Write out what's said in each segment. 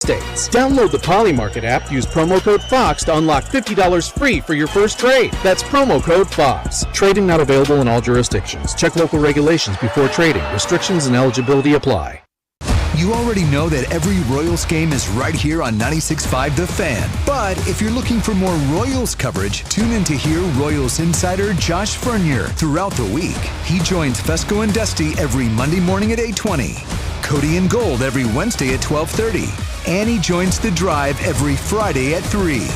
States. Download the Polymarket app, use promo code FOX to unlock $50 free for your first trade. That's promo code FOX. Trading not available in all jurisdictions. Check local regulations before trading. Restrictions and eligibility apply. You already know that every Royals game is right here on 96.5 The Fan. But if you're looking for more Royals coverage, tune in to hear Royals insider Josh Fernier throughout the week. He joins Fescoe and Dusty every Monday morning at 8:20. Cody and Gold every Wednesday at 12:30. And he joins The Drive every Friday at 3.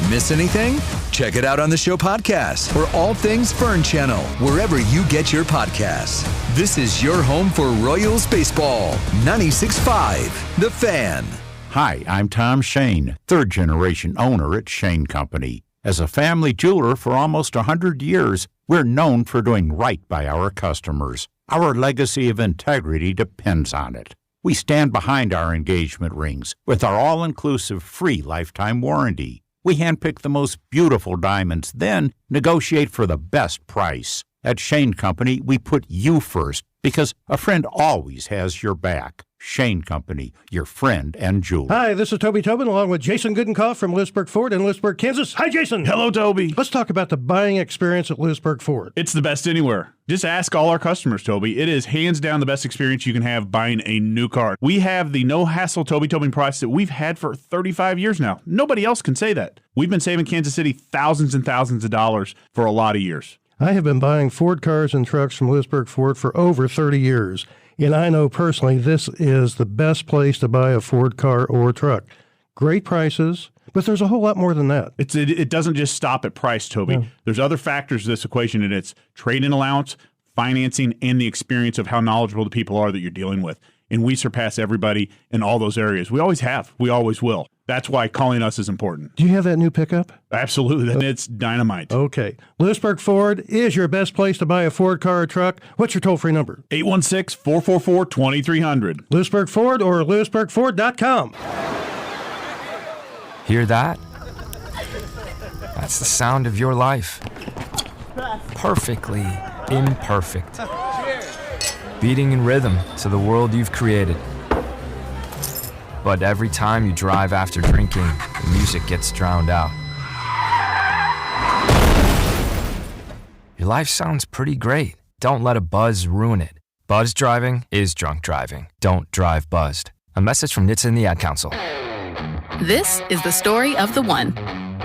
Miss anything? Check it out on the show podcast or All Things Fern Channel, wherever you get your podcasts. This is your home for Royals baseball. 96.5 The Fan. Hi, I'm Tom Shane, third-generation owner at Shane Company. As a family jeweler for almost 100 years, we're known for doing right by our customers. Our legacy of integrity depends on it. We stand behind our engagement rings with our all-inclusive free lifetime warranty. We handpick the most beautiful diamonds, then negotiate for the best price. At Shane Company, we put you first because a friend always has your back. Shane Company, your friend and jeweler. Hi, this is Toby Tobin along with Jason Goodenkoff from Lewisburg Ford in Lewisburg, Kansas. Hi, Jason. Hello, Toby. Let's talk about the buying experience at Lewisburg Ford. It's the best anywhere. Just ask all our customers, Toby. It is hands down the best experience you can have buying a new car. We have the no-hassle Toby Tobin price that we've had for 35 years now. Nobody else can say that. We've been saving Kansas City thousands and thousands of dollars for a lot of years. I have been buying Ford cars and trucks from Lewisburg Ford for over 30 years. And I know personally this is the best place to buy a Ford car or truck. Great prices, but there's a whole lot more than that. It doesn't just stop at price, Toby. No. There's other factors to this equation, and it's trade-in allowance, financing, and the experience of how knowledgeable the people are that you're dealing with. And we surpass everybody in all those areas. We always have. We always will. That's why calling us is important. Do you have that new pickup? Absolutely. And it's dynamite. Okay. Lewisburg Ford is your best place to buy a Ford car or truck. What's your toll-free number? 816-444-2300. Lewisburg Ford or lewisburgford.com. Hear that? That's the sound of your life. Perfectly imperfect. Beating in rhythm to the world you've created. But every time you drive after drinking, the music gets drowned out. Your life sounds pretty great. Don't let a buzz ruin it. Buzz driving is drunk driving. Don't drive buzzed. A message from NHTSA and the Ad Council. This is the story of the one.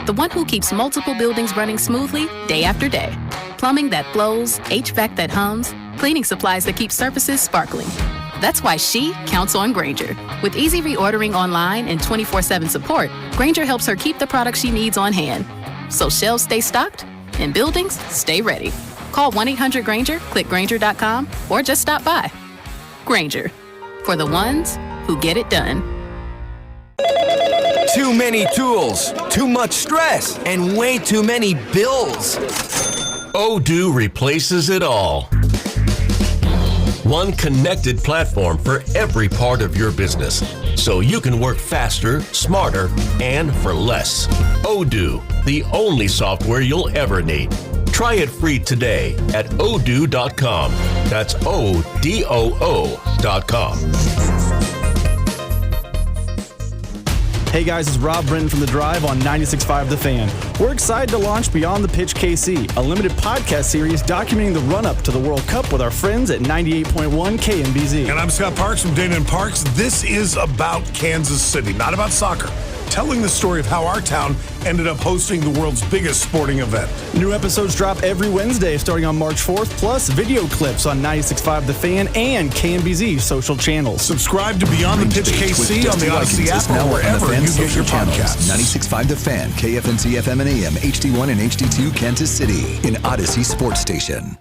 The one who keeps multiple buildings running smoothly day after day. Plumbing that flows, HVAC that hums, cleaning supplies that keep surfaces sparkling. That's why she counts on Grainger. With easy reordering online and 24/7 support, Grainger helps her keep the products she needs on hand. So shelves stay stocked and buildings stay ready. Call 1-800-GRAINGER, click Grainger.com, or just stop by. Grainger, for the ones who get it done. Too many tools, too much stress, and way too many bills. Odoo replaces it all. One connected platform for every part of your business, so you can work faster, smarter, and for less. Odoo, the only software you'll ever need. Try it free today at odoo.com. That's ODOO.com. Hey guys, it's Rob Brenton from The Drive on 96.5 The Fan. We're excited to launch Beyond the Pitch KC, a limited podcast series documenting the run-up to the World Cup with our friends at 98.1 KMBZ. And I'm Scott Parks from Dana & Parks. This is about Kansas City, not about soccer. Telling the story of how our town ended up hosting the world's biggest sporting event. New episodes drop every Wednesday starting on March 4th, plus video clips on 96.5 The Fan and KMBZ social channels. Subscribe to Beyond the Pitch KC on the Odyssey app or wherever you get your podcasts. 96.5 The Fan, KFNC FM and AM, HD1 and HD2 Kansas City, an Odyssey sports station.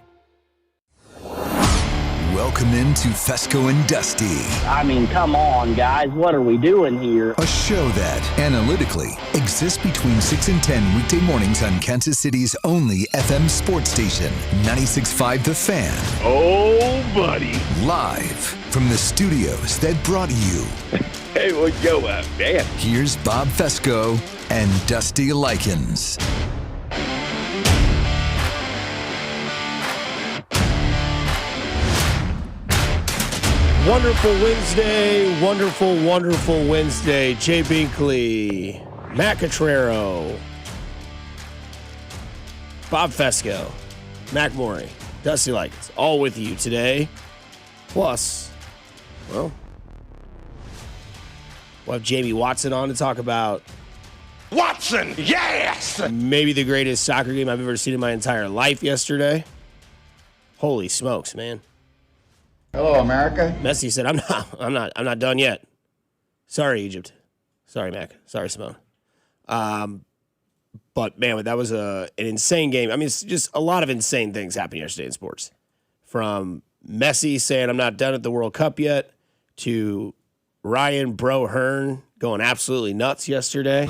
Welcome into Fescoe and Dusty. I mean, come on, guys. What are we doing here? A show that, analytically, exists between 6 and 10 weekday mornings on Kansas City's only FM sports station, 96.5 The Fan. Oh, buddy. Live from the studios that brought you. Hey, what's going on, man? Here's Bob Fescoe and Dusty Likens. Wonderful Wednesday, wonderful Wednesday. Jay Binkley, Matt Catrero, Bob Fescoe, Mac Morey, Dusty Likens, all with you today. Plus, well, we'll have Jamie Watson on to talk about Watson, yes! maybe the greatest soccer game I've ever seen in my entire life yesterday. Holy smokes, man. Hello, America. Messi said, I'm not done yet. Sorry, Egypt. Sorry, Mac. Sorry, Simone. But man, that was an insane game. I mean, it's just a lot of insane things happened yesterday in sports. From Messi saying, I'm not done at the World Cup yet, to Ryan Bro Hearn going absolutely nuts yesterday,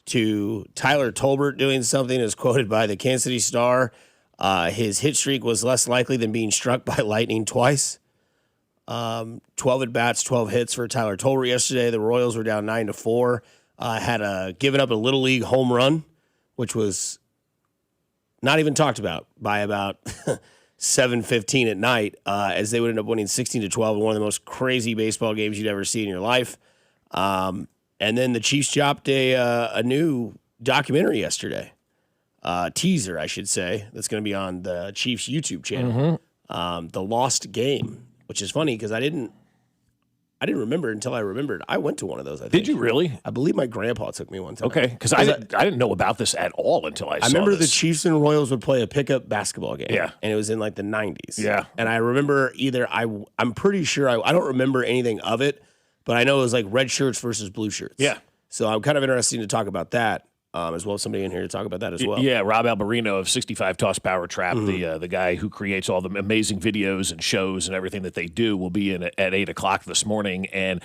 to Tyler Tolbert doing something as quoted by the Kansas City Star. His hit streak was less likely than being struck by lightning twice. 12 at-bats, 12 hits for Tyler Tolbert yesterday. The Royals were down 9-4. Had given up a Little League home run, which was not even talked about by about 7:15 at night, as they would end up winning 16-12 in one of the most crazy baseball games you'd ever see in your life. And then the Chiefs dropped a new documentary yesterday. Teaser, I should say, that's going to be on the Chiefs YouTube channel. The Lost Game, which is funny because I didn't remember until I remembered. I went to one of those, I think. Did you really? I believe my grandpa took me one time. Okay, because I didn't know about this at all until I saw remember this. the Chiefs and Royals would play a pickup basketball game. Yeah. And it was in like the 90s. Yeah. And I remember I'm pretty sure, I don't remember anything of it, but I know it was like red shirts versus blue shirts. Yeah. So I'm kind of interested to talk about that. As well as somebody in here to talk about that as well. Yeah, Rob Alberino of 65 Toss Power Trap, the guy who creates all the amazing videos and shows and everything that they do, will be in at 8 o'clock this morning. And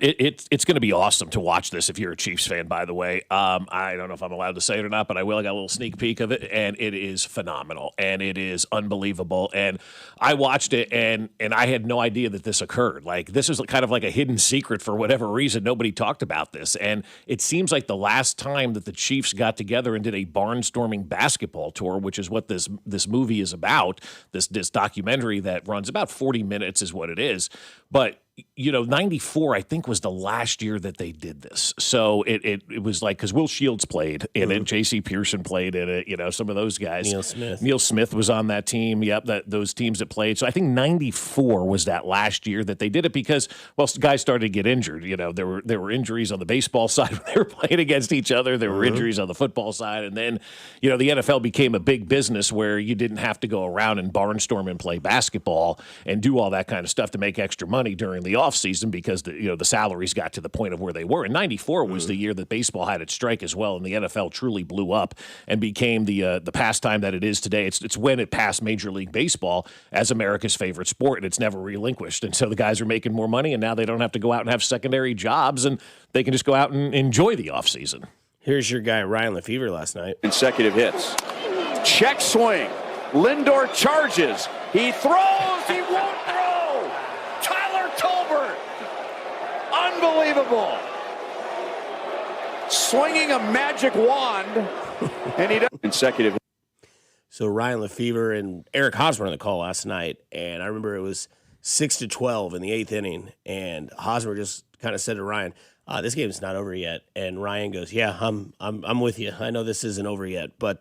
it's going to be awesome to watch this if you're a Chiefs fan, by the way. I don't know if I'm allowed to say it or not, but I will. I got a little sneak peek of it, and it is phenomenal, and it is unbelievable. And I watched it, and I had no idea that this occurred. Like, this is kind of like a hidden secret for whatever reason. Nobody talked about this. And it seems like the last time that the Chiefs got together and did a barnstorming basketball tour, which is what this movie is about, this documentary that runs about 40 minutes is what it is. But 94, I think, was the last year that they did this. So it was like, because Will Shields played in it, J.C. Pearson played in it, some of those guys. Neil Smith was on that team. Yep, those teams that played. So I think 94 was that last year that they did it because, well, guys started to get injured. There were injuries on the baseball side when they were playing against each other. There were injuries on the football side. And then, the NFL became a big business where you didn't have to go around and barnstorm and play basketball and do all that kind of stuff to make extra money during the offseason because the salaries got to the point of where they were. And 94 was the year that baseball had its strike as well, and the NFL truly blew up and became the pastime that it is today. It's when it passed Major League Baseball as America's favorite sport, and it's never relinquished. And so the guys are making more money, and now they don't have to go out and have secondary jobs, and they can just go out and enjoy the offseason. Here's your guy, Ryan Lefevre, last night. Consecutive hits. Check swing. Lindor charges. He throws. He won't throw. Tyler Tolbert. Unbelievable. Swinging a magic wand. And he does. Consecutive. So Ryan Lefevre and Eric Hosmer on the call last night. And I remember it was 6-12 in the 8th inning. And Hosmer just kind of said to Ryan, this game's not over yet. And Ryan goes, yeah, I'm with you. I know this isn't over yet. But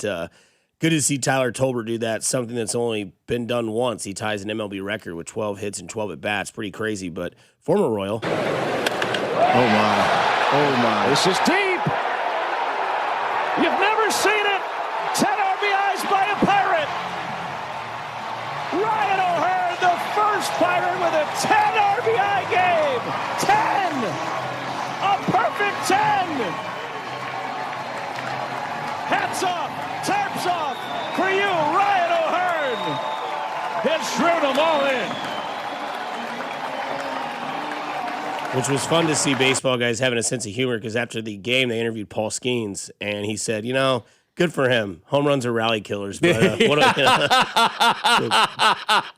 good to see Tyler Tolbert do that, something that's only been done once. He ties an MLB record with 12 hits and 12 at-bats. Pretty crazy, but former Royal. Oh, my. This is deep. You've never seen it. 10 RBIs by a Pirate. Ryan O'Hearn, the first Pirate with a 10 RBI game. 10. A perfect 10. Hats off. Tarps off for you, Ryan O'Hearn. Has driven them all in. Which was fun to see baseball guys having a sense of humor because after the game, they interviewed Paul Skeens, and he said, good for him. Home runs are rally killers. But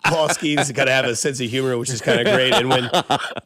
Paul Skeens got to have a sense of humor, which is kind of great. And when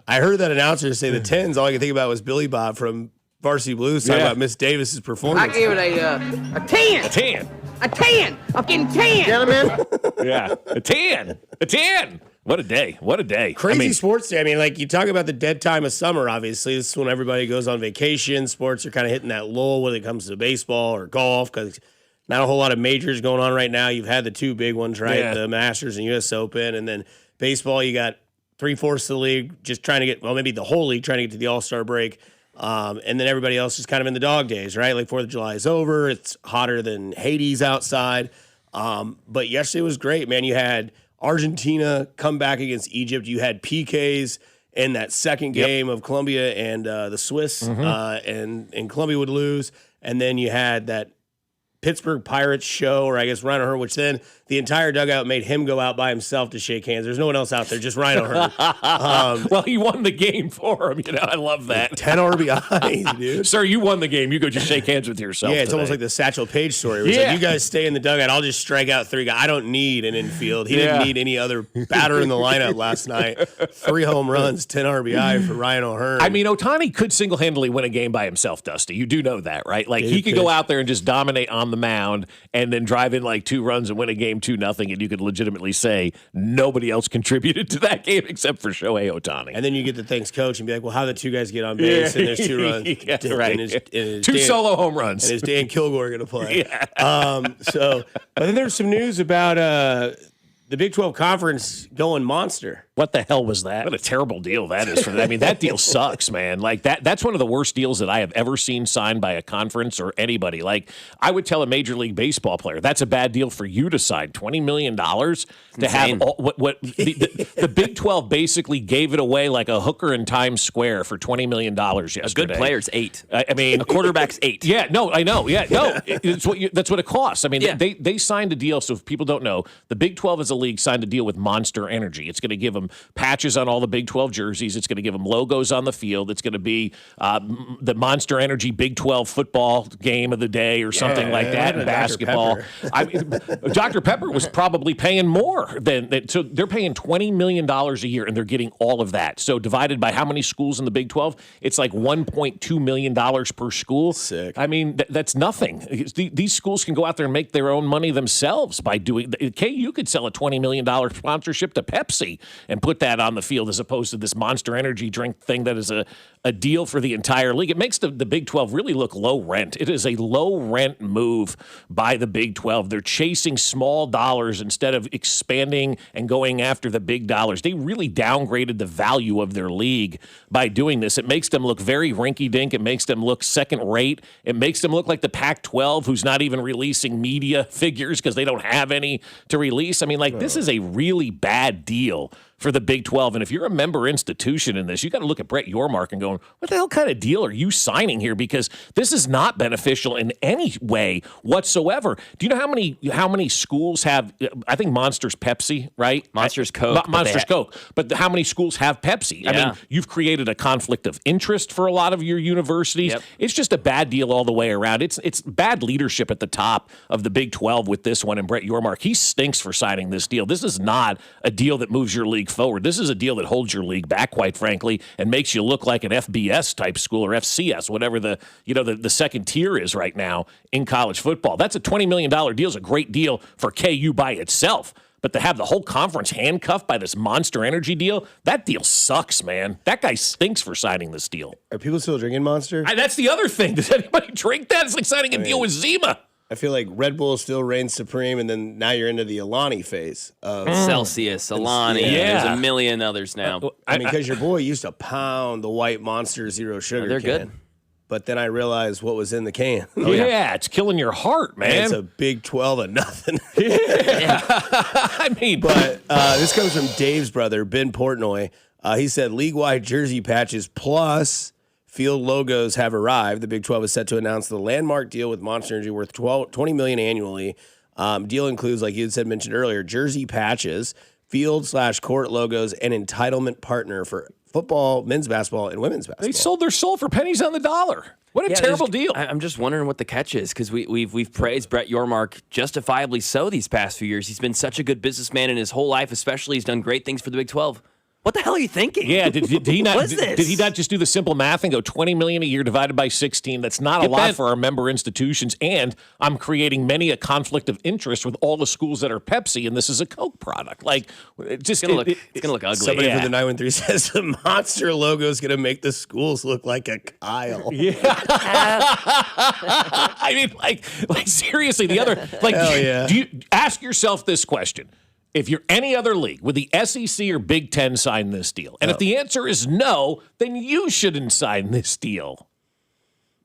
I heard that announcer say the 10s, all I could think about was Billy Bob from Varsity Blues talking about Miss Davis's performance. I give it a 10. A 10. A 10. I'm getting 10. Gentlemen. Yeah, a 10. A 10. What a day. What a day. Crazy sports day. I mean, like you talk about the dead time of summer, obviously. This is when everybody goes on vacation. Sports are kind of hitting that lull when it comes to baseball or golf because not a whole lot of majors going on right now. You've had the two big ones, right? Yeah. The Masters and U.S. Open. And then baseball, you got 3/4 of the league just trying to get, well, maybe the whole league trying to get to the All-Star break. And then everybody else is kind of in the dog days, right? Like 4th of July is over. It's hotter than Hades outside. But yesterday was great, man. You had Argentina come back against Egypt. You had PKs in that second game of Colombia and the Swiss, and Colombia would lose. And then you had that Pittsburgh Pirates show, or I guess Ryan O'Hearn, which then the entire dugout made him go out by himself to shake hands. There's no one else out there, just Ryan O'Hearn. Well, he won the game for him. I love that. 10 RBIs, dude. Sir, you won the game. You go just shake hands with yourself. Yeah, it's almost like the Satchel Paige story. Where it's like, you guys stay in the dugout. I'll just strike out 3 guys. I don't need an infield. He didn't need any other batter in the lineup last night. 3 home runs, 10 RBI for Ryan O'Hearn. I mean, Ohtani could single-handedly win a game by himself, Dusty. You do know that, right? Like, he could go out there and just dominate on the mound and then drive in like 2 runs and win a game 2-0, and you could legitimately say nobody else contributed to that game except for Shohei Ohtani. And then you get the thanks coach and be like, well, how did the 2 guys get on base? And there's 2 runs. Right. 2 solo home runs. And is Dan Kilgore going to play? But then there's some news about the Big 12 Conference going monster. What the hell was that? What a terrible deal that is for them. I mean, that deal sucks, man. Like that's one of the worst deals that I have ever seen signed by a conference or anybody. Like I would tell a Major League Baseball player, that's a bad deal for you to sign. $20 million to have the Big 12 basically gave it away like a hooker in Times Square for $20 million yesterday. A good player's $8. I mean, a quarterback's $8. Yeah, no, I know. Yeah, no, that's what it costs. I mean, they signed a deal. So if people don't know, the Big 12 as a league signed a deal with Monster Energy. It's going to give them patches on all the Big 12 jerseys. It's going to give them logos on the field. It's going to be the Monster Energy Big 12 football game of the day or something like that in basketball. I mean, Dr. Pepper was probably paying more than so they're paying $20 million a year and they're getting all of that. So divided by how many schools in the Big 12, it's like $1.2 million per school. Sick. I mean, that's nothing. These schools can go out there and make their own money themselves by doing. KU could sell a $20 million sponsorship to Pepsi and put that on the field as opposed to this Monster Energy drink thing that is a deal for the entire league. It makes the Big 12 really look low rent. It is a low rent move by the Big 12. They're chasing small dollars instead of expanding and going after the big dollars. They really downgraded the value of their league by doing this. It makes them look very rinky-dink. It makes them look second rate. It makes them look like the Pac-12, who's not even releasing media figures because they don't have any to release. I mean, like, this is a really bad deal for the Big 12. And if you're a member institution in this, you got to look at Brett Yormark and going, what the hell kind of deal are you signing here? Because this is not beneficial in any way whatsoever. Do you know how many schools have, I think Monster's Pepsi, right? Monster's Coke. Monster's Coke. But how many schools have Pepsi? Yeah. I mean, you've created a conflict of interest for a lot of your universities. Yep. It's just a bad deal all the way around. It's bad leadership at the top of the Big 12 with this one. And Brett Yormark, he stinks for signing this deal. This is not a deal that moves your league forward. This is a deal that holds your league back, quite frankly, and makes you look like an FBS type school or FCS, whatever the second tier is right now in college football. That's a $20 million deal. Is a great deal for KU by itself. But to have the whole conference handcuffed by this Monster Energy deal, that deal sucks, man. That guy stinks for signing this deal. Are people still drinking Monster? That's the other thing. Does anybody drink that? It's like signing a deal with Zima. I feel like Red Bull still reigns supreme, and then now you're into the Alani phase of Celsius, Alani. Yeah. There's a million others now. I mean, because your boy used to pound the white Monster Zero Sugar They're can. good. But then I realized what was in the can. Yeah, it's killing your heart, man. And it's a Big 12 of nothing. I mean, but this comes from Dave's brother, Ben Portnoy. He said league-wide jersey patches plus field logos have arrived. The Big 12 is set to announce the landmark deal with Monster Energy worth $20 million annually. Deal includes, like you had said, mentioned earlier, jersey patches, field/court logos, and entitlement partner for football, men's basketball, and women's basketball. They sold their soul for pennies on the dollar. What a terrible deal. I'm just wondering what the catch is, because we've praised Brett Yormark justifiably so these past few years. He's been such a good businessman in his whole life, especially he's done great things for the Big 12. What the hell are you thinking? Yeah, did he not? What is this? Did he not just do the simple math and go $20 million a year divided by 16? That's not a lot for our member institutions, and I'm creating many a conflict of interest with all the schools that are Pepsi, and this is a Coke product. Like, it's gonna look ugly. Somebody from the 913 says the Monster logo is going to make the schools look like a Kyle. Yeah. I mean, like seriously, the other do you ask yourself this question? If you're any other league, would the SEC or Big Ten sign this deal? And if the answer is no, then you shouldn't sign this deal.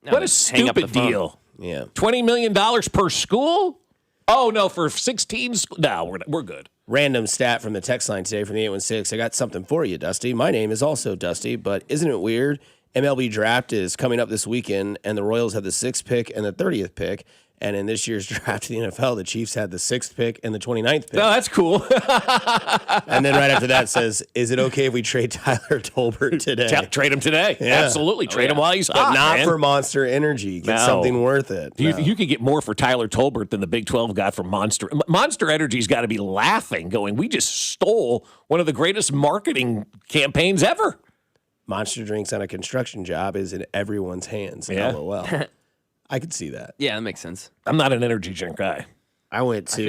No, what a stupid deal. Yeah. $20 million per school? Oh, no, for 16 schools? No, we're good. Random stat from the text line today from the 816. I got something for you, Dusty. My name is also Dusty, but isn't it weird? MLB draft is coming up this weekend, and the Royals have the 6th pick and the 30th pick. And in this year's draft of the NFL, the Chiefs had the 6th pick and the 29th pick. No, that's cool. And then right after that says, is it okay if we trade Tyler Tolbert today? Trade him today. Yeah. Absolutely. Trade him while he's hot, but not man. for Monster Energy. Get something worth it. You could get more for Tyler Tolbert than the Big 12 got for Monster. Monster Energy's got to be laughing, going, we just stole one of the greatest marketing campaigns ever. Monster drinks on a construction job is in everyone's hands. Yeah. LOL. I could see that. Yeah, that makes sense. I'm not an energy drink guy. I went to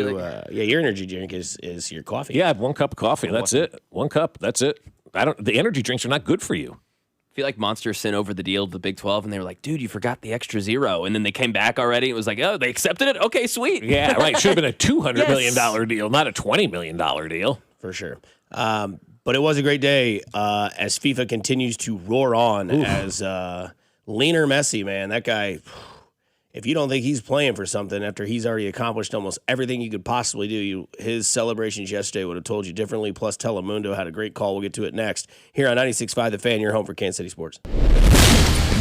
your energy drink is your coffee. Yeah, I have 1 cup of coffee. That's it. 1 cup. That's it. The energy drinks are not good for you. I feel like Monster sent over the deal to the Big 12, and they were like, dude, you forgot the extra zero. And then they came back already. It was like, oh, they accepted it? Okay, sweet. Yeah, right. Should have been a $200 million deal, not a $20 million deal. For sure. But it was a great day as FIFA continues to roar on as leaner Messi, man. That guy, if you don't think he's playing for something after he's already accomplished almost everything you could possibly do, his celebrations yesterday would have told you differently. Plus, Telemundo had a great call. We'll get to it next. Here on 96.5 The Fan, your home for Kansas City sports.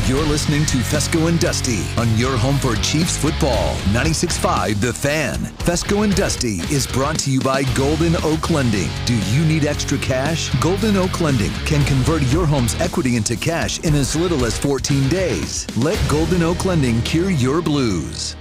You're listening to Fescoe and Dusty on your home for Chiefs football. 96.5 The Fan. Fescoe and Dusty is brought to you by Golden Oak Lending. Do you need extra cash? Golden Oak Lending can convert your home's equity into cash in as little as 14 days. Let Golden Oak Lending cure your blues.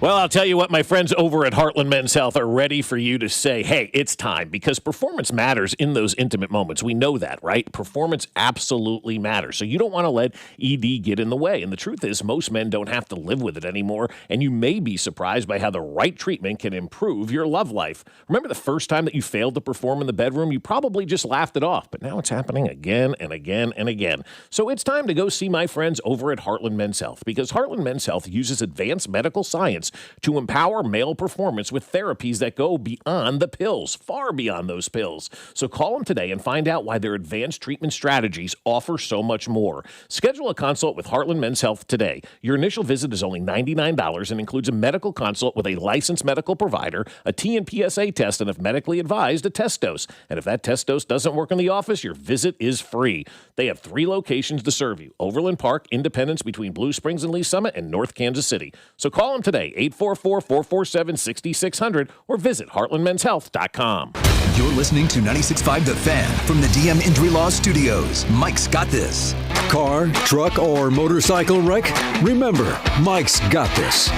Well, I'll tell you what, my friends over at Heartland Men's Health are ready for you to say, hey, it's time, because performance matters in those intimate moments. We know that, right? Performance absolutely matters. So you don't want to let ED get in the way. And the truth is, most men don't have to live with it anymore, and you may be surprised by how the right treatment can improve your love life. Remember the first time that you failed to perform in the bedroom? You probably just laughed it off, but now it's happening again and again and again. So it's time to go see my friends over at Heartland Men's Health, because Heartland Men's Health uses advanced medical science to empower male performance with therapies that go beyond the pills, far beyond those pills. So call them today and find out why their advanced treatment strategies offer so much more. Schedule a consult with Heartland Men's Health today. Your initial visit is only $99 and includes a medical consult with a licensed medical provider, a TNPSA test, and if medically advised, a test dose. And if that test dose doesn't work in the office, your visit is free. They have 3 locations to serve you: Overland Park, Independence between Blue Springs and Lee Summit, and North Kansas City. So call them today, 844-447-6600, or visit heartlandmenshealth.com. You're listening to 96.5 The Fan from the DM Injury Law Studios. Mike's got this. Car, truck, or motorcycle wreck? Remember, Mike's got this.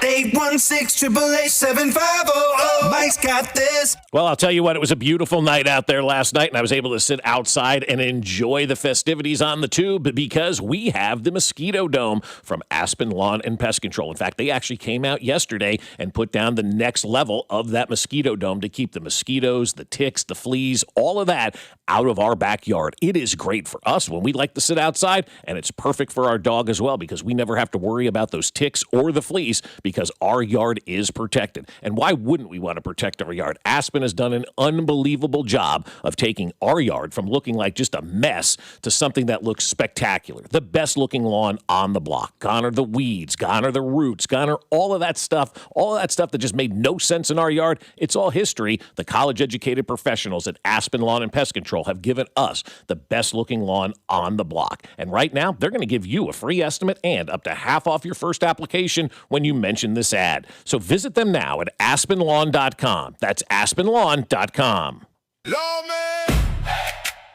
816-888-7500. Mike's got this. Well, I'll tell you what, it was a beautiful night out there last night, and I was able to sit outside and enjoy the festivities on the tube because we have the Mosquito Dome from Aspen Lawn and Pest Control. In fact, they actually came out yesterday and put down the next level of that Mosquito Dome to keep the mosquitoes, the ticks, the fleas, all of that out of our backyard. It is great for us when we like to sit outside, and it's perfect for our dog as well because we never have to worry about those ticks or the fleas because our yard is protected. And why wouldn't we want to protect our yard? Aspen has done an unbelievable job of taking our yard from looking like just a mess to something that looks spectacular. The best looking lawn on the block. Gone are the weeds, gone are the roots, gone are all of that stuff that just made no sense in our yard. It's all history. The college-educated professionals at Aspen Lawn and Pest Control have given us the best looking lawn on the block. And right now, they're going to give you a free estimate and up to half off your first application when you mention this ad. So visit them now at aspenlawn.com. That's aspenlawn.com. Lawman,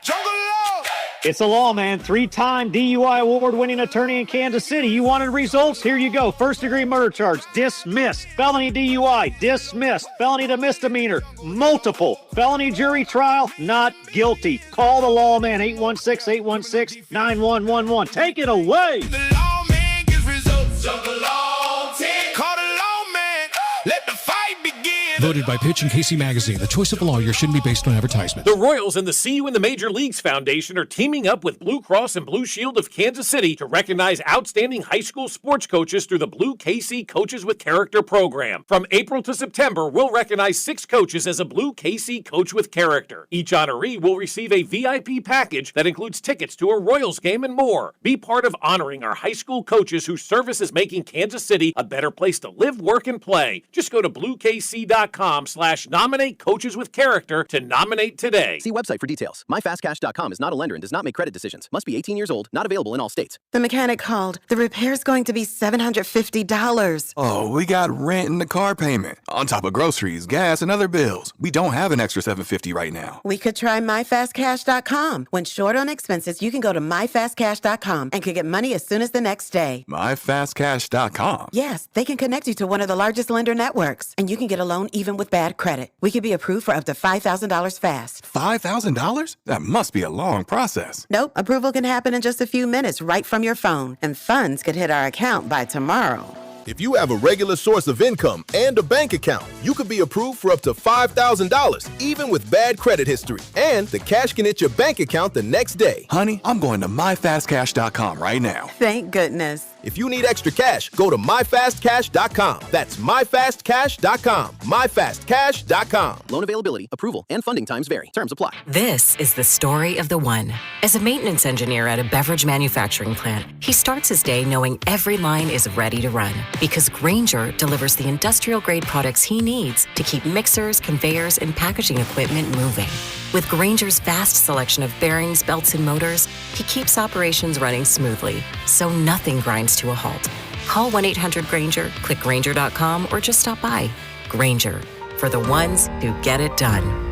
jungle law, It's the lawman, 3-time DUI award-winning attorney in Kansas City. You wanted results? Here you go. First-degree murder charge, dismissed. Felony DUI, dismissed. Felony to misdemeanor, multiple. Felony jury trial, not guilty. Call the lawman, 816-816-9111. Take it away. The lawman gets results of the law. Call the lawman. Let the fight begin. Voted by Pitch and Casey Magazine. The choice of a lawyer shouldn't be based on advertisement. The Royals and the See You in the Major Leagues Foundation are teaming up with Blue Cross and Blue Shield of Kansas City to recognize outstanding high school sports coaches through the Blue KC Coaches with Character program. From April to September, we'll recognize 6 coaches as a Blue KC Coach with Character. Each honoree will receive a VIP package that includes tickets to a Royals game and more. Be part of honoring our high school coaches whose service is making Kansas City a better place to live, work, and play. Just go to bluekc.com/nominate coaches with character to nominate today. See website for details. MyFastCash.com is not a lender and does not make credit decisions. Must be 18 years old. Not available in all states. The mechanic called. The repair's going to be $750. Oh, we got rent and the car payment. On top of groceries, gas, and other bills. We don't have an extra $750 right now. We could try MyFastCash.com. When short on expenses, you can go to MyFastCash.com and could get money as soon as the next day. MyFastCash.com? Yes, they can connect you to one of the largest lender networks, and you can get a loan even with bad credit. We could be approved for up to $5,000 fast. $5,000? That must be a long process. Nope, approval can happen in just a few minutes right from your phone, and funds could hit our account by tomorrow. If you have a regular source of income and a bank account, you could be approved for up to $5,000, even with bad credit history. And the cash can hit your bank account the next day. Honey, I'm going to myfastcash.com right now. Thank goodness. If you need extra cash, go to myfastcash.com. That's myfastcash.com. myfastcash.com. Loan availability, approval, and funding times vary. Terms apply. This is the story of the one. As a maintenance engineer at a beverage manufacturing plant, he starts his day knowing every line is ready to run because Grainger delivers the industrial-grade products he needs to keep mixers, conveyors, and packaging equipment moving. With Grainger's vast selection of bearings, belts, and motors, he keeps operations running smoothly, so nothing grinds to a halt. Call 1-800-GRAINGER, click Grainger.com, or just stop by. Grainger, for the ones who get it done.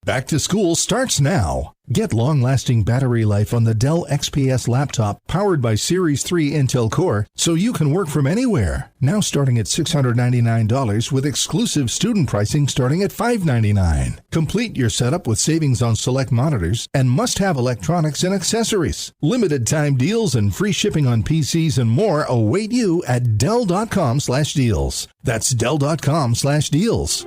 Back to school starts now. Get long-lasting battery life on the Dell XPS laptop powered by Series 3 Intel Core so you can work from anywhere. Now starting at $699 with exclusive student pricing starting at $599. Complete your setup with savings on select monitors and must-have electronics and accessories. Limited time deals and free shipping on PCs and more await you at Dell.com/deals. That's Dell.com/deals.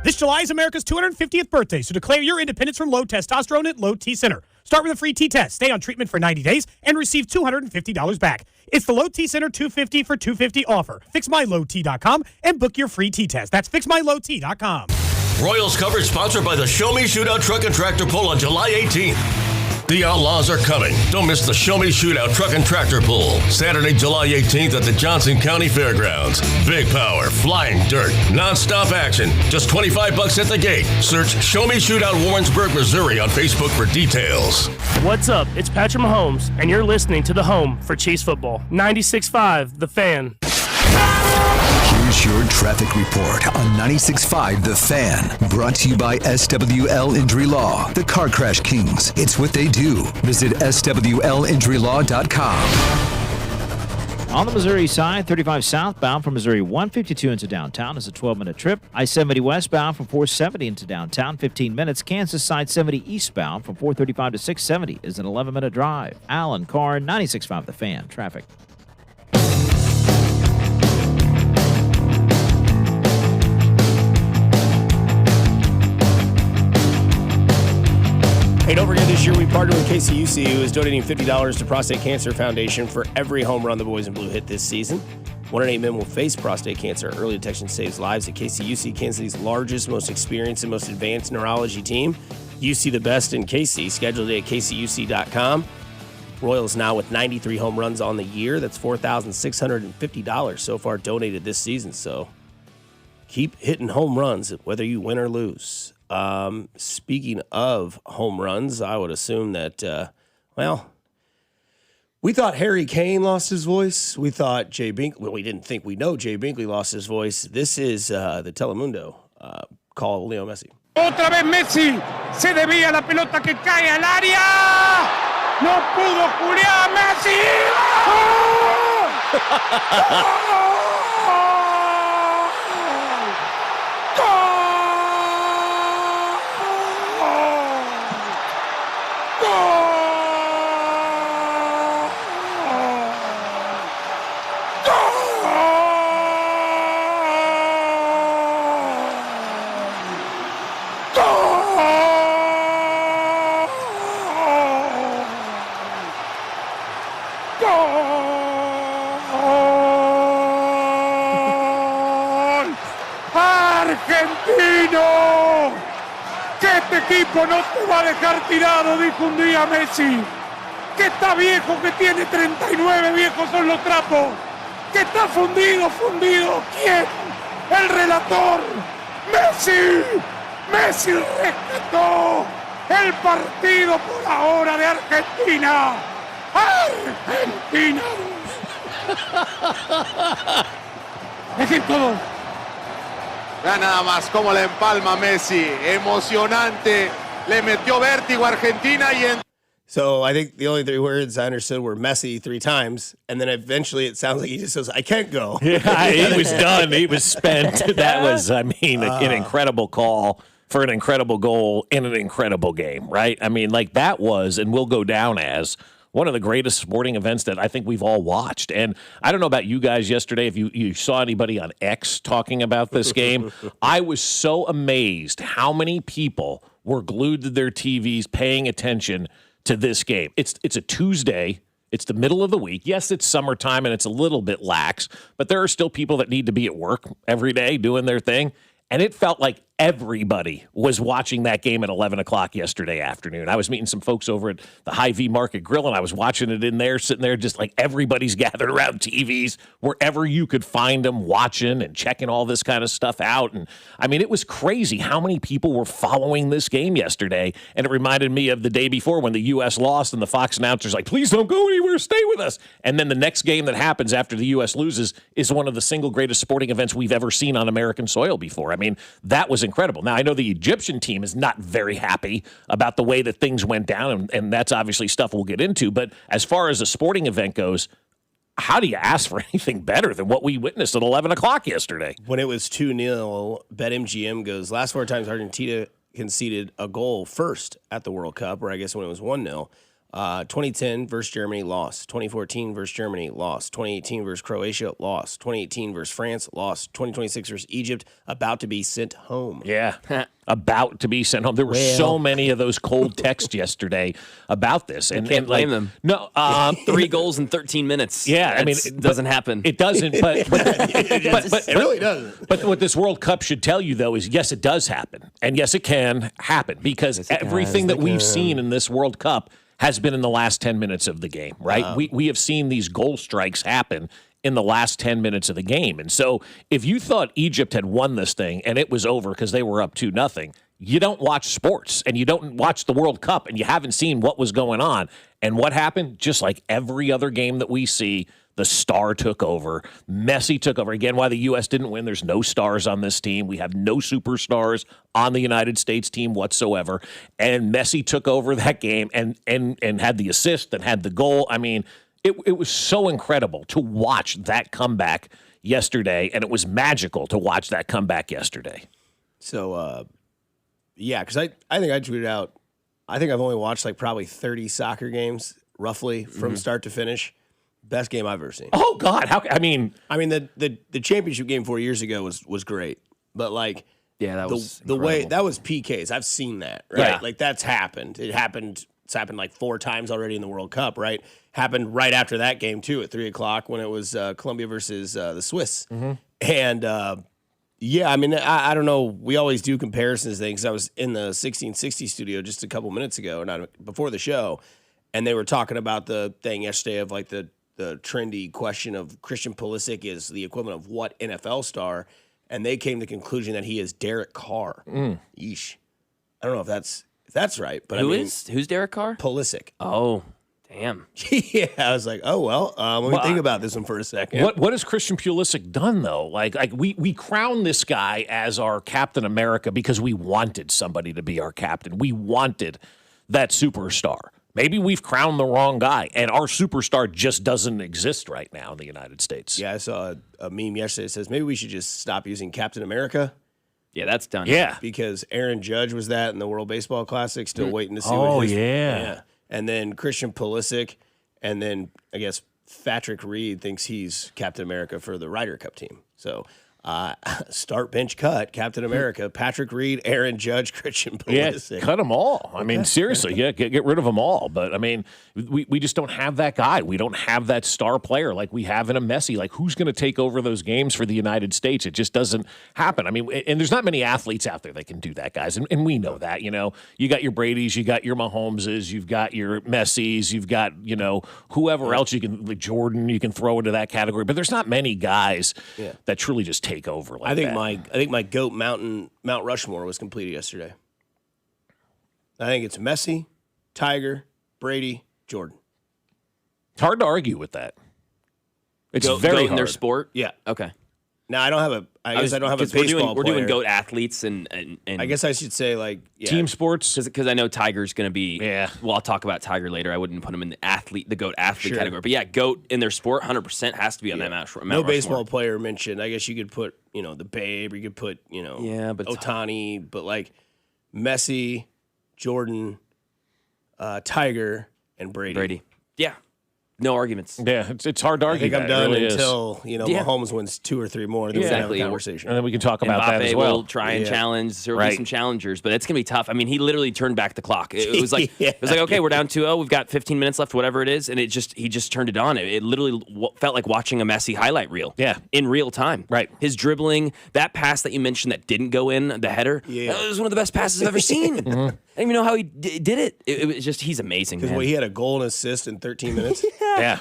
This July is America's 250th birthday, so declare your independence from low testosterone at Low T Center. Start with a free T-test, stay on treatment for 90 days, and receive $250 back. It's the Low T Center 250 for 250 offer. FixMyLowT.com and book your free T-test. That's FixMyLowT.com. Royals coverage sponsored by the Show Me Shootout Truck and Tractor Pull on July 18th. The Outlaws are coming. Don't miss the Show Me Shootout Truck and Tractor Pull. Saturday, July 18th at the Johnson County Fairgrounds. Big power, flying dirt, non-stop action. Just $25 at the gate. Search Show Me Shootout Warrensburg, Missouri on Facebook for details. What's up? It's Patrick Mahomes, and you're listening to The Home for Chiefs Football. 96.5, The Fan. Here's your traffic report on 96.5 The Fan. Brought to you by SWL Injury Law, the Car Crash Kings. It's what they do. Visit SWLinjurylaw.com. On the Missouri side, 35 southbound from Missouri 152 into downtown is a 12-minute trip. I-70 westbound from 470 into downtown, 15 minutes. Kansas side 70 eastbound from 435 to 670 is an 11-minute drive. Alan Carr, 96.5 The Fan. Traffic. Hey, don't forget this year we partnered with KCUC, who is donating $50 to Prostate Cancer Foundation for every home run the Boys in Blue hit this season. 1 in 8 men will face prostate cancer. Early detection saves lives at KCUC, Kansas City's largest, most experienced, and most advanced neurology team. You see the best in KC. Schedule today at kcuc.com. Royals now with 93 home runs on the year. That's $4,650 so far donated this season. So keep hitting home runs, whether you win or lose. Speaking of home runs, I would assume that, we thought Harry Kane lost his voice. We thought Jay Binkley, well, we didn't think Jay Binkley lost his voice. This is the Telemundo call Leo Messi. Otra vez Messi. Se desvía la pelota que cae al área. No pudo Julián Messi. ¡Gol! ¡Argentino! Que este equipo no te va a dejar tirado, dijo un día Messi. Que está viejo, que tiene 39, viejos son los trapos. Que está fundido. ¿Quién? El relator. Messi. Messi rescató el partido por ahora de Argentina. Argentina. Dejen todo. Vean nada más cómo le empalma Messi. Emocionante. Le metió vértigo a Argentina y en... So I think the only three words I understood were Messi 3 times, and then eventually it sounds like he just says, I can't go. Yeah, he was done. He was spent. That was, an incredible call for an incredible goal in an incredible game, right? I mean, like that was and will go down as one of the greatest sporting events that I think we've all watched. And I don't know about you guys yesterday, if you saw anybody on X talking about this game. I was so amazed how many people were glued to their TVs paying attention to this game. It's a Tuesday. It's the middle of the week. Yes, it's summertime and it's a little bit lax, but there are still people that need to be at work every day doing their thing. And it felt like everybody was watching that game at 11 o'clock yesterday afternoon. I was meeting some folks over at the Hy-Vee Market Grill, and I was watching it in there, sitting there just like everybody's gathered around TVs, wherever you could find them watching and checking all this kind of stuff out. And, I mean, it was crazy how many people were following this game yesterday. And it reminded me of the day before when the U.S. lost and the Fox announcer's like, please don't go anywhere, stay with us. And then the next game that happens after the U.S. loses is one of the single greatest sporting events we've ever seen on American soil before. I mean, that was incredible. Now, I know the Egyptian team is not very happy about the way that things went down, and that's obviously stuff we'll get into. But as far as a sporting event goes, how do you ask for anything better than what we witnessed at 11 o'clock yesterday? When it was 2-0, BetMGM goes, last 4 times Argentina conceded a goal first at the World Cup, or I guess when it was 1-0. 2010 versus Germany, lost. 2014 versus Germany, lost. 2018 versus Croatia, lost. 2018 versus France, lost. 2026 versus Egypt, about to be sent home. Yeah, about to be sent home. There were so many of those cold texts yesterday about this. And can't blame them. No, 3 goals in 13 minutes. Yeah, I mean, it doesn't happen. It doesn't, but it really doesn't. But what this World Cup should tell you, though, is yes, it does happen. And yes, it can happen because everything that we've seen in this World Cup has been in the last 10 minutes of the game, right? We have seen these goal strikes happen in the last 10 minutes of the game. And so if you thought Egypt had won this thing and it was over because they were up 2-0, you don't watch sports and you don't watch the World Cup and you haven't seen what was going on. And what happened? Just like every other game that we see, the star took over. Messi took over. Again, why the U.S. didn't win, there's no stars on this team. We have no superstars on the United States team whatsoever. And Messi took over that game and had the assist and had the goal. I mean, it was so incredible to watch that comeback yesterday, and it was magical to watch that comeback yesterday. So, yeah, because I think I tweeted out, I think I've only watched like probably 30 soccer games, roughly, from start to finish. Best game I've ever seen. Oh God! I mean, the championship game 4 years ago was great, but like, yeah, that was the way that was PKs. I've seen that, right? Yeah. Like that's happened. It's happened like 4 times already in the World Cup, right? Happened right after that game too at 3 o'clock when it was Colombia versus the Swiss, and yeah, I mean, I don't know. We always do comparisons things. I was in the 1660 studio just a couple minutes ago, not before the show, and they were talking about the thing yesterday of like the trendy question of Christian Pulisic is the equivalent of what NFL star, and they came to the conclusion that he is Derek Carr. Yeesh. I don't know if that's right, but who's Derek Carr? Pulisic. Oh, Damn. Yeah, I was like, oh, well, let me think about this one for a second. What has Christian Pulisic done, though? Like we crown this guy as our Captain America because we wanted somebody to be our captain. We wanted that superstar. Maybe we've crowned the wrong guy, and our superstar just doesn't exist right now in the United States. Yeah, I saw a meme yesterday that says maybe we should just stop using Captain America. Yeah, that's done. Yeah. Because Aaron Judge was that in the World Baseball Classic, still waiting to see Oh, what his... yeah. And then Christian Pulisic, and then I guess Patrick Reed thinks he's Captain America for the Ryder Cup team. So start, bench, cut, Captain America, Patrick Reed, Aaron Judge, Christian Pulisic. Yeah, cut them all. I mean, seriously, yeah, get rid of them all. But, I mean, we just don't have that guy. We don't have that star player like we have in a Messi. Like, who's going to take over those games for the United States? It just doesn't happen. I mean, and there's not many athletes out there that can do that, guys. And we know that, you know. You got your Bradys, you got your Mahomeses, you've got your Messis, you've got, you know, whoever else you can, like Jordan, you can throw into that category. But there's not many guys that truly just take over like that. I think my GOAT Mount Rushmore was completed yesterday. I think it's Messi, Tiger, Brady, Jordan. It's hard to argue with that. It's Goat very in hard. their sport. Yeah. Okay. Now I don't have a. I guess I don't have a baseball We're doing player. GOAT athletes and I guess I should say like team sports because I know Tiger's going to be. Yeah. Well, I'll talk about Tiger later. I wouldn't put him in the GOAT athlete Sure. category, but yeah, GOAT in their sport, 100% has to be on that Mount No baseball Rushmore. player mentioned. I guess you could put the Babe, or you could put but Ohtani, but like Messi, Jordan, Tiger, and Brady. Yeah. No arguments. Yeah, it's hard to I argue. think I'm that. It done really is. until Mahomes wins 2 or 3 more. Then we can have a conversation. And then we can talk about that Mbappe as well. will try and challenge. There will be some challengers, but it's gonna be tough. I mean, he literally turned back the clock. It was like okay, we're down 2-0. We've got 15 minutes left, whatever it is, and he just turned it on. It literally felt like watching a Messi highlight reel. Yeah, in real time. Right. His dribbling, that pass that you mentioned that didn't go in, the header. Yeah. That was one of the best passes I've ever seen. I don't even know how he did it. It was just he's amazing. Because he had a goal and assist in 13 minutes. Yeah.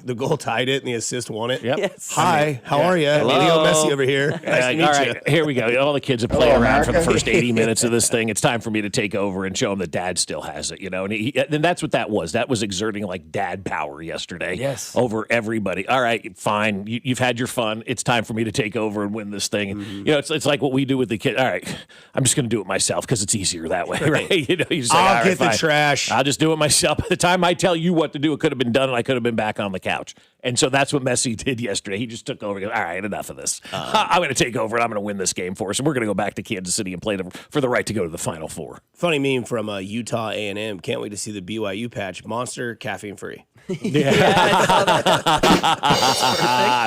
The goal tied it, and the assist won it. Yep. Yes. Hi, how are you? Leo Messi over here. Nice to meet all right, you. here we go. All the kids have played around for the first 80 minutes of this thing. It's time for me to take over and show them that Dad still has it, And that's what that was. That was exerting like dad power yesterday. Yes. Over everybody. All right, fine. You've had your fun. It's time for me to take over and win this thing. And, it's like what we do with the kids. All right, I'm just going to do it myself because it's easier that way, right? You just I'll all get the fine. trash. I'll just do it myself. By the time I tell you what to do, it could have been done, and I could have been back on the couch. And so that's what Messi did yesterday. He just took over and goes, all right, enough of this. I'm going to take over, and I'm going to win this game for us. And we're going to go back to Kansas City and play for the right to go to the Final Four. Funny meme from Utah A&M. Can't wait to see the BYU patch. Monster, caffeine free.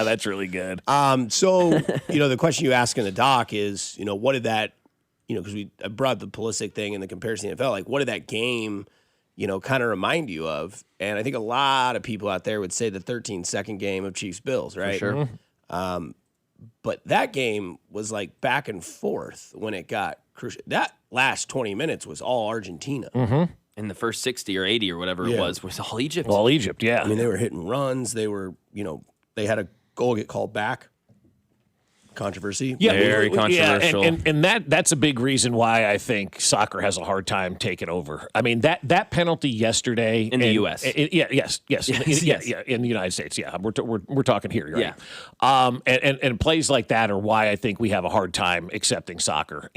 That's really good. So, the question you ask in the doc is, what did that, because I brought the Pulisic thing and the comparison to the NFL, like what did that game, kind of remind you of? And I think a lot of people out there would say the 13-second game of Chiefs-Bills, right? For sure. But that game was like back and forth when it got crucial. That last 20 minutes was all Argentina. Mm-hmm. And the first 60 or 80 or whatever it was all Egypt. All Egypt, yeah. I mean, they were hitting runs. They were, they had a goal get called back. Controversy. Yeah, very controversial. Yeah, and that's a big reason why I think soccer has a hard time taking over. I mean, that penalty yesterday in the U.S. Yes. In the United States. Yeah, we're talking here, right? Yeah. And plays like that are why I think we have a hard time accepting soccer.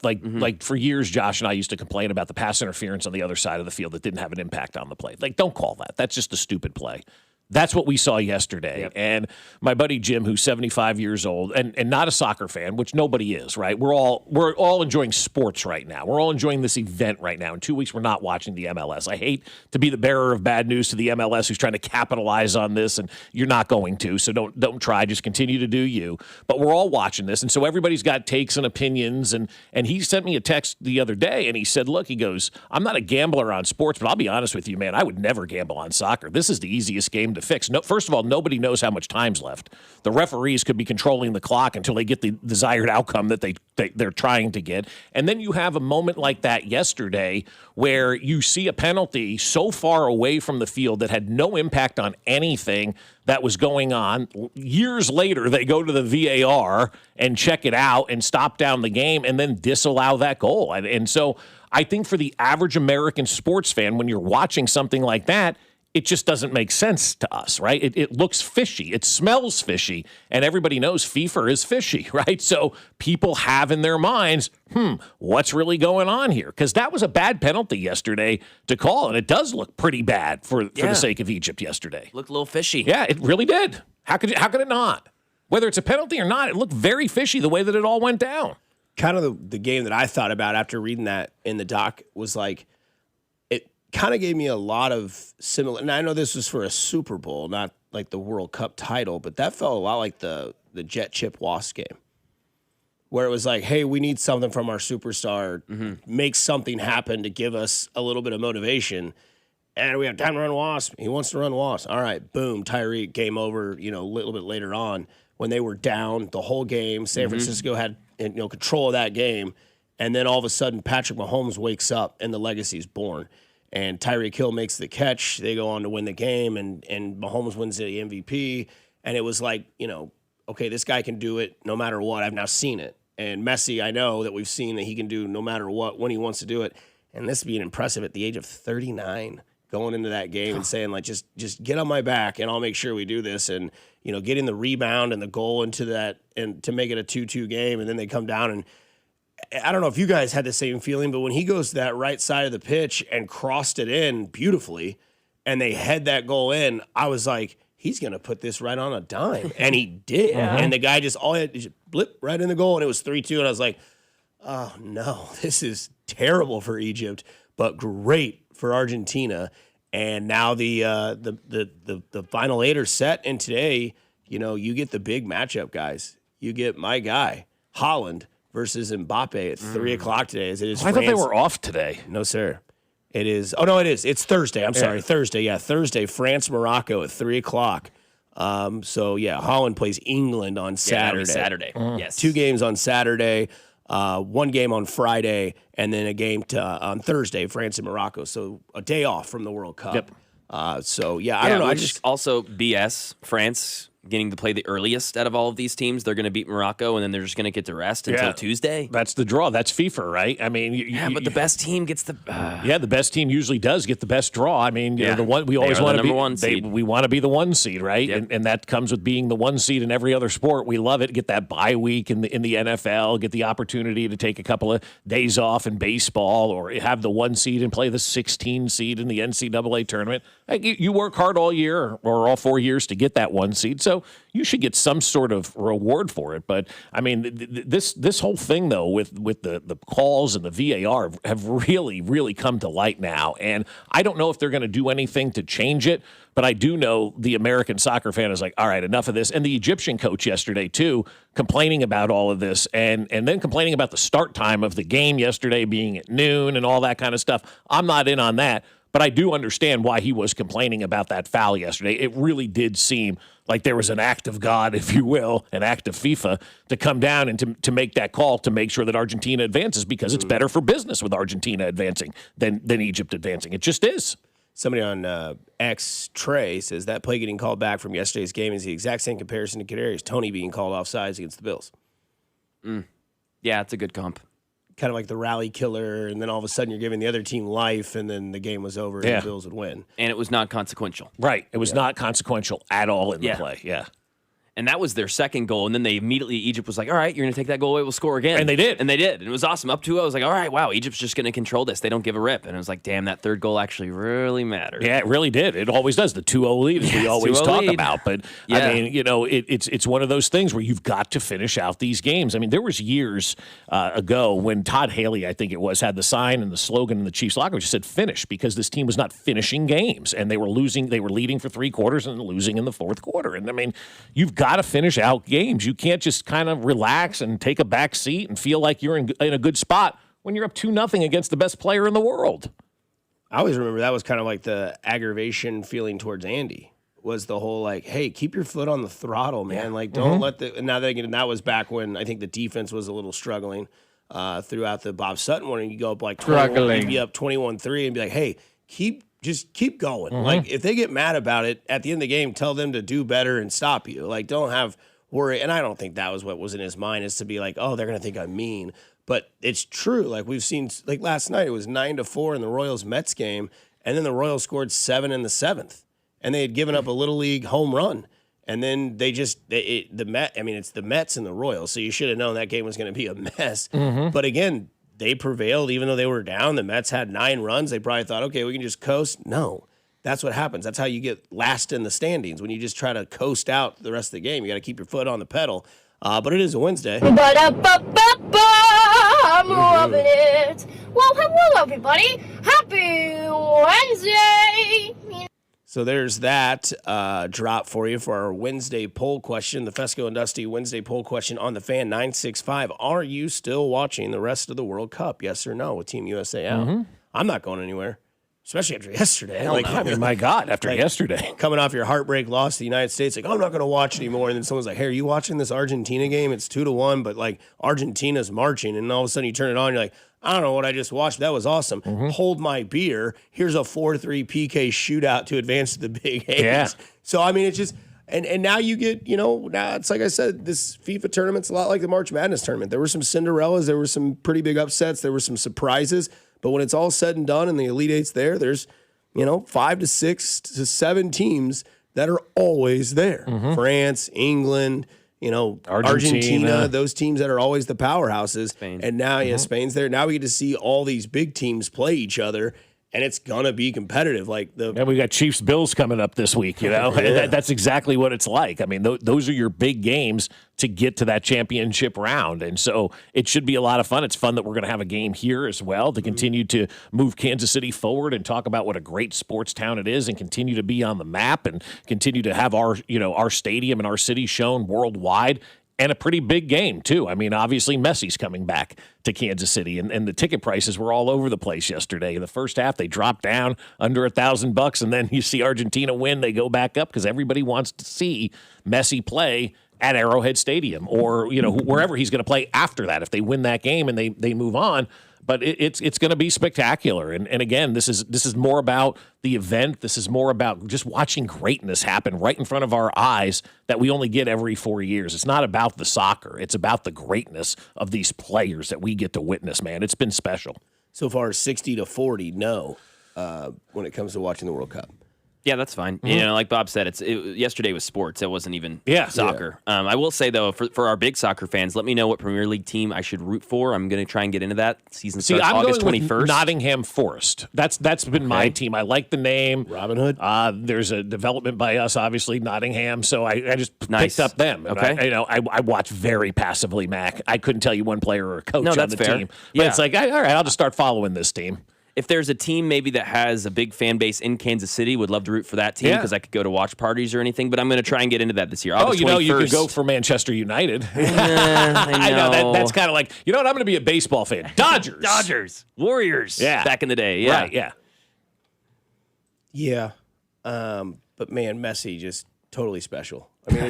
Like for years, Josh and I used to complain about the pass interference on the other side of the field that didn't have an impact on the play. Like, don't call that. That's just a stupid play. That's what we saw yesterday. Yep. And my buddy Jim, who's 75 years old and not a soccer fan, which nobody is, right? We're all enjoying sports right now. We're all enjoying this event right now. In 2 weeks, we're not watching the MLS. I hate to be the bearer of bad news to the MLS who's trying to capitalize on this, and you're not going to, so don't try. Just continue to do you. But we're all watching this, and so everybody's got takes and opinions, and he sent me a text the other day, and he said, look, he goes, I'm not a gambler on sports, but I'll be honest with you, man, I would never gamble on soccer. This is the easiest game to fix. No, first of all, nobody knows how much time's left. The referees could be controlling the clock until they get the desired outcome that they're trying to get. And then you have a moment like that yesterday where you see a penalty so far away from the field that had no impact on anything that was going on. Years later, they go to the VAR and check it out and stop down the game and then disallow that goal. And so I think for the average American sports fan, when you're watching something like that, it just doesn't make sense to us, right? It looks fishy. It smells fishy. And everybody knows FIFA is fishy, right? So people have in their minds, what's really going on here? Because that was a bad penalty yesterday to call, and it does look pretty bad for the sake of Egypt yesterday. Looked a little fishy. Yeah, it really did. How could it not? Whether it's a penalty or not, it looked very fishy the way that it all went down. Kind of the game that I thought about after reading that in the doc was like, kind of gave me a lot of similar, and I know this was for a Super Bowl, not like the World Cup title, but that felt a lot like the Jet Chip Wasp game, where it was like, hey, we need something from our superstar, make something happen to give us a little bit of motivation, and we have time to run Wasp. He wants to run Wasp. All right, boom, Tyreek, game over, a little bit later on when they were down the whole game. San Francisco had control of that game, and then all of a sudden Patrick Mahomes wakes up and the legacy is born. And Tyreek Hill makes the catch. They go on to win the game, and Mahomes wins the MVP. And it was like, okay, this guy can do it no matter what. I've now seen it. And Messi, I know that we've seen that he can do no matter what when he wants to do it. And this being impressive at the age of 39, going into that game and saying, like, just get on my back and I'll make sure we do this. And, getting the rebound and the goal into that and to make it a 2-2 game. And then they come down and I don't know if you guys had the same feeling, but when he goes to that right side of the pitch and crossed it in beautifully and they head that goal in, I was like, he's going to put this right on a dime. And he did. And the guy just blip right in the goal, and it was 3-2. And I was like, oh, no, this is terrible for Egypt, but great for Argentina. And now the final eight are set. And today, you get the big matchup, guys. You get my guy, Holland, versus Mbappe at 3 o'clock today. As it is I thought they were off today. No, sir. It is. Oh, no, it is. It's Thursday. I'm sorry. Thursday. Yeah, Thursday. France, Morocco at 3 o'clock. So, Holland plays England on Saturday. Saturday. Yes. 2 games on Saturday, 1 game on Friday, and then a game on Thursday, France and Morocco. So a day off from the World Cup. Yep. I don't know. I just also BS. France getting to play the earliest out of all of these teams. They're going to beat Morocco, and then they're just going to get to rest until Tuesday. That's the draw. That's FIFA, right? I mean, but the best team gets the. The best team usually does get the best draw. I mean, the one we always want to be. One seed. We want to be the 1 seed, right? Yep. And that comes with being the 1 seed in every other sport. We love it. Get that bye week in the NFL. Get the opportunity to take a couple of days off in baseball, or have the 1 seed and play the 16 seed in the NCAA tournament. You work hard all year or all 4 years to get that 1 seed. So you should get some sort of reward for it. But I mean, this whole thing though, with the calls and the VAR have really, really come to light now. And I don't know if they're going to do anything to change it, but I do know the American soccer fan is like, all right, enough of this. And the Egyptian coach yesterday too, complaining about all of this and then complaining about the start time of the game yesterday being at noon and all that kind of stuff. I'm not in on that. But I do understand why he was complaining about that foul yesterday. It really did seem like there was an act of God, if you will, an act of FIFA to come down and to make that call to make sure that Argentina advances, because it's better for business with Argentina advancing than Egypt advancing. It just is. Somebody on X, Trey, says that play getting called back from yesterday's game is the exact same comparison to Kadarius Toney being called offsides against the Bills. Yeah, it's a good comp. Kind of like the rally killer, and then all of a sudden you're giving the other team life, and then the game was over and the Bills would win. And it was not consequential. Right. It was not consequential at all in the play. Yeah. And that was their second goal. And then Egypt was like, all right, you're going to take that goal away, we'll score again. And they did. And it was awesome. Up 2-0, I was like, all right, wow, Egypt's just going to control this. They don't give a rip. And I was like, damn, that third goal actually really mattered. Yeah, it really did. It always does. The 2-0 lead, as we always talk about. But, I mean, it's one of those things where you've got to finish out these games. I mean, there was years ago when Todd Haley, I think it was, had the sign and the slogan in the Chiefs locker which said finish, because this team was not finishing games. And they were losing. They were leading for 3 quarters and losing in the 4th quarter. And, I mean, you've got to finish out games. You can't just kind of relax and take a back seat and feel like you're in a good spot when you're up 2-0 against the best player in the world. I always remember that was kind of like the aggravation feeling towards Andy, was the whole like, hey, keep your foot on the throttle, man. Yeah. Like, don't let the, now that was back when I think the defense was a little struggling throughout the Bob Sutton one, and you go up like 21, you'd be up 21-3 and be like, hey, just keep going. Like, if they get mad about it at the end of the game, tell them to do better and stop you. Like, don't have worry. And I don't think that was what was in his mind, is to be like, oh, they're going to think I'm mean. But it's true. Like, we've seen, like last night, it was 9-4 in the Royals-Mets game, And then the Royals scored 7 in the 7th, and they had given up a Little League home run. And then it's the Mets and the Royals, so you should have known that game was going to be a mess. But again, they prevailed even though they were down. The Mets had 9 runs. They probably thought, okay, we can just coast. No, that's what happens. That's how you get last in the standings. When you just try to coast out the rest of the game, you got to keep your foot on the pedal. But it is a Wednesday. I'm loving it. Well, hello, everybody. Happy Wednesday. So there's that drop for you for our Wednesday poll question, the Fescoe and Dusty Wednesday poll question on the Fan 965. Are you still watching the rest of the World Cup? Yes or no with Team USA out? I'm not going anywhere. Especially after yesterday. I mean, my God, after yesterday. Coming off your heartbreak loss to the United States, I'm not going to watch anymore. And then someone's like, hey, are you watching this Argentina game? It's 2-1, but Argentina's marching. And all of a sudden you turn it on, you're like, I don't know what I just watched. That was awesome. Hold my beer. Here's a 4-3 PK shootout to advance to the Big Eight. Yeah. So, I mean, it's just, and now you get, now it's like I said, this FIFA tournament's a lot like the March Madness tournament. There were some Cinderellas. There were some pretty big upsets. There were some surprises. But when it's all said and done and the Elite Eight's there, there's, 5 to 6 to 7 teams that are always there. France, England, Argentina, those teams that are always the powerhouses. Spain. And now, Spain's there. Now we get to see all these big teams play each other. And it's going to be competitive. And we got Chiefs-Bills coming up this week, That's exactly what it's like. I mean, those are your big games to get to that championship round. And so it should be a lot of fun. It's fun that we're going to have a game here as well to continue to move Kansas City forward and talk about what a great sports town it is and continue to be on the map and continue to have our stadium and our city shown worldwide. And a pretty big game, too. I mean, obviously, Messi's coming back to Kansas City, and the ticket prices were all over the place yesterday. In the first half, they dropped down under $1,000, and then you see Argentina win, they go back up because everybody wants to see Messi play at Arrowhead Stadium or, wherever he's going to play after that if they win that game and they move on. But it's going to be spectacular. And again, this is more about the event. This is more about just watching greatness happen right in front of our eyes that we only get every 4 years. It's not about the soccer. It's about the greatness of these players that we get to witness, man. It's been special. So far, 60-40, no, when it comes to watching the World Cup. Yeah, that's fine. Like Bob said, yesterday was sports. It wasn't even soccer. Yeah. I will say, though, for our big soccer fans, let me know what Premier League team I should root for. I'm going to try and get into that. Season starts August 21st. With Nottingham Forest. That's been my team. I like the name. Robin Hood. There's a development by us, obviously, Nottingham. So I just picked up them. Okay. I watch very passively, Mac. I couldn't tell you one player or a coach on the fair. team. But it's like, all right, I'll just start following this team. If there's a team maybe that has a big fan base in Kansas City, would love to root for that team because I could go to watch parties or anything. But I'm going to try and get into that this year. August 21st. You could go for Manchester United. I know. That's kind of like, I'm going to be a baseball fan. Dodgers. Warriors. Yeah. Back in the day. Yeah. Right, yeah. Yeah. But, man, Messi just totally special. I mean,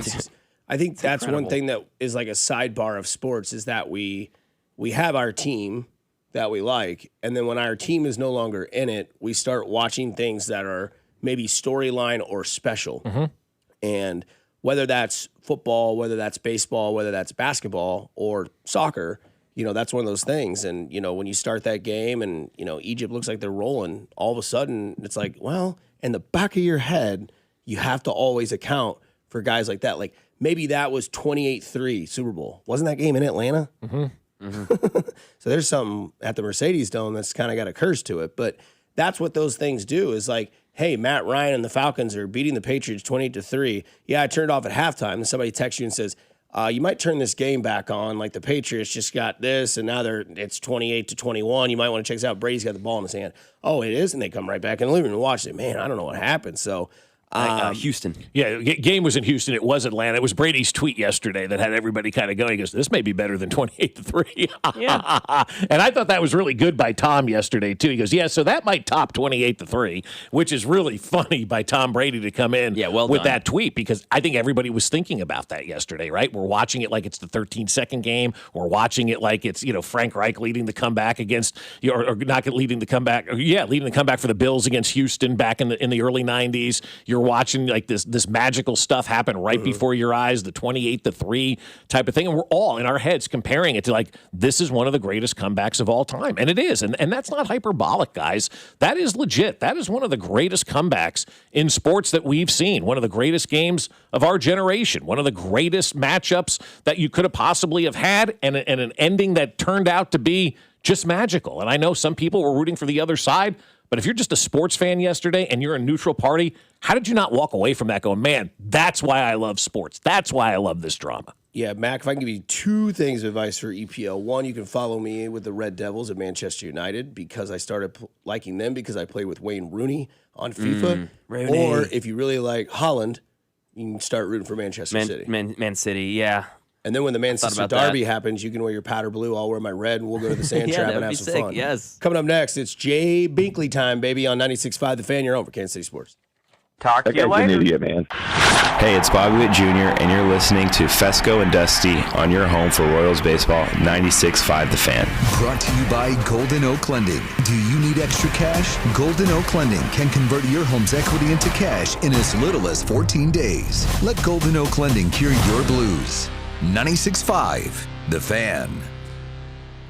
I think that's incredible. One thing that is like a sidebar of sports is that we have our team that we like, and then when our team is no longer in it, we start watching things that are maybe storyline or special. And whether that's football, whether that's baseball, whether that's basketball or soccer, that's one of those things. And, when you start that game and, Egypt looks like they're rolling, all of a sudden it's like, well, in the back of your head, you have to always account for guys like that. Like maybe that was 28-3 Super Bowl. Wasn't that game in Atlanta? So there's something at the Mercedes Dome that's kind of got a curse to it. But that's what those things do is like, hey, Matt Ryan and the Falcons are beating the Patriots 28-3. Yeah, I turned it off at halftime. And somebody texts you and says, you might turn this game back on. Like the Patriots just got this, and now it's 28-21. You might want to check this out. Brady's got the ball in his hand. Oh, it is? And they come right back in the living room and watch it. Man, I don't know what happened. So Houston. Yeah, game was in Houston. It was Atlanta. It was Brady's tweet yesterday that had everybody kind of going. He goes, this may be better than 28-3. Yeah. And I thought that was really good by Tom yesterday, too. He goes, yeah, so that might top 28-3, which is really funny by Tom Brady to come in with that tweet because I think everybody was thinking about that yesterday, right? We're watching it like it's the 13-second game. We're watching it like it's, Frank Reich leading the comeback against, or not leading the comeback. Leading the comeback for the Bills against Houston back in the early 90s. You're watching like this magical stuff happen right before your eyes, the 28-3 type of thing. And we're all in our heads comparing it to like, this is one of the greatest comebacks of all time. And it is. And that's not hyperbolic, guys. That is legit. That is one of the greatest comebacks in sports that we've seen. One of the greatest games of our generation. One of the greatest matchups that you could have possibly have had, and an ending that turned out to be just magical. And I know some people were rooting for the other side, but if you're just a sports fan yesterday and you're a neutral party, how did you not walk away from that going, man, that's why I love sports. That's why I love this drama. Yeah, Mac, if I can give you two things of advice for EPL. One, you can follow me with the Red Devils at Manchester United because I started liking them because I played with Wayne Rooney on FIFA. Rooney. Or if you really like Holland, you can start rooting for Manchester City. Man City, yeah. And then when the Manchester Derby happens, you can wear your powder blue, I'll wear my red, and we'll go to the sand trap and have some fun. Yes. Coming up next, it's Jay Binkley time, baby, on 96.5 The Fan. You're on for Kansas City Sports. Talk to you later. An idiot, man. Hey, it's Bobby Witt Jr., and you're listening to Fescoe and Dusty on your home for Royals baseball, 96.5 The Fan. Brought to you by Golden Oak Lending. Do you need extra cash? Golden Oak Lending can convert your home's equity into cash in as little as 14 days. Let Golden Oak Lending cure your blues. 96.5 The Fan.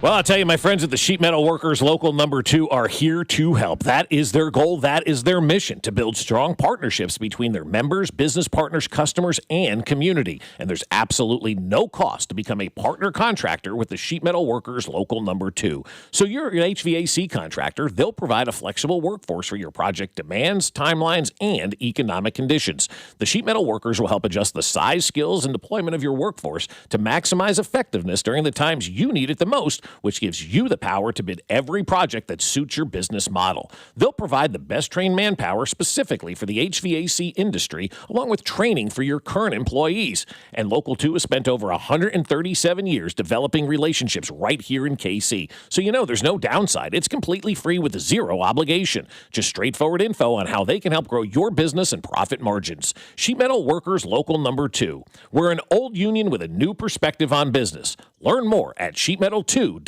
Well, I'll tell you, my friends at the Sheet Metal Workers Local Number 2 are here to help. That is their goal. That is their mission, to build strong partnerships between their members, business partners, customers, and community. And there's absolutely no cost to become a partner contractor with the Sheet Metal Workers Local Number 2. So you're an HVAC contractor. They'll provide a flexible workforce for your project demands, timelines, and economic conditions. The Sheet Metal Workers will help adjust the size, skills, and deployment of your workforce to maximize effectiveness during the times you need it the most, which gives you the power to bid every project that suits your business model. They'll provide the best trained manpower specifically for the HVAC industry, along with training for your current employees. And Local 2 has spent over 137 years developing relationships right here in KC. So you know there's no downside. It's completely free with zero obligation. Just straightforward info on how they can help grow your business and profit margins. Sheet Metal Workers Local Number 2. We're an old union with a new perspective on business. Learn more at sheetmetal2.org.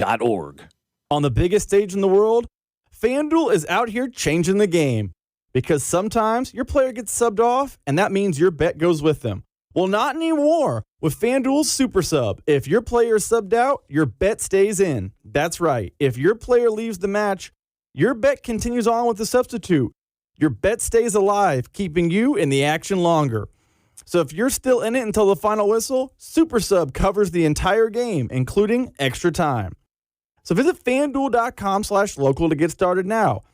On the biggest stage in the world, FanDuel is out here changing the game. Because sometimes your player gets subbed off, and that means your bet goes with them. Well, not anymore. With FanDuel's Super Sub, if your player is subbed out, your bet stays in. That's right. If your player leaves the match, your bet continues on with the substitute. Your bet stays alive, keeping you in the action longer. So if you're still in it until the final whistle, Super Sub covers the entire game, including extra time. So visit FanDuel.com/local to get started now.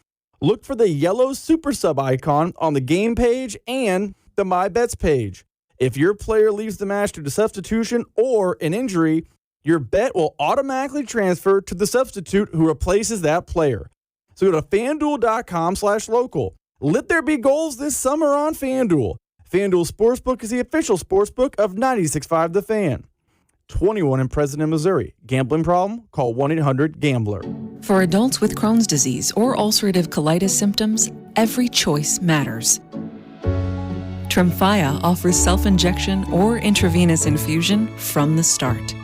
Look for the yellow Super Sub icon on the game page and the My Bets page. If your player leaves the match due to substitution or an injury, your bet will automatically transfer to the substitute who replaces that player. So go to FanDuel.com/local. Let there be goals this summer on FanDuel. FanDuel Sportsbook is the official sportsbook of 96.5 The Fan. 21 and present in Missouri. Gambling problem? Call 1-800-GAMBLER. For adults with Crohn's disease or ulcerative colitis symptoms, every choice matters. Tremfya offers self-injection or intravenous infusion from the start.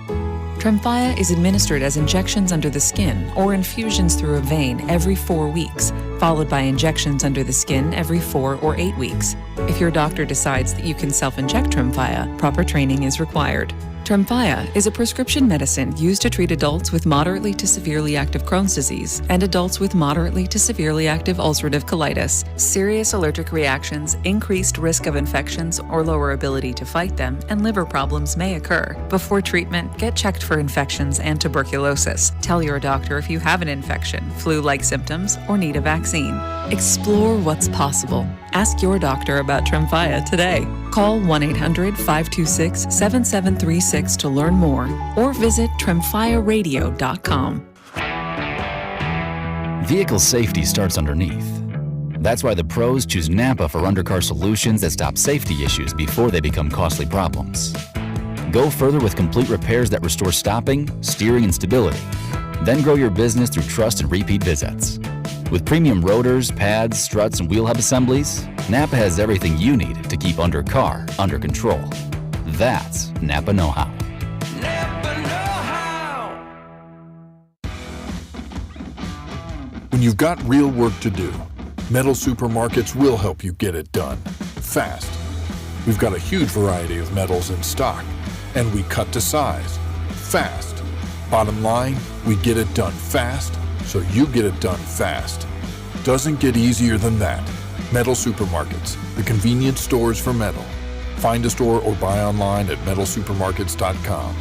Tremfya is administered as injections under the skin or infusions through a vein every 4 weeks, followed by injections under the skin every 4 or 8 weeks. If your doctor decides that you can self-inject Tremfya, proper training is required. Tremfya is a prescription medicine used to treat adults with moderately to severely active Crohn's disease and adults with moderately to severely active ulcerative colitis. Serious allergic reactions, increased risk of infections or lower ability to fight them, and liver problems may occur. Before treatment, get checked for infections and tuberculosis. Tell your doctor if you have an infection, flu-like symptoms, or need a vaccine. Explore what's possible. Ask your doctor about Tremfya today. Call 1-800-526-7736 to learn more or visit tremfyaradio.com. Vehicle safety starts underneath. That's why the pros choose Napa for undercar solutions that stop safety issues before they become costly problems. Go further with complete repairs that restore stopping, steering, and stability. Then grow your business through trust and repeat visits. With premium rotors, pads, struts, and wheel hub assemblies, Napa has everything you need to keep undercar under control. That's Napa know-how. When you've got real work to do, Metal Supermarkets will help you get it done. fast. We've got a huge variety of metals in stock, and we cut to size, fast. Bottom line, we get it done fast, so you get it done fast. Doesn't get easier than that. Metal Supermarkets, the convenience stores for metal. Find a store or buy online at metalsupermarkets.com.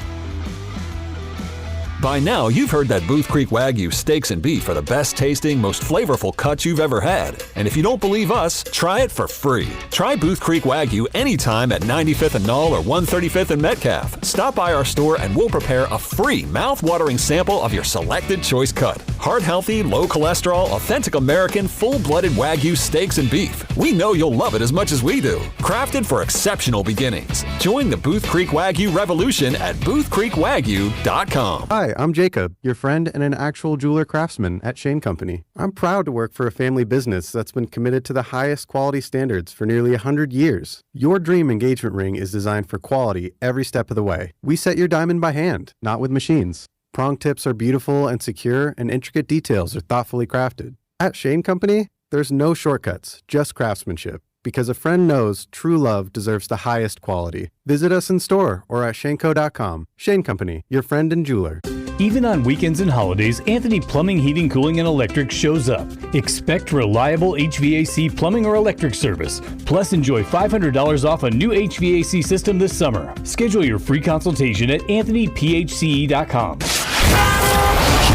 By now, you've heard that Booth Creek Wagyu steaks and beef are the best tasting, most flavorful cuts you've ever had. And if you don't believe us, try it for free. Try Booth Creek Wagyu anytime at 95th and Knoll or 135th and Metcalf. Stop by our store and we'll prepare a free mouth-watering sample of your selected choice cut. Heart-healthy, low cholesterol, authentic American, full-blooded Wagyu steaks and beef. We know you'll love it as much as we do. Crafted for exceptional beginnings. Join the Booth Creek Wagyu revolution at boothcreekwagyu.com. Hi, I'm Jacob, your friend and an actual jeweler craftsman at Shane Company. I'm proud to work for a family business that's been committed to the highest quality standards for nearly 100 years. Your dream engagement ring is designed for quality every step of the way. We set your diamond by hand, not with machines. Prong tips are beautiful and secure, and intricate details are thoughtfully crafted. At Shane Company, there's no shortcuts, just craftsmanship. Because a friend knows true love deserves the highest quality. Visit us in store or at shaneco.com. Shane Company, your friend and jeweler. Even on weekends and holidays, Anthony Plumbing, Heating, Cooling, and Electric shows up. Expect reliable HVAC plumbing or electric service. Plus, enjoy $500 off a new HVAC system this summer. Schedule your free consultation at anthonyphce.com.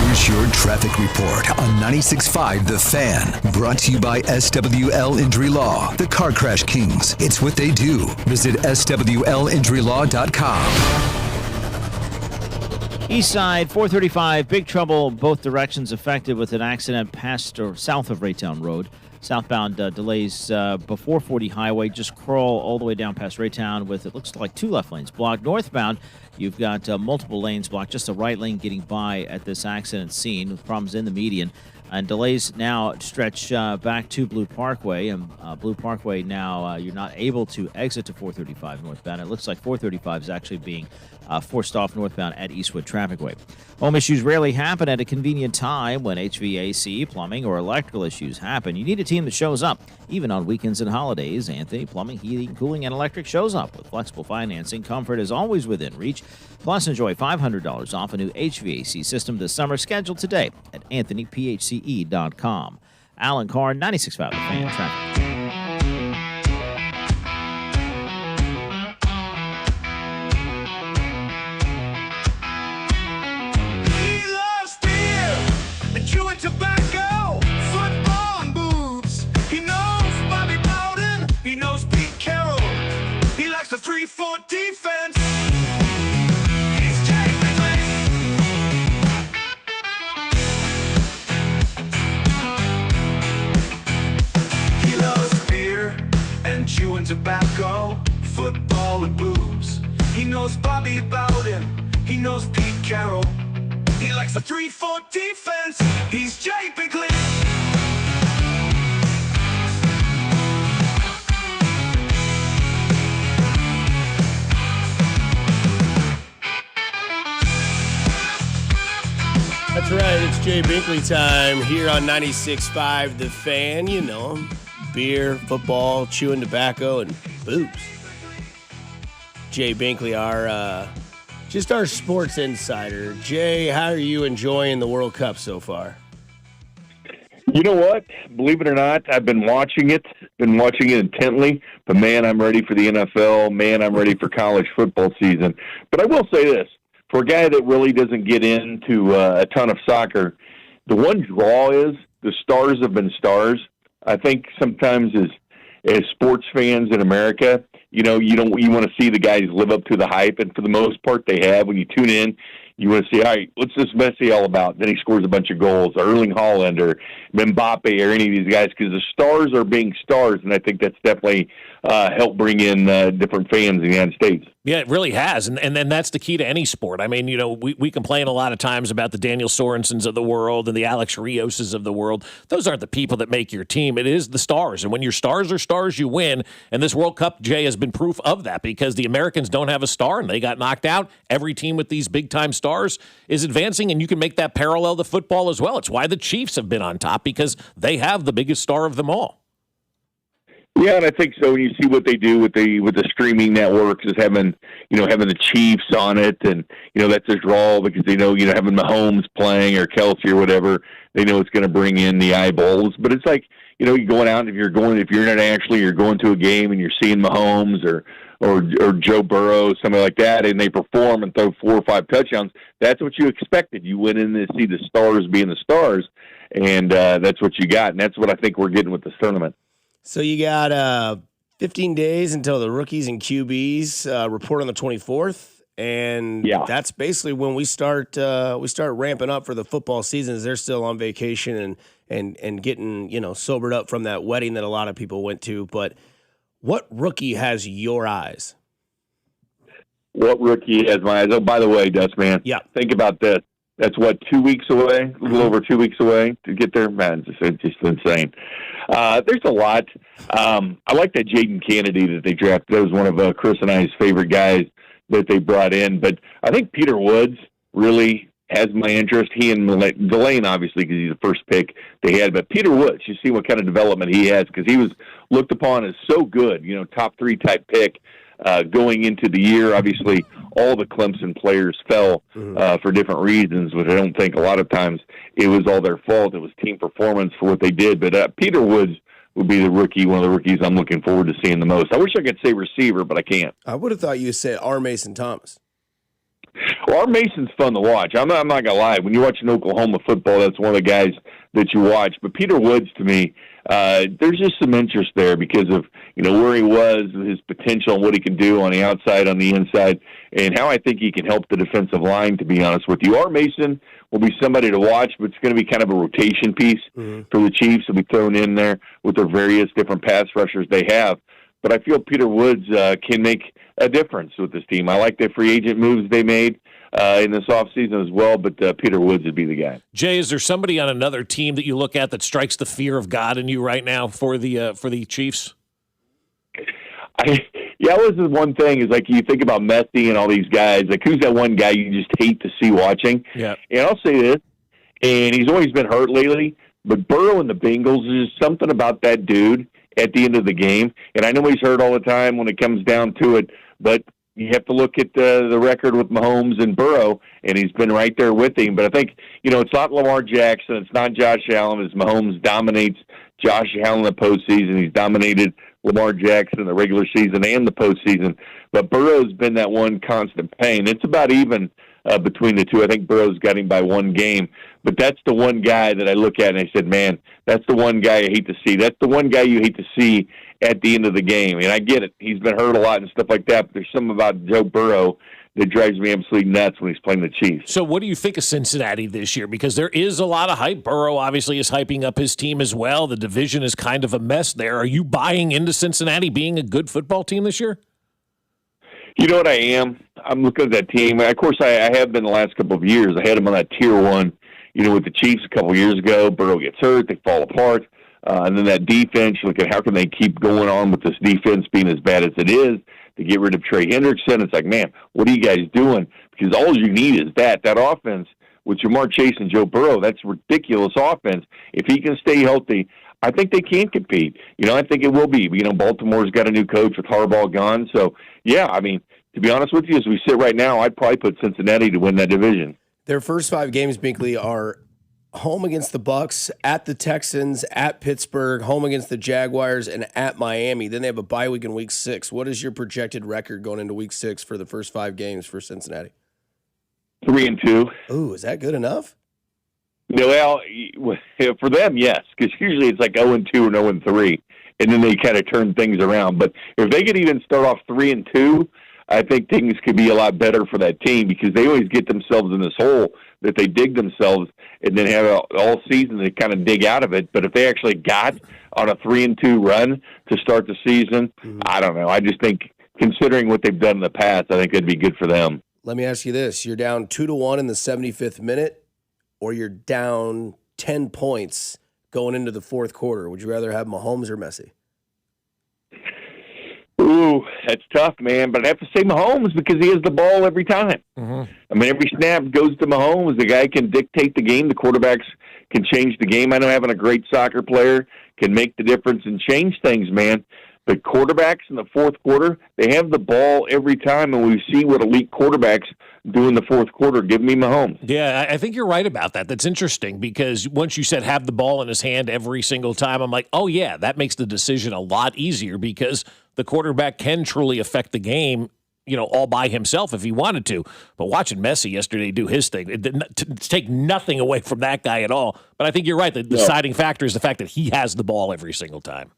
Here's your traffic report on 96.5 The Fan. Brought to you by SWL Injury Law, the Car Crash Kings. It's what they do. Visit SWLinjurylaw.com. East side, 435, big trouble both directions affected with an accident past or south of Raytown Road. Southbound delays before 40 Highway. Just crawl all the way down past Raytown with, it looks like, 2 left lanes blocked. Northbound, you've got multiple lanes blocked. Just the right lane getting by at this accident scene with problems in the median. And delays now stretch back to Blue Parkway. And Blue Parkway now, you're not able to exit to 435 northbound. It looks like 435 is actually being forced off northbound at Eastwood Trafficway. Home issues rarely happen at a convenient time when HVAC, plumbing, or electrical issues happen. You need a team that shows up, even on weekends and holidays. Anthony Plumbing, Heating, Cooling, and Electric shows up with flexible financing. Comfort is always within reach. Plus, enjoy $500 off a new HVAC system this summer. Scheduled today at anthonyphce.com. Alan Carr, 96.5 The Fan Traffic. Tobacco, football, and boobs. He knows Bobby Bowden. He knows Pete Carroll. He likes the 3-4 defense. He's Jay Bigley. He loves beer and chewing tobacco, football and booze. He knows Bobby Bowden. He knows Pete Carroll. He likes the 3-4 defense. He's Jay Bigley. That's right. It's Jay Binkley time here on 96.5 The Fan. You know him. Beer, football, chewing tobacco, and booze. Jay Binkley, our sports insider. Jay, how are you enjoying the World Cup so far? You know what? Believe it or not, I've been watching it intently. But, man, I'm ready for the NFL. Man, I'm ready for college football season. But I will say this. For a guy that really doesn't get into a ton of soccer, the one draw is the stars have been stars. I think sometimes as sports fans in America, you want to see the guys live up to the hype, and for the most part they have. When you tune in, you want to see, all right, what's this Messi all about? Then he scores a bunch of goals, or Erling Haaland, or Mbappe, or any of these guys, because the stars are being stars, and I think that's definitely helped bring in different fans in the United States. Yeah, it really has, and that's the key to any sport. I mean, we complain a lot of times about the Daniel Sorensens of the world and the Alex Rioses of the world. Those aren't the people that make your team. It is the stars, and when your stars are stars, you win. And this World Cup, Jay, has been proof of that, because the Americans don't have a star, and they got knocked out. Every team with these big-time stars is advancing, and you can make that parallel to football as well. It's why the Chiefs have been on top, because they have the biggest star of them all. Yeah, and I think so. When you see what they do with the streaming networks, is having the Chiefs on it, and that's a draw because they know having Mahomes playing or Kelsey or whatever, they know it's going to bring in the eyeballs. But it's like you're going out, if you're internationally, you're going to a game and you're seeing Mahomes or Joe Burrow, somebody like that, and they perform and throw 4 or 5 touchdowns. That's what you expected. You went in to see the stars being the stars, and that's what you got, and that's what I think we're getting with this tournament. So you got 15 days until the rookies and QBs report on the 24th, and that's basically when we start ramping up for the football season. As they're still on vacation and getting sobered up from that wedding that a lot of people went to. But what rookie has your eyes? What rookie has my eyes? Oh, by the way, Dustman, think about this. That's 2 weeks away, a little over 2 weeks away to get there. Man, it's just insane. There's a lot. I like that Jaden Kennedy that they drafted. That was one of Chris and I's favorite guys that they brought in. But I think Peter Woods really has my interest. He and Delane, obviously, because he's the first pick they had. But Peter Woods, you see what kind of development he has, because he was looked upon as so good, top 3 type pick. Going into the year, obviously, all the Clemson players fell for different reasons, which I don't think a lot of times it was all their fault. It was team performance for what they did. But Peter Woods would be the rookie, one of the rookies I'm looking forward to seeing the most. I wish I could say receiver, but I can't. I would have thought you said R. Mason Thomas. Well, our Mason's fun to watch. I'm not going to lie. When you're watching Oklahoma football, that's one of the guys that you watch. But Peter Woods, to me, there's just some interest there because of where he was, his potential, and what he can do on the outside, on the inside, and how I think he can help the defensive line, to be honest with you. R. Mason will be somebody to watch, but it's going to be kind of a rotation piece for the Chiefs. He'll be thrown in there with their various different pass rushers they have. But I feel Peter Woods can make a difference with this team. I like the free agent moves they made in this offseason as well, but Peter Woods would be the guy. Jay, is there somebody on another team that you look at that strikes the fear of God in you right now for the Chiefs? Was the one thing is like you think about Messi and all these guys. Like, who's that one guy you just hate to see watching? Yeah. And I'll say this, and he's always been hurt lately, but Burrow and the Bengals, there's just something about that dude at the end of the game. And I know he's hurt all the time when it comes down to it, but you have to look at the record with Mahomes and Burrow, and he's been right there with him. But I think, it's not Lamar Jackson, it's not Josh Allen, as Mahomes dominates Josh Allen in the postseason. He's dominated Lamar Jackson in the regular season and the postseason. But Burrow's been that one constant pain. It's about even between the two. I think Burrow's got him by one game. But that's the one guy that I look at and I said, man, that's the one guy I hate to see. That's the one guy you hate to see at the end of the game. And I get it. He's been hurt a lot and stuff like that, but there's something about Joe Burrow that drives me absolutely nuts when he's playing the Chiefs. So what do you think of Cincinnati this year? Because there is a lot of hype. Burrow obviously is hyping up his team as well. The division is kind of a mess there. Are you buying into Cincinnati being a good football team this year? You know what I am? I'm looking at that team. Of course, I have been the last couple of years. I had them on that tier one, with the Chiefs a couple of years ago. Burrow gets hurt. They fall apart. And then that defense, you look at how can they keep going on with this defense being as bad as it is to get rid of Trey Hendrickson. It's like, man, what are you guys doing? Because all you need is that offense with Jamar Chase and Joe Burrow. That's ridiculous offense. If he can stay healthy, I think they can compete. I think it will be. Baltimore's got a new coach with Harbaugh gone. So, yeah, to be honest with you, as we sit right now, I'd probably put Cincinnati to win that division. Their first 5 games, Binkley, are home against the Bucks, at the Texans, at Pittsburgh, home against the Jaguars, and at Miami. Then they have a bye week in Week 6. What is your projected record going into Week 6 for the first 5 games for Cincinnati? 3-2. Ooh, is that good enough? Well, for them, yes, because usually it's like 0-2 or 0-3, and then they kind of turn things around. But if they could even start off 3-2, I think things could be a lot better for that team because they always get themselves in this hole that they dig themselves and then have all season to kind of dig out of it. But if they actually got on a 3-2 run to start the season, I don't know. I just think considering what they've done in the past, I think it'd be good for them. Let me ask you this. You're down 2-1 in the 75th minute, or you're down 10 points going into the fourth quarter. Would you rather have Mahomes or Messi? Ooh, Ooh, that's tough, man. But I have to say Mahomes because he has the ball every time. Mm-hmm. I mean, every snap goes to Mahomes. The guy can dictate the game. The quarterbacks can change the game. I know having a great soccer player can make the difference and change things, man. But quarterbacks in the fourth quarter, they have the ball every time, and we see what elite quarterbacks do in the fourth quarter. Give me Mahomes. Yeah, I think you're right about that. That's interesting because once you said have the ball in his hand every single time, I'm like, oh, yeah, that makes the decision a lot easier because the quarterback can truly affect the game, all by himself if he wanted to. But watching Messi yesterday do his thing, to take nothing away from that guy at all. But I think you're right. The deciding factor is the fact that he has the ball every single time.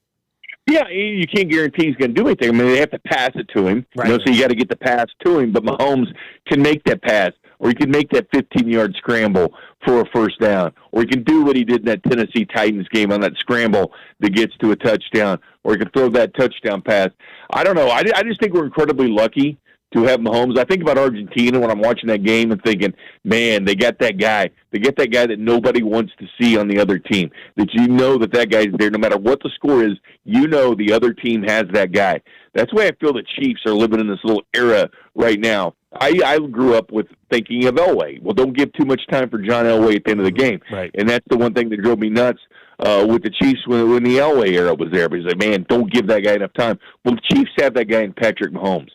Yeah, you can't guarantee he's going to do anything. I mean, they have to pass it to him, right. So you got to get the pass to him. But Mahomes can make that pass, or he can make that 15-yard scramble for a first down, or he can do what he did in that Tennessee Titans game on that scramble that gets to a touchdown, or he can throw that touchdown pass. I don't know. I just think we're incredibly lucky to have Mahomes. I think about Argentina when I'm watching that game and thinking, man, they got that guy. They get that guy that nobody wants to see on the other team, that that guy's there. No matter what the score is, the other team has that guy. That's the way I feel the Chiefs are living in this little era right now. I grew up with thinking of Elway. Well, don't give too much time for John Elway at the end of the game. Right. And that's the one thing that drove me nuts with the Chiefs when the Elway era was there. Because, man, don't give that guy enough time. Well, the Chiefs have that guy in Patrick Mahomes.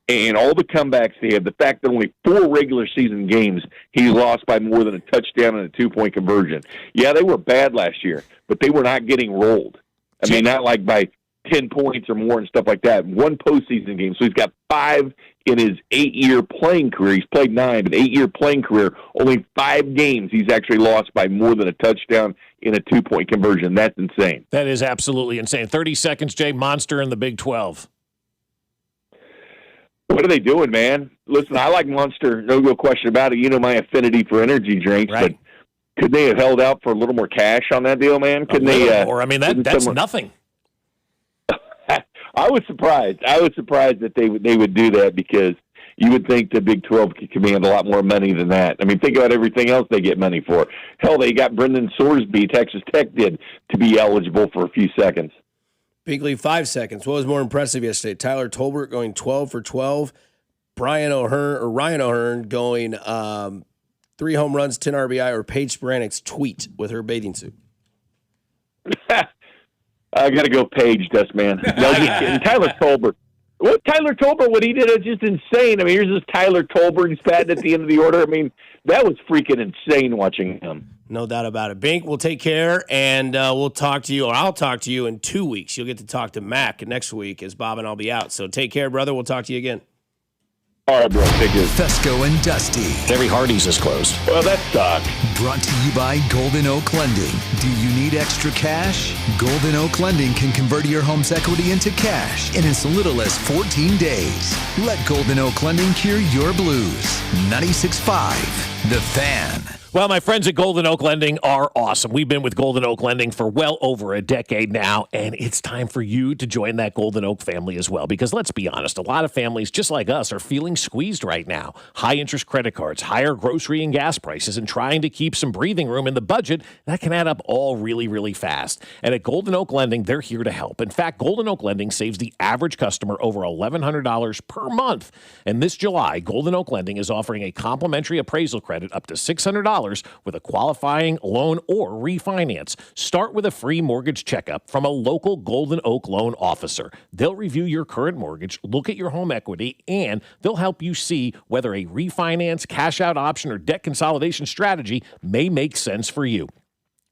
And all the comebacks they have, the fact that only 4 regular season games he lost by more than a touchdown and a 2-point conversion. Yeah, they were bad last year, but they were not getting rolled. I mean, not like by 10 points or more and stuff like that. 1 postseason game. So he's got 5 in his 8-year playing career. He's played 9, but 8-year playing career, only 5 games he's actually lost by more than a touchdown in a 2-point conversion. That's insane. That is absolutely insane. 30 seconds, Jay. Monster in the Big 12. What are they doing, man? Listen, I like Monster, no real question about it. You know my affinity for energy drinks, right. But could they have held out for a little more cash on that deal, man? Couldn't they? Or that's nothing. I was surprised. That they would do that because you would think the Big 12 could command a lot more money than that. I mean, think about everything else they get money for. Hell, they got Brendan Sorsby, Texas Tech did, to be eligible for a few seconds. Big League 5 seconds. What was more impressive yesterday? Tyler Tolbert going 12 for 12. Ryan O'Hearn going 3 home runs, 10 RBI, or Paige Spiranic's tweet with her bathing suit. I got to go Paige, Dustman. No, just kidding. Tyler Tolbert. What he did is just insane. I mean, here's this Tyler Tolbert. He's batting at the end of the order. I mean, that was freaking insane watching him. No doubt about it. Bink, we'll take care, and we'll talk to you, or I'll talk to you in 2 weeks. You'll get to talk to Mac next week as Bob and I'll be out. So take care, brother. We'll talk to you again. All right, bro. Take care. Fescoe and Dusty. Terry Hardy's is closed. Well, that sucks. Brought to you by Golden Oak Lending. Do you need extra cash? Golden Oak Lending can convert your home's equity into cash in as little as 14 days. Let Golden Oak Lending cure your blues. 96.5, The Fan. Well, my friends at Golden Oak Lending are awesome. We've been with Golden Oak Lending for well over a decade now, and it's time for you to join that Golden Oak family as well. Because let's be honest, a lot of families just like us are feeling squeezed right now. High interest credit cards, higher grocery and gas prices, and trying to keep some breathing room in the budget, that can add up all really, really fast. And at Golden Oak Lending, they're here to help. In fact, Golden Oak Lending saves the average customer over $1,100 per month. And this July, Golden Oak Lending is offering a complimentary appraisal credit up to $600 with a qualifying loan or refinance. Start with a free mortgage checkup from a local Golden Oak loan officer. They'll review your current mortgage, look at your home equity, and they'll help you see whether a refinance, cash out option, or debt consolidation strategy may make sense for you.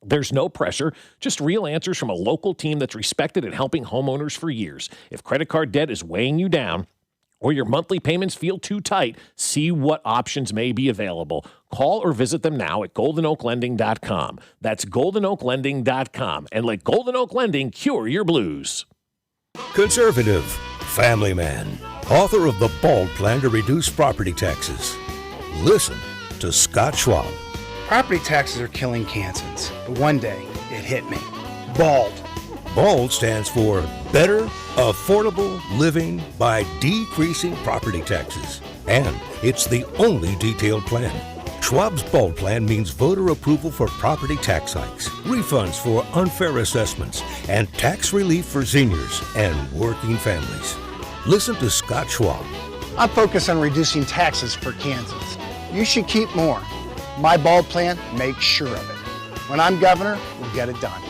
There's no pressure, just real answers from a local team that's respected at helping homeowners for years. If credit card debt is weighing you down, or your monthly payments feel too tight, see what options may be available. Call or visit them now at goldenoaklending.com. That's goldenoaklending.com. And let Golden Oak Lending cure your blues. Conservative, family man, author of The Bald Plan to Reduce Property Taxes. Listen to Scott Schwab. Property taxes are killing Kansans, but one day it hit me. Bald. BALD stands for Better Affordable Living by Decreasing Property Taxes. And it's the only detailed plan. Schwab's BALD plan means voter approval for property tax hikes, refunds for unfair assessments, and tax relief for seniors and working families. Listen to Scott Schwab. I focus on reducing taxes for Kansans. You should keep more. My bald plan makes sure of it. When I'm governor, we'll get it done.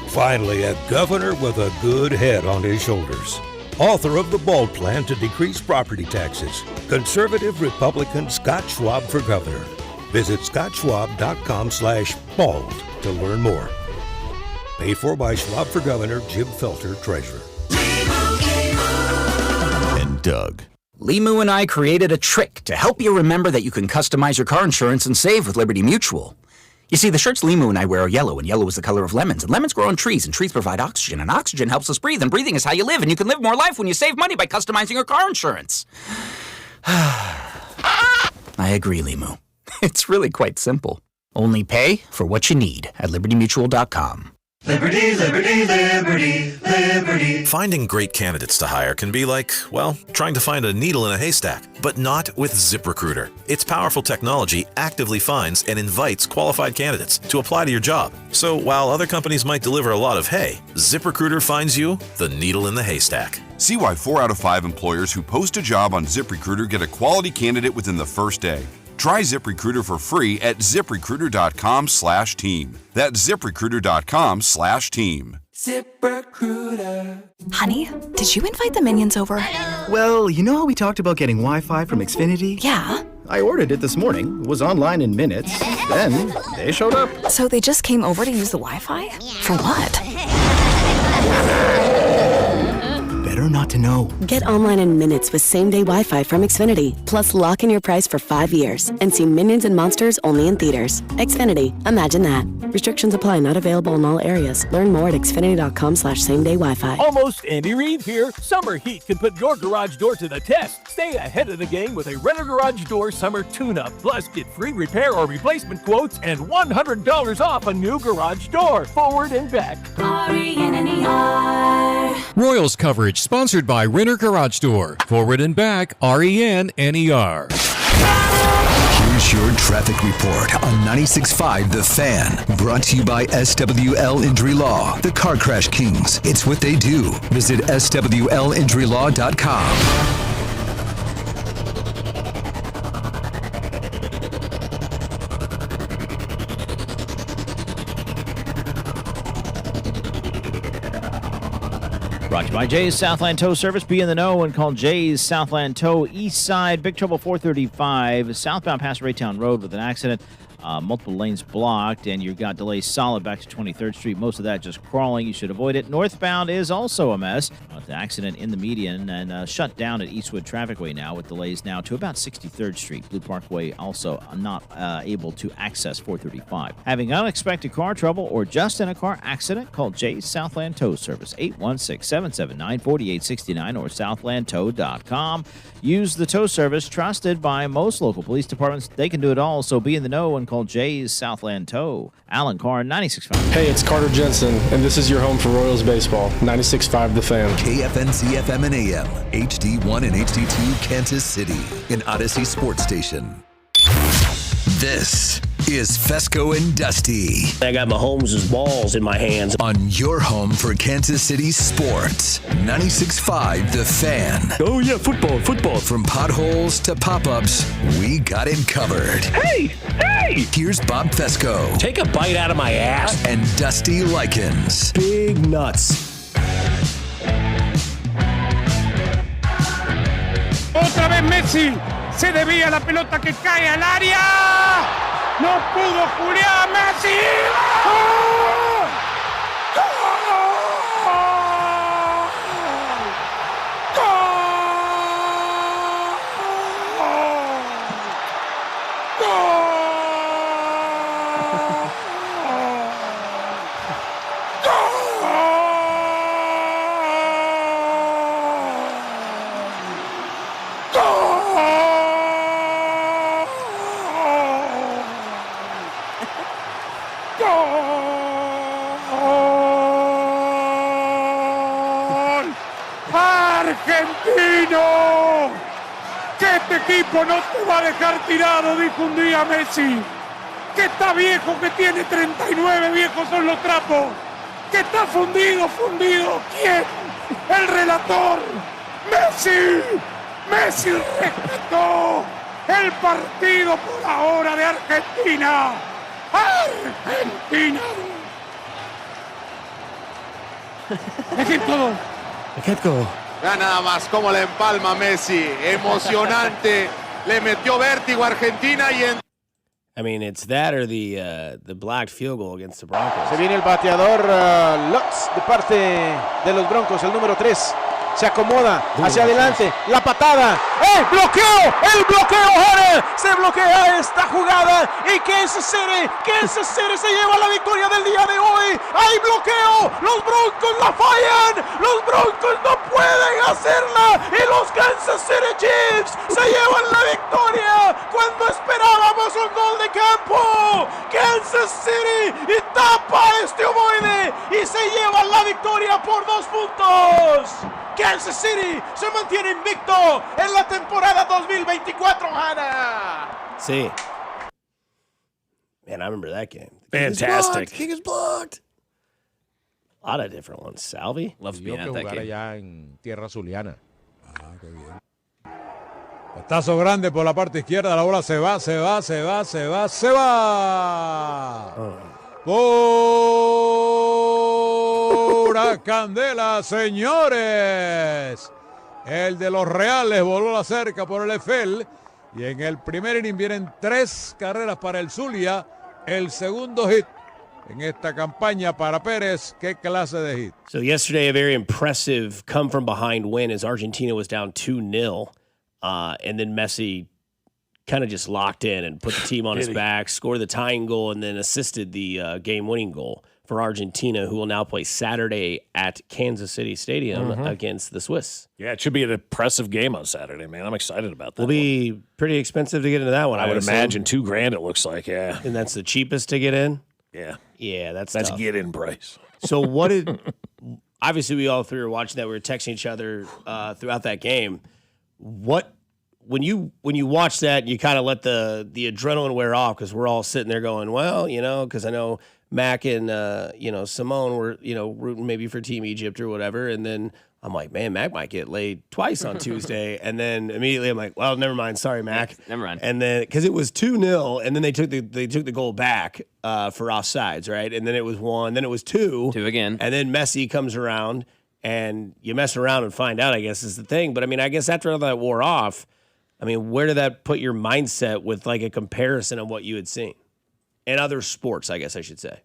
Finally, a governor with a good head on his shoulders. Author of the Bald Plan to Decrease Property Taxes. Conservative Republican Scott Schwab for governor. Visit scottschwab.com/bald to learn more. Paid for by Schwab for Governor, Jim Felter, Treasurer. And Doug. Limu and I created a trick to help you remember that you can customize your car insurance and save with Liberty Mutual. You see, the shirts Limu and I wear are yellow, and yellow is the color of lemons. And lemons grow on trees, and trees provide oxygen. And oxygen helps us breathe, and breathing is how you live. And you can live more life when you save money by customizing your car insurance. I agree, Limu. It's really quite simple. Only pay for what you need at libertymutual.com. Liberty, liberty, liberty, liberty. Finding great candidates to hire can be like, well, trying to find a needle in a haystack, but not with ZipRecruiter. Its powerful technology actively finds and invites qualified candidates to apply to your job. So while other companies might deliver a lot of hay, ZipRecruiter finds you the needle in the haystack. See why 4 out of 5 employers who post a job on ZipRecruiter get a quality candidate within the first day. Try ZipRecruiter for free at ZipRecruiter.com/team. That's ZipRecruiter.com/team. ZipRecruiter. Honey, did you invite the minions over? Well, you know how we talked about getting Wi-Fi from Xfinity? Yeah. I ordered it this morning, was online in minutes, then they showed up. So they just came over to use the Wi-Fi? For what? Better not to know. Get online in minutes with same-day Wi-Fi from Xfinity. Plus, lock in your price for 5 years and see Minions and Monsters only in theaters. Xfinity. Imagine that. Restrictions apply. Not available in all areas. Learn more at xfinity.com/same-day Wi-Fi. Almost Andy Reid here. Summer heat can put your garage door to the test. Stay ahead of the game with a Renner Garage Door Summer Tune-Up. Plus, get free repair or replacement quotes and $100 off a new garage door, forward and back. RENNER. Royals coverage sponsored by Renner Garage Door. Forward and back, RENNER. Here's your traffic report on 96.5 The Fan. Brought to you by SWL Injury Law, the Car Crash Kings. It's what they do. Visit SWLinjurylaw.com. Brought to you by Jay's Southland Tow Service. Be in the know and call Jay's Southland Tow. East Side, Big Trouble 435, southbound past Raytown Road with an accident. Multiple lanes blocked, and you've got delays solid back to 23rd Street. Most of that just crawling. You should avoid it. Northbound is also a mess with the accident in the median and shut down at Eastwood Trafficway now with delays now to about 63rd Street. Blue Parkway also not able to access 435. Having unexpected car trouble or just in a car accident, call Jay's Southland Tow Service, 816-779-4869 or southlandtow.com. Use the tow service trusted by most local police departments. They can do it all, so be in the know and call Jay's Southland Tow. Alan Carr, 96.5. Hey, it's Carter Jensen, and this is your home for Royals baseball. 96.5 The Fan. KFNC FM and AM, HD1 and HD2, Kansas City, an Odyssey Sports Station. This is Fescoe and Dusty. I got Mahomes' balls in my hands. On your home for Kansas City sports. 96.5 The Fan. Oh, yeah, football. From potholes to pop-ups, we got it covered. Hey! Here's Bob Fescoe. Take a bite out of my ass. And Dusty Likens. Big nuts. Otra vez Messi. Se desvía la pelota que cae al área. No pudo Julián Messi. ¡Gol! ¡Argentino! Que este equipo no te va a dejar tirado, dijo un día Messi. Que está viejo, que tiene 39, viejos son los trapos. Que está fundido. ¿Quién? El relator. Messi. Messi rescató el partido por ahora de Argentina. Argentina. Egipto. Vean nada más cómo le empalma Messi. Emocionante. Le metió vértigo a Argentina y en... I mean, it's that or the black field goal against the Broncos. Se viene el bateador Lutz de parte de los Broncos, el número 3. Se acomoda hacia adelante, la patada, ¡el bloqueo, Jorge! Se bloquea esta jugada y Kansas City se lleva la victoria del día de hoy. ¡Hay bloqueo! ¡Los Broncos la fallan! ¡Los Broncos no pueden hacerla! ¡Y los Kansas City Chiefs se llevan la victoria cuando esperábamos un gol de campo! Kansas City y tapa este ovoide y se lleva la victoria por 2 puntos. Kansas City se mantiene invicto en la temporada 2024, Hanna. Sí. Man, I remember that game. Fantastic. Kick is blocked. A lot of different ones. Salvi loves being at that game. Allá en tierra zuliana. Qué bien. Patazo grande por la parte izquierda. La bola se va. Pura candela, señores. El de los Reales voló la cerca por el EFEL. Y en el primer inning vienen 3 carreras para el Zulia. El segundo hit en esta campaña para Pérez. ¿Qué clase de hit? So yesterday, a very impressive come-from-behind win as Argentina was down 2-0. And then Messi kind of just locked in and put the team on his back, scored the tying goal, and then assisted the game-winning goal for Argentina, who will now play Saturday at Kansas City Stadium against the Swiss. Yeah, it should be an impressive game on Saturday, man. I'm excited about that. Will be pretty expensive to get into that one. I would imagine $2,000 it looks like, yeah. And that's the cheapest to get in? Yeah. Yeah, that's tough. get in price. So what did obviously we all three were watching that, we were texting each other throughout that game. What when you watch that, you kind of let the adrenaline wear off because we're all sitting there going, well, because I know Mac and Simone were rooting maybe for Team Egypt or whatever, and then I'm like, man, Mac might get laid twice on Tuesday, and then immediately I'm like, well, never mind, sorry, Mac, never mind. And then because it was 2-0, and then they took the goal back for offsides, right, and then it was 1, then it was 2 again, and then Messi comes around, and you mess around and find out, I guess is the thing, but I mean, I guess after all that wore off. I mean, where did that put your mindset with like a comparison of what you had seen in other sports, I guess I should say?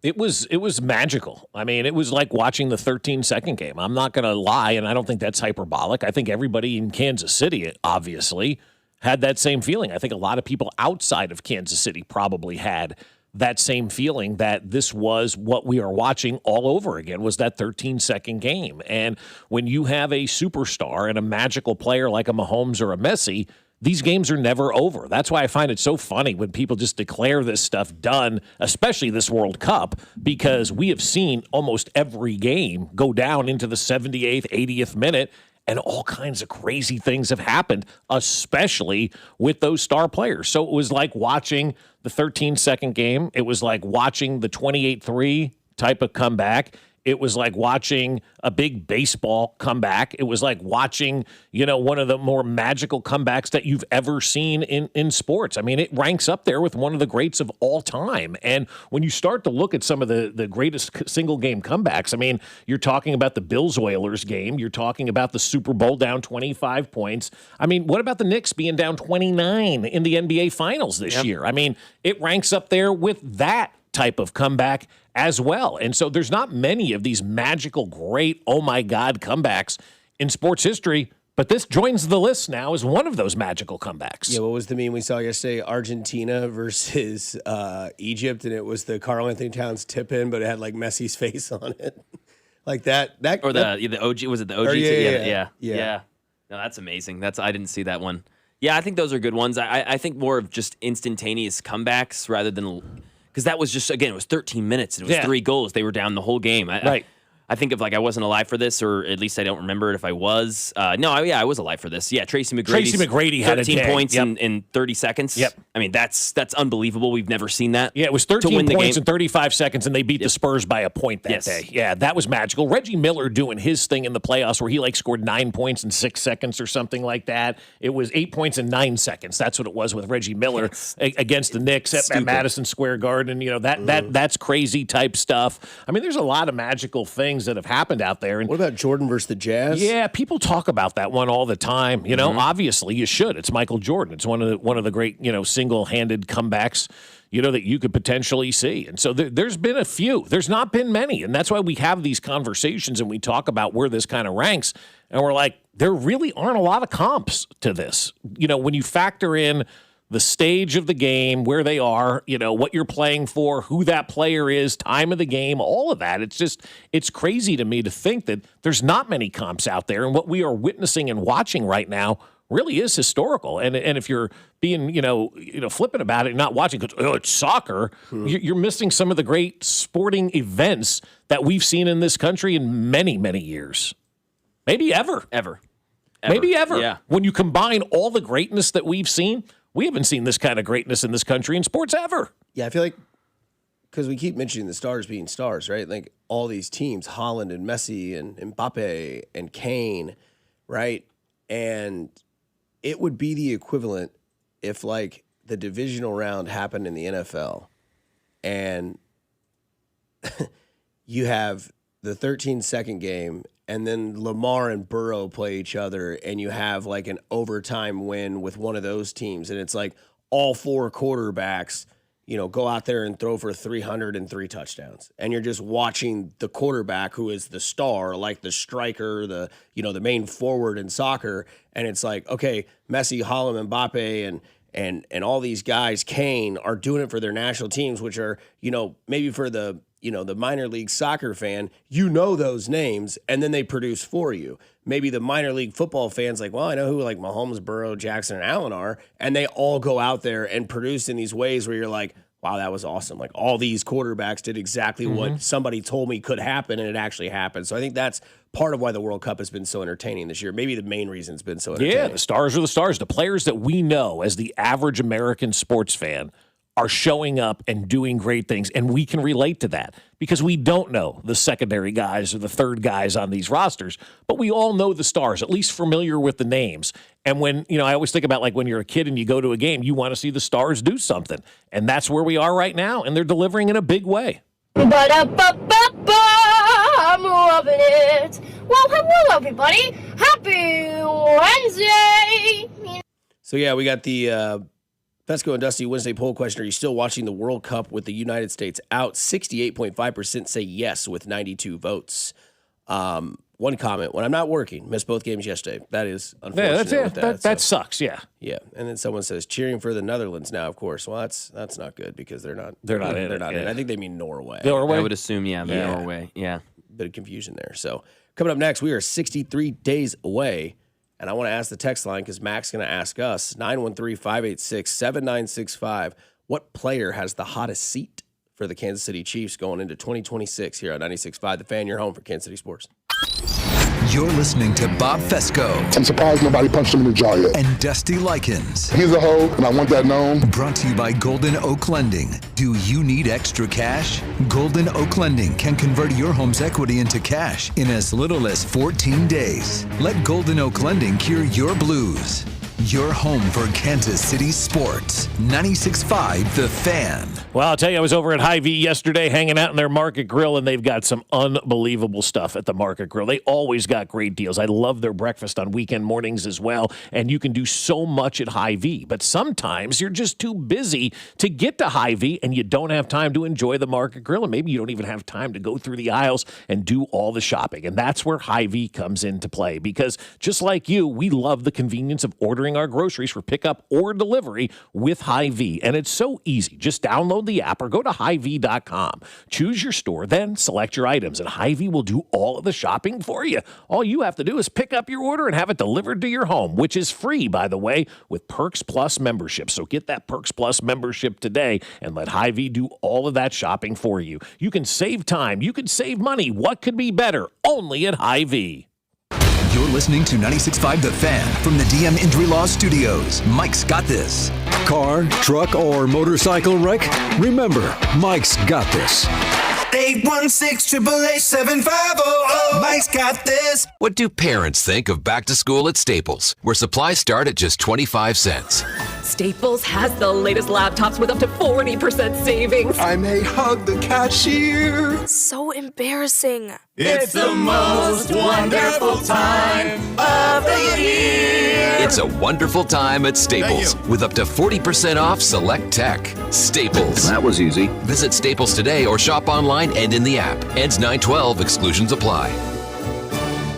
It was magical. I mean, it was like watching the 13-second game. I'm not going to lie, and I don't think that's hyperbolic. I think everybody in Kansas City, obviously, had that same feeling. I think a lot of people outside of Kansas City probably had that same feeling that this was what we are watching all over again, was that 13-second game. And when you have a superstar and a magical player like a Mahomes or a Messi, these games are never over. That's why I find it so funny when people just declare this stuff done, especially this World Cup, because we have seen almost every game go down into the 78th, 80th minute, and all kinds of crazy things have happened, especially with those star players. So it was like watching the 13-second game. It was like watching the 28-3 type of comeback. It was like watching a big baseball comeback. It was like watching, one of the more magical comebacks that you've ever seen in sports. I mean, it ranks up there with one of the greats of all time. And when you start to look at some of the greatest single-game comebacks, I mean, you're talking about the Bills-Oilers game. You're talking about the Super Bowl down 25 points. I mean, what about the Knicks being down 29 in the NBA Finals this year? I mean, it ranks up there with that type of comeback as well. And so there's not many of these magical, great, oh my God comebacks in sports history, but this joins the list now as one of those magical comebacks. Yeah, what was the meme we saw yesterday? Argentina versus Egypt, and it was the Karl Anthony Towns tip in, but it had like Messi's face on it. Like that. Or the OG, was it the OG? Yeah. No, that's amazing. I didn't see that one. Yeah, I think those are good ones. I think more of just instantaneous comebacks rather than... Because that was just, again, it was 13 minutes. And it was 3 goals. They were down the whole game. Right. I think of I wasn't alive for this, or at least I don't remember it if I was. I was alive for this. Yeah, Tracy McGrady had 13 points Yep. in 30 seconds. Yep. I mean, that's unbelievable. We've never seen that. Yeah, it was 13 points in 35 seconds, and they beat the Spurs by a point that day. Yeah, that was magical. Reggie Miller doing his thing in the playoffs where he scored 9 points in 6 seconds or something like that. It was 8 points in 9 seconds. That's what it was with Reggie Miller against the Knicks at Madison Square Garden. That's crazy type stuff. I mean, there's a lot of magical things that have happened out there. And what about Jordan versus the Jazz? Yeah, people talk about that one all the time. Obviously you should. It's Michael Jordan. It's one of the great, single-handed comebacks, that you could potentially see. And so there's been a few. There's not been many. And that's why we have these conversations and we talk about where this kind of ranks. And we're like, there really aren't a lot of comps to this. When you factor in the stage of the game, where they are, what you're playing for, who that player is, time of the game, all of that. It's crazy to me to think that there's not many comps out there. And what we are witnessing and watching right now really is historical. And if you're being, flippant about it, not watching because, it's soccer, you're missing some of the great sporting events that we've seen in this country in many, many years. Maybe ever. Maybe ever. Yeah. When you combine all the greatness that we've seen, we haven't seen this kind of greatness in this country in sports ever. Yeah, I feel like because we keep mentioning the stars being stars, right? Like all these teams, Haaland and Messi and Mbappe and Kane, right? And it would be the equivalent if the divisional round happened in the NFL and you have the 13-second game and then Lamar and Burrow play each other and you have an overtime win with one of those teams. And it's all 4 quarterbacks, go out there and throw for 303 touchdowns. And you're just watching the quarterback who is the star, the striker, the main forward in soccer. And it's okay, Messi, Haaland, Mbappe, and all these guys, Kane, are doing it for their national teams, which are, maybe for the minor league soccer fan, those names, and then they produce for you. Maybe the minor league football fans well, I know who Mahomes, Burrow, Jackson, and Allen are, and they all go out there and produce in these ways where you're wow, that was awesome. All these quarterbacks did exactly what somebody told me could happen, and it actually happened. So I think that's part of why the World Cup has been so entertaining this year. Maybe the main reason it's been so entertaining. Yeah, the stars are the stars. The players that we know as the average American sports fan are showing up and doing great things, and we can relate to that because we don't know the secondary guys or the third guys on these rosters, but we all know the stars, at least familiar with the names. And when, I always think about when you're a kid and you go to a game, you want to see the stars do something, and that's where we are right now, and they're delivering in a big way. I'm loving it. Well, hello, everybody. Happy Wednesday. So, yeah, we got the Fescoe and Dusty Wednesday poll question. Are you still watching the World Cup with the United States out? 68.5% say yes with 92 votes. One comment: when I'm not working, missed both games yesterday. That is unfortunate. That sucks. Yeah. And then someone says cheering for the Netherlands now. Of course. Well, that's not good because they're not in. I think they mean Norway. I would assume, Norway. Yeah. Bit of confusion there. So coming up next, we are 63 days away. And I want to ask the text line because Mac's going to ask us, 913-586-7965, what player has the hottest seat for the Kansas City Chiefs going into 2026 here on 96.5 The Fan, your home for Kansas City Sports. You're listening to Bob Fescoe. I'm surprised nobody punched him in the jaw yet. And Dusty Likens. He's a hoe, and I want that known. Brought to you by Golden Oak Lending. Do you need extra cash? Golden Oak Lending can convert your home's equity into cash in as little as 14 days. Let Golden Oak Lending cure your blues. Your home for Kansas City sports. 96.5 The Fan. Well, I'll tell you, I was over at Hy-Vee yesterday hanging out in their Market Grill, and they've got some unbelievable stuff at the Market Grill. They always got great deals. I love their breakfast on weekend mornings as well, and you can do so much at Hy-Vee. But sometimes you're just too busy to get to Hy-Vee, and you don't have time to enjoy the Market Grill, and maybe you don't even have time to go through the aisles and do all the shopping. And that's where Hy-Vee comes into play, because just like you, we love the convenience of ordering our groceries for pickup or delivery with Hy-Vee. And it's so easy. Just download the app or go to Hy-Vee.com. Choose your store, then select your items, and Hy-Vee will do all of the shopping for you. All you have to do is pick up your order and have it delivered to your home, which is free, by the way, with Perks Plus membership. So get that Perks Plus membership today and let Hy-Vee do all of that shopping for you. You can save time. You can save money. What could be better? Only at Hy-Vee. You're listening to 96.5 The Fan from the DM Injury Law Studios. Mike's got this. Car, truck, or motorcycle wreck? Remember, Mike's got this. 816-888-7500. Mike's got this. What do parents think of back to school at Staples, where supplies start at just 25 cents? Staples has the latest laptops with up to 40% savings. I may hug the cashier. So embarrassing. It's the most wonderful time of the year. It's a wonderful time at Staples with up to 40% off select tech. Staples. That was easy. Visit Staples today or shop online and in the app. Ends 9/12. Exclusions apply.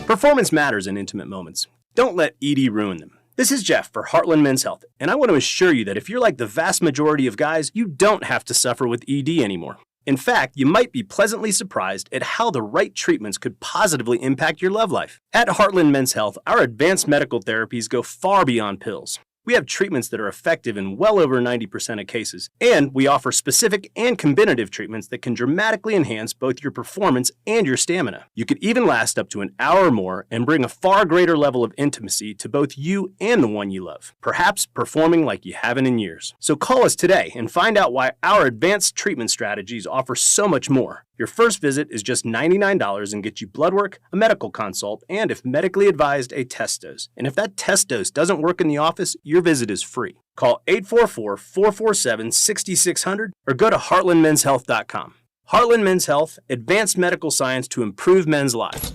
Performance matters in intimate moments. Don't let ED ruin them. This is Jeff for Heartland Men's Health, and I want to assure you that if you're like the vast majority of guys, you don't have to suffer with ED anymore. In fact, you might be pleasantly surprised at how the right treatments could positively impact your love life. At Heartland Men's Health, our advanced medical therapies go far beyond pills. We have treatments that are effective in well over 90% of cases, and we offer specific and combinative treatments that can dramatically enhance both your performance and your stamina. You could even last up to an hour or more and bring a far greater level of intimacy to both you and the one you love, perhaps performing like you haven't in years. So call us today and find out why our advanced treatment strategies offer so much more. Your first visit is just $99 and gets you blood work, a medical consult, and if medically advised, a test dose. And if that test dose doesn't work in the office, your visit is free. Call 844-447-6600 or go to heartlandmenshealth.com. Heartland Men's Health, advanced medical science to improve men's lives.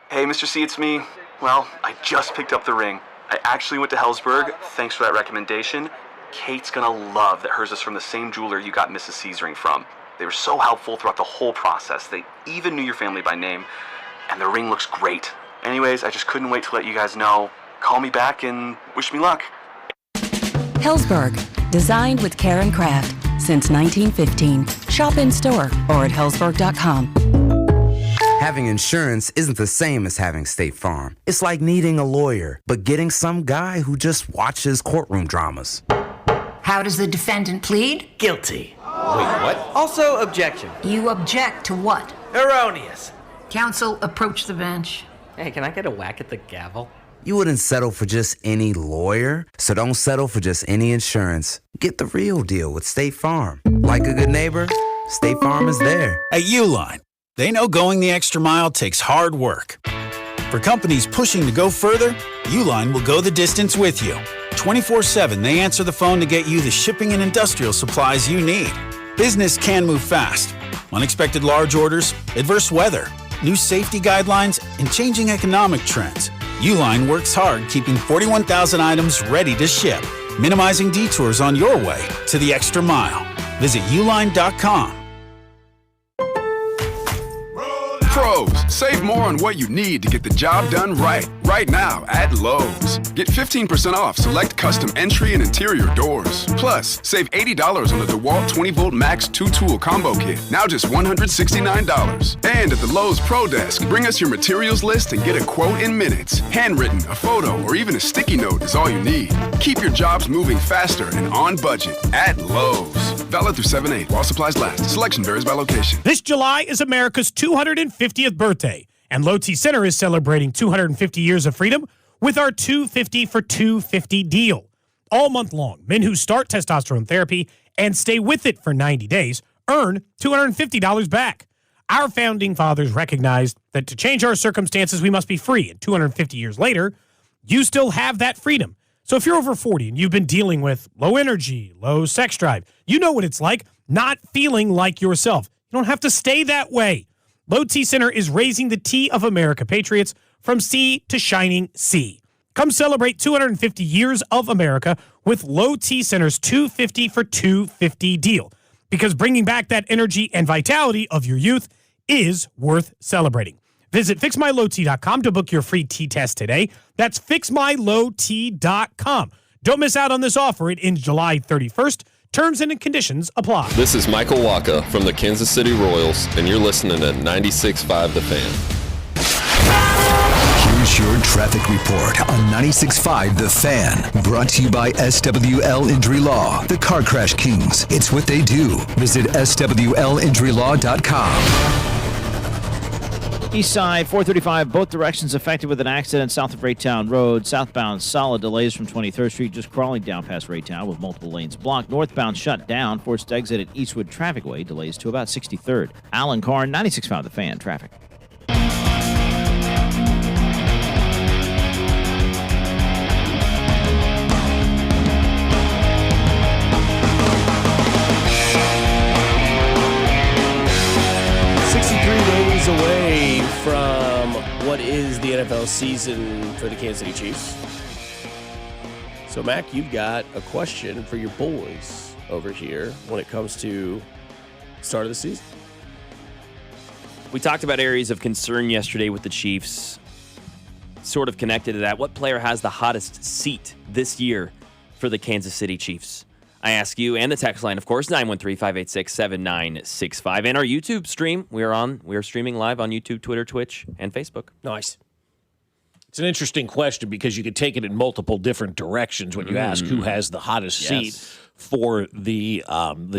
Hey, Mr. C, it's me. Well, I just picked up the ring. I actually went to Hellsberg. Thanks for that recommendation. Kate's gonna love that hers is from the same jeweler you got Mrs. C's ring from. They were so helpful throughout the whole process. They even knew your family by name, and the ring looks great. Anyways, I just couldn't wait to let you guys know. Call me back and wish me luck. Hellsberg, designed with care and craft since 1915. Shop in store or at hellsberg.com. Having insurance isn't the same as having State Farm. It's like needing a lawyer, but getting some guy who just watches courtroom dramas. How does the defendant plead? Guilty. Wait, what? Also, objection. You object to what? Erroneous. Counsel, approach the bench. Hey, can I get a whack at the gavel? You wouldn't settle for just any lawyer, so don't settle for just any insurance. Get the real deal with State Farm. Like a good neighbor, State Farm is there. At Uline, they know going the extra mile takes hard work. For companies pushing to go further, Uline will go the distance with you. 24/7, they answer the phone to get you the shipping and industrial supplies you need. Business can move fast. Unexpected large orders, adverse weather, new safety guidelines, and changing economic trends. Uline works hard keeping 41,000 items ready to ship, minimizing detours on your way to the extra mile. Visit uline.com. Pros, save more on what you need to get the job done right. Right now at Lowe's. Get 15% off select custom entry and interior doors. Plus, save $80 on the DeWalt 20-volt Max 2-tool combo kit. Now just $169. And at the Lowe's Pro Desk, bring us your materials list and get a quote in minutes. Handwritten, a photo, or even a sticky note is all you need. Keep your jobs moving faster and on budget at Lowe's. Valid through 7/8 while supplies last. Selection varies by location. This July is America's 250th birthday, and Low T Center is celebrating 250 years of freedom with our 250 for 250 deal. All month long, men who start testosterone therapy and stay with it for 90 days earn $250 back. Our founding fathers recognized that to change our circumstances, we must be free, and 250 years later, you still have that freedom. So if you're over 40 and you've been dealing with low energy, low sex drive, you know what it's like not feeling like yourself. You don't have to stay that way. Low T Center is raising the T of America Patriots from sea to shining sea. Come celebrate 250 years of America with Low T Center's 250 for 250 deal, because bringing back that energy and vitality of your youth is worth celebrating. Visit fixmylowt.com to book your free tea test today. That's fixmylowt.com. Don't miss out on this offer. It ends July 31st. Terms and conditions apply. This is Michael Waka from the Kansas City Royals, and you're listening to 96.5 The Fan. Here's your traffic report on 96.5 The Fan. Brought to you by SWL Injury Law, the Car Crash Kings. It's what they do. Visit SWLinjurylaw.com. East side, 435, both directions affected with an accident south of Raytown Road. Southbound, solid delays from 23rd Street, just crawling down past Raytown with multiple lanes blocked. Northbound shut down, forced exit at Eastwood Trafficway, delays to about 63rd. Alan Carn, 96.5 The Fan, traffic. Away from what is the NFL season for the Kansas City Chiefs. So, Mac, you've got a question for your boys over here when it comes to start of the season. We talked about areas of concern yesterday with the Chiefs. Sort of connected to that, what player has the hottest seat this year for the Kansas City Chiefs? I ask you, and the text line, of course, 913-586-7965. And our YouTube stream, we are streaming live on YouTube, Twitter, Twitch, and Facebook. Nice. It's an interesting question because you could take it in multiple different directions when you ask who has the hottest seat for the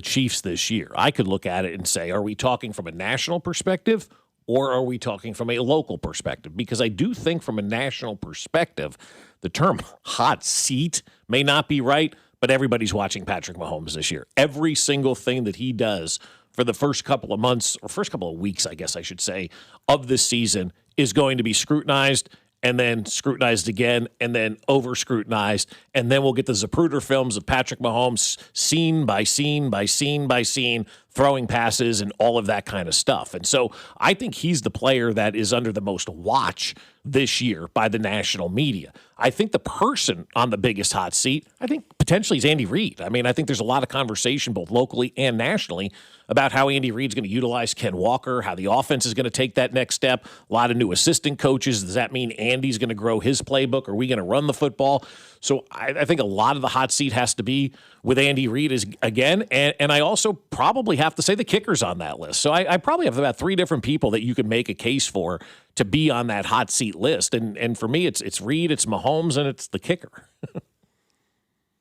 Chiefs this year. I could look at it and say, are we talking from a national perspective or are we talking from a local perspective? Because I do think from a national perspective, the term hot seat may not be right, but everybody's watching Patrick Mahomes this year. Every single thing that he does for the first couple of months, or first couple of weeks, I guess I should say, of this season is going to be scrutinized and then scrutinized again and then over-scrutinized. And then we'll get the Zapruder films of Patrick Mahomes scene by scene by scene by scene, throwing passes and all of that kind of stuff. And so I think he's the player that is under the most watch this year by the national media. I think the person on the biggest hot seat, I think potentially is Andy Reid. I mean, I think there's a lot of conversation both locally and nationally about how Andy Reid's going to utilize Ken Walker, how the offense is going to take that next step. A lot of new assistant coaches. Does that mean Andy's going to grow his playbook? Are we going to run the football? So I think a lot of the hot seat has to be with Andy Reid again. And I also probably have to say the kicker's on that list. So I probably have about 3 different people that you could make a case for to be on that hot seat list. And for me, it's Reid, it's Mahomes, and it's the kicker.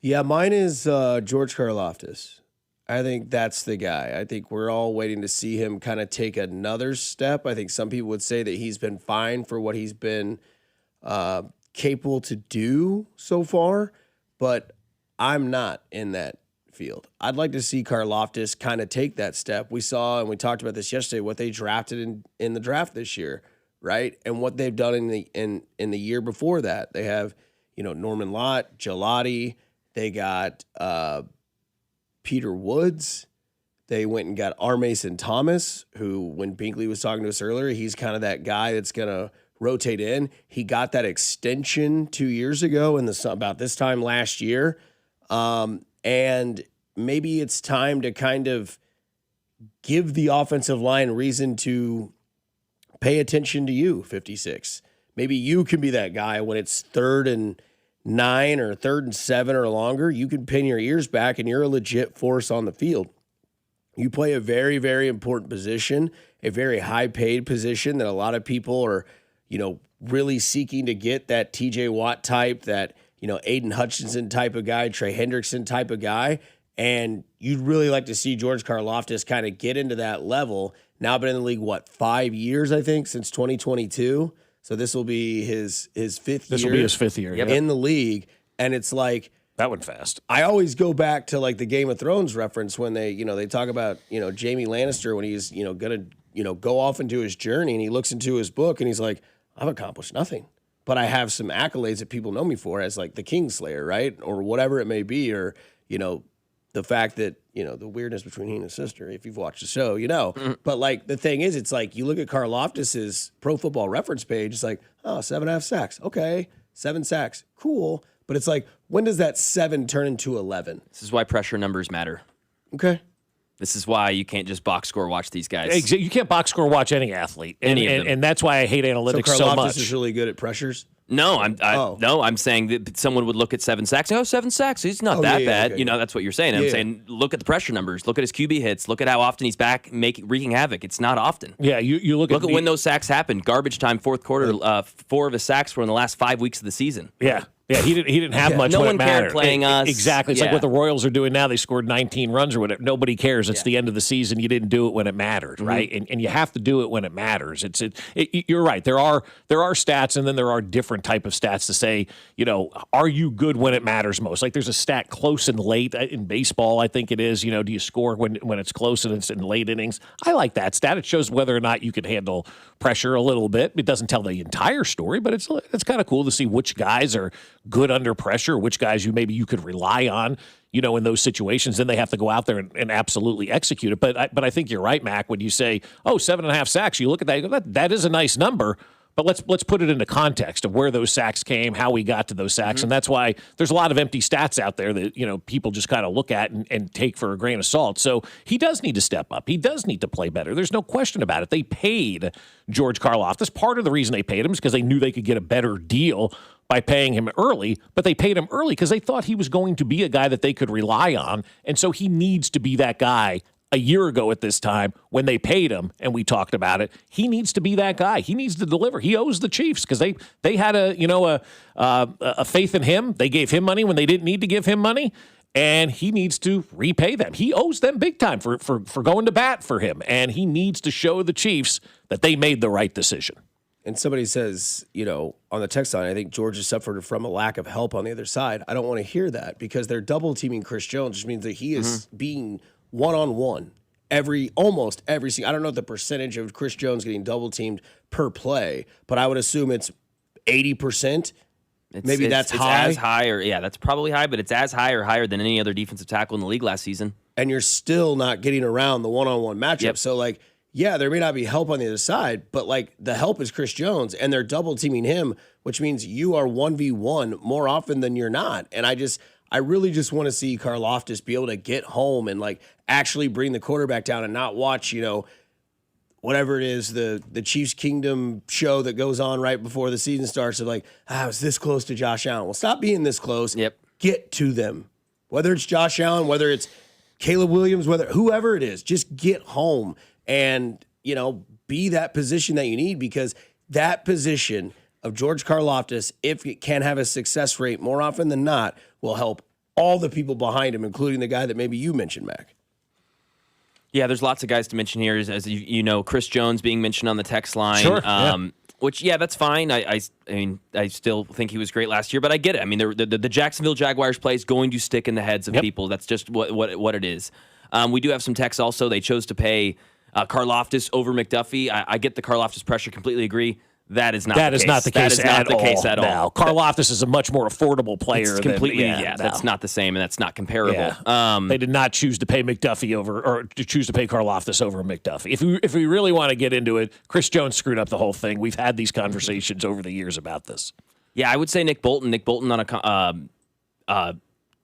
Yeah, mine is George Karlaftis. I think that's the guy. I think we're all waiting to see him kind of take another step. I think some people would say that he's been fine for what he's been capable to do so far, but I'm not in that field. I'd like to see Karlaftis kind of take that step. We saw, and we talked about this yesterday, what they drafted in the draft this year, right? And what they've done in the year before that. They have, Norman Lott, Gelati. They got Peter Woods. They went and got R. Mason Thomas, who, when Binkley was talking to us earlier, he's kind of that guy that's going to rotate in. He got that extension 2 years ago about this time last year. And maybe it's time to kind of give the offensive line reason to pay attention to you, 56. Maybe you can be that guy when it's 3rd and 9 or 3rd and 7 or longer. You can pin your ears back and you're a legit force on the field. You play a very, very important position, a very high-paid position that a lot of people are, really seeking to get, that TJ Watt type, that, Aiden Hutchinson type of guy, Trey Hendrickson type of guy. And you'd really like to see George Karlaftis kind of get into that level. Now been in the league, 5 years, I think, since 2022. So this will be his 5th year. This will be his 5th year in the league. And it's like, that went fast. I always go back to the Game of Thrones reference when they talk about, Jaime Lannister when he's, going to, go off into his journey and he looks into his book and he's like, I've accomplished nothing, but I have some accolades that people know me for as the Kingslayer, right? Or whatever it may be. Or, the fact that, the weirdness between he and his sister, if you've watched the show, But the thing is, it's you look at Karlaftis' Pro Football Reference page, it's 7.5 sacks. Okay. 7 sacks. Cool. But it's when does that 7 turn into 11? This is why pressure numbers matter. Okay. This is why you can't just box score watch these guys. You can't box score watch any athlete. And that's why I hate analytics so much. Karlaftis is really good at pressures? No, I'm saying that someone would look at 7 sacks. Oh, 7 sacks. He's not that bad. Okay. That's what you're saying. I'm saying look at the pressure numbers. Look at his QB hits. Look at how often he's back wreaking havoc. It's not often. Yeah, you look at when those sacks happen. Garbage time, fourth quarter. 4 of his sacks were in the last 5 weeks of the season. Yeah. Yeah, he didn't have much. No when one it mattered. cared playing us. Exactly. It's like what the Royals are doing now. They scored 19 runs or whatever. Nobody cares. It's the end of the season. You didn't do it when it mattered, right? And you have to do it when it matters. You're right. There are stats, and then there are different type of stats to say, are you good when it matters most? Like there's a stat close and late in baseball. I think it is. Do you score when it's close and it's in late innings? I like that stat. It shows whether or not you can handle pressure a little bit. It doesn't tell the entire story, but it's kind of cool to see which guys are good under pressure, which guys you could rely on, in those situations. Then they have to go out there and absolutely execute it. But I think you're right, Mac, when you say, 7.5 sacks, you look at that, you go, that is a nice number. But let's put it into context of where those sacks came, how we got to those sacks. And that's why there's a lot of empty stats out there that, people just kind of look at and take for a grain of salt. So he does need to step up. He does need to play better. There's no question about it. They paid George Karlaftis. Part of the reason they paid him is because they knew they could get a better deal by paying him early, but they paid him early because they thought he was going to be a guy that they could rely on. And so he needs to be that guy. A year ago at this time, when they paid him, and we talked about it, he needs to be that guy. He needs to deliver. He owes the Chiefs because they had a faith in him. They gave him money when they didn't need to give him money, and he needs to repay them. He owes them big time for going to bat for him, and he needs to show the Chiefs that they made the right decision. And somebody says, on the text line, I think Georgia suffered from a lack of help on the other side. I don't want to hear that because they're double teaming Chris Jones, which means that he is being one-on-one almost every single. I don't know the percentage of Chris Jones getting double teamed per play, but I would assume it's 80%. Maybe that's high. As high, that's probably high, but it's as high or higher than any other defensive tackle in the league last season. And you're still not getting around the one-on-one matchup. Yep. So there may not be help on the other side, but the help is Chris Jones, and they're double teaming him, which means you are 1v1 more often than you're not. And I really just want to see Karlaftis be able to get home and actually bring the quarterback down and not watch, whatever it is, the Chiefs Kingdom show that goes on right before the season starts of I was this close to Josh Allen. Well, stop being this close. Yep. Get to them. Whether it's Josh Allen, whether it's Caleb Williams, whoever it is, just get home and, be that position that you need because that position of George Karlaftis, if it can have a success rate more often than not, will help all the people behind him, including the guy that maybe you mentioned, Mac. Yeah, there's lots of guys to mention here. As Chris Jones being mentioned on the text line. Sure. Which, that's fine. I mean, I still think he was great last year, but I get it. I mean, the Jacksonville Jaguars play is going to stick in the heads of people. That's just what it is. We do have some texts also. They chose to pay Karlaftis over McDuffie. I get the Karlaftis pressure. Completely agree. That is not the case. That is not the case at all. No. Karlaftis is a much more affordable player. It's completely, that's not the same, and that's not comparable. Yeah. They did not choose to pay McDuffie or to choose to pay Karlaftis over McDuffie. If we really want to get into it, Chris Jones screwed up the whole thing. We've had these conversations over the years about this. Yeah, I would say Nick Bolton. Nick Bolton on a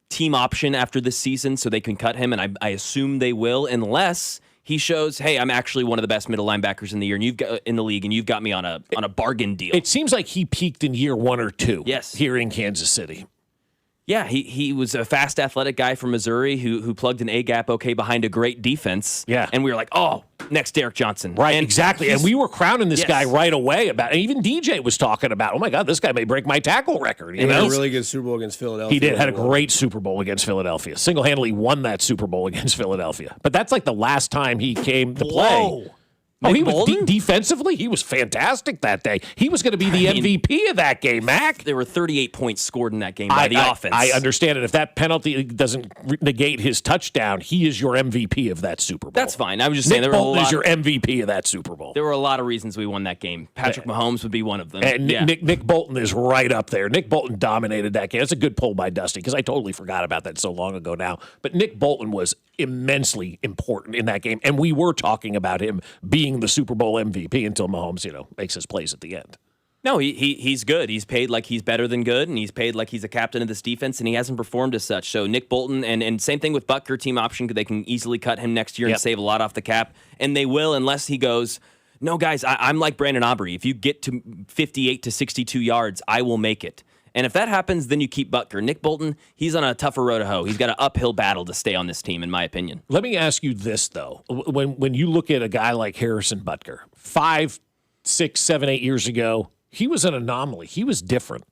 team option after this season, so they can cut him, and I assume they will, unless he shows, hey, I'm actually one of the best middle linebackers in the year, and you've got me on a bargain deal. It seems like he peaked in year 1 or 2. Yes. Here in Kansas City. Yeah, he was a fast, athletic guy from Missouri who plugged an A-gap behind a great defense. Yeah. And we were like, oh, next Derek Johnson. Right, and exactly. And we were crowning this guy right away about it. Even DJ was talking about, oh, my God, this guy may break my tackle record. He had a really good Super Bowl against Philadelphia. He did. Had a great Super Bowl against Philadelphia. Single-handedly won that Super Bowl against Philadelphia. But that's the last time he came to play. Oh, he was defensively. He was fantastic that day. He was going to be the MVP of that game, Mac. There were 38 points scored in that game by the offense. I understand it. If that penalty doesn't negate his touchdown, he is your MVP of that Super Bowl. That's fine. I was just saying Nick Bolton is your MVP of that Super Bowl. There were a lot of reasons we won that game. Patrick Mahomes would be one of them. And Nick Bolton is right up there. Nick Bolton dominated that game. That's a good pull by Dusty because I totally forgot about that so long ago now. But Nick Bolton was immensely important in that game, and we were talking about him being the Super Bowl MVP until Mahomes, makes his plays at the end. No, he's good. He's paid like he's better than good, and he's paid like he's a captain of this defense, and he hasn't performed as such. So Nick Bolton, and same thing with Butker, team option, they can easily cut him next year and save a lot off the cap, and they will unless he goes, no, guys, I'm like Brandon Aubrey. If you get to 58 to 62 yards, I will make it. And if that happens, then you keep Butker. Nick Bolton, he's on a tougher road to hoe. He's got an uphill battle to stay on this team, in my opinion. Let me ask you this, though. When you look at a guy like Harrison Butker, 5, 6, 7, 8 years ago, he was an anomaly. He was different.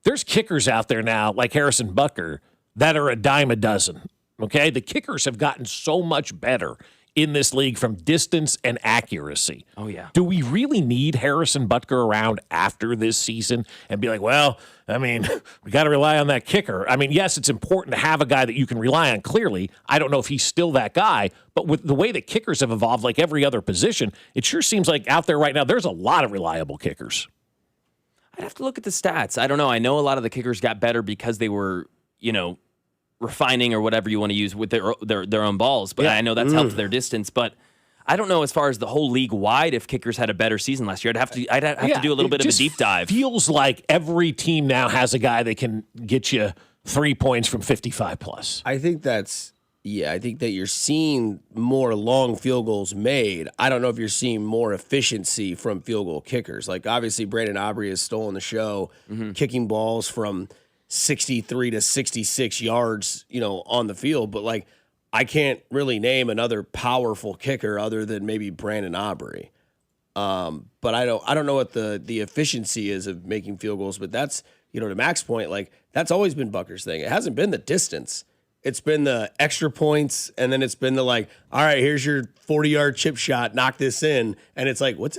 There's kickers out there now, like Harrison Butker, that are a dime a dozen, okay? The kickers have gotten so much better in this league from distance and accuracy. Oh, yeah. Do we really need Harrison Butker around after this season and be like, well, I mean, we got to rely on that kicker? I mean, yes, it's important to have a guy that you can rely on, clearly. I don't know if he's still that guy, but with the way that kickers have evolved, like every other position, it sure seems like out there right now, there's a lot of reliable kickers. I'd have to look at the stats. I don't know. I know a lot of the kickers got better because they were, refining or whatever you want to use with their own balls. But I know that's helped their distance. But I don't know as far as the whole league wide if kickers had a better season last year. I'd have to do a little bit of a deep dive. Feels like every team now has a guy that can get you 3 points from 55 plus. I think that you're seeing more long field goals made. I don't know if you're seeing more efficiency from field goal kickers. Like, obviously, Brandon Aubrey has stolen the show, kicking balls from 63 to 66 yards, on the field. But, like, I can't really name another powerful kicker other than maybe Brandon Aubrey. But I don't know what the efficiency is of making field goals. But that's, to Mac's point, like, that's always been Butker's thing. It hasn't been the distance. It's been the extra points, and then it's been the, like, all right, here's your 40-yard chip shot, knock this in, and it's like, what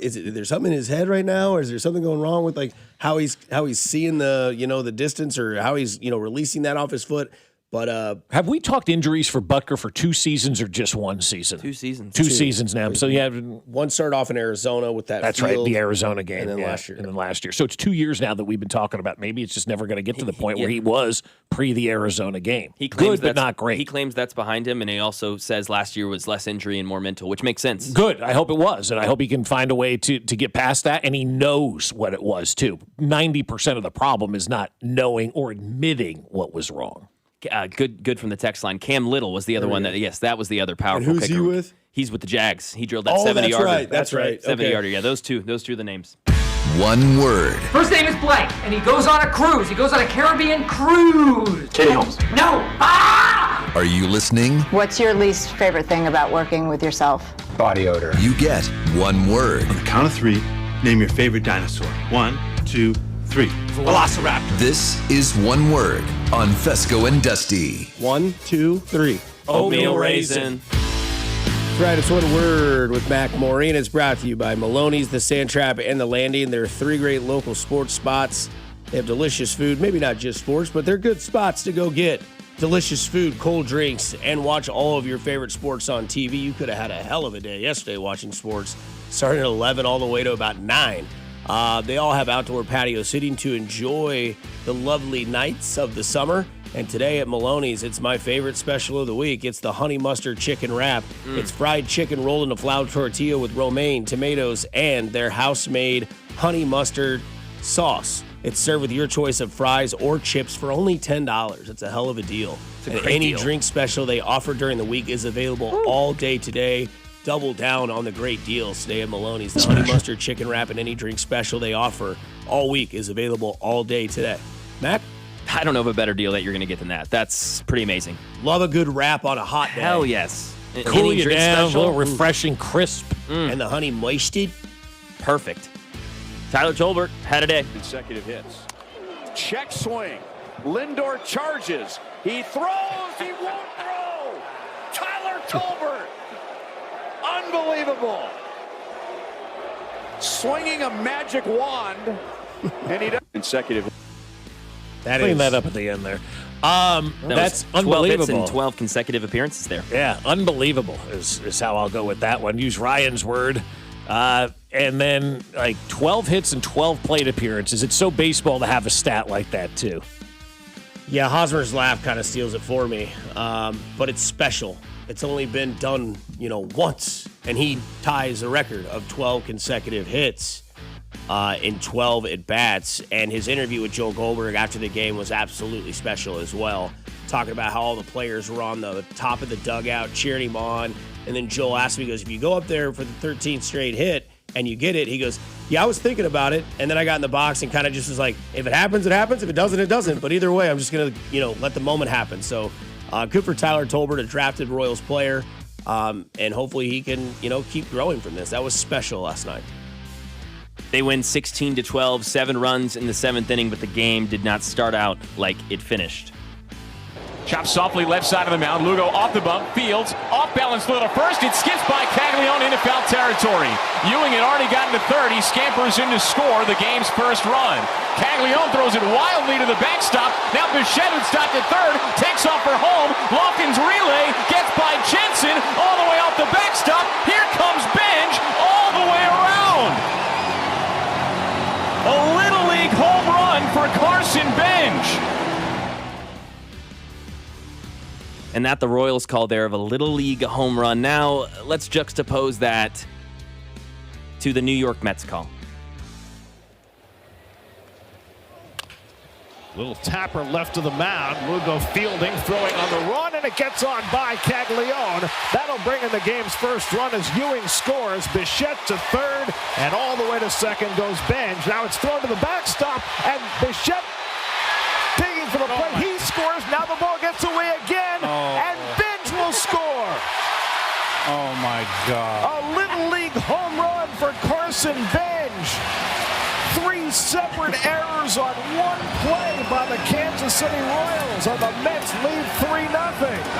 is it? Is there something in his head right now, or is there something going wrong with, like, how he's seeing the the distance, or how he's releasing that off his foot? But have we talked injuries for Butker for 2 seasons or just 1 season? 2 seasons. 2 seasons now. So yeah, one started off in Arizona with that. That's right, the Arizona game, and then last year. And then last year. So it's 2 years now that we've been talking about. Maybe it's just never going to get to the point where he was pre the Arizona game. He claims good, but not great. He claims that's behind him, and he also says last year was less injury and more mental, which makes sense. Good. I hope it was, and I hope he can find a way to get past that. And he knows what it was too. 90% of the problem is not knowing or admitting what was wrong. Good from the text line. Cam Little was the other one. That was the other powerful and who's kicker. He with? He's with the Jags. He drilled that 70-yarder. Right. That's right. 70-yarder. Yeah, those two are the names. One word. First name is blank, and he goes on a cruise. He goes on a Caribbean cruise. Katie Holmes. No. Ah! Are you listening? What's your least favorite thing about working with yourself? Body odor. You get one word. On the count of 3, name your favorite dinosaur. 1, 2, 3. Velociraptor. This is one word on Fescoe and Dusty. 1, 2, 3. Oatmeal raisin. That's right, it's one word with Mac Maureen. It's brought to you by Maloney's, the Sand Trap, and the Landing. There are 3 great local sports spots. They have delicious food, maybe not just sports, but they're good spots to go get delicious food, cold drinks, and watch all of your favorite sports on TV. You could have had a hell of a day yesterday watching sports, starting at 11 all the way to about 9. They all have outdoor patio seating to enjoy the lovely nights of the summer. And today at Maloney's, it's my favorite special of the week. It's the honey mustard chicken wrap. It's fried chicken rolled in a flour tortilla with romaine, tomatoes, and their house-made honey mustard sauce. It's served with your choice of fries or chips for only $10. It's a hell of a deal. And any drink special they offer during the week is available all day today. Double down on the great deals today at Maloney's. The honey mustard chicken wrap and any drink special they offer all week is available all day today. Mac? I don't know of a better deal that you're going to get than that. That's pretty amazing. Love a good wrap on a hot day. Hell yes. Cool you down, a little refreshing, crisp. And the honey moisted. Perfect. Tyler Tolbert had a day. Consecutive hits. Check swing. Lindor charges. He throws. He won't throw. Tyler Tolbert. Unbelievable. Swinging a magic wand. And he does. Consecutive. Clean that up at the end there. That's 12 unbelievable. hits and 12 consecutive appearances there. Yeah, unbelievable is how I'll go with that one. Use Ryan's word. And then, 12 hits and 12 plate appearances. It's so baseball to have a stat like that, too. Yeah, Hosmer's laugh kind of steals it for me. But it's special. It's only been done, once. And he ties a record of 12 consecutive hits. in 12 at-bats. And his interview with Joel Goldberg after the game was absolutely special as well, talking about how all the players were on the top of the dugout cheering him on. And then Joel asked me, he goes, if you go up there for the 13th straight hit and you get it, he goes, yeah, I was thinking about it. And then I got in the box and kind of just was like, if it happens, it happens. If it doesn't, it doesn't. But either way, I'm just going to, let the moment happen. So good for Tyler Tolbert, a drafted Royals player. And hopefully he can, keep growing from this. That was special last night. They win 16-12, 7 runs in the 7th inning, but the game did not start out like it finished. Chopped softly left side of the mound. Lugo off the bump. Fields off balance throw to first. It skips by Caglione into foul territory. Ewing had already gotten to third. He scampers in to score the game's first run. Caglione throws it wildly to the backstop. Now Bichette, who stopped at third, takes off for home. Lofton's relay gets by Jensen all the way off the backstop. Here comes Benj all the way around. A Little League home run for Carson Benj. And that the Royals call there of a Little League home run. Now, let's juxtapose that to the New York Mets call. Little tapper left of the mound. Lugo fielding, throwing on the run, and it gets on by Caglione. That'll bring in the game's first run as Ewing scores. Bichette to third, and all the way to second goes Benj. Now it's thrown to the backstop, and Bichette digging for the plate. He scores. Now the ball gets away again, and Benj will score. Oh, my God. A Little League home run for Carson Benj. 3 separate errors on one play by the Kansas City Royals, and the Mets lead 3-0.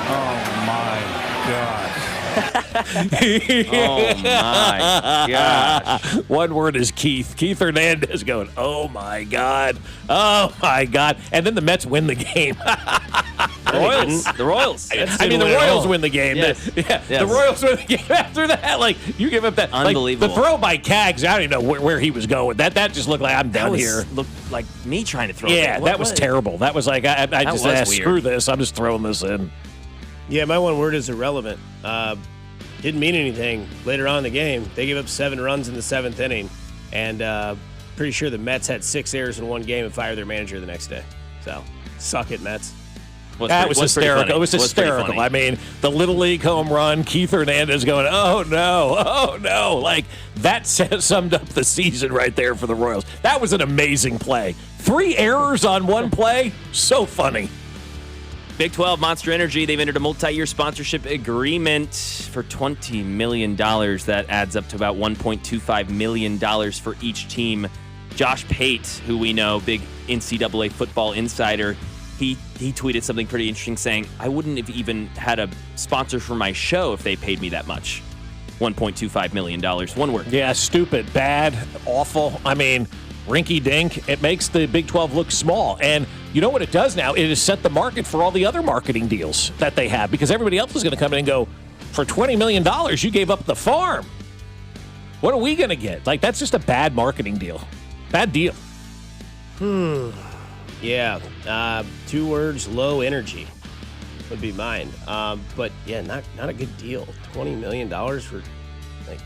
Oh, my gosh. Oh, my gosh. One word is Keith. Keith Hernandez going, oh, my God. Oh, my God. And then the Mets win the game. The Royals. I mean, the Royals win the game. Yes. The Royals win the game after that. Like, you give up that. Unbelievable. Like, the throw by Cags, I don't even know where he was going. That just looked like I'm down here. Looked like me trying to throw Yeah, that was terrible. That was like, I just said, screw this. I'm just throwing this in. Yeah, my one word is irrelevant. Didn't mean anything later on in the game. They gave up 7 runs in the 7th inning, and pretty sure the Mets had 6 errors in one game and fired their manager the next day. So, suck it, Mets. That was hysterical. It was hysterical. I mean, the Little League home run, Keith Hernandez going, oh, no. Like, that summed up the season right there for the Royals. That was an amazing play. 3 errors on one play. So funny. Big 12 Monster Energy, they've entered a multi-year sponsorship agreement for $20 million. That adds up to about $1.25 million for each team. Josh Pate, who we know, big NCAA football insider, he tweeted something pretty interesting saying, I wouldn't have even had a sponsor for my show if they paid me that much. $1.25 million. One word. Yeah, stupid, bad, awful. I mean, rinky-dink. It makes the Big 12 look small. And you know what it does now? It has set the market for all the other marketing deals that they have, because everybody else is going to come in and go, for $20 million, you gave up the farm. What are we going to get? Like, that's just a bad marketing deal. Bad deal. Yeah. 2 words, low energy would be mine. But, yeah, not a good deal. $20 million for, like,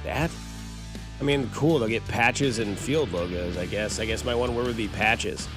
that? I mean, cool, they'll get patches and field logos, I guess. I guess my one word would be patches.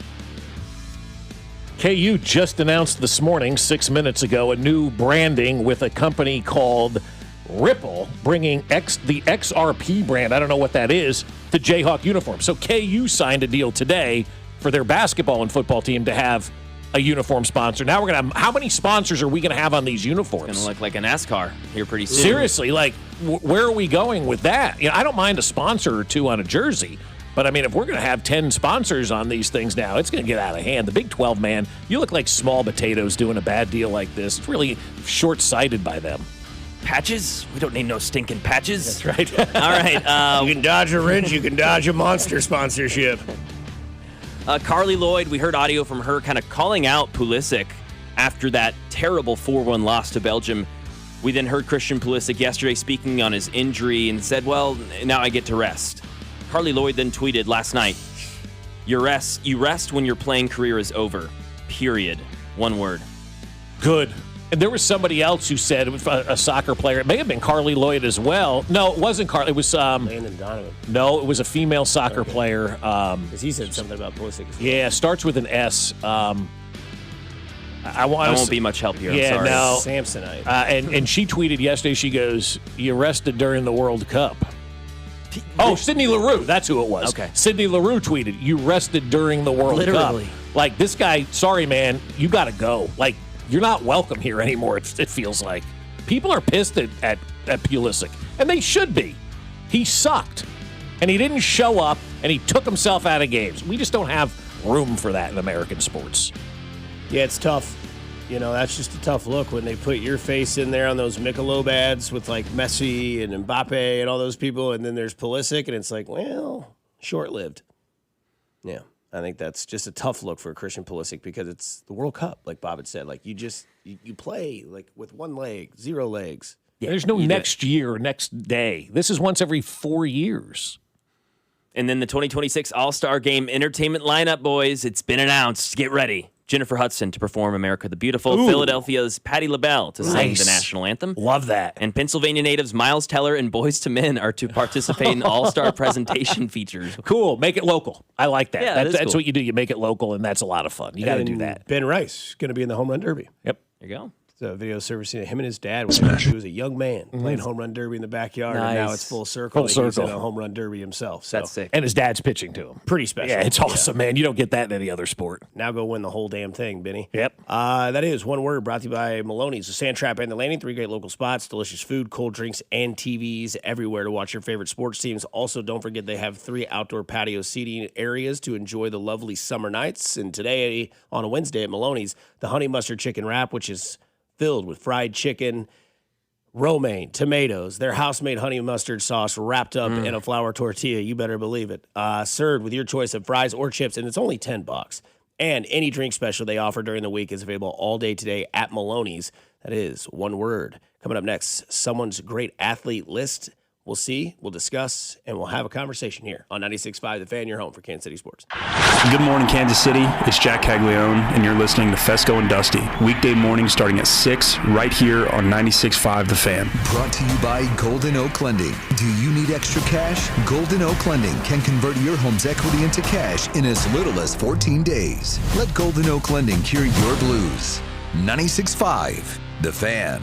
KU just announced this morning, 6 minutes ago, a new branding with a company called Ripple, bringing the XRP brand, I don't know what that is, to Jayhawk uniforms. So KU signed a deal today for their basketball and football team to have a uniform sponsor. Now we're going to how many sponsors are we going to have on these uniforms? It's going to look like a NASCAR here pretty soon. Seriously, like, where are we going with that? You know, I don't mind a sponsor or 2 on a jersey, but I mean, if we're going to have 10 sponsors on these things now, it's going to get out of hand. The Big 12, man, you look like small potatoes doing a bad deal like this. It's really short-sighted by them. Patches? We don't need no stinking patches. That's right. All right. You can dodge a wrench, you can dodge a monster sponsorship. Carly Lloyd, we heard audio from her kind of calling out Pulisic after that terrible 4-1 loss to Belgium. We then heard Christian Pulisic yesterday speaking on his injury and said, well, now I get to rest. Carly Lloyd then tweeted last night, you rest when your playing career is over. Period. One word. Good. And there was somebody else who said, a soccer player, it may have been Carly Lloyd as well. No, it wasn't Carly. It was Landon Donovan. No, it was a female soccer player. Because he said something about Pulisic. Yeah, starts with an S. I won't be much help here. Yeah, I'm sorry. no. Samsonite. And she tweeted yesterday, she goes, "You rested during the World Cup." Oh, Sydney LaRue. That's who it was. Okay. Sydney LaRue tweeted, "You rested during the World Literally. Cup." Like, this guy, sorry, man, you got to go. Like, you're not welcome here anymore, it feels like. People are pissed at Pulisic, and they should be. He sucked, and he didn't show up, and he took himself out of games. We just don't have room for that in American sports. Yeah, it's tough. You know, that's just a tough look when they put your face in there on those Michelob ads with, like, Messi and Mbappe and all those people, and then there's Pulisic, and it's like, well, short-lived. Yeah. I think that's just a tough look for Christian Pulisic because it's the World Cup, like Bob had said. Like, you play, like, with one leg, 0 legs. Yeah, there's no next year or next day. This is once every 4 years. And then the 2026 All-Star Game entertainment lineup, boys. It's been announced. Get ready. Jennifer Hudson to perform America the Beautiful. Ooh. Philadelphia's Patti LaBelle to sing the national anthem. Love that. And Pennsylvania natives Miles Teller and Boyz II Men are to participate in all-star presentation features. Cool. Make it local. I like that. Yeah, that's cool. what you do. You make it local, and that's a lot of fun. You got to do that. Ben Rice going to be in the Home Run Derby. Yep. There you go. The video service, him and his dad, he was a young man playing home run derby in the backyard, and now it's full circle. He's in a home run derby himself. So. That's sick. And his dad's pitching to him. Pretty special. Yeah, it's awesome, man. You don't get that in any other sport. Now go win the whole damn thing, Benny. Yep. That is one word brought to you by Maloney's, the Sand Trap and the Landing. 3 great local spots, delicious food, cold drinks, and TVs everywhere to watch your favorite sports teams. Also, don't forget they have 3 outdoor patio seating areas to enjoy the lovely summer nights. And today, on a Wednesday at Maloney's, the honey mustard chicken wrap, which is filled with fried chicken, romaine, tomatoes, their house-made honey mustard sauce wrapped up in a flour tortilla. You better believe it. Served with your choice of fries or chips, and it's only $10. And any drink special they offer during the week is available all day today at Maloney's. That is one word. Coming up next, someone's great athlete list. We'll see, we'll discuss, and we'll have a conversation here on 96.5 The Fan, your home for Kansas City sports. Good morning, Kansas City. It's Jack Caglione, and you're listening to Fescoe and Dusty. Weekday mornings starting at 6 right here on 96.5 The Fan. Brought to you by Golden Oak Lending. Do you need extra cash? Golden Oak Lending can convert your home's equity into cash in as little as 14 days. Let Golden Oak Lending cure your blues. 96.5 The Fan.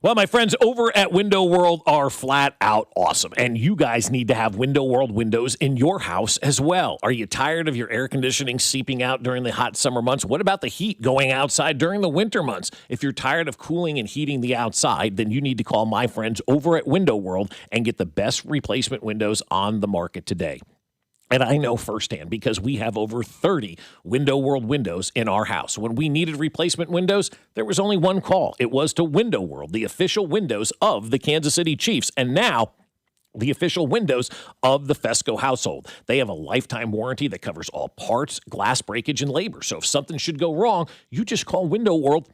Well, my friends over at Window World are flat out awesome, and you guys need to have Window World windows in your house as well. Are you tired of your air conditioning seeping out during the hot summer months? What about the heat going outside during the winter months? If you're tired of cooling and heating the outside, then you need to call my friends over at Window World and get the best replacement windows on the market today. And I know firsthand because we have over 30 Window World windows in our house. When we needed replacement windows, there was only one call. It was to Window World, the official windows of the Kansas City Chiefs. And now, the official windows of the Fescoe household. They have a lifetime warranty that covers all parts, glass breakage, and labor. So if something should go wrong, you just call Window World,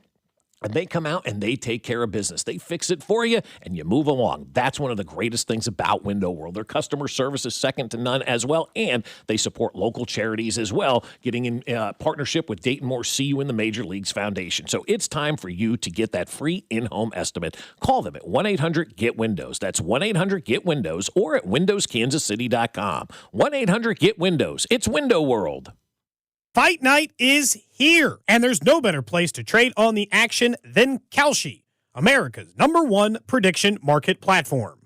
and they come out and they take care of business. They fix it for you and you move along. That's one of the greatest things about Window World. Their customer service is second to none as well, and they support local charities as well, getting in partnership with Dayton Moore See You in the Major Leagues Foundation. So it's time for you to get that free in-home estimate. Call them at 1-800-GET-WINDOWS. That's 1-800-GET-WINDOWS or at windowskansascity.com. 1-800-GET-WINDOWS. It's Window World. Fight night is here, and there's no better place to trade on the action than Kalshi, America's #1 prediction market platform.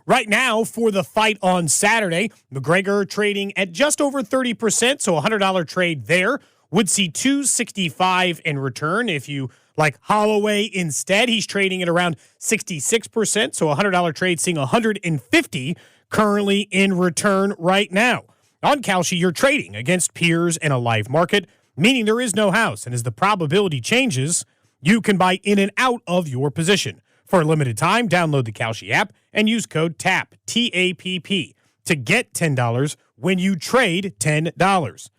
Right now, for the fight on Saturday, McGregor trading at just over 30%, so a $100 trade there would see $265 in return. If you like Holloway instead, he's trading at around 66%, so a $100 trade seeing $150 currently in return right now. On Kalshi, you're trading against peers in a live market, meaning there is no house. And as the probability changes, you can buy in and out of your position. For a limited time, download the Kalshi app and use code TAPP, T-A-P-P, to get $10 when you trade $10.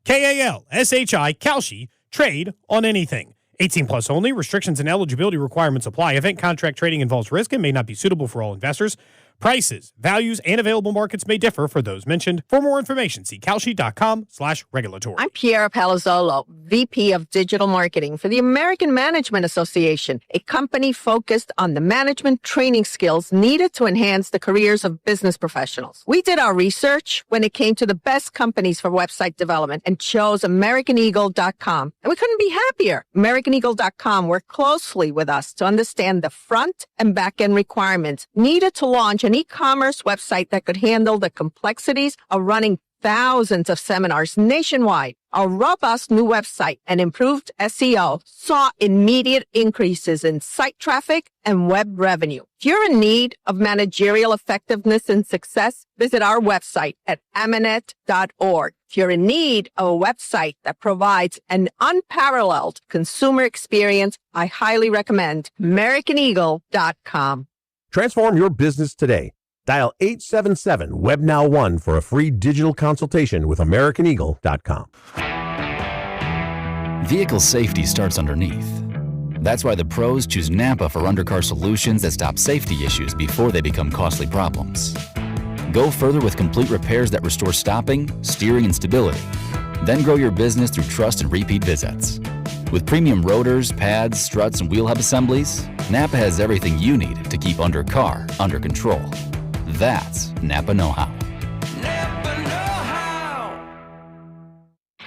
K-A-L-S-H-I, Kalshi, trade on anything. 18 plus only. Restrictions and eligibility requirements apply. Event contract trading involves risk and may not be suitable for all investors. Prices, values, and available markets may differ for those mentioned. For more information, see Kalshi.com/regulatory. I'm Piera Palazzolo, VP of Digital Marketing for the American Management Association, a company focused on the management training skills needed to enhance the careers of business professionals. We did our research when it came to the best companies for website development and chose AmericanEagle.com. And we couldn't be happier. AmericanEagle.com worked closely with us to understand the front and back end requirements needed to launch an e-commerce website that could handle the complexities of running thousands of seminars nationwide. Our robust new website and improved SEO saw immediate increases in site traffic and web revenue. If you're in need of managerial effectiveness and success, visit our website at amanet.org. If you're in need of a website that provides an unparalleled consumer experience, I highly recommend AmericanEagle.com. Transform your business today. Dial 877-WebNow1 for a free digital consultation with AmericanEagle.com. Vehicle safety starts underneath. That's why the pros choose Napa for undercar solutions that stop safety issues before they become costly problems. Go further with complete repairs that restore stopping, steering, and stability. Then grow your business through trust and repeat visits. With premium rotors, pads, struts, and wheel hub assemblies, Napa has everything you need to keep undercar under control. That's Napa know-how.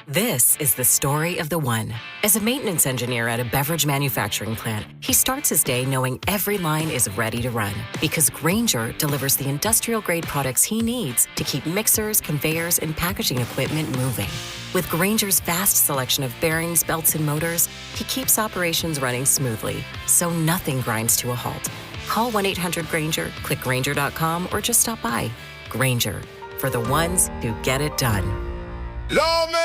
This is the story of the one. As a maintenance engineer at a beverage manufacturing plant, he starts his day knowing every line is ready to run because Grainger delivers the industrial-grade products he needs to keep mixers, conveyors, and packaging equipment moving. With Grainger's vast selection of bearings, belts, and motors, he keeps operations running smoothly, so nothing grinds to a halt. Call 1-800-GRAINGER, click Grainger.com, or just stop by. Grainger, for the ones who get it done. Lawman!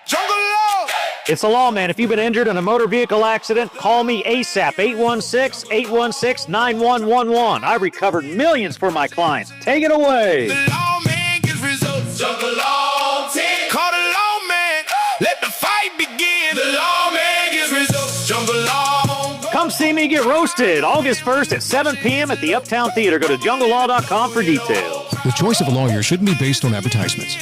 Jungle Law! It's the Lawman. If you've been injured in a motor vehicle accident, call me ASAP, 816-816-9111. I recovered millions for my clients. Take it away. The Lawman gets results. Jungle Law team. Call the Lawman. Let the fight begin. The Lawman gets results. Jungle Law. Come see me get roasted August 1st at 7 p.m. at the Uptown Theater. Go to junglelaw.com for details. The choice of a lawyer shouldn't be based on advertisements.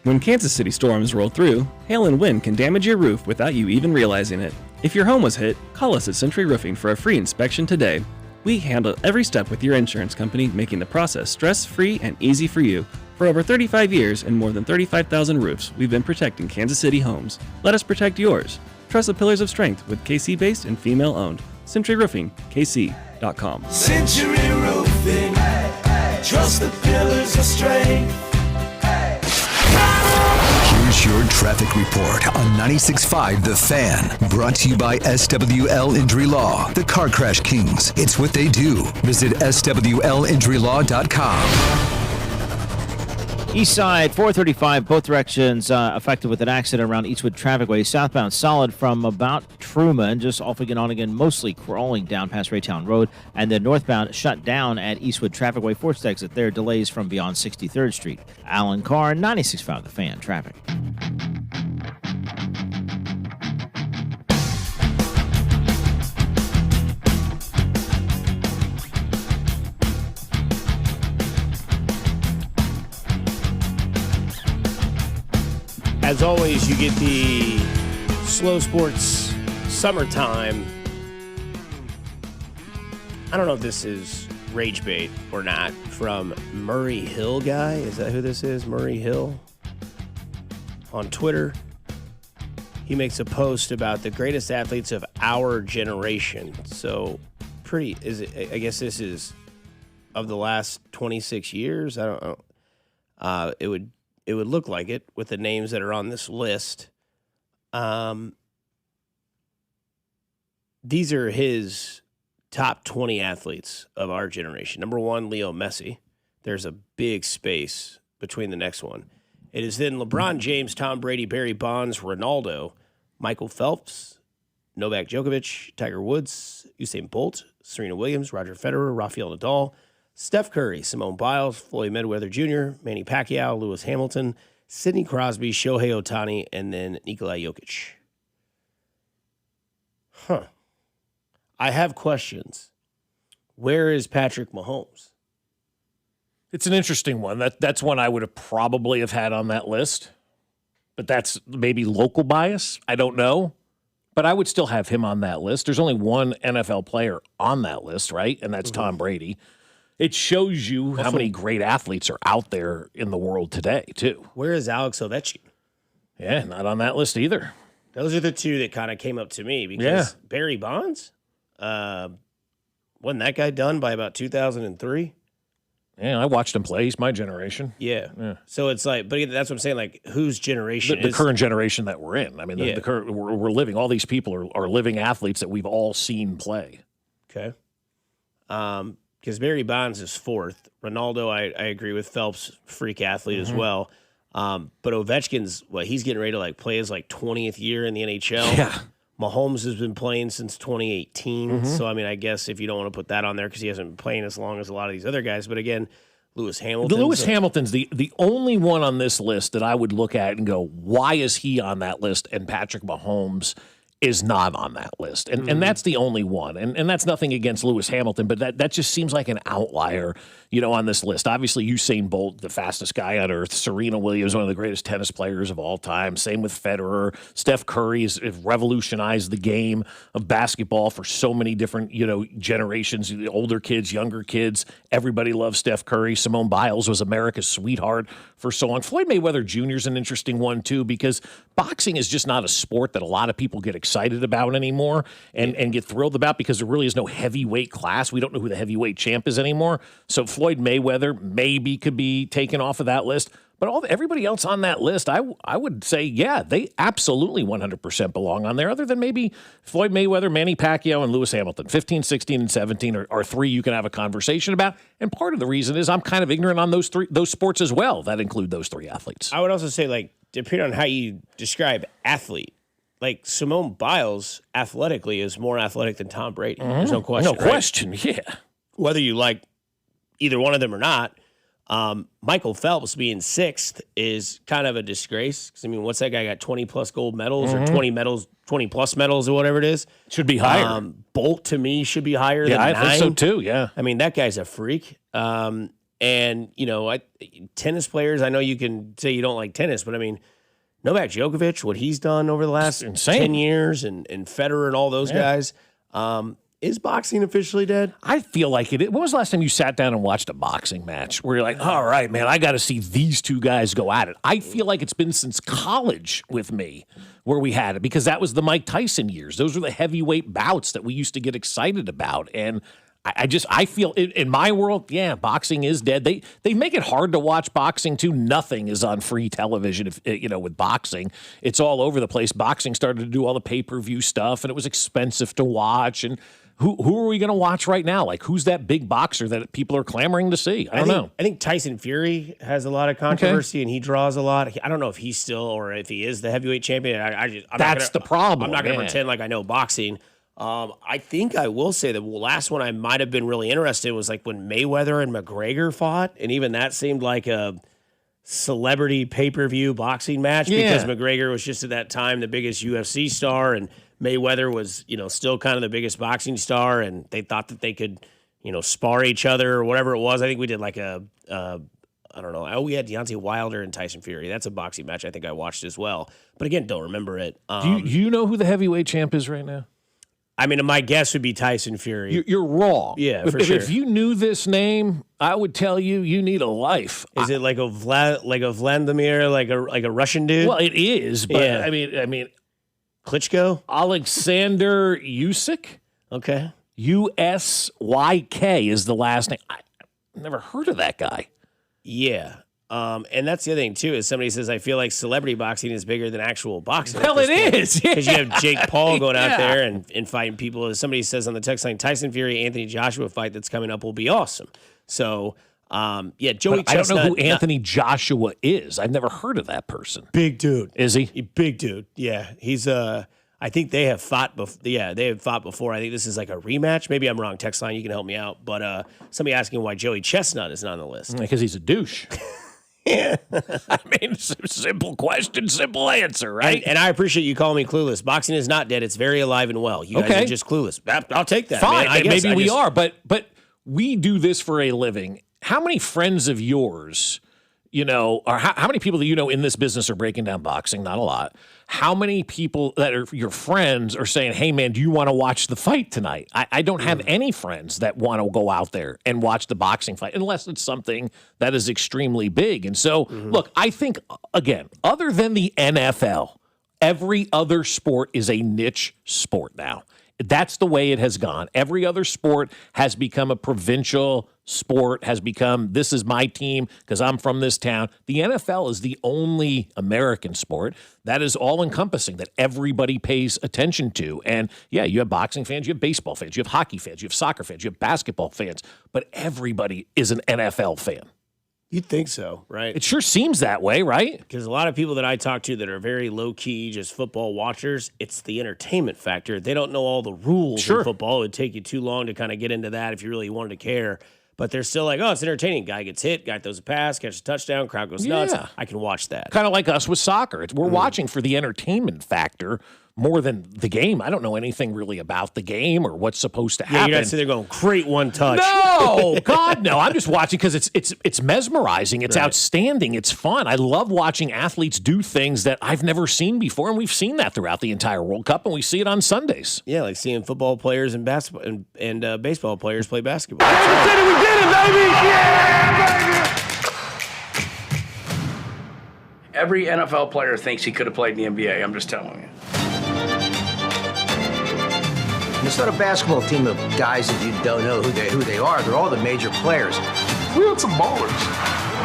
When Kansas City storms roll through, hail and wind can damage your roof without you even realizing it. If your home was hit, call us at Century Roofing for a free inspection today. We handle every step with your insurance company, making the process stress-free and easy for you. For over 35 years and more than 35,000 roofs, we've been protecting Kansas City homes. Let us protect yours. Trust the Pillars of Strength with KC-based and female-owned. Century Roofing, KC.com. Century Roofing. Trust the Pillars of Strength. Here's your traffic report on 96.5 The Fan. Brought to you by SWL Injury Law, the Car Crash Kings. It's what they do. Visit SWLinjurylaw.com. East side, 435, both directions affected with an accident around Eastwood Trafficway. Southbound solid from about Truman, just off again, on again, mostly crawling down past Raytown Road. And then northbound shut down at Eastwood Trafficway, forced exit there. Delays from beyond 63rd Street. Alan Carr, 96.5 The Fan, traffic. As always, you get the Slow Sports Summertime. I don't know if this is rage bait or not, from Murray Hill guy. Is that who this is? Murray Hill? On Twitter. He makes a post about the greatest athletes of our generation. So I guess this is of the last 26 years. I don't know. It would look like it with the names that are on this list. These are his top 20 athletes of our generation. Number 1, Leo Messi. There's a big space between the next one. It is then LeBron James, Tom Brady, Barry Bonds, Ronaldo, Michael Phelps, Novak Djokovic, Tiger Woods, Usain Bolt, Serena Williams, Roger Federer, Rafael Nadal, Steph Curry, Simone Biles, Floyd Mayweather Jr., Manny Pacquiao, Lewis Hamilton, Sidney Crosby, Shohei Ohtani, and then Nikola Jokic. I have questions. Where is Patrick Mahomes? It's an interesting one. That's one I would have probably have had on that list. But that's maybe local bias. I don't know. But I would still have him on that list. There's only one NFL player on that list, right? And that's Tom Brady. It shows you how many great athletes are out there in the world today, too. Where is Alex Ovechkin? Yeah, not on that list either. Those are the two that kind of came up to me because Barry Bonds, wasn't that guy done by about 2003? Yeah, I watched him play. He's my generation. Yeah. So it's like, but that's what I'm saying. Like, whose generation the current generation that we're in. I mean, the current we're living. All these people are living athletes that we've all seen play. Okay. Because Barry Bonds is fourth. Ronaldo, I agree with. Phelps, freak athlete as well. But Ovechkin's, he's getting ready to like play his like 20th year in the NHL. Yeah. Mahomes has been playing since 2018. So, I mean, I guess if you don't want to put that on there because he hasn't been playing as long as a lot of these other guys. But again, Lewis Hamilton. Hamilton's the only one on this list that I would look at and go, why is he on that list and Patrick Mahomes is not on that list? And that's the only one. And that's nothing against Lewis Hamilton, but that just seems like an outlier, on this list. Obviously, Usain Bolt, the fastest guy on earth. Serena Williams, one of the greatest tennis players of all time. Same with Federer. Steph Curry has revolutionized the game of basketball for so many different, generations, the older kids, younger kids. Everybody loves Steph Curry. Simone Biles was America's sweetheart for so long. Floyd Mayweather Jr. is an interesting one, too, because boxing is just not a sport that a lot of people get excited about anymore and get thrilled about because there really is no heavyweight class. We don't know who the heavyweight champ is anymore. So Floyd Mayweather maybe could be taken off of that list. But everybody else on that list, I would say, yeah, they absolutely 100% belong on there, other than maybe Floyd Mayweather, Manny Pacquiao, and Lewis Hamilton. 15, 16, and 17 are three you can have a conversation about. And part of the reason is I'm kind of ignorant on those sports as well that include those three athletes. I would also say, like, depending on how you describe athlete, like Simone Biles athletically is more athletic than Tom Brady. There's no question. No question, yeah. Whether you like either one of them or not, Michael Phelps being sixth is kind of a disgrace. Because, I mean, what's that guy got 20-plus gold medals or 20-plus medals or whatever it is? Should be higher. Bolt, to me, should be higher than 9. Yeah, I think so, too, yeah. I mean, that guy's a freak. And, tennis players, I know you can say you don't like tennis, but, I mean, Novak Djokovic, what he's done over the last 10 years, and Federer and all those guys, is boxing officially dead? I feel like it is. When was the last time you sat down and watched a boxing match where you're like, all right, man, I got to see these two guys go at it? I feel like it's been since college with me where we had it because that was the Mike Tyson years. Those were the heavyweight bouts that we used to get excited about. And I feel in my world, yeah, boxing is dead. They make it hard to watch boxing too. Nothing is on free television. With boxing, it's all over the place. Boxing started to do all the pay-per-view stuff, and it was expensive to watch. And who are we going to watch right now? Like, who's that big boxer that people are clamoring to see? I don't know. I think Tyson Fury has a lot of controversy, and he draws a lot. I don't know if he's still or if he is the heavyweight champion. That's the problem. I'm not going to pretend like I know boxing. I think I will say the last one I might have been really interested in was like when Mayweather and McGregor fought, and even that seemed like a celebrity pay-per-view boxing match because McGregor was just at that time the biggest UFC star, and Mayweather was, still kind of the biggest boxing star, and they thought that they could, spar each other or whatever it was. I think we did like I don't know. We had Deontay Wilder and Tyson Fury. That's a boxing match I think I watched as well. But again, don't remember it. Do you know who the heavyweight champ is right now? I mean, my guess would be Tyson Fury. You're wrong. Yeah, for sure. If you knew this name, I would tell you need a life. Is it like a Vladimir, like a Russian dude? Well, it is, but I mean, Klitschko, Alexander Usyk. Okay, USYK is the last name. I've never heard of that guy. Yeah. And that's the other thing, too, is somebody says, I feel like celebrity boxing is bigger than actual boxing. Well, it is. Because you have Jake Paul going out there and fighting people. As somebody says on the text line, Tyson Fury, Anthony Joshua fight that's coming up will be awesome. So, Joey Chestnut. I don't know who Anthony Joshua is. I've never heard of that person. Big dude. Is he? Big dude. Yeah. He's, I think they have fought before. Yeah, they have fought before. I think this is like a rematch. Maybe I'm wrong. Text line, you can help me out. But somebody asking why Joey Chestnut isn't on the list. Because he's a douche. Yeah. I mean, simple question, simple answer, right? And I appreciate you calling me clueless. Boxing is not dead. It's very alive and well. You guys are just clueless. I'll take that. Fine. Man. Maybe we are, but we do this for a living. How many friends of yours, or how many people that you know in this business are breaking down boxing? Not a lot. How many people that are your friends are saying, hey, man, do you want to watch the fight tonight? I don't have any friends that want to go out there and watch the boxing fight unless it's something that is extremely big. And so, look, I think, again, other than the NFL, every other sport is a niche sport now. That's the way it has gone. Every other sport has become a provincial sport, has become, this is my team because I'm from this town. The NFL is the only American sport that is all-encompassing, that everybody pays attention to. And, yeah, you have boxing fans, you have baseball fans, you have hockey fans, you have soccer fans, you have basketball fans, but everybody is an NFL fan. You'd think so, right? It sure seems that way, right? Because a lot of people that I talk to that are very low-key, just football watchers, it's the entertainment factor. They don't know all the rules in football. It would take you too long to kind of get into that if you really wanted to care. But they're still like, oh, it's entertaining. Guy gets hit, guy throws a pass, catches a touchdown, crowd goes nuts. I can watch that. Kind of like us with soccer. We're watching for the entertainment factor more than the game. I don't know anything really about the game or what's supposed to happen. Yeah, you're not sitting there going, great one touch. No, God, no. I'm just watching because it's mesmerizing. It's outstanding. It's fun. I love watching athletes do things that I've never seen before, and we've seen that throughout the entire World Cup, and we see it on Sundays. Yeah, like seeing football players and basketball and baseball players play basketball. Kansas City, we did it, baby! Yeah, baby! Every NFL player thinks he could have played in the NBA. I'm just telling you. It's not a basketball team of guys that you don't know who they are. They're all the major players. We had some ballers.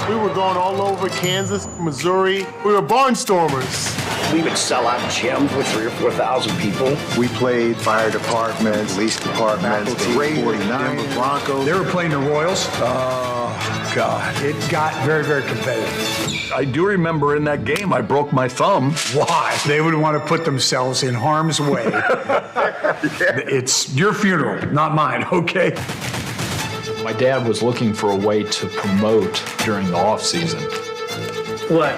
We were going all over Kansas, Missouri. We were barnstormers. We would sell out gyms with 3,000 or 4,000 people. We played fire departments, police departments, the Raiders, Denver Broncos. They were playing the Royals. Oh, God. It got very, very competitive. I do remember in that game, I broke my thumb. Why? They would want to put themselves in harm's way. It's your funeral, not mine, okay? My dad was looking for a way to promote during the off season. What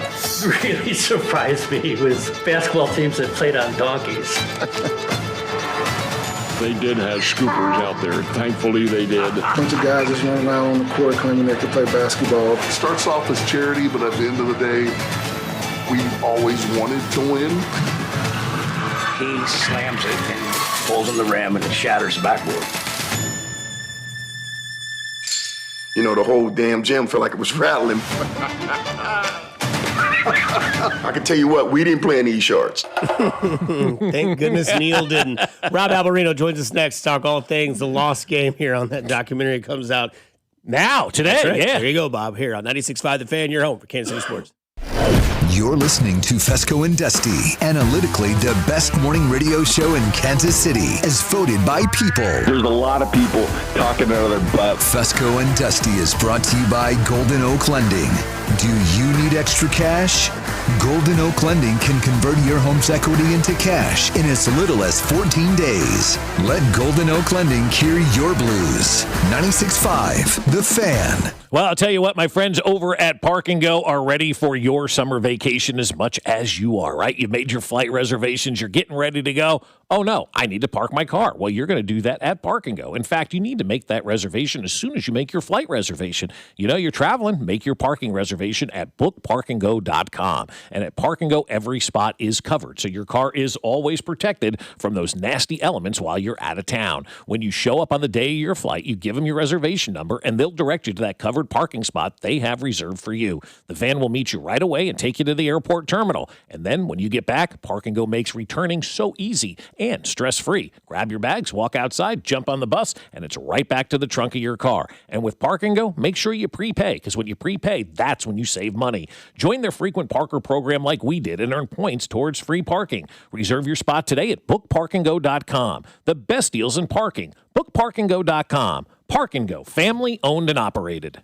really surprised me was basketball teams that played on donkeys. They did have scoopers out there. Thankfully, they did. A bunch of guys just running around on the court claiming they could play basketball. It starts off as charity, but at the end of the day, we always wanted to win. He slams it and pulls in the rim and it shatters the backboard. You know, the whole damn gym felt like it was rattling. I can tell you what, we didn't play in these shorts. Thank goodness Neil didn't. Rob Alberino joins us next to talk all things the Lost Game here on that documentary. It comes out now, today. Right. Yeah. There you go, Bob, here on 96.5 The Fan, your home for Kansas City Sports. You're listening to Fescoe and Dusty, analytically the best morning radio show in Kansas City, as voted by people. There's a lot of people talking out of their butt. Fescoe and Dusty is brought to you by Golden Oak Lending. Do you need extra cash? Golden Oak Lending can convert your home's equity into cash in as little as 14 days. Let Golden Oak Lending cure your blues. 96.5 The Fan. Well, I'll tell you what, my friends over at Park and Go are ready for your summer vacation as much as you are, right? You've made your flight reservations. You're getting ready to go. Oh, no, I need to park my car. Well, you're going to do that at Park and Go. In fact, you need to make that reservation as soon as you make your flight reservation. You know you're traveling, make your parking reservation at bookparkandgo.com. And at Park and Go, every spot is covered, so your car is always protected from those nasty elements while you're out of town. When you show up on the day of your flight, you give them your reservation number, and they'll direct you to that covered parking spot they have reserved for you. The van will meet you right away and take you to the airport terminal. And then when you get back, Park and Go makes returning so easy and stress-free. Grab your bags, walk outside, jump on the bus, and it's right back to the trunk of your car. And with Park and Go, make sure you prepay, because when you prepay, that's when you save money. Join their frequent parker program like we did and earn points towards free parking. Reserve your spot today at bookparkandgo.com. The best deals in parking. Bookparkandgo.com. Park and Go, family owned and operated.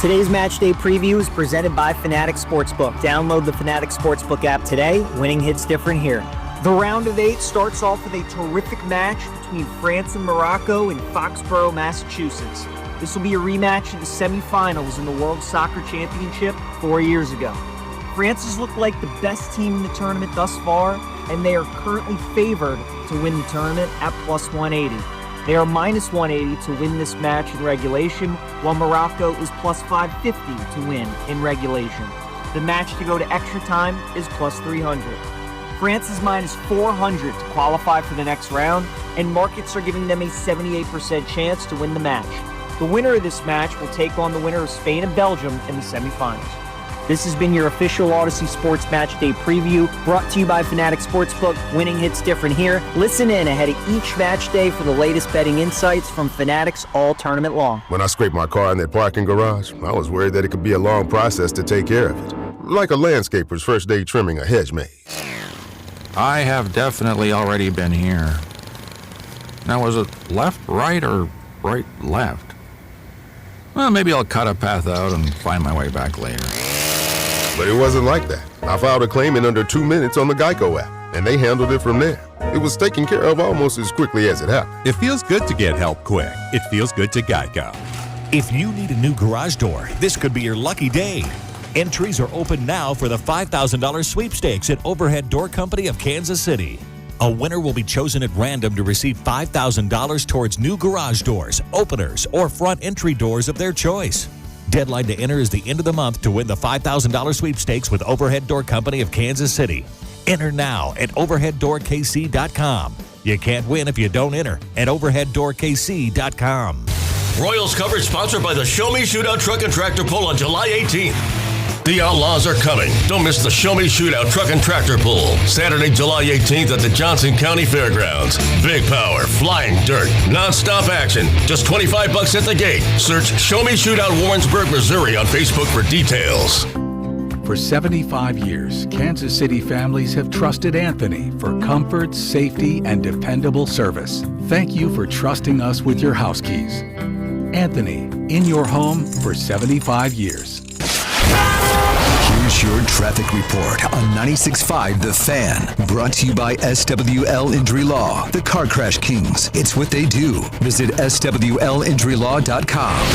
Today's Match Day Preview is presented by Fanatic Sportsbook. Download the Fanatic Sportsbook app today. Winning hits different here. The round of 8 starts off with a terrific match between France and Morocco in Foxborough, Massachusetts. This will be a rematch of the semifinals in the World Soccer Championship 4 years ago. France has looked like the best team in the tournament thus far, and they are currently favored to win the tournament at plus 180. They are minus 180 to win this match in regulation, while Morocco is plus 550 to win in regulation. The match to go to extra time is plus 300. France is minus 400 to qualify for the next round, and markets are giving them a 78% chance to win the match. The winner of this match will take on the winner of Spain and Belgium in the semifinals. This has been your official Odyssey Sports Match Day preview, brought to you by Fanatic Sportsbook. Winning hits different here. Listen in ahead of each match day for the latest betting insights from Fanatics all tournament long. When I scraped my car in that parking garage, I was worried that it could be a long process to take care of it. Like a landscaper's first day trimming a hedge maze. I have definitely already been here. Now, was it left, right, or right, left? Well, maybe I'll cut a path out and find my way back later. But it wasn't like that. I filed a claim in under 2 minutes on the Geico app, and they handled it from there. It was taken care of almost as quickly as it happened. It feels good to get help quick. It feels good to Geico. If you need a new garage door, this could be your lucky day. Entries are open now for the $5,000 sweepstakes at Overhead Door Company of Kansas City. A winner will be chosen at random to receive $5,000 towards new garage doors, openers, or front entry doors of their choice. Deadline to enter is the end of the month to win the $5,000 sweepstakes with Overhead Door Company of Kansas City. Enter now at overheaddoorkc.com. You can't win if you don't enter at overheaddoorkc.com. Royals coverage sponsored by the Show Me Shootout Truck and Tractor Pull on July 18th. The Outlaws are coming. Don't miss the Show Me Shootout Truck and Tractor Pull, Saturday, July 18th at the Johnson County Fairgrounds. Big power, flying dirt, non-stop action. Just $25 at the gate. Search Show Me Shootout Warrensburg, Missouri on Facebook for details. For 75 years, Kansas City families have trusted Anthony for comfort, safety, and dependable service. Thank you for trusting us with your house keys. Anthony, in your home for 75 years. Here's your traffic report on 96.5 The Fan. Brought to you by SWL Injury Law, the Car Crash Kings. It's what they do. Visit SWLinjurylaw.com.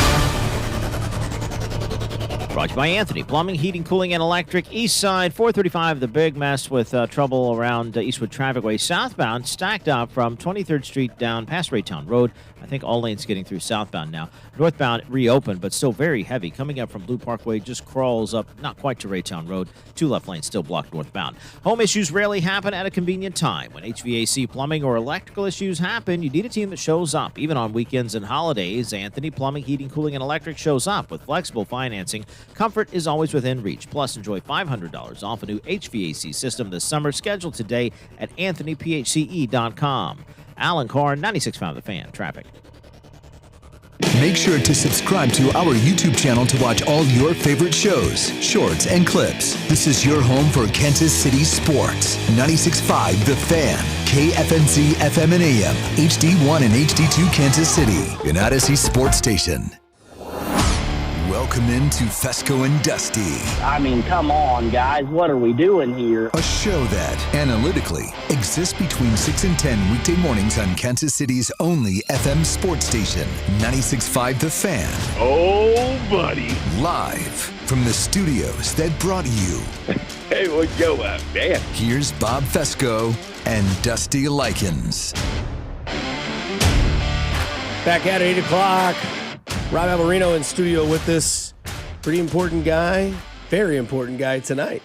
Brought to you by Anthony. Plumbing, heating, cooling, and electric. East side, 435, the big mess with trouble around Eastwood Trafficway. Southbound, stacked up from 23rd Street down past Raytown Road. I think all lanes getting through southbound now. Northbound reopened, but still very heavy. Coming up from Blue Parkway, just crawls up, not quite to Raytown Road. 2 left lanes still blocked northbound. Home issues rarely happen at a convenient time. When HVAC, plumbing, or electrical issues happen, you need a team that shows up. Even on weekends and holidays, Anthony Plumbing, Heating, Cooling, and Electric shows up. With flexible financing, comfort is always within reach. Plus, enjoy $500 off a new HVAC system this summer. Scheduled today at AnthonyPHCE.com. Alan Carr, 96.5 The Fan. Traffic. Make sure to subscribe to our YouTube channel to watch all your favorite shows, shorts, and clips. This is your home for Kansas City sports. 96.5 The Fan, KFNC FM and AM, HD1 and HD2 Kansas City, an Odyssey sports station. Welcome into Fescoe and Dusty. I mean, come on, guys. What are we doing here? A show that, analytically, exists between 6 and 10 weekday mornings on Kansas City's only FM sports station, 96.5 The Fan. Oh, buddy. Live from the studios that brought you. Hey, what's going on, man? Here's Bob Fescoe and Dusty Likens. Back at 8 o'clock. Rob Alberino in studio with this pretty important guy, very important guy tonight.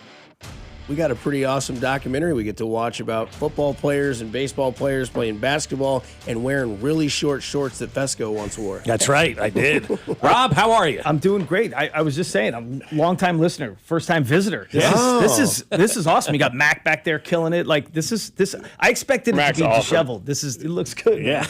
We got a pretty awesome documentary we get to watch about football players and baseball players playing basketball and wearing really short shorts that Fescoe once wore. That's right, I did. Rob, how are you? I'm doing great. I was just saying, I'm a long-time listener, first-time visitor. This is awesome. You got Mac back there killing it. Like this. I expected it to be disheveled. It looks good. Yeah.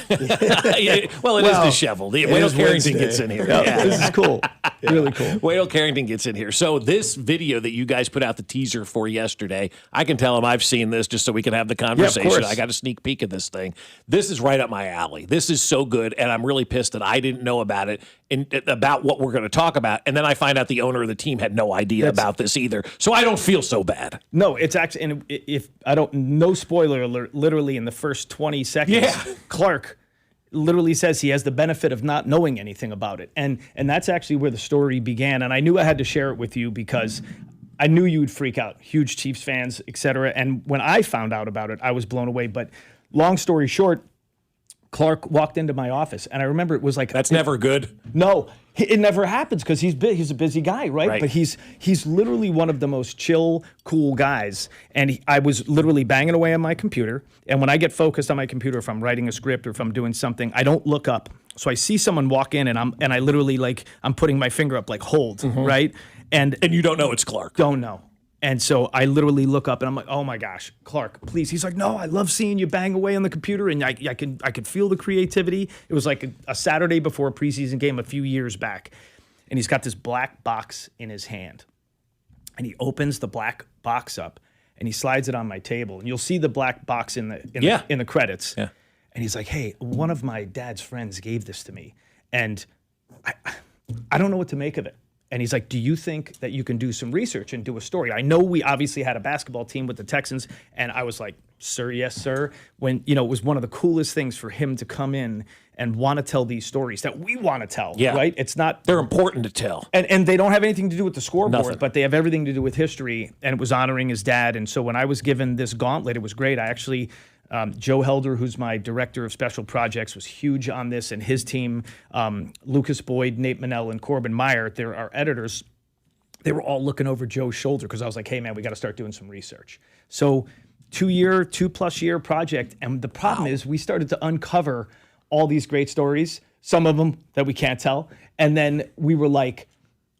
Well, it is disheveled. Wait till Carrington gets in here. Yeah. This is cool. Really cool. Wait till Carrington gets in here. So this video that you guys put out the teaser for yesterday, I can tell him I've seen this just so we can have the conversation. Yeah, of course. I got a sneak peek of this thing. This is right up my alley. This is so good, and I'm really pissed that I didn't know about it and about what we're going to talk about. And then I find out the owner of the team had no idea about this either. So I don't feel so bad. No, it's actually, and if I don't, no spoiler alert, literally in the first 20 seconds, Clark literally says he has the benefit of not knowing anything about it. And that's actually where the story began. And I knew I had to share it with you because I knew you would freak out, huge Chiefs fans, et cetera. And when I found out about it, I was blown away. But long story short, Clark walked into my office, and I remember it was like That's never good. No, it never happens because he's a busy guy, right? But he's literally one of the most chill, cool guys. And I was literally banging away on my computer. And when I get focused on my computer, if I'm writing a script or if I'm doing something, I don't look up. So I see someone walk in, and I literally I'm putting my finger up like hold, right? And you don't know it's Clark. Don't know. And so I literally look up and I'm like, oh my gosh, Clark, please. He's like, no, I love seeing you bang away on the computer, and I could feel the creativity. It was like a Saturday before a preseason game a few years back. And he's got this black box in his hand. And he opens the black box up and he slides it on my table. And you'll see the black box in the credits. Yeah. And he's like, hey, one of my dad's friends gave this to me. And I don't know what to make of it. And he's like, do you think that you can do some research and do a story? I know we obviously had a basketball team with the Texans, and I was like, sir, yes, sir. When, it was one of the coolest things for him to come in and want to tell these stories that we want to tell, right? It's not... They're important to tell. And they don't have anything to do with the scoreboard, Nothing. but they have everything to do with history, and it was honoring his dad. And so when I was given this gauntlet, it was great. I actually... Joe Helder, who's my director of special projects, was huge on this, and his team, Lucas Boyd, Nate Manell, and Corbin Meyer, they're our editors. They were all looking over Joe's shoulder because I was like, hey, man, we got to start doing some research. So 2+ year project, and the problem is we started to uncover all these great stories, some of them that we can't tell, and then we were like,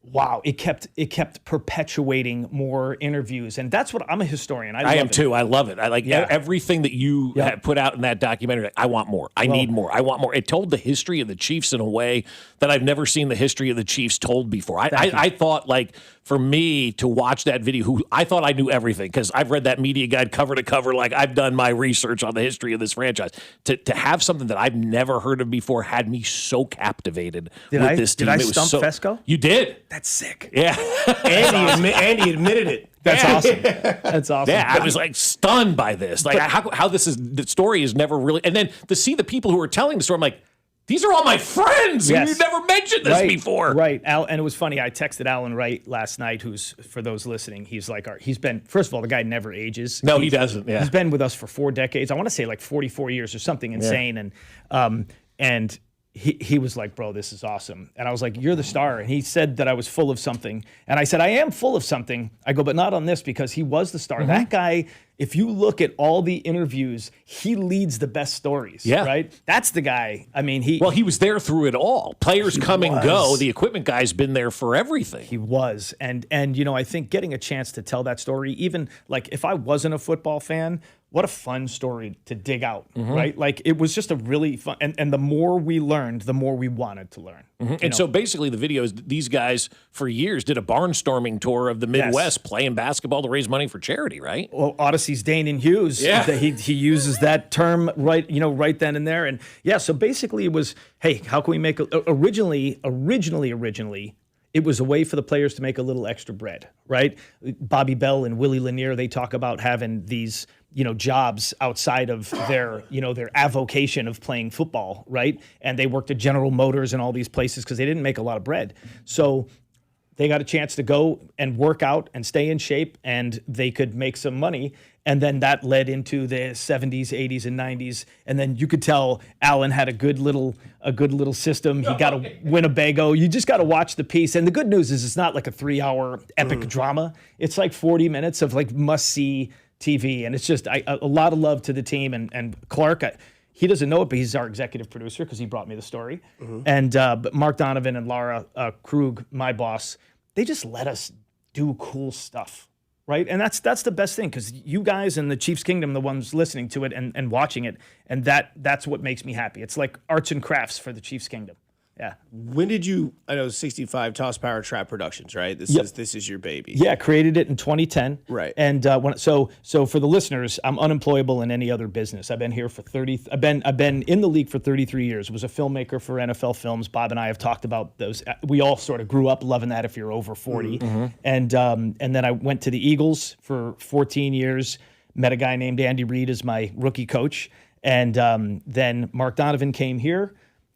wow, it kept perpetuating more interviews. And that's what I'm a historian. I am too. I love it. I like everything that you had put out in that documentary. I want more. I need more. I want more. It told the history of the Chiefs in a way that I've never seen the history of the Chiefs told before. I thought, like, for me to watch that video, I thought I knew everything because I've read that media guide cover to cover. Like, I've done my research on the history of this franchise. To have something that I've never heard of before had me so captivated with this team. Did I stump Fescoe? You did. That's sick. Yeah. Andy admitted it. That's awesome. That's awesome. Yeah, I was like stunned by this. Like how this is, the story is never really, and then to see the people who are telling the story, I'm like, these are all my friends. Yes. You've never mentioned this before. Right. Al, and it was funny. I texted Alan Wright last night, who's, for those listening, he's like, he's been, first of all, the guy never ages. No, he doesn't. Yeah. He's been with us for 4 decades. I want to say like 44 years or something insane. Yeah. And he was like, bro, this is awesome. And I was like, you're the star. And he said that I was full of something. And I said, I am full of something. I go, but not on this, because he was the star. Mm-hmm. That guy, if you look at all the interviews, he leads the best stories. Yeah. Right? That's the guy. I mean, he was there through it all. Players come and go. The equipment guy's been there for everything. He was. And I think getting a chance to tell that story, even like if I wasn't a football fan, what a fun story to dig out, right? Like, it was just a really fun, and the more we learned, the more we wanted to learn. And so basically the videos, these guys for years did a barnstorming tour of the Midwest playing basketball to raise money for charity, right? Well, Odyssey's Dane Hughes, he uses that term right then and there. And so basically it was, hey, how can we make, originally, it was a way for the players to make a little extra bread, right? Bobby Bell and Willie Lanier, they talk about having these, jobs outside of their avocation of playing football, right? And they worked at General Motors and all these places because they didn't make a lot of bread. So they got a chance to go and work out and stay in shape, and they could make some money. And then that led into the 70s, 80s, and 90s. And then you could tell Alan had a good little system. He got a Winnebago. You just got to watch the piece. And the good news is it's not like a 3-hour epic drama. It's like 40 minutes of like must-see TV. And it's just a lot of love to the team. And Clark, he doesn't know it, but he's our executive producer because he brought me the story. And but Mark Donovan and Laura Krug, my boss, they just let us do cool stuff. Right? And that's the best thing, because you guys in the Chiefs Kingdom, the ones listening to it and watching it, and that's what makes me happy. It's like arts and crafts for the Chiefs Kingdom. Yeah. When did you, I know 65 Toss Power Trap Productions, right? This is your baby. Yeah, created it in 2010. Right. And so for the listeners, I'm unemployable in any other business. I've been here for I've been in the league for 33 years. Was a filmmaker for NFL Films. Bob and I have talked about those. We all sort of grew up loving that if you're over 40. And then I went to the Eagles for 14 years, met a guy named Andy Reid as my rookie coach. And then Mark Donovan came here.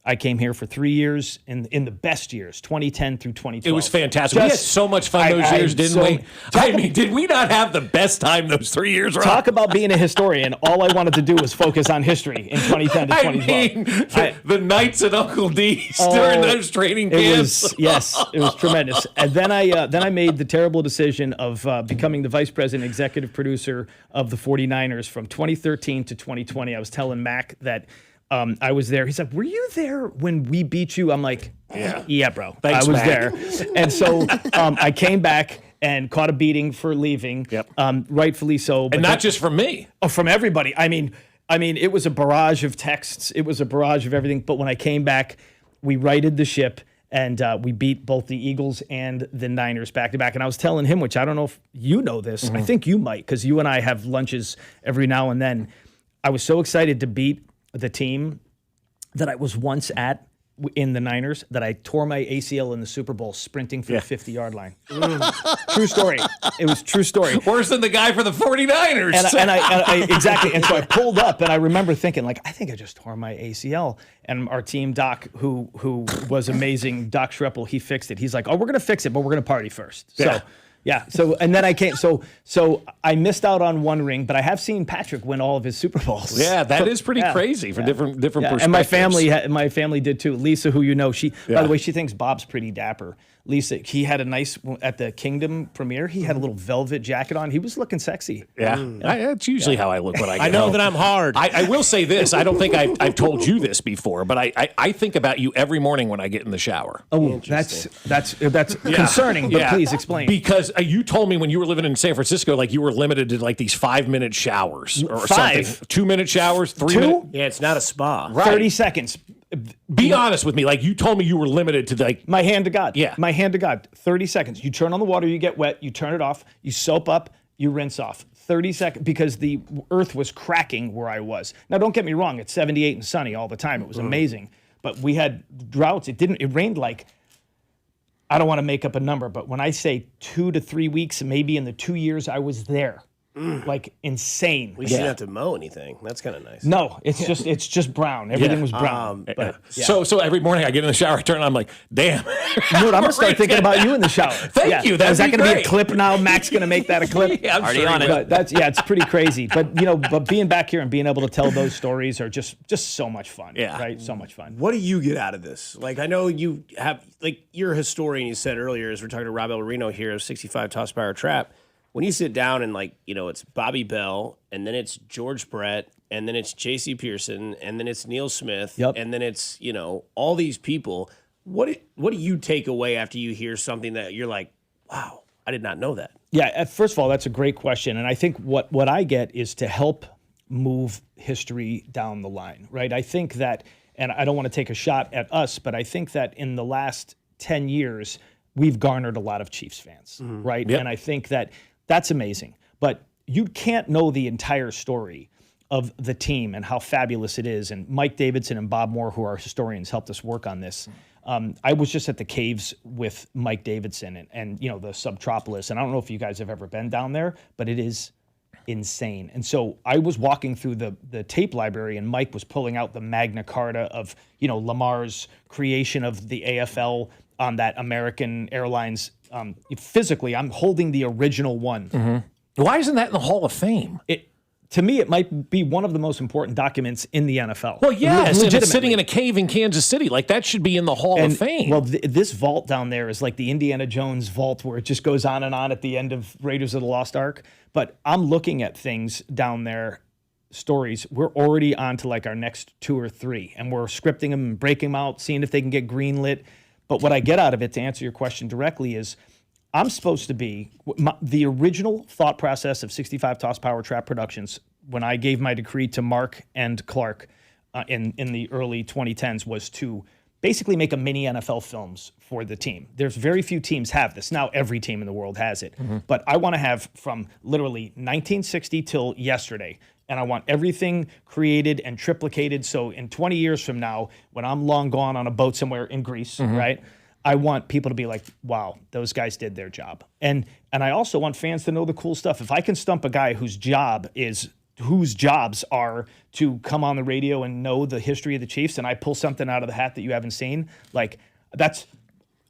I came here for 3 years in the best years, 2010 through 2012. It was fantastic. We had so much fun those years, didn't we? I mean, did we not have the best time those 3 years, Rob? Talk about being a historian. All I wanted to do was focus on history in 2010 to 2012. I mean, the nights at Uncle D's during those training camps. It was tremendous. And then I made the terrible decision of becoming the vice president, executive producer of the 49ers from 2013 to 2020. I was telling Mac that I was there. He's like, "Were you there when we beat you?" I'm like, "Yeah, bro. Thanks, I was Mac." there." And so I came back and caught a beating for leaving. Yep. Rightfully so. And not just from me. Oh, from everybody. I mean, it was a barrage of texts. It was a barrage of everything. But when I came back, we righted the ship. And we beat both the Eagles and the Niners back to back. And I was telling him, which I don't know if you know this. I think you might, because you and I have lunches every now and then. I was so excited to beat the team that I was once at in the Niners that I tore my ACL in the Super Bowl sprinting for the 50-yard line. True story. It was true story. Worse than the guy for the 49ers. And I exactly. And so I pulled up, and I remember thinking, like, I think I just tore my ACL. And our team doc, who was amazing, Doc Schreppel, he fixed it. He's like, "Oh, we're gonna fix it, but we're gonna party first." So. Yeah. So and then I came. So I missed out on one ring, but I have seen Patrick win all of his Super Bowls. Yeah, that is pretty crazy for different perspectives. And my family did too. Lisa, who you know, by the way, she thinks Bob's pretty dapper. Lisa, he had a nice at the Kingdom premiere. He had a little velvet jacket on. He was looking sexy. Yeah, that's usually how I look when I get I know home. that I'm hard. I will say this. I don't think I've told you this before, but I think about you every morning when I get in the shower. Oh, that's concerning. But please explain. Because you told me when you were living in San Francisco, like you were limited to like these 5-minute showers or something. 2-minute showers, 3-minute. Yeah, it's not a spa. Right. 30 seconds. Be honest with me. Like you told me you were limited to like my hand to God. Yeah. My hand to God. 30 seconds. You turn on the water, you get wet, you turn it off, you soap up, you rinse off. 30 seconds because the earth was cracking where I was. Now don't get me wrong, it's 78 and sunny all the time. It was amazing. But we had droughts. It rained like, I don't want to make up a number, but when I say 2 to 3 weeks, maybe in the 2 years I was there. Like insane. We shouldn't have to mow anything. That's kind of nice. No, it's just brown. Everything was brown. So every morning I get in the shower, I turn, I'm like, damn. Dude, I'm gonna start thinking about you in the shower. Thank you. Is that gonna be a clip now? Mac's gonna make that a clip. Yeah, I'm sure on it. But it's pretty crazy. But but being back here and being able to tell those stories are just so much fun. Yeah. Right. So much fun. What do you get out of this? Like, I know you have, like, you're a historian. You said earlier, as we're talking to Rob Alberino here of 65 Toss Power Trap. When you sit down and, like, it's Bobby Bell, and then it's George Brett, and then it's J.C. Pearson, and then it's Neil Smith, and then it's, all these people. What do you take away after you hear something that you're like, wow, I did not know that? Yeah, first of all, that's a great question. And I think what I get is to help move history down the line, right? I think that, and I don't want to take a shot at us, but I think that in the last 10 years, we've garnered a lot of Chiefs fans, right? Yep. And I think that that's amazing. But you can't know the entire story of the team and how fabulous it is. And Mike Davidson and Bob Moore, who are historians, helped us work on this. I was just at the caves with Mike Davidson and the Subtropolis. And I don't know if you guys have ever been down there, but it is insane. And so I was walking through the tape library, and Mike was pulling out the Magna Carta of, Lamar's creation of the AFL on that American Airlines. Physically, I'm holding the original one. Mm-hmm. Why isn't that in the Hall of Fame? To me, it might be one of the most important documents in the NFL. Well, yes, and it's sitting in a cave in Kansas City. Like, that should be in the Hall of Fame. Well, this vault down there is like the Indiana Jones vault where it just goes on and on at the end of Raiders of the Lost Ark. But I'm looking at things down there, stories. We're already on to like our next 2 or 3, and we're scripting them and breaking them out, seeing if they can get greenlit. But what I get out of it, to answer your question directly, is I'm supposed to be the original thought process of 65 Toss Power Trap Productions when I gave my decree to Mark and Clark in the early 2010s was to basically make a mini NFL films for the team. There's very few teams have this. Now every team in the world has it. But I want to have from literally 1960 till yesterday. And I want everything created and triplicated. So in 20 years from now, when I'm long gone on a boat somewhere in Greece, right? I want people to be like, wow, those guys did their job. And I also want fans to know the cool stuff. If I can stump a guy whose job is whose jobs are to come on the radio and know the history of the Chiefs, and I pull something out of the hat that you haven't seen, like that's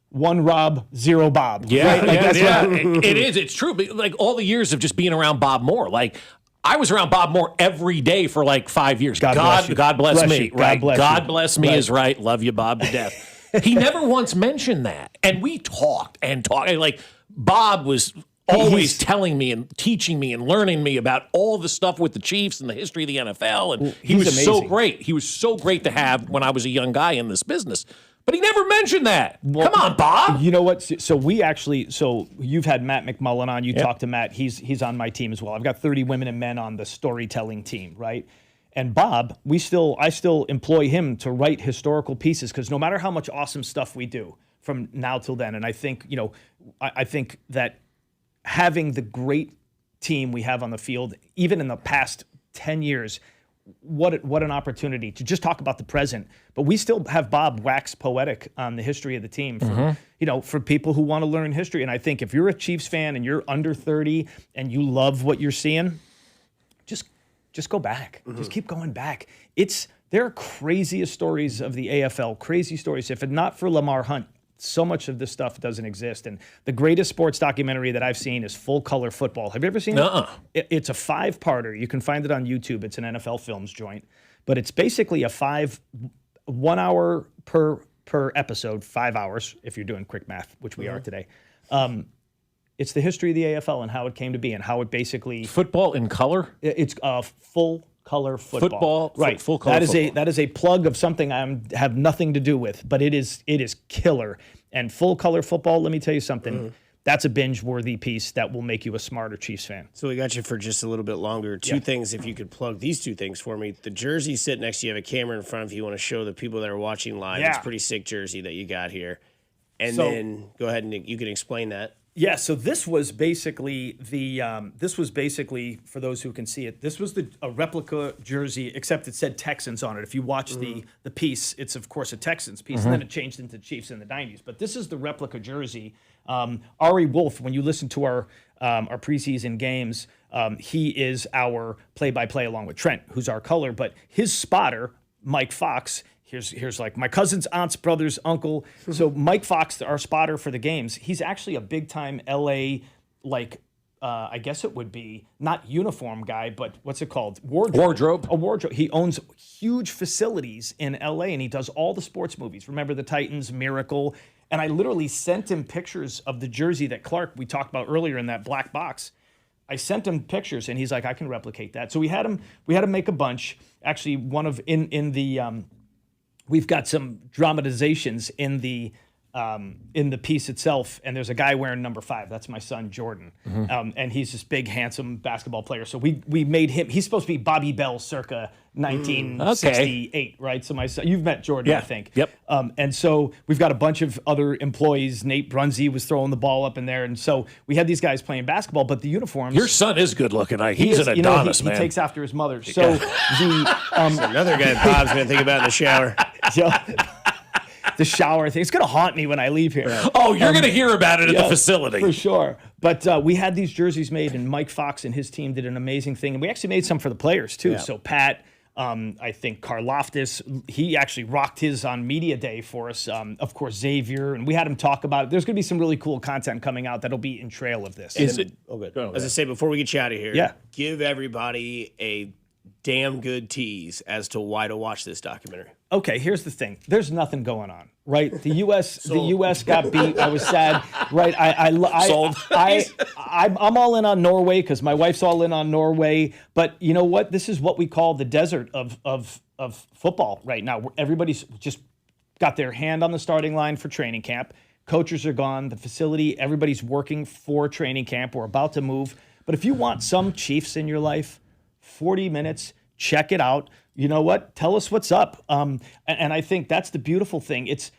1 Rob, 0 Bob. Yeah, right? Like, it is. It's true. But like all the years of just being around Bob Moore, like I was around Bob Moore every day for like 5 years. God bless me. Right. God bless me is right. Love you, Bob, to death. He never once mentioned that. And we talked and talked. Like Bob was always telling me and teaching me and learning me about all the stuff with the Chiefs and the history of the NFL. And he was amazing. so great. He was so great to have when I was a young guy in this business. But he never mentioned that. Come on, Bob. You know what? So you've had Matt McMullen on. You talked to Matt. He's on my team as well. I've got 30 women and men on the storytelling team, right? And Bob, I still employ him to write historical pieces because no matter how much awesome stuff we do from now till then, and I think, I think that having the great team we have on the field, even in the past 10 years, what an opportunity to just talk about the present. But we still have Bob wax poetic on the history of the team for people who want to learn history. And I think if you're a Chiefs fan and you're under 30 and you love what you're seeing, just go back. Just keep going back. There are craziest stories of the AFL, crazy stories. If not for Lamar Hunt, so much of this stuff doesn't exist. And the greatest sports documentary that I've seen is Full Color Football. Have you ever seen it? It's a 5-parter. You can find it on YouTube. It's an NFL Films joint. But it's basically a 1 hour per episode, 5 hours, if you're doing quick math, which we are today. It's the history of the AFL and how it came to be and how it basically... Football in color? It's full color football. Right. Full color football. That is a plug of something I have nothing to do with, but it is killer. And full color football, let me tell you something. That's a binge-worthy piece that will make you a smarter Chiefs fan. So we got you for just a little bit longer. Two things, if you could plug these 2 things for me. The jersey sitting next to you, have a camera in front of you want to show the people that are watching live. It's a pretty sick jersey that you got here. And then go ahead and you can explain that. Yeah, so this was basically for those who can see it, this was a replica jersey, except it said Texans on it. If you watch the piece, it's of course a Texans piece, and then it changed into Chiefs in the 90s. But this is the replica jersey. Ari Wolf, when you listen to our preseason games, he is our play-by-play along with Trent, who's our color. But his spotter, Mike Fox, Here's like my cousin's aunt's brother's uncle. So Mike Fox, our spotter for the games, he's actually a big time LA, I guess it would be not uniform guy, but what's it called? Wardrobe. A wardrobe. He owns huge facilities in LA and he does all the sports movies. Remember the Titans, Miracle. And I literally sent him pictures of the jersey that Clark, we talked about earlier in that black box. I sent him pictures and he's like, I can replicate that. So we had him make a bunch. Actually, one of in the we've got some dramatizations in the piece itself, and there's a guy wearing number 5. That's my son, Jordan. And he's this big, handsome basketball player. So we made him, he's supposed to be Bobby Bell circa 1968, right? So my son, you've met Jordan, I think. Yep. And so we've got a bunch of other employees. Nate Brunzy was throwing the ball up in there. And so we had these guys playing basketball, but the uniforms. Your son is good looking. He's an Adonis, man. He takes after his mother. So another guy Bob's going to think about in the shower. The shower thing. It's going to haunt me when I leave here. Oh, you're going to hear about it at the facility. For sure. But we had these jerseys made, and Mike Fox and his team did an amazing thing. And we actually made some for the players, too. Yeah. So Pat, I think Karloftis, he actually rocked his on Media Day for us. Of course, Xavier, and we had him talk about it. There's going to be some really cool content coming out that'll be in trail of this. Good. As I say, before we get you out of here, give everybody a damn good tease as to why to watch this documentary. Okay, here's the thing. There's nothing going on, right? The U.S. got beat. I was sad, right? I'm all in on Norway because my wife's all in on Norway. But you know what? This is what we call the desert of football right now. Everybody's just got their hand on the starting line for training camp. Coaches are gone. The facility, everybody's working for training camp. We're about to move. But if you want some Chiefs in your life, 40 minutes, check it out. You know what? Tell us what's up. And I think that's the beautiful thing. It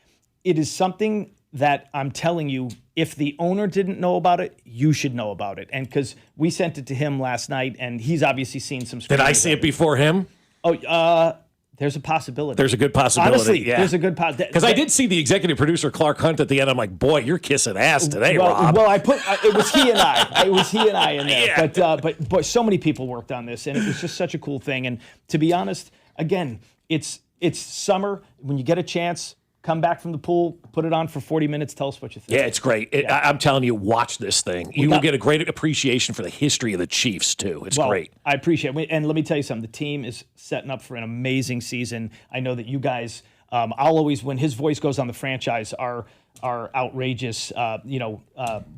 is something that I'm telling you, if the owner didn't know about it, you should know about it. And because we sent it to him last night, and he's obviously seen some. Did I see it before him? Oh, There's a possibility. There's a good possibility. Honestly, yeah. there's a good possibility. Because I did see the executive producer, Clark Hunt, at the end. I'm like, boy, you're kissing ass today, Rob. Well, it was he and I. It was he and I in there. Yeah. But so many people worked on this, and it was just such a cool thing. And to be honest, again, it's summer. When you get a chance, come back from the pool, put it on for 40 minutes, tell us what you think. Yeah, it's great. I'm telling you, watch this thing. You will get a great appreciation for the history of the Chiefs, too. It's great. I appreciate it. And let me tell you something. The team is setting up for an amazing season. I know that you guys, I'll always, when his voice goes on the franchise, are outrageous,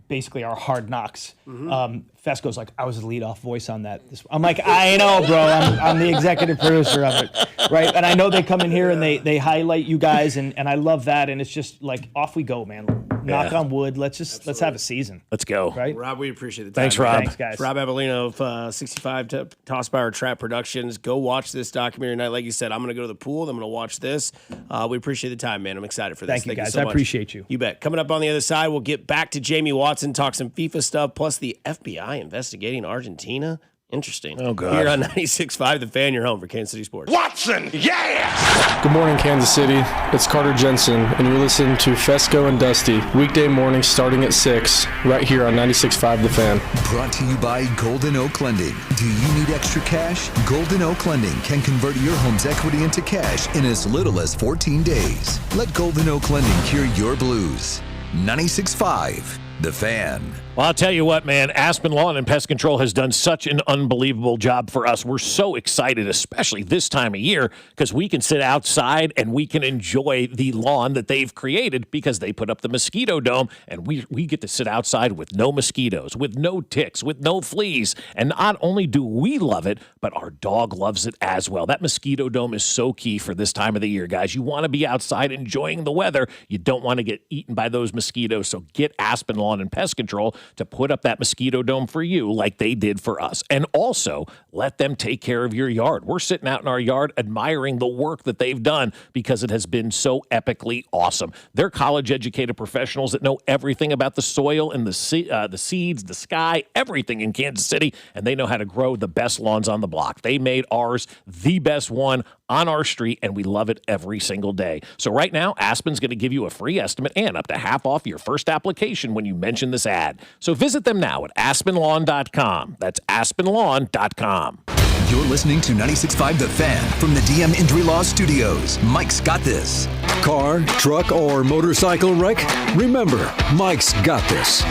basically our hard knocks. Fescoe's like, I was the leadoff voice on that. I'm like, I know, bro. I'm the executive producer of it, right? And I know they come in here and they highlight you guys, and I love that. And it's just like, off we go, man. Knock on wood. Let's have a season. Let's go. Right? Rob, we appreciate the time. Thanks, Rob. Thanks, guys. Rob Alberino of 65 Toss Power Trap Productions. Go watch this documentary tonight. Like you said, I'm going to go to the pool. I'm going to watch this. We appreciate the time, man. I'm excited for this. Thank you, guys. so I much. appreciate you. You bet. Coming up on the other side, we'll get back to Jamie Watson, talk some FIFA stuff, plus the FBI investigating Argentina. Interesting. Oh, God. Here on 96.5 The Fan, your home for Kansas City Sports. Watson, yeah! Good morning, Kansas City. It's Carter Jensen, and you're listening to Fescoe and Dusty, weekday mornings starting at 6, right here on 96.5 The Fan. Brought to you by Golden Oak Lending. Do you need extra cash? Golden Oak Lending can convert your home's equity into cash in as little as 14 days. Let Golden Oak Lending cure your blues. 96.5 The Fan. Well, I'll tell you what, man, Aspen Lawn and Pest Control has done such an unbelievable job for us. We're so excited, especially this time of year, because we can sit outside and we can enjoy the lawn that they've created because they put up the mosquito dome, and we get to sit outside with no mosquitoes, with no ticks, with no fleas. And not only do we love it, but our dog loves it as well. That mosquito dome is so key for this time of the year, guys. You want to be outside enjoying the weather. You don't want to get eaten by those mosquitoes, so get Aspen Lawn and Pest Control to put up that mosquito dome for you like they did for us. And also, let them take care of your yard. We're sitting out in our yard admiring the work that they've done because it has been so epically awesome. They're college-educated professionals that know everything about the soil and the seeds, the sky, everything in Kansas City, and they know how to grow the best lawns on the block. They made ours the best one on our street, and we love it every single day. So right now, Aspen's going to give you a free estimate and up to half off your first application when you mention this ad. So visit them now at aspenlawn.com. That's aspenlawn.com. You're listening to 96.5 The Fan from the DM Injury Law Studios. Mike's got this. Car, truck, or motorcycle wreck? Remember, Mike's got this.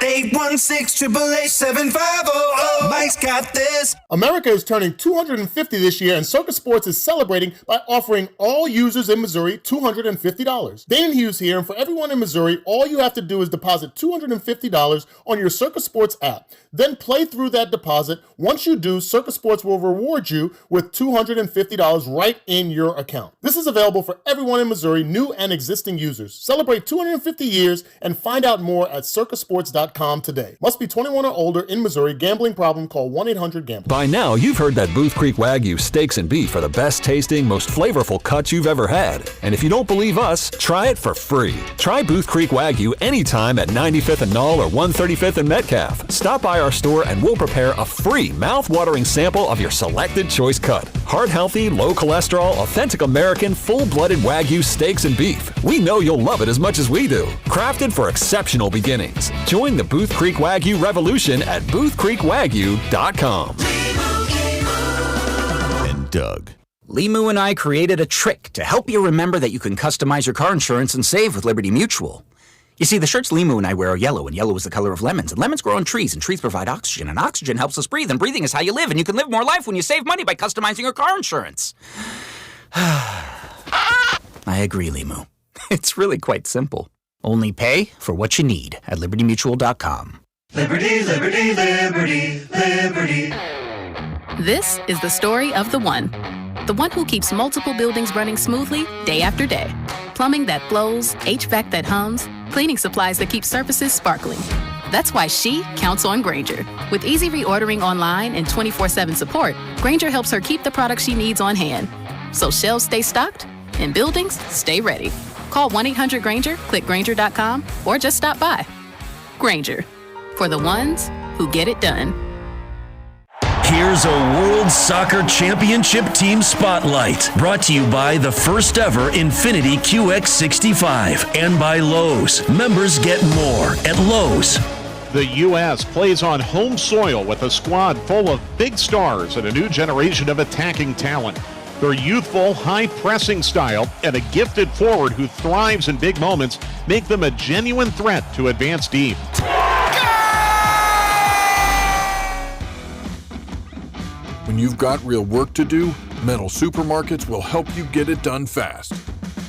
816-888-7500. Mike's got this. America is turning 250 this year, and Circus Sports is celebrating by offering all users in Missouri $250. Dane Hughes here, and for everyone in Missouri, all you have to do is deposit $250 on your Circus Sports app. Then play through that deposit. Once you do, Circus Sports will reward you with $250 right in your account. This is available for everyone in Missouri, new and existing users. Celebrate 250 years and find out more at circusports.com today. Must be 21 or older in Missouri. Gambling problem? Call 1-800-GAMBLER. By now, you've heard that Booth Creek Wagyu steaks and beef are the best tasting, most flavorful cuts you've ever had. And if you don't believe us, try it for free. Try Booth Creek Wagyu anytime at 95th and Knoll or 135th and Metcalf. Stop by our store and we'll prepare a free mouth-watering sample of your selected choice cut. Heart-healthy, low cholesterol, authentic American, full-blooded Wagyu steaks and beef. We know you'll love it as much as we do. Crafted for exceptional beginnings. Join the Booth Creek Wagyu revolution at boothcreekwagyu.com. And Doug. Limu and I created a trick to help you remember that you can customize your car insurance and save with Liberty Mutual. You see, the shirts Limu and I wear are yellow, and yellow is the color of lemons, and lemons grow on trees, and trees provide oxygen, and oxygen helps us breathe, and breathing is how you live, and you can live more life when you save money by customizing your car insurance. I agree, Limu. It's really quite simple. Only pay for what you need at libertymutual.com. Liberty, liberty, liberty, liberty. This is the story of the one who keeps multiple buildings running smoothly day after day. Plumbing that flows, HVAC that hums, cleaning supplies that keep surfaces sparkling. That's why she counts on Grainger. With easy reordering online and 24/7 support, Grainger helps her keep the products she needs on hand. So shelves stay stocked and buildings stay ready. Call 1-800-GRAINGER, click Grainger.com, or just stop by. Grainger, for the ones who get it done. Here's a World Soccer Championship Team Spotlight, brought to you by the first ever Infiniti QX65 and by Lowe's. Members get more at Lowe's. The U.S. plays on home soil with a squad full of big stars and a new generation of attacking talent. Their youthful, high-pressing style and a gifted forward who thrives in big moments make them a genuine threat to advance deep. When you've got real work to do, Metal Supermarkets will help you get it done fast.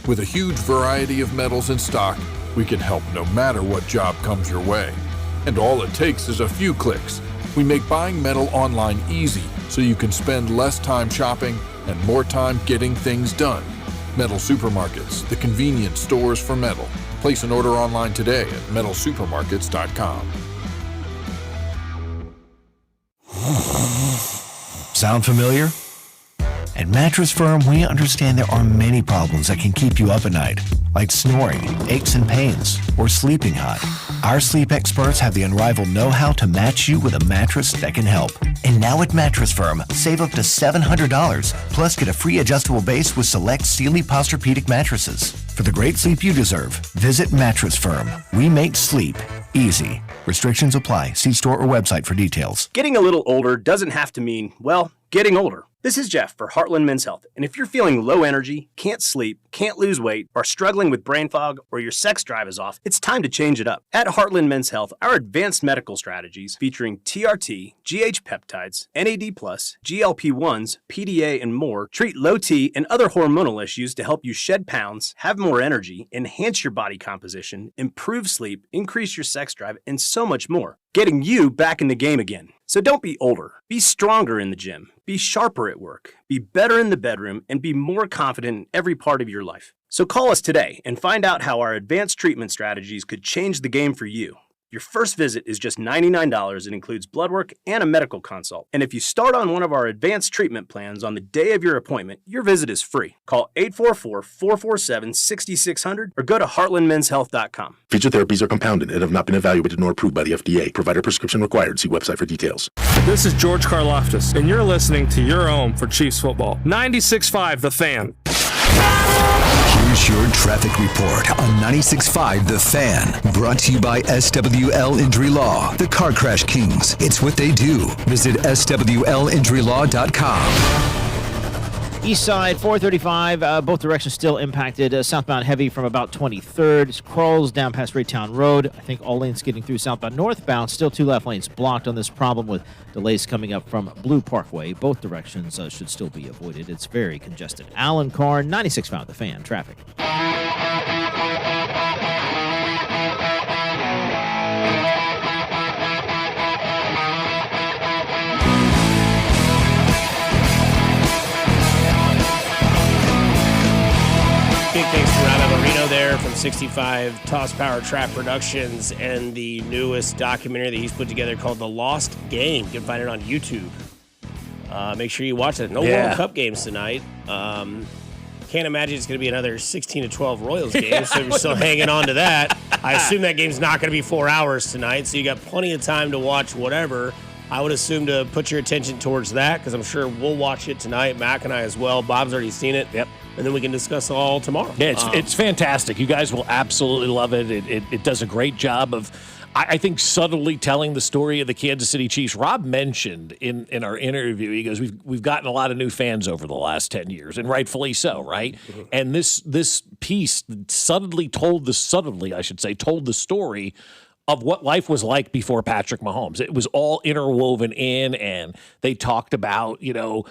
With a huge variety of metals in stock, we can help no matter what job comes your way. And all it takes is a few clicks. We make buying metal online easy so you can spend less time shopping and more time getting things done. Metal Supermarkets, the convenience stores for metal. Place an order online today at metalsupermarkets.com. Sound familiar? At Mattress Firm, we understand there are many problems that can keep you up at night, like snoring, aches and pains, or sleeping hot. Our sleep experts have the unrivaled know-how to match you with a mattress that can help. And now at Mattress Firm, save up to $700, plus get a free adjustable base with select Sealy Posturepedic mattresses. For the great sleep you deserve, visit Mattress Firm. We make sleep easy. Restrictions apply. See store or website for details. Getting a little older doesn't have to mean, well, getting older. This is Jeff for Heartland Men's Health, and if you're feeling low energy, can't sleep, can't lose weight, are struggling with brain fog, or your sex drive is off, it's time to change it up. At Heartland Men's Health, our advanced medical strategies featuring TRT, GH peptides, NAD+, GLP-1s, PDA, and more treat low T and other hormonal issues to help you shed pounds, have more energy, enhance your body composition, improve sleep, increase your sex drive, and so much more. Getting you back in the game again. So don't be older. Be stronger in the gym. Be sharper at work. Be better in the bedroom and be more confident in every part of your life. So call us today and find out how our advanced treatment strategies could change the game for you. Your first visit is just $99 and includes blood work and a medical consult. And if you start on one of our advanced treatment plans on the day of your appointment, your visit is free. Call 844-447-6600 or go to heartlandmenshealth.com. Future therapies are compounded and have not been evaluated nor approved by the FDA. Provider prescription required. See website for details. This is George Karloftis, and you're listening to your home for Chiefs football. 96.5 The Fan. Here's your traffic report on 96.5 The Fan. Brought to you by SWL Injury Law, the Car Crash Kings. It's what they do. Visit SWLinjurylaw.com. East side, 435, both directions still impacted. Southbound heavy from about 23rd. Crawls down past Raytown Road. I think all lanes getting through southbound. Northbound, still 2 left lanes blocked on this problem with delays coming up from Blue Parkway. Both directions should still be avoided. It's very congested. Alan Carr, 96.5 The Fan. Traffic. Big thanks to Rob Alberino there from 65 Toss Power Trap Productions and the newest documentary that he's put together called The Lost Game. You can find it on YouTube. Make sure you watch it. No World Cup games tonight. Can't imagine it's going to be another 16-12 Royals game, so we're still hanging on to that. I assume that game's not going to be 4 hours tonight, so you got plenty of time to watch whatever. I would assume to put your attention towards that because I'm sure we'll watch it tonight. Mac and I as well. Bob's already seen it. Yep. And then we can discuss it all tomorrow. Yeah, it's fantastic. You guys will absolutely love it. It does a great job of, I think, subtly telling the story of the Kansas City Chiefs. Rob mentioned in our interview, he goes, we've gotten a lot of new fans over the last 10 years, and rightfully so, right? Mm-hmm. And this piece subtly told the story of what life was like before Patrick Mahomes. It was all interwoven in, and they talked about, the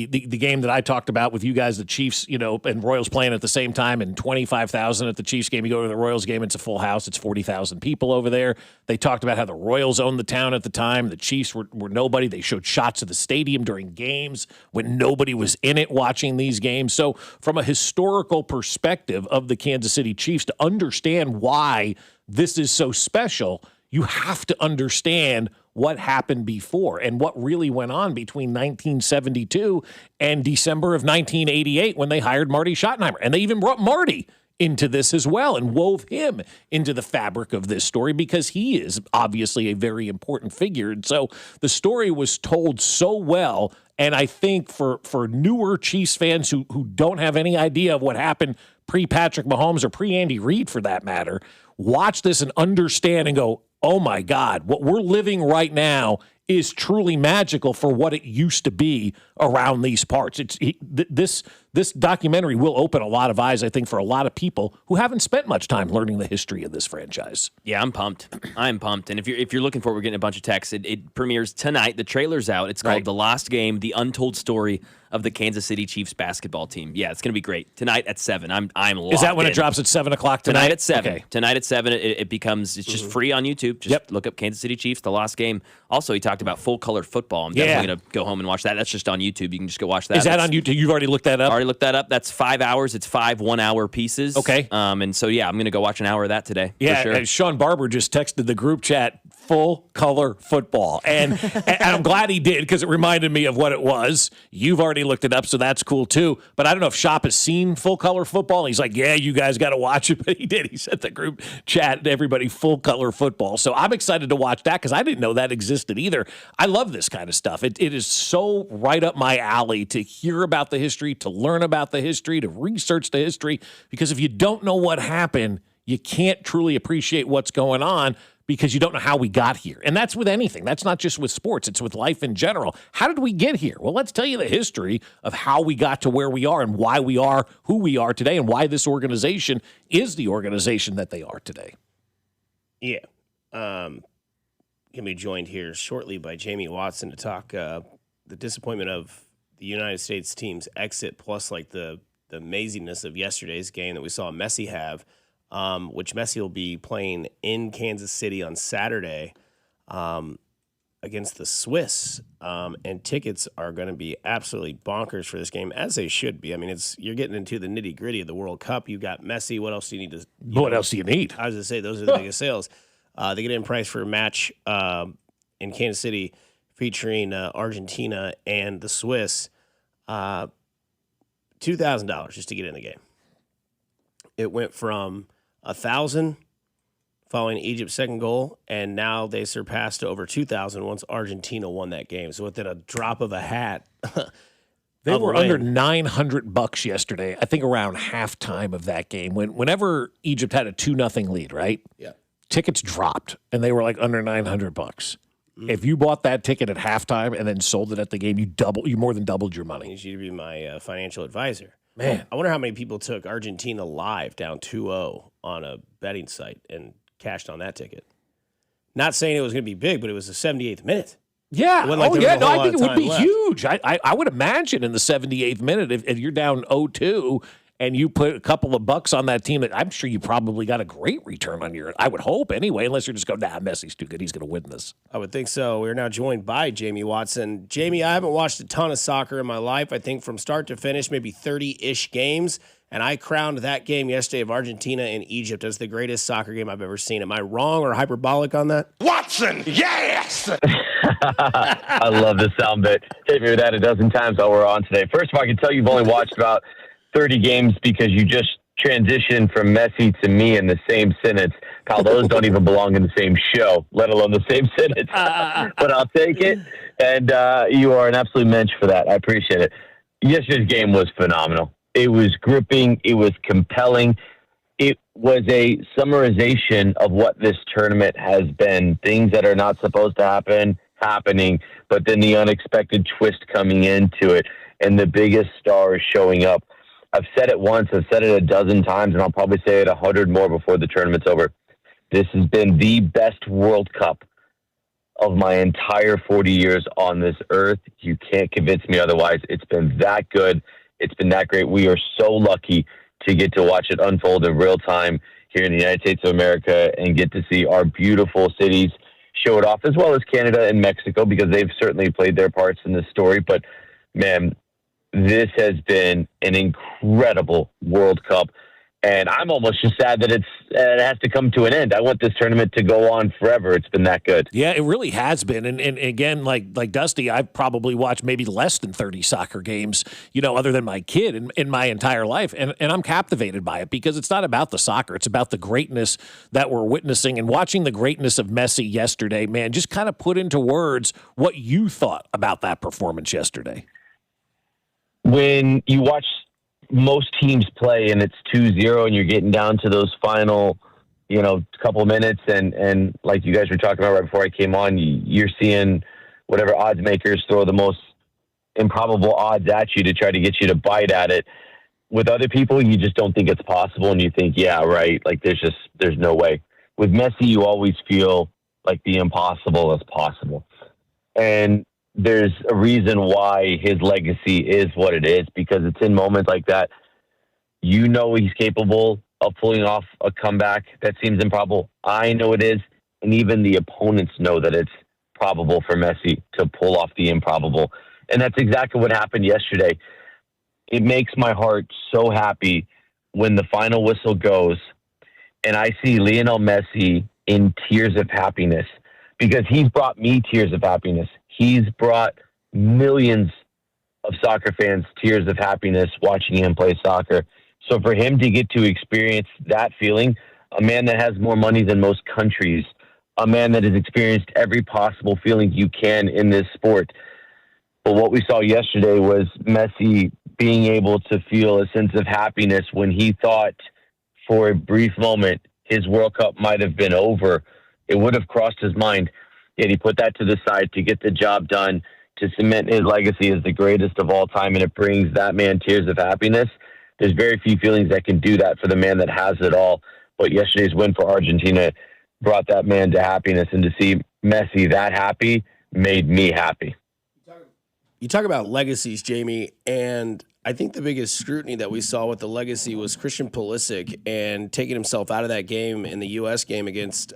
game that I talked about with you guys, the Chiefs, and Royals playing at the same time, and 25,000 at the Chiefs game. You go to the Royals game, it's a full house. It's 40,000 people over there. They talked about how the Royals owned the town at the time. The Chiefs were nobody. They showed shots of the stadium during games when nobody was in it watching these games. So from a historical perspective of the Kansas City Chiefs, to understand why this is so special, you have to understand what happened before and what really went on between 1972 and December of 1988 when they hired Marty Schottenheimer. And they even brought Marty into this as well and wove him into the fabric of this story because he is obviously a very important figure. And so the story was told so well. And I think for newer Chiefs fans who don't have any idea of what happened pre-Patrick Mahomes or pre-Andy Reid for that matter, watch this and understand and go, oh my God, what we're living right now is truly magical for what it used to be around these parts. This documentary will open a lot of eyes, I think, for a lot of people who haven't spent much time learning the history of this franchise. Yeah, I'm pumped. I'm pumped. And if you're looking for it, we're getting a bunch of texts. It premieres tonight. The trailer's out. It's called The Lost Game: The Untold Story of the Kansas City Chiefs basketball team. Yeah, it's going to be great. Tonight at 7. I'm locked Is that when in. it drops at 7 o'clock tonight? Tonight at 7. Okay. Tonight at 7, it's just free on YouTube. Just look up Kansas City Chiefs, The Lost Game. Also, he talked about full-color football. I'm definitely going to go home and watch that. That's just on YouTube. You can just go watch that. Is that on YouTube? You've already looked that up? Already looked that up. That's 5 hours. It's 5 one-hour pieces. Okay. And so, yeah, I'm going to go watch an hour of that today. Yeah, for sure. and Sean Barber just texted the group chat, full color football. And, and I'm glad he did because it reminded me of what it was. You've already looked it up, so that's cool too. But I don't know if Shop has seen full color football. He's like, yeah, you guys got to watch it. But he did. He sent the group chat to everybody full color football. So I'm excited to watch that because I didn't know that existed either. I love this kind of stuff. It is so right up my alley to hear about the history, to learn about the history, to research the history. Because if you don't know what happened, you can't truly appreciate what's going on because you don't know how we got here. And that's with anything. That's not just with sports. It's with life in general. How did we get here? Well, let's tell you the history of how we got to where we are and why we are who we are today and why this organization is the organization that they are today. Yeah. Going to be joined here shortly by Jamie Watson to talk the disappointment of the United States team's exit, plus like the amazingness of yesterday's game that we saw Messi have. Which Messi will be playing in Kansas City on Saturday against the Swiss. And tickets are going to be absolutely bonkers for this game, as they should be. I mean, you're getting into the nitty-gritty of the World Cup. You've got Messi. What else do you need to What else do you need? I was going to say, those are the biggest sales. They get in price for a match in Kansas City featuring Argentina and the Swiss. $2,000 just to get in the game. It went from 1,000 following Egypt's second goal, and now they surpassed over 2,000 once Argentina won that game. So within a drop of a hat, they were under $900 yesterday. I think around halftime of that game, whenever Egypt had a 2-0 lead, right? Yeah, tickets dropped, and they were like under $900. Mm-hmm. If you bought that ticket at halftime and then sold it at the game, you more than doubled your money. I need you to be my financial advisor. Man, I wonder how many people took Argentina live down 2-0 on a betting site and cashed on that ticket. Not saying it was going to be big, but it was the 78th minute. Yeah. I think it would be left. huge. I would imagine in the 78th minute, if you're down 0-2 and you put a couple of bucks on that team, I'm sure you probably got a great return on your, I would hope anyway, unless you're just going, Messi's too good. He's going to win this. I would think so. We're now joined by Jamie Watson. Jamie, I haven't watched a ton of soccer in my life. I think from start to finish, maybe 30-ish games. And I crowned that game yesterday of Argentina and Egypt as the greatest soccer game I've ever seen. Am I wrong or hyperbolic on that? Watson, yes! I love this sound bit. Hit me with that a dozen times while we're on today. First of all, I can tell you've only watched about 30 games because you just transitioned from Messi to me in the same sentence. Pal, those don't even belong in the same show, let alone the same sentence. But I'll take it, and you are an absolute mensch for that. I appreciate it. Yesterday's game was phenomenal. It was gripping. It was compelling. It was a summarization of what this tournament has been. Things that are not supposed to happen, happening, but then the unexpected twist coming into it, and the biggest stars showing up. I've said it once, I've said it a dozen times, and I'll probably say it 100 more before the tournament's over. This has been the best World Cup of my entire 40 years on this earth. You can't convince me otherwise. It's been that good. It's been that great. We are so lucky to get to watch it unfold in real time here in the United States of America and get to see our beautiful cities show it off, as well as Canada and Mexico, because they've certainly played their parts in this story. But, man, this has been an incredible World Cup. And I'm almost just sad that it has to come to an end. I want this tournament to go on forever. It's been that good. Yeah, it really has been. And again, like Dusty, I've probably watched maybe less than 30 soccer games, other than my kid in my entire life. And I'm captivated by it because it's not about the soccer. It's about the greatness that we're witnessing. And watching the greatness of Messi yesterday, man, just kind of put into words what you thought about that performance yesterday. When you watch most teams play and it's 2-0 and you're getting down to those final, couple of minutes and like you guys were talking about right before I came on, you're seeing whatever odds makers throw the most improbable odds at you to try to get you to bite at it. With other people, you just don't think it's possible and you think, yeah, right. Like there's no way. With Messi, you always feel like the impossible is possible. And there's a reason why his legacy is what it is, because it's in moments like that, he's capable of pulling off a comeback that seems improbable. I know it is, and even the opponents know that it's probable for Messi to pull off the improbable. And that's exactly what happened yesterday. It makes my heart so happy when the final whistle goes and I see Lionel Messi in tears of happiness, because he's brought me tears of happiness. He's brought millions of soccer fans tears of happiness watching him play soccer. So for him to get to experience that feeling, a man that has more money than most countries, a man that has experienced every possible feeling you can in this sport. But what we saw yesterday was Messi being able to feel a sense of happiness when he thought for a brief moment his World Cup might have been over. It would have crossed his mind. Yet he put that to the side to get the job done, to cement his legacy as the greatest of all time, and it brings that man tears of happiness. There's very few feelings that can do that for the man that has it all. But yesterday's win for Argentina brought that man to happiness, and to see Messi that happy made me happy. You talk about legacies, Jamie, and I think the biggest scrutiny that we saw with the legacy was Christian Pulisic and taking himself out of that game in the U.S. game against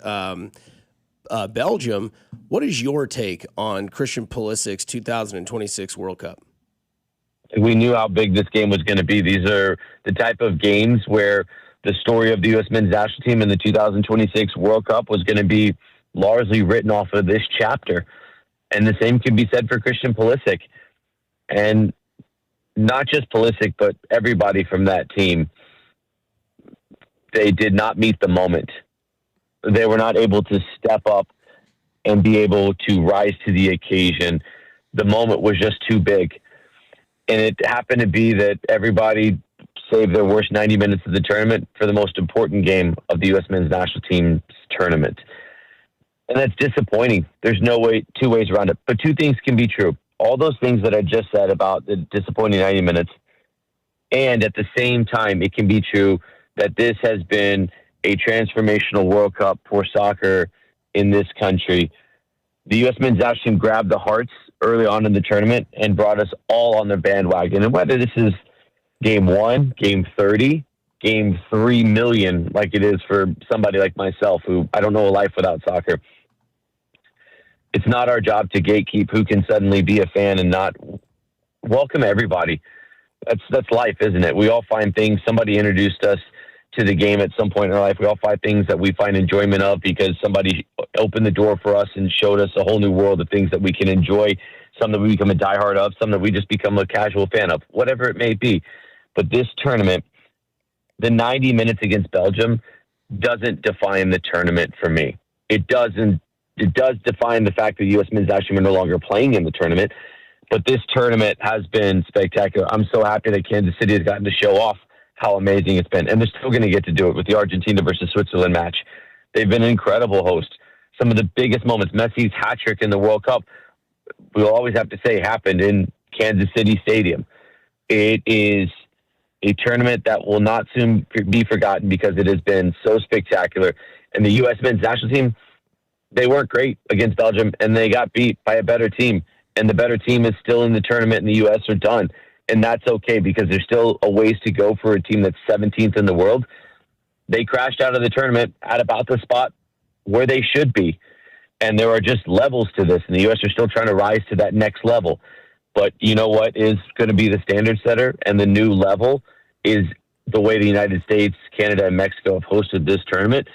Belgium. What is your take on Christian Pulisic's 2026 World Cup? We knew how big this game was going to be. These are the type of games where the story of the U.S. men's national team in the 2026 World Cup was going to be largely written off of this chapter. And the same can be said for Christian Pulisic. And not just Pulisic, but everybody from that team. They did not meet the moment. They were not able to step up and be able to rise to the occasion. The moment was just too big. And it happened to be that everybody saved their worst 90 minutes of the tournament for the most important game of the U.S. men's national team's tournament. And that's disappointing. There's two ways around it. But two things can be true. All those things that I just said about the disappointing 90 minutes, and at the same time, it can be true that this has been a transformational World Cup for soccer in this country. The U.S. men's national team grabbed the hearts early on in the tournament and brought us all on their bandwagon. And whether this is game 1, game 30, game 3 million, like it is for somebody like myself, who I don't know a life without soccer, it's not our job to gatekeep who can suddenly be a fan and not welcome everybody. That's life, isn't it? We all find things. Somebody introduced us to the game at some point in our life. We all find things that we find enjoyment of because somebody opened the door for us and showed us a whole new world of things that we can enjoy, some that we become a diehard of, some that we just become a casual fan of, whatever it may be. But this tournament, the 90 minutes against Belgium, doesn't define the tournament for me. It does define the fact that the U.S. men's national team are no longer playing in the tournament, but this tournament has been spectacular. I'm so happy that Kansas City has gotten to show off how amazing it's been, and they're still going to get to do it with the Argentina versus Switzerland match. They've been an incredible host. Some of the biggest moments, Messi's hat trick in the World Cup, we'll always have to say happened in Kansas City Stadium. It is a tournament that will not soon be forgotten because it has been so spectacular. And the U.S. men's national team, they weren't great against Belgium, and they got beat by a better team. And the better team is still in the tournament, and the U.S. are done. And that's okay because there's still a ways to go for a team that's 17th in the world. They crashed out of the tournament at about the spot where they should be. And there are just levels to this, and the U.S. are still trying to rise to that next level. But you know what is going to be the standard setter and the new level is the way the United States, Canada, and Mexico have hosted this tournament,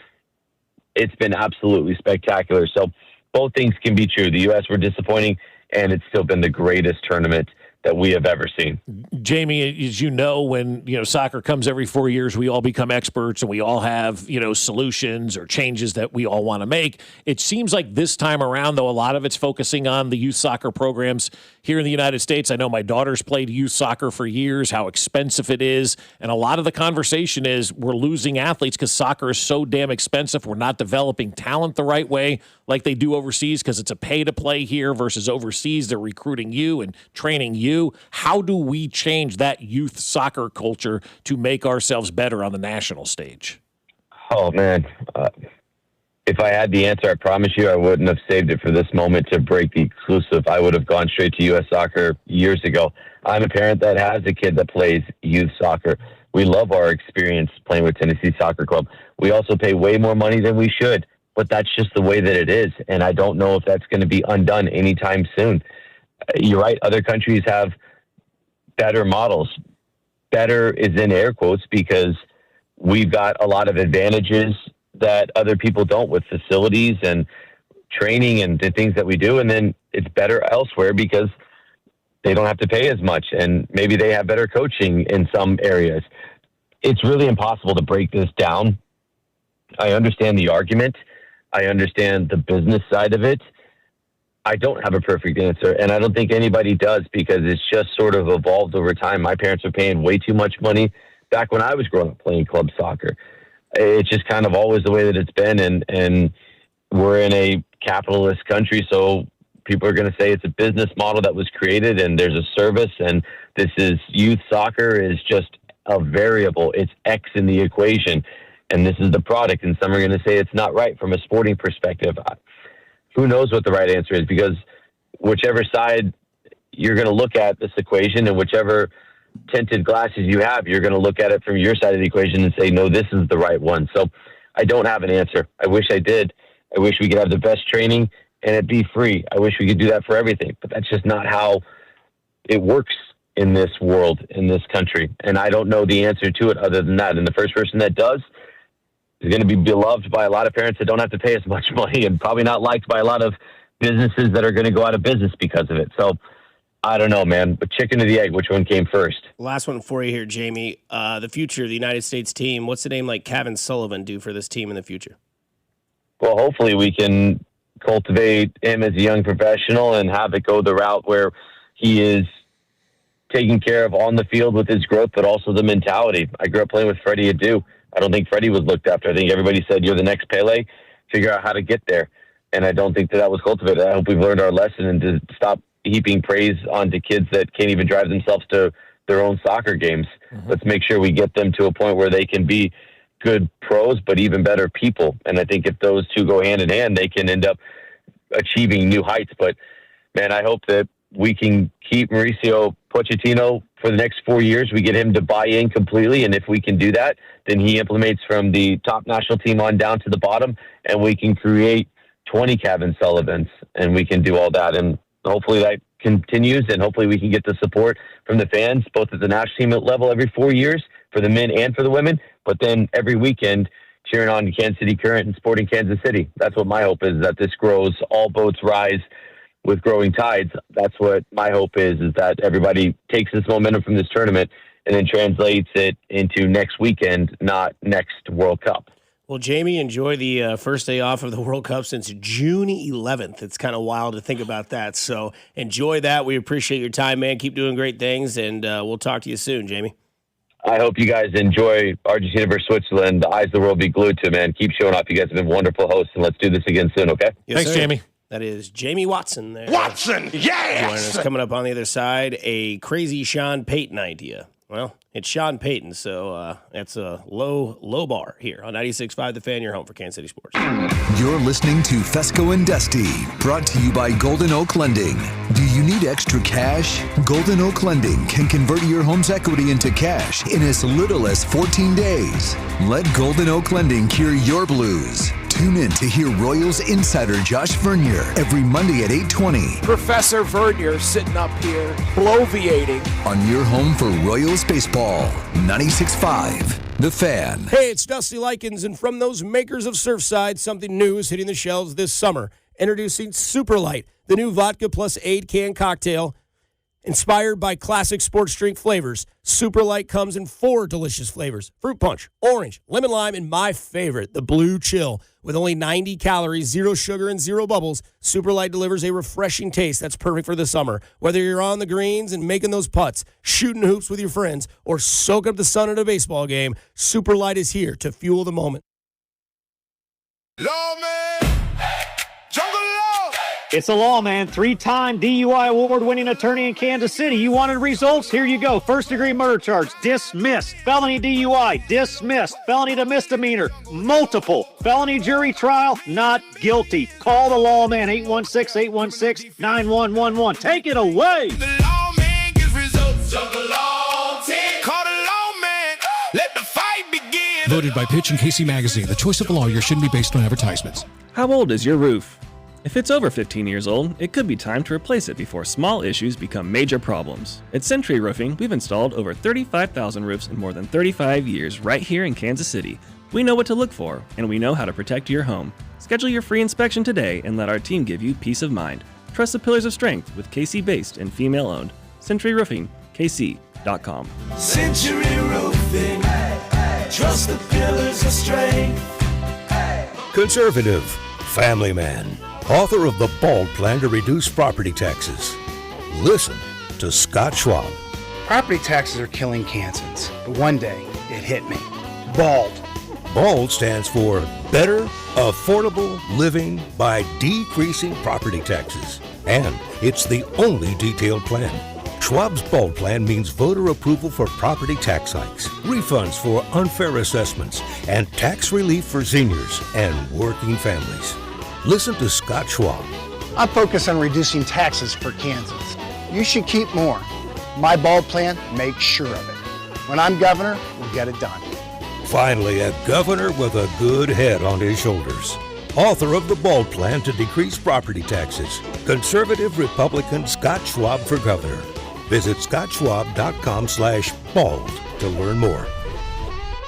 it's been absolutely spectacular. So both things can be true. The U.S. were disappointing, and it's still been the greatest tournament that we have ever seen. Jamie, as you know, when soccer comes every 4 years, we all become experts and we all have solutions or changes that we all want to make. It seems like this time around, though, a lot of it's focusing on the youth soccer programs here in the United States. I know my daughter's played youth soccer for years, how expensive it is, and a lot of the conversation is we're losing athletes because soccer is so damn expensive. We're not developing talent the right way like they do overseas because it's a pay-to-play here versus overseas. They're recruiting you and training you. How do we change that youth soccer culture to make ourselves better on the national stage? Oh, man. If I had the answer, I promise you I wouldn't have saved it for this moment to break the exclusive. I would have gone straight to U.S. soccer years ago. I'm a parent that has a kid that plays youth soccer. We love our experience playing with Tennessee Soccer Club. We also pay way more money than we should, but that's just the way that it is, and I don't know if that's going to be undone anytime soon. You're right. Other countries have better models. Better is in air quotes because we've got a lot of advantages that other people don't with facilities and training and the things that we do. And then it's better elsewhere because they don't have to pay as much and maybe they have better coaching in some areas. It's really impossible to break this down. I understand the argument. I understand the business side of it. I don't have a perfect answer, and I don't think anybody does because it's just sort of evolved over time. My parents were paying way too much money back when I was growing up playing club soccer. It's just kind of always the way that it's been, and we're in a capitalist country, so people are going to say it's a business model that was created, and there's a service, and this is youth soccer is just a variable. It's X in the equation, and this is the product, and some are going to say it's not right from a sporting perspective. Who knows what the right answer is, because whichever side you're going to look at this equation and whichever tinted glasses you have, you're going to look at it from your side of the equation and say, no, this is the right one. So I don't have an answer. I wish I did. I wish we could have the best training and it be free. I wish we could do that for everything, but that's just not how it works in this world, in this country. And I don't know the answer to it other than that. And the first person that does is going to be beloved by a lot of parents that don't have to pay as much money and probably not liked by a lot of businesses that are going to go out of business because of it. So I don't know, man, but chicken or the egg, which one came first? Last one for you here, Jamie. The future of the United States team, what's a name like Kevin Sullivan do for this team in the future? Well, hopefully we can cultivate him as a young professional and have it go the route where he is taken care of on the field with his growth, but also the mentality. I grew up playing with Freddie Adu. I don't think Freddie was looked after. I think everybody said, you're the next Pele, figure out how to get there. And I don't think that was cultivated. I hope we've learned our lesson and to stop heaping praise onto kids that can't even drive themselves to their own soccer games. Mm-hmm. Let's make sure we get them to a point where they can be good pros, but even better people. And I think if those two go hand in hand, they can end up achieving new heights. But, man, I hope that we can keep Mauricio Pochettino for the next 4 years. We get him to buy in completely. And if we can do that, then he implements from the top national team on down to the bottom, and we can create 20 Kevin Sullivans, and we can do all that. And hopefully that continues, and hopefully we can get the support from the fans, both at the national team level every 4 years for the men and for the women, but then every weekend cheering on Kansas City Current and Sporting Kansas City. That's what my hope is, that this grows, all boats rise with growing tides. That's what my hope is that everybody takes this momentum from this tournament and then translates it into next weekend, not next World Cup. Well, Jamie, enjoy the first day off of the World Cup since June 11th. It's kind of wild to think about that. So enjoy that. We appreciate your time, man. Keep doing great things, and we'll talk to you soon, Jamie. I hope you guys enjoy Argentina versus Switzerland. The eyes of the world be glued to, man. Keep showing up. You guys have been wonderful hosts, and let's do this again soon, okay? Yes, Thanks, sir. Jamie. That is Jamie Watson there. Watson, yes! Joining us. Coming up on the other side, a crazy Sean Payton idea. Well, it's Sean Payton, so that's a low bar here on 96.5 The Fan, your home for Kansas City Sports. You're listening to Fescoe and Dusty, brought to you by Golden Oak Lending. Do you need extra cash? Golden Oak Lending can convert your home's equity into cash in as little as 14 days. Let Golden Oak Lending cure your blues. Tune in to hear Royals insider Josh Vernier every Monday at 8:20 Professor Vernier sitting up here, bloviating. on your home for Royals baseball. 96.5 The Fan. Hey, it's Dusty Likens, and from those makers of Surfside, something new is hitting the shelves this summer. Introducing Super Light, the new vodka plus 8-can cocktail inspired by classic sports drink flavors. Super Light comes in 4 delicious flavors: fruit punch, orange, lemon lime, and my favorite, the blue chill. With only 90 calories, 0 sugar, and 0 bubbles, Super Light delivers a refreshing taste that's perfect for the summer. Whether you're on the greens and making those putts, shooting hoops with your friends, or soak up the sun at a baseball game, Super Light is here to fuel the moment. It's a lawman, 3-time DUI award-winning attorney in Kansas City. You wanted results? Here you go. First-degree murder charge, dismissed. Felony DUI, dismissed. Felony to misdemeanor, multiple. Felony jury trial, not guilty. Call the lawman, 816-816-9111. Take it away. The lawman gets results of the law. Call the lawman. Let the fight begin. Voted by Pitch and Casey Magazine. The choice of a lawyer shouldn't be based on advertisements. How old is your roof? If it's over 15 years old, it could be time to replace it before small issues become major problems. At Century Roofing, we've installed over 35,000 roofs in more than 35 years right here in Kansas City. We know what to look for, and we know how to protect your home. Schedule your free inspection today and let our team give you peace of mind. Trust the Pillars of Strength with KC-based and female-owned. Century Roofing, KC.com. Century Roofing. Trust the Pillars of Strength. Conservative, family man, author of The Bald Plan to Reduce Property Taxes. Listen to Scott Schwab. Property taxes are killing Kansans, but one day it hit me. BALD. BALD stands for Better Affordable Living by Decreasing Property Taxes. And it's the only detailed plan. Schwab's BALD plan means voter approval for property tax hikes, refunds for unfair assessments, and tax relief for seniors and working families. Listen to Scott Schwab. I focus on reducing taxes for Kansans. You should keep more. My BALD plan makes sure of it. When I'm governor, we'll get it done. Finally, a governor with a good head on his shoulders. Author of the BALD Plan to Decrease Property Taxes. Conservative Republican Scott Schwab for governor. Visit scottschwab.com/bald to learn more.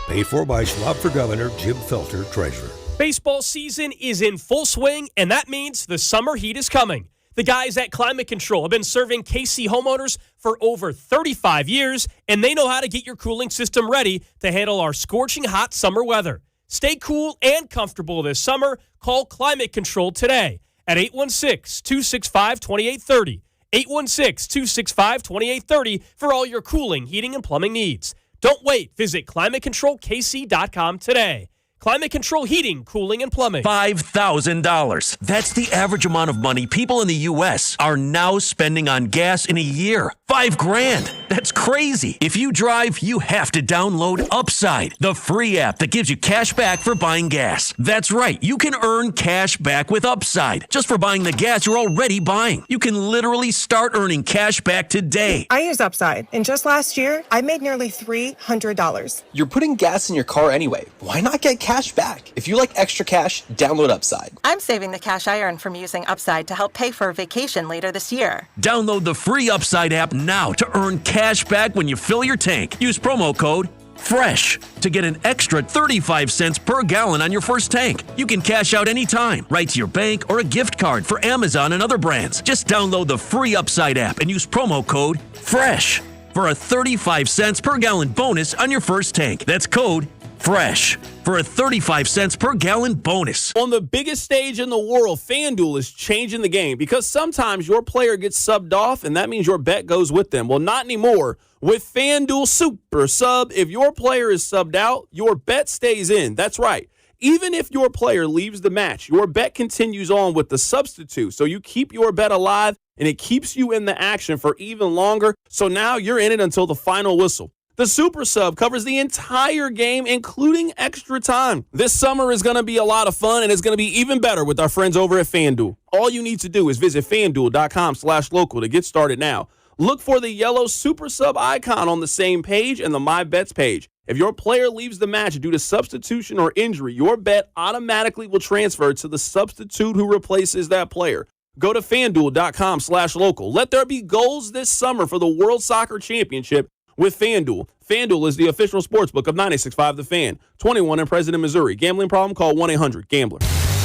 Paid for by Schwab for Governor, Jim Felter, Treasurer. Baseball season is in full swing, and that means the summer heat is coming. The guys at Climate Control have been serving KC homeowners for over 35 years, and they know how to get your cooling system ready to handle our scorching hot summer weather. Stay cool and comfortable this summer. Call Climate Control today at 816-265-2830. 816-265-2830 for all your cooling, heating, and plumbing needs. Don't wait. Visit ClimateControlKC.com today. Climate Control Heating, Cooling, and Plumbing. $5,000. That's the average amount of money people in the U.S. are now spending on gas in a year. $5,000. That's crazy. If you drive, you have to download Upside, the free app that gives you cash back for buying gas. That's right. You can earn cash back with Upside just for buying the gas you're already buying. You can literally start earning cash back today. I use Upside, and just last year, I made nearly $300. You're putting gas in your car anyway. Why not get cash back? If you like extra cash, download Upside. I'm saving the cash I earn from using Upside to help pay for a vacation later this year. Download the free Upside app now to earn cash back when you fill your tank. Use promo code FRESH to get an extra 35 cents per gallon on your first tank. You can cash out anytime, right to your bank or a gift card for Amazon and other brands. Just download the free Upside app and use promo code FRESH for a 35 cents per gallon bonus on your first tank. That's code FRESH for a 35 cents per gallon bonus. On the biggest stage in the world, FanDuel is changing the game because sometimes your player gets subbed off and that means your bet goes with them. Well, not anymore. With FanDuel Super Sub, if your player is subbed out, your bet stays in. That's right. Even if your player leaves the match, your bet continues on with the substitute. So you keep your bet alive and it keeps you in the action for even longer. So now you're in it until the final whistle. The Super Sub covers the entire game, including extra time. This summer is going to be a lot of fun, and it's going to be even better with our friends over at FanDuel. All you need to do is visit FanDuel.com/local to get started now. Look for the yellow Super Sub icon on the same page and the My Bets page. If your player leaves the match due to substitution or injury, your bet automatically will transfer to the substitute who replaces that player. Go to FanDuel.com/local. Let there be goals this summer for the World Soccer Championship with FanDuel. FanDuel is the official sportsbook of 96.5 The Fan. 21 and present in Missouri. Gambling problem? Call 1-800-GAMBLER.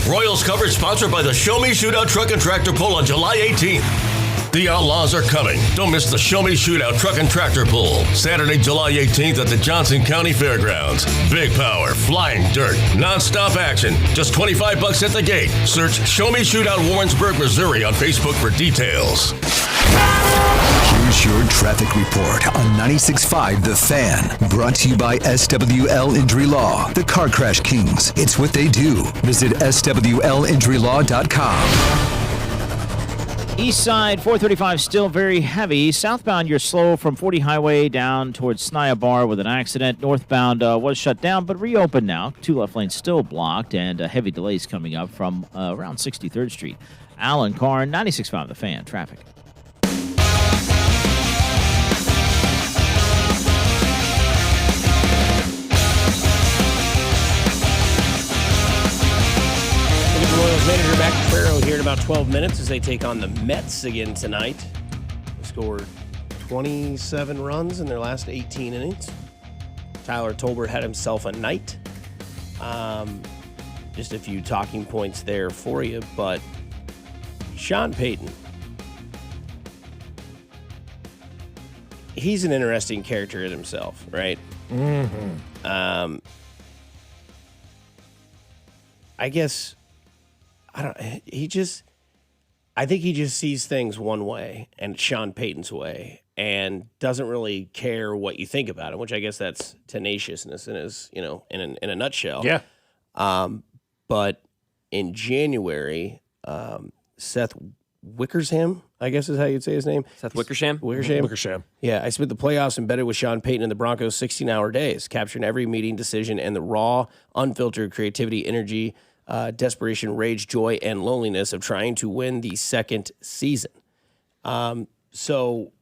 Royals coverage sponsored by the Show Me Shootout Truck and Tractor Pull on July 18th. The Outlaws are coming. Don't miss the Show Me Shootout Truck and Tractor Pull. Saturday, July 18th at the Johnson County Fairgrounds. Big power, flying dirt, non-stop action. Just $25 at the gate. Search Show Me Shootout Warrensburg, Missouri on Facebook for details. Here's your traffic report on 96.5 The Fan. Brought to you by SWL Injury Law, the Car Crash Kings. It's what they do. Visit SWLinjurylaw.com. East side, 435 still very heavy. Southbound, you're slow from 40 Highway down towards Snaya Bar with an accident. Northbound was shut down, but reopened now. 2 left lanes still blocked, and heavy delays coming up from around 63rd Street. Alan Carr, 96.5 The Fan. Traffic. Royals manager Mac Farrow here in about 12 minutes as they take on the Mets again tonight. They scored 27 runs in their last 18 innings. Tyler Tolbert had himself a night. Just a few talking points there for you, but Sean Payton, he's an interesting character in himself, right? Mm-hmm. I guess... I think he just sees things one way, and Sean Payton's way, and doesn't really care what you think about him, which I guess that's tenaciousness in his, in a nutshell. Yeah. But in January, Seth Wickersham, I guess is how you'd say his name. Seth Wickersham? Wickersham. Yeah, I spent the playoffs embedded with Sean Payton and the Broncos 16-hour days, capturing every meeting, decision, and the raw, unfiltered creativity, energy, desperation, rage, joy, and loneliness of trying to win the second season. So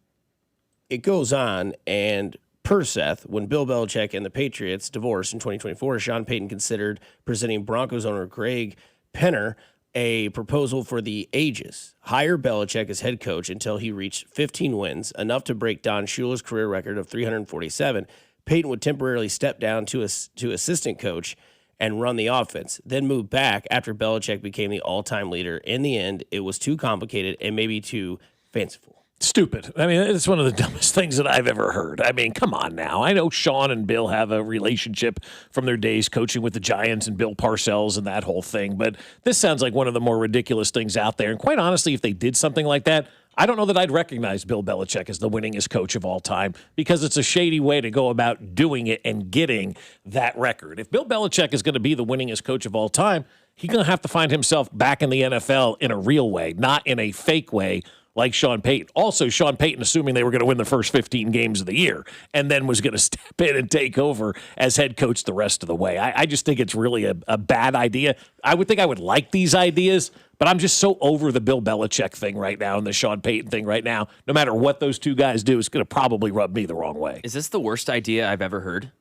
it goes on, and per Seth, when Bill Belichick and the Patriots divorced in 2024, Sean Payton considered presenting Broncos owner Greg Penner a proposal for the ages. Hire Belichick as head coach until he reached 15 wins, enough to break Don Shula's career record of 347. Payton would temporarily step down to assistant coach and run the offense, then move back after Belichick became the all-time leader. In the end, it was too complicated and maybe too fanciful. Stupid. I mean, it's one of the dumbest things that I've ever heard. I mean, come on now. I know Sean and Bill have a relationship from their days coaching with the Giants and Bill Parcells and that whole thing, but this sounds like one of the more ridiculous things out there. And quite honestly, if they did something like that, I don't know that I'd recognize Bill Belichick as the winningest coach of all time, because it's a shady way to go about doing it and getting that record. If Bill Belichick is going to be the winningest coach of all time, he's going to have to find himself back in the NFL in a real way, not in a fake way like Sean Payton. Also, Sean Payton, assuming they were going to win the first 15 games of the year, and then was going to step in and take over as head coach the rest of the way. I just think it's really a bad idea. I would think I would like these ideas, but I'm just so over the Bill Belichick thing right now and the Sean Payton thing right now. No matter what those two guys do, it's going to probably rub me the wrong way. Is this the worst idea I've ever heard?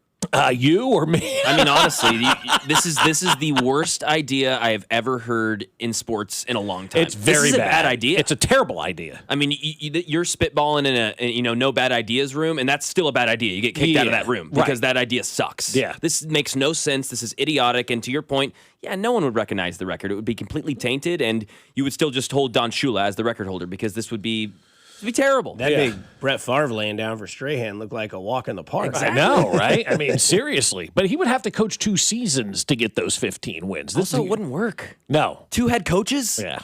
You or me? I mean, honestly, this is the worst idea I have ever heard in sports in a long time. It's very This is bad. a bad idea. It's a terrible idea. I mean, you're spitballing in a no bad ideas room, and that's still a bad idea. You get kicked out of that room because that idea sucks. Yeah. This makes no sense. This is idiotic. And to your point, yeah, no one would recognize the record. It would be completely tainted, and you would still just hold Don Shula as the record holder because this would be terrible. That big Brett Favre laying down for Strahan looked like a walk in the park. Exactly. I know, right? I mean, seriously. But he would have to coach 2 seasons to get those 15 wins. Also, it wouldn't work. No. 2 head coaches? Yeah.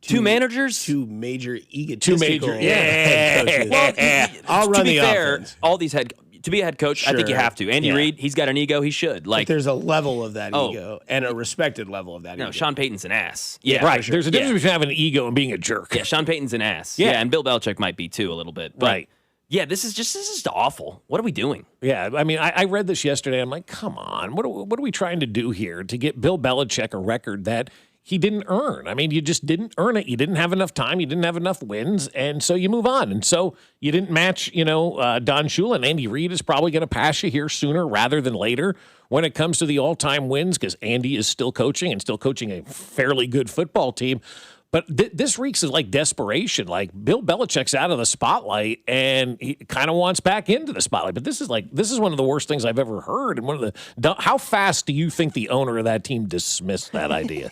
2 managers? 2 major egotistical head coaches. Well, I'll run the offense. All these to be a head coach, I think you have to. Andy Reid, he's got an ego. He should. But there's a level of that ego and a respected level of that ego. No, Sean Payton's an ass. Yeah, right. Sure. There's a difference between having an ego and being a jerk. Yeah, Sean Payton's an ass. Yeah, and Bill Belichick might be too a little bit. But right. Yeah, this is just awful. What are we doing? Yeah, I mean, I read this yesterday. I'm like, come on, what are we trying to do here to get Bill Belichick a record that he didn't earn. I mean, you just didn't earn it. You didn't have enough time. You didn't have enough wins, and so you move on. And so you didn't match, Don Shula. And Andy Reid is probably going to pass you here sooner rather than later when it comes to the all-time wins, because Andy is still coaching and still coaching a fairly good football team. But this reeks of like desperation. Like Bill Belichick's out of the spotlight and he kind of wants back into the spotlight. But this is one of the worst things I've ever heard. And how fast do you think the owner of that team dismissed that idea?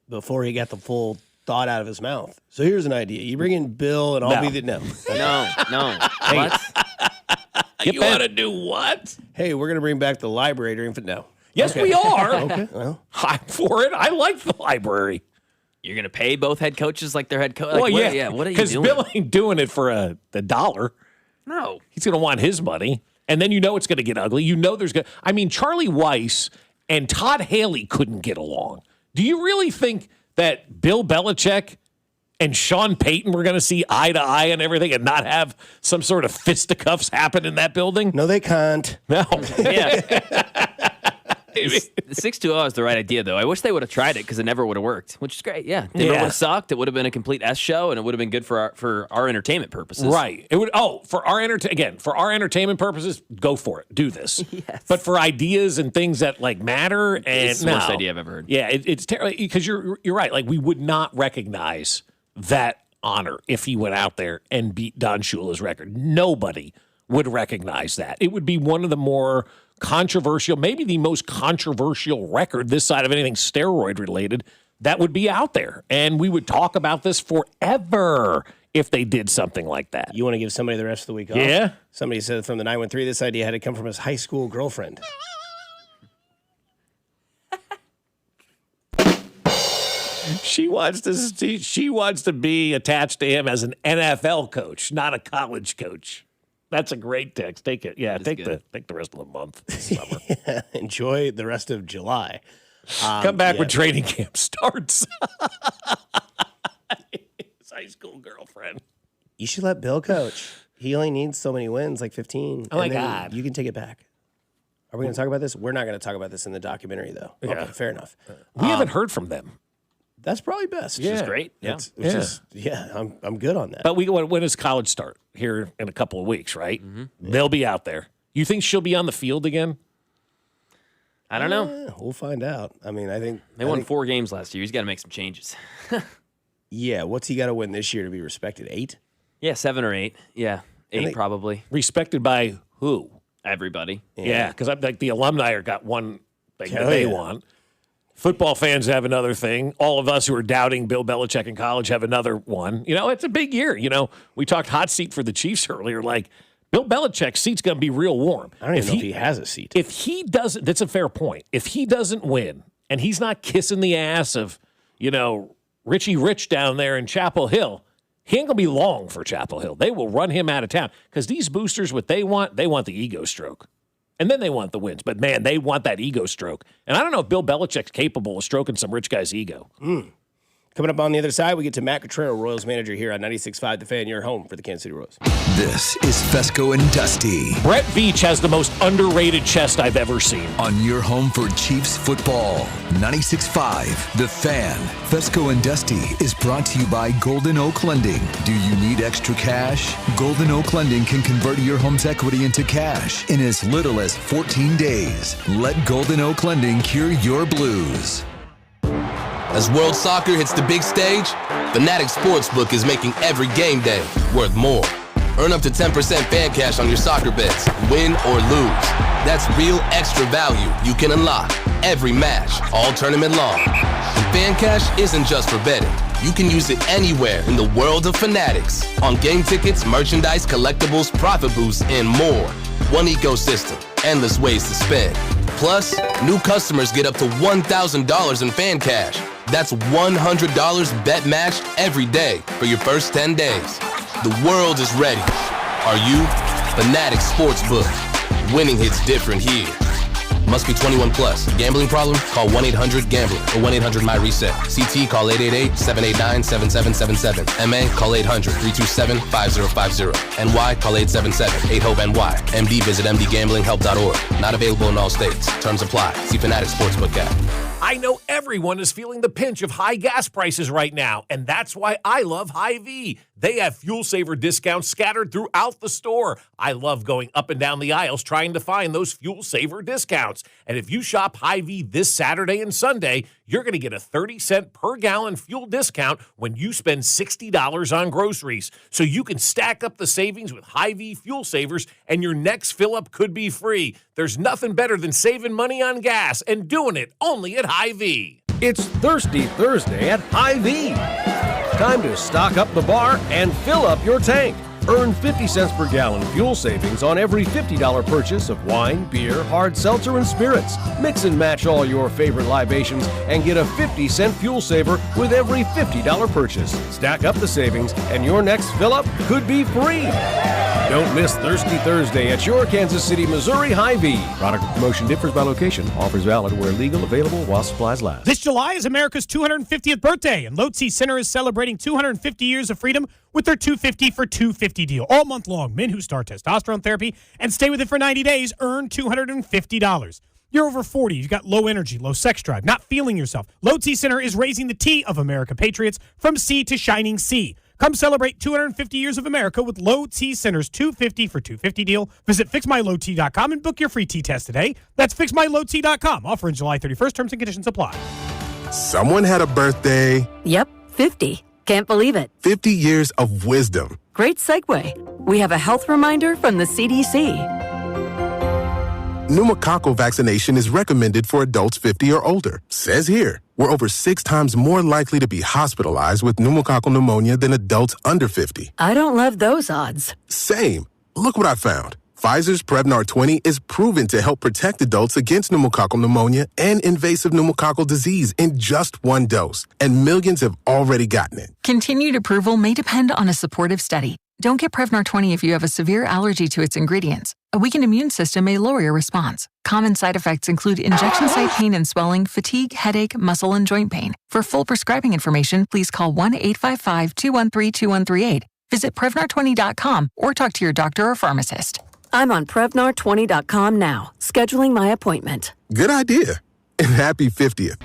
Before he got the full thought out of his mouth. So here's an idea. You bring in Bill and I'll be the... No. What? You want to do what? Hey, we're going to bring back the library during... No. Yes, we are. Okay. Well. I'm for it. I like the library. You're going to pay both head coaches like their head coach? Well, what are you doing? Because Bill ain't doing it for the dollar. No. He's going to want his money. And then it's going to get ugly. Charlie Weiss and Todd Haley couldn't get along. Do you really think that Bill Belichick and Sean Payton were going to see eye to eye and everything and not have some sort of fisticuffs happen in that building? No, they can't. No. Yeah. The 6-2-0 is the right idea, though. I wish they would have tried it because it never would have worked, which is great. Yeah, Denver would have sucked. It would have been a complete S show, and it would have been good for our entertainment purposes. Right. It would. For our entertainment purposes, go for it. Do this. Yes. But for ideas and things that matter, and it's the worst idea I've ever heard. Yeah, it's terrible because you're right. Like we would not recognize that honor if he went out there and beat Don Shula's record. Nobody would recognize that. It would be one of the more controversial, maybe the most controversial record this side of anything steroid related that would be out there. And we would talk about this forever if they did something like that. You want to give somebody the rest of the week off? Yeah. Somebody said from the 913 this idea had to come from his high school girlfriend. She wants to be attached to him as an NFL coach, not a college coach. That's a great text. Take it. Yeah, take the rest of the month this summer. Enjoy the rest of July. Come back when training camp starts. His high school girlfriend. You should let Bill coach. He only needs so many wins, like 15. Oh, my God. You can take it back. Are we going to talk about this? We're not going to talk about this in the documentary, though. Yeah. Okay, fair enough. We haven't heard from them. That's probably best. Which is great. Yeah. I'm good on that. But when does college start? Here in a couple of weeks, right? Mm-hmm. They'll be out there. You think she'll be on the field again? I don't know. We'll find out. I mean, I think... They won 4 games last year. He's got to make some changes. Yeah, what's he got to win this year to be respected? 8? Yeah, 7 or 8. Yeah, 8 probably. Respected by who? Everybody. Yeah, because I'm like the alumni are got one thing that they want. Football fans have another thing. All of us who are doubting Bill Belichick in college have another one. It's a big year. We talked hot seat for the Chiefs earlier. Like, Bill Belichick's seat's going to be real warm. I don't even know if he has a seat. If he doesn't, that's a fair point. If he doesn't win and he's not kissing the ass of, Richie Rich down there in Chapel Hill, he ain't going to be long for Chapel Hill. They will run him out of town because these boosters, what they want the ego stroke. And then they want the wins. But, man, they want that ego stroke. And I don't know if Bill Belichick's capable of stroking some rich guy's ego. Coming up on the other side, we get to Matt Cottrell, Royals manager here on 96.5 The Fan, your home for the Kansas City Royals. This is Fescoe and Dusty. Brett Veach has the most underrated chest I've ever seen. On your home for Chiefs football, 96.5 The Fan. Fescoe and Dusty is brought to you by Golden Oak Lending. Do you need extra cash? Golden Oak Lending can convert your home's equity into cash in as little as 14 days. Let Golden Oak Lending cure your blues. As World Soccer hits the big stage, Fanatics Sportsbook is making every game day worth more. Earn up to 10% fan cash on your soccer bets, win or lose. That's real extra value you can unlock every match, all tournament long. And fan cash isn't just for betting. You can use it anywhere in the world of Fanatics. On game tickets, merchandise, collectibles, profit boosts, and more. One ecosystem, endless ways to spend. Plus, new customers get up to $1,000 in fan cash. That's $100 bet matched every day for your first 10 days. The world is ready. Are you? Fanatics Sportsbook. Winning hits different here. Must be 21 plus. Gambling problem? Call 1-800-GAMBLER or 1-800-MY-RESET. CT, call 888-789-7777. MA, call 800-327-5050. NY, call 877-8-HOPE-NY. MD, visit mdgamblinghelp.org. Not available in all states. Terms apply. See Fanatics Sportsbook app. I know everyone is feeling the pinch of high gas prices right now, and that's why I love Hy-Vee. They have fuel saver discounts scattered throughout the store. I love going up and down the aisles trying to find those fuel saver discounts. And if you shop Hy-Vee this Saturday and Sunday, you're going to get a 30-cent per gallon fuel discount when you spend $60 on groceries. So you can stack up the savings with Hy-Vee fuel savers, and your next fill-up could be free. There's nothing better than saving money on gas and doing it only at Hy-Vee. It's Thirsty Thursday at Hy-Vee. Time to stock up the bar and fill up your tank. Earn 50 cents per gallon fuel savings on every $50 purchase of wine, beer, hard seltzer, and spirits. Mix and match all your favorite libations and get a 50-cent fuel saver with every $50 purchase. Stack up the savings and your next fill-up could be free. Don't miss Thirsty Thursday at your Kansas City, Missouri Hy-Vee. Product promotion differs by location. Offers valid where legal, available while supplies last. This July is America's 250th birthday, and Lotse Center is celebrating 250 years of freedom with their 250 for 250 deal. All month long, men who start testosterone therapy and stay with it for 90 days earn $250. You're over 40, you've got low energy, low sex drive, not feeling yourself. Lotse Center is raising the T of America Patriots from C to shining C. Come celebrate 250 years of America with Low T Center's 250 for 250 deal. Visit fixmylowt.com and book your free T test today. That's fixmylowt.com. Offer in July 31st. Terms and conditions apply. Someone had a birthday. Yep, 50. Can't believe it. 50 years of wisdom. Great segue. We have a health reminder from the CDC. Pneumococcal vaccination is recommended for adults 50 or older. Says here, we're over 6 times more likely to be hospitalized with pneumococcal pneumonia than adults under 50. I don't love those odds. Same. Look what I found. Pfizer's Prevnar 20 is proven to help protect adults against pneumococcal pneumonia and invasive pneumococcal disease in just 1 dose. And millions have already gotten it. Continued approval may depend on a supportive study. Don't get Prevnar 20 if you have a severe allergy to its ingredients. A weakened immune system may lower your response. Common side effects include injection site pain and swelling, fatigue, headache, muscle, and joint pain. For full prescribing information, please call 1-855-213-2138. Visit Prevnar20.com or talk to your doctor or pharmacist. I'm on Prevnar20.com now, scheduling my appointment. Good idea. And happy 50th.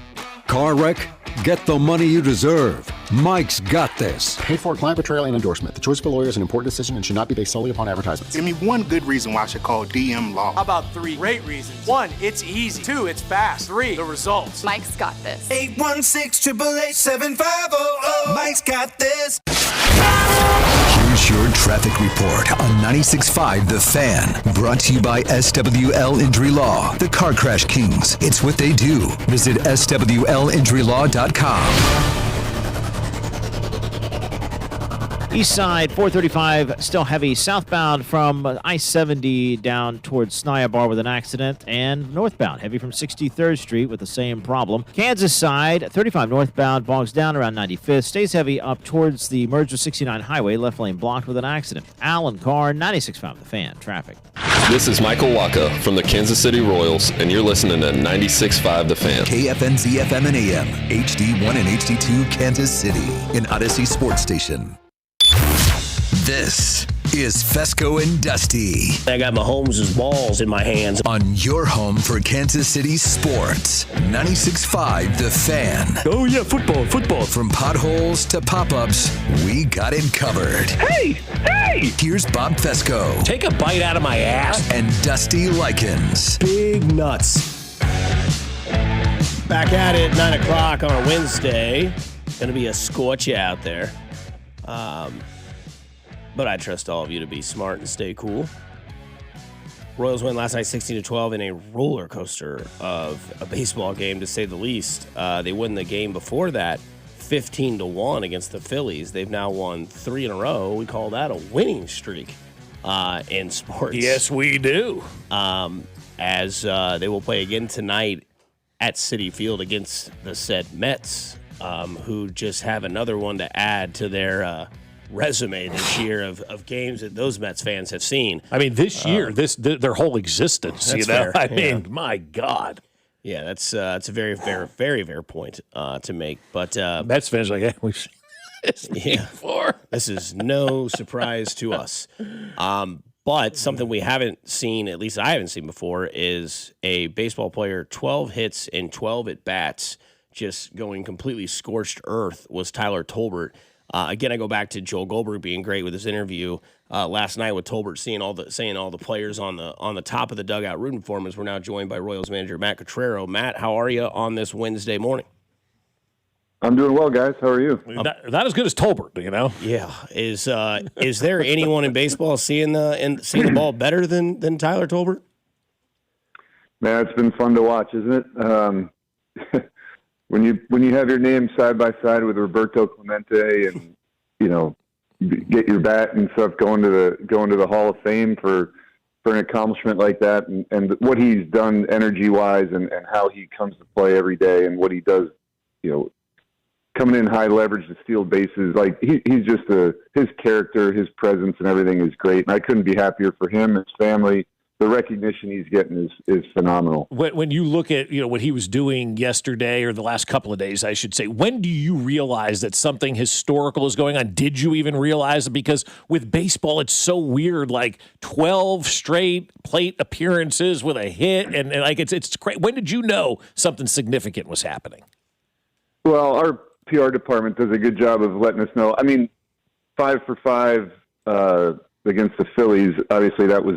Car wreck? Get the money you deserve. Mike's got this. Paid for client portrayal and endorsement. The choice of a lawyer is an important decision and should not be based solely upon advertisements. Give me one good reason why I should call DM Law. How about 3 great reasons? 1, it's easy. 2, it's fast. 3, the results. Mike's got this. 816-888-7500. Mike's got this. Here's your traffic report on 96.5 The Fan. Brought to you by SWL Injury Law, the Car Crash Kings. It's what they do. Visit SWLinjurylaw.com. East side, 435, still heavy southbound from I-70 down towards Snaya Bar with an accident, and northbound, heavy from 63rd Street with the same problem. Kansas side, 35 northbound, bogs down around 95th, stays heavy up towards the merge with 69 highway, left lane blocked with an accident. Alan Carr, 96.5 The Fan, traffic. This is Michael Waka from the Kansas City Royals, and you're listening to 96.5 The Fan. KFNZ FM and AM, HD1 and HD2 Kansas City, an Odyssey sports station. This is Fescoe and Dusty. I got Mahomes' balls in my hands. On your home for Kansas City sports. 96.5 The Fan. Oh, yeah, football. From potholes to pop-ups, we got it covered. Hey! Here's Bob Fescoe. Take a bite out of my ass. And Dusty Likens. Big nuts. Back at it, 9 o'clock on a Wednesday. Going to be a scorch out there. But I trust all of you to be smart and stay cool. Royals win last night 16-12 in a roller coaster of a baseball game, to say the least. They won the game before that 15-1 against the Phillies. They've now won 3 in a row. We call that a winning streak in sports. Yes, we do. As they will play again tonight at Citi Field against the said Mets, who just have another one to add to their resume this year of games that those Mets fans have seen. I mean, this year, their whole existence. That's fair. I mean, my God. Yeah, that's a very fair point to make. But Mets fans are like, yeah, we've seen this before. This is no surprise to us. But something we haven't seen, at least I haven't seen before, is a baseball player, 12 hits and 12 at-bats, just going completely scorched earth, was Tyler Tolbert. Again, I go back to Joel Goldberg being great with his interview last night with Tolbert, saying all the players on the top of the dugout rooting for him. As we're now joined by Royals manager Matt Cotrero. Matt, how are you on this Wednesday morning? I'm doing well, guys. How are you? Not as good as Tolbert, you know. Yeah. Is there anyone in baseball seeing the ball better than Tyler Tolbert? Man, it's been fun to watch, isn't it? When you have your name side by side with Roberto Clemente, and get your bat and stuff going to the Hall of Fame for an accomplishment like that, and what he's done energy wise, and how he comes to play every day, and what he does, coming in high leverage to steal bases, like he's just his character, his presence, and everything is great. And I couldn't be happier for him, his family. The recognition he's getting is phenomenal. When you look at what he was doing yesterday, or the last couple of days, I should say, when do you realize that something historical is going on? Did you even realize it? Because with baseball, it's so weird. Like 12 straight plate appearances with a hit, and like it's great. When did you know something significant was happening? Well, our PR department does a good job of letting us know. I mean, 5 for 5 against the Phillies. Obviously, that was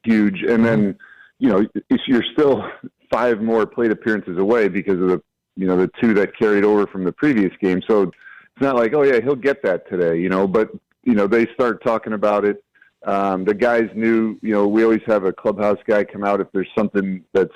huge. And then, you're still 5 more plate appearances away because of the 2 that carried over from the previous game. So it's not like, oh yeah, he'll get that today, but they start talking about it. The guys knew, we always have a clubhouse guy come out if there's something that's,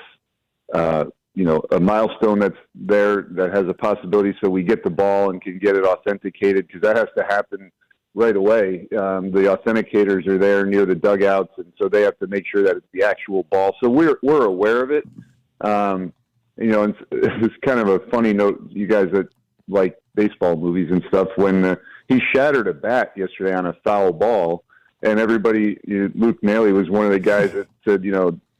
a milestone that's there that has a possibility, so we get the ball and can get it authenticated, because that has to happen right away. The authenticators are there near the dugouts, and so they have to make sure that it's the actual ball. So we're aware of it. And it's kind of a funny note, you guys that like baseball movies and stuff, when he shattered a bat yesterday on a foul ball, and everybody, Luke Maley was one of the guys that said,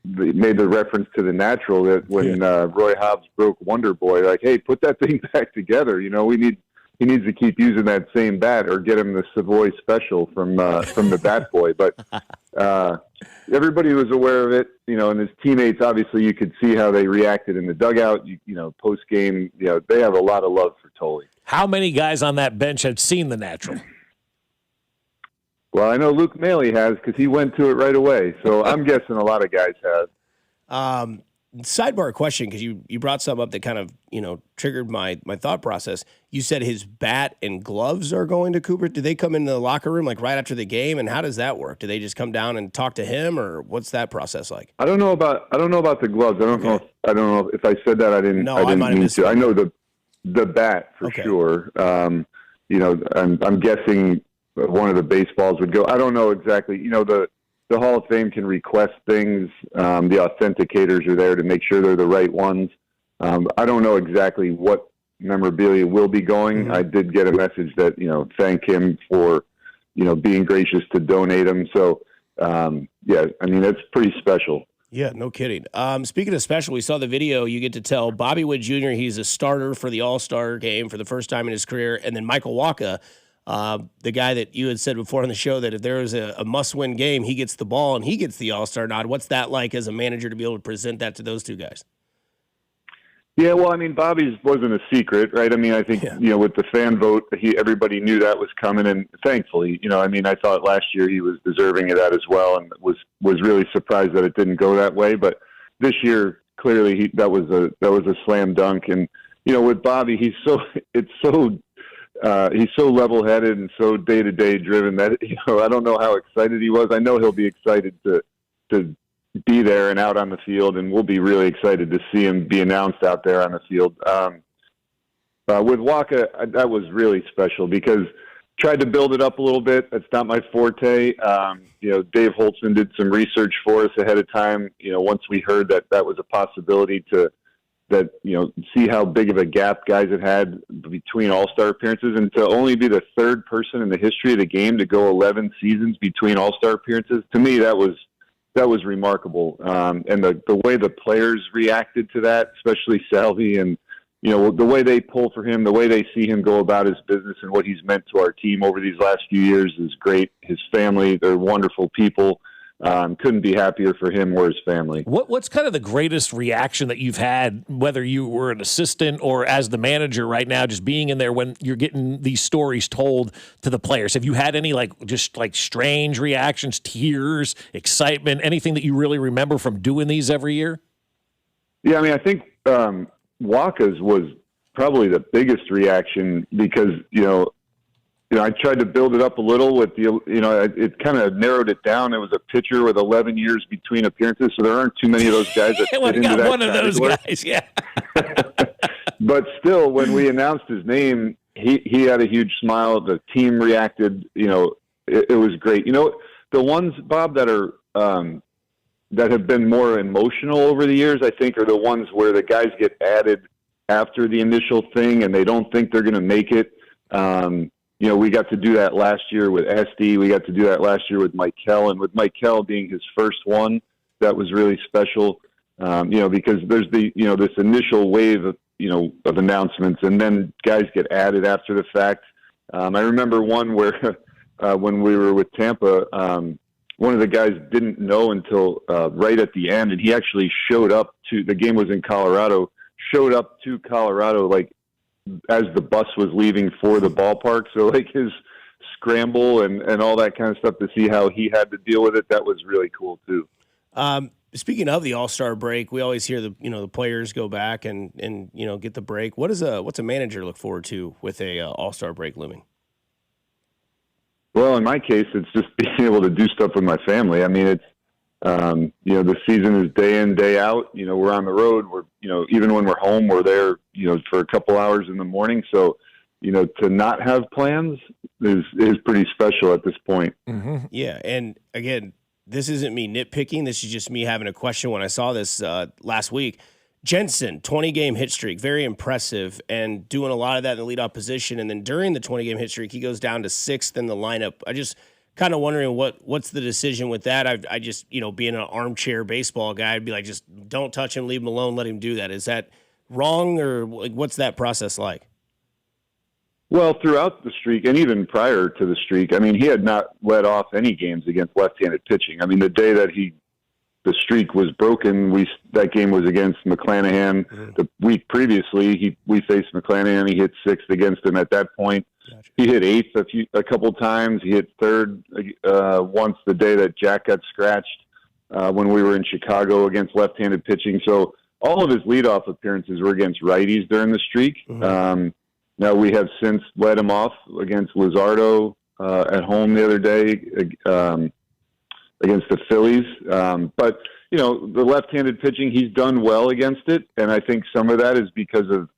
they made the reference to The Natural, that when Roy Hobbs broke Wonder Boy, like, hey, put that thing back together. He needs to keep using that same bat, or get him the Savoy Special from the Bat Boy. But everybody was aware of it, and his teammates, obviously you could see how they reacted in the dugout, post game. They have a lot of love for Tolley. How many guys on that bench have seen The Natural? Well, I know Luke Maley has, because he went to it right away. So I'm guessing a lot of guys have. Sidebar question, because you brought something up that kind of triggered my thought process. You said his bat and gloves are going to Cooper. Do they come into the locker room like right after the game, and how does that work? Do they just come down and talk to him, or what's that process like? I don't know about the gloves. I don't know if I said that. I didn't mean to. I know the bat for sure. I'm guessing one of the baseballs would go. I don't know exactly. The Hall of Fame can request things. The authenticators are there to make sure they're the right ones. I don't know exactly what memorabilia will be going. Mm-hmm. I did get a message that, thank him for, being gracious to donate them. So, that's pretty special. Yeah, no kidding. Speaking of special, we saw the video. You get to tell Bobby Witt Jr. he's a starter for the All-Star game for the first time in his career. And then Michael Wacha, the guy that you had said before on the show that if there is a must-win game, he gets the ball and he gets the All-Star nod. What's that like as a manager to be able to present that to those two guys? Yeah, well, Bobby's wasn't a secret, right? I think, with the fan vote, everybody knew that was coming, and thankfully, I thought last year he was deserving of that as well, and was really surprised that it didn't go that way. But this year, clearly, that was a slam dunk. And with Bobby, he's so level-headed and so day-to-day driven that I don't know how excited he was. I know he'll be excited to be there and out on the field, and we'll be really excited to see him be announced out there on the field. With Wacha, that was really special because tried to build it up a little bit. That's not my forte. Dave Holtzman did some research for us ahead of time. Once we heard that was a possibility see how big of a gap guys had between All-Star appearances, and to only be the third person in the history of the game to go 11 seasons between All-Star appearances. To me, that was remarkable. And the way the players reacted to that, especially Salvi, and, the way they pull for him, the way they see him go about his business and what he's meant to our team over these last few years is great. His family, they're wonderful people. couldn't be happier for him or his family. What's kind of the greatest reaction that you've had, whether you were an assistant or as the manager right now, just being in there when you're getting these stories told to the players? Have you had any just strange reactions, tears, excitement, anything that you really remember from doing these every year? Yeah, I mean, I think Waka's was probably the biggest reaction because, I tried to build it up a little with it kind of narrowed it down. It was a pitcher with 11 years between appearances, so there aren't too many of those guys that fit into that one of those guys, yeah. But still, when we announced his name, he had a huge smile. The team reacted. It was great. The ones, Bob, that are that have been more emotional over the years, I think, are the ones where the guys get added after the initial thing and they don't think they're going to make it. We got to do that last year with Esty. We got to do that last year with Michael, and with Michael being his first one, that was really special. Because there's this initial wave of announcements, and then guys get added after the fact. I remember one where when we were with Tampa, one of the guys didn't know until right at the end, and he actually showed up to the game was in Colorado. Showed up to Colorado as the bus was leaving for the ballpark. So his scramble and all that kind of stuff to see how he had to deal with it, that was really cool too. Speaking of the All-Star break, we always hear the players go back and get the break. What's a manager look forward to with a All-Star break looming? Well, in my case, it's just being able to do stuff with my family. I mean, it's the season is day in, day out. We're on the road. We're even when we're home, we're there for a couple hours in the morning. So to not have plans is pretty special at this point. Mm-hmm. Yeah, and again, this isn't me nitpicking. This is just me having a question when I saw this last week. Jensen, 20-game hit streak, very impressive, and doing a lot of that in the leadoff position. And then during the 20-game hit streak, he goes down to 6th in the lineup. I just kind of wondering what's the decision with that. I just, being an armchair baseball guy, I'd be like, just don't touch him, leave him alone, let him do that. Is that wrong, or what's that process like? Well, throughout the streak, and even prior to the streak, I mean, he had not led off any games against left-handed pitching. I mean, the day that the streak was broken, that game was against McClanahan. Mm-hmm. The week previously, we faced McClanahan. He hit 6th against him at that point. Gotcha. He hit 8th a couple times. He hit 3rd once the day that Jack got scratched when we were in Chicago against left-handed pitching. So all of his leadoff appearances were against righties during the streak. Mm-hmm. Now we have since led him off against Luzardo at home the other day against the Phillies. But, the left-handed pitching, he's done well against it. And I think some of that is because of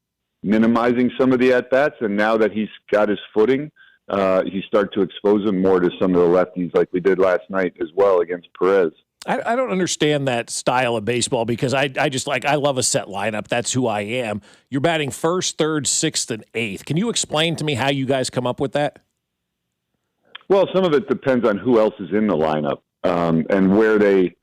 minimizing some of the at-bats. And now that he's got his footing, you start to expose him more to some of the lefties like we did last night as well against Perez. I don't understand that style of baseball because I love a set lineup. That's who I am. You're batting 1st, 3rd, 6th, and 8th. Can you explain to me how you guys come up with that? Well, some of it depends on who else is in the lineup and where they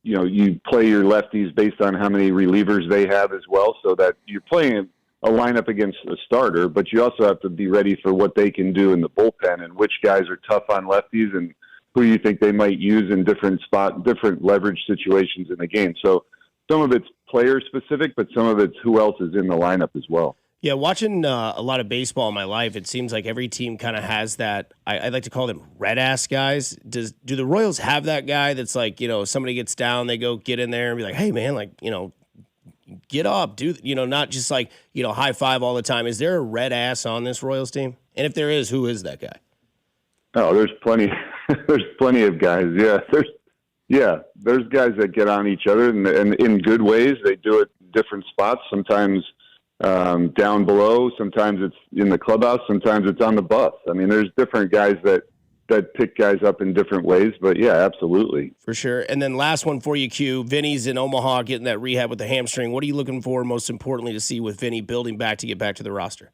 you play your lefties based on how many relievers they have as well, so that you're playing a lineup against a starter, but you also have to be ready for what they can do in the bullpen and which guys are tough on lefties and who you think they might use in different leverage situations in the game. So some of it's player specific, but some of it's who else is in the lineup as well. Yeah, watching a lot of baseball in my life, it seems like every team kind of has that. I like to call them red-ass guys. Do the Royals have that guy that's like, somebody gets down, they go get in there and be like, hey, man, get up, not just like, high five all the time. Is there a red-ass on this Royals team? And if there is, who is that guy? Oh, there's plenty. There's plenty of guys. Yeah, there's guys that get on each other and in good ways. They do it in different spots. Sometimes down below. Sometimes it's in the clubhouse. Sometimes it's on the bus. I mean, there's different guys that pick guys up in different ways. But yeah, absolutely, for sure. And then last one for you, Q. Vinny's in Omaha getting that rehab with the hamstring. What are you looking for most importantly to see with Vinny building back to get back to the roster?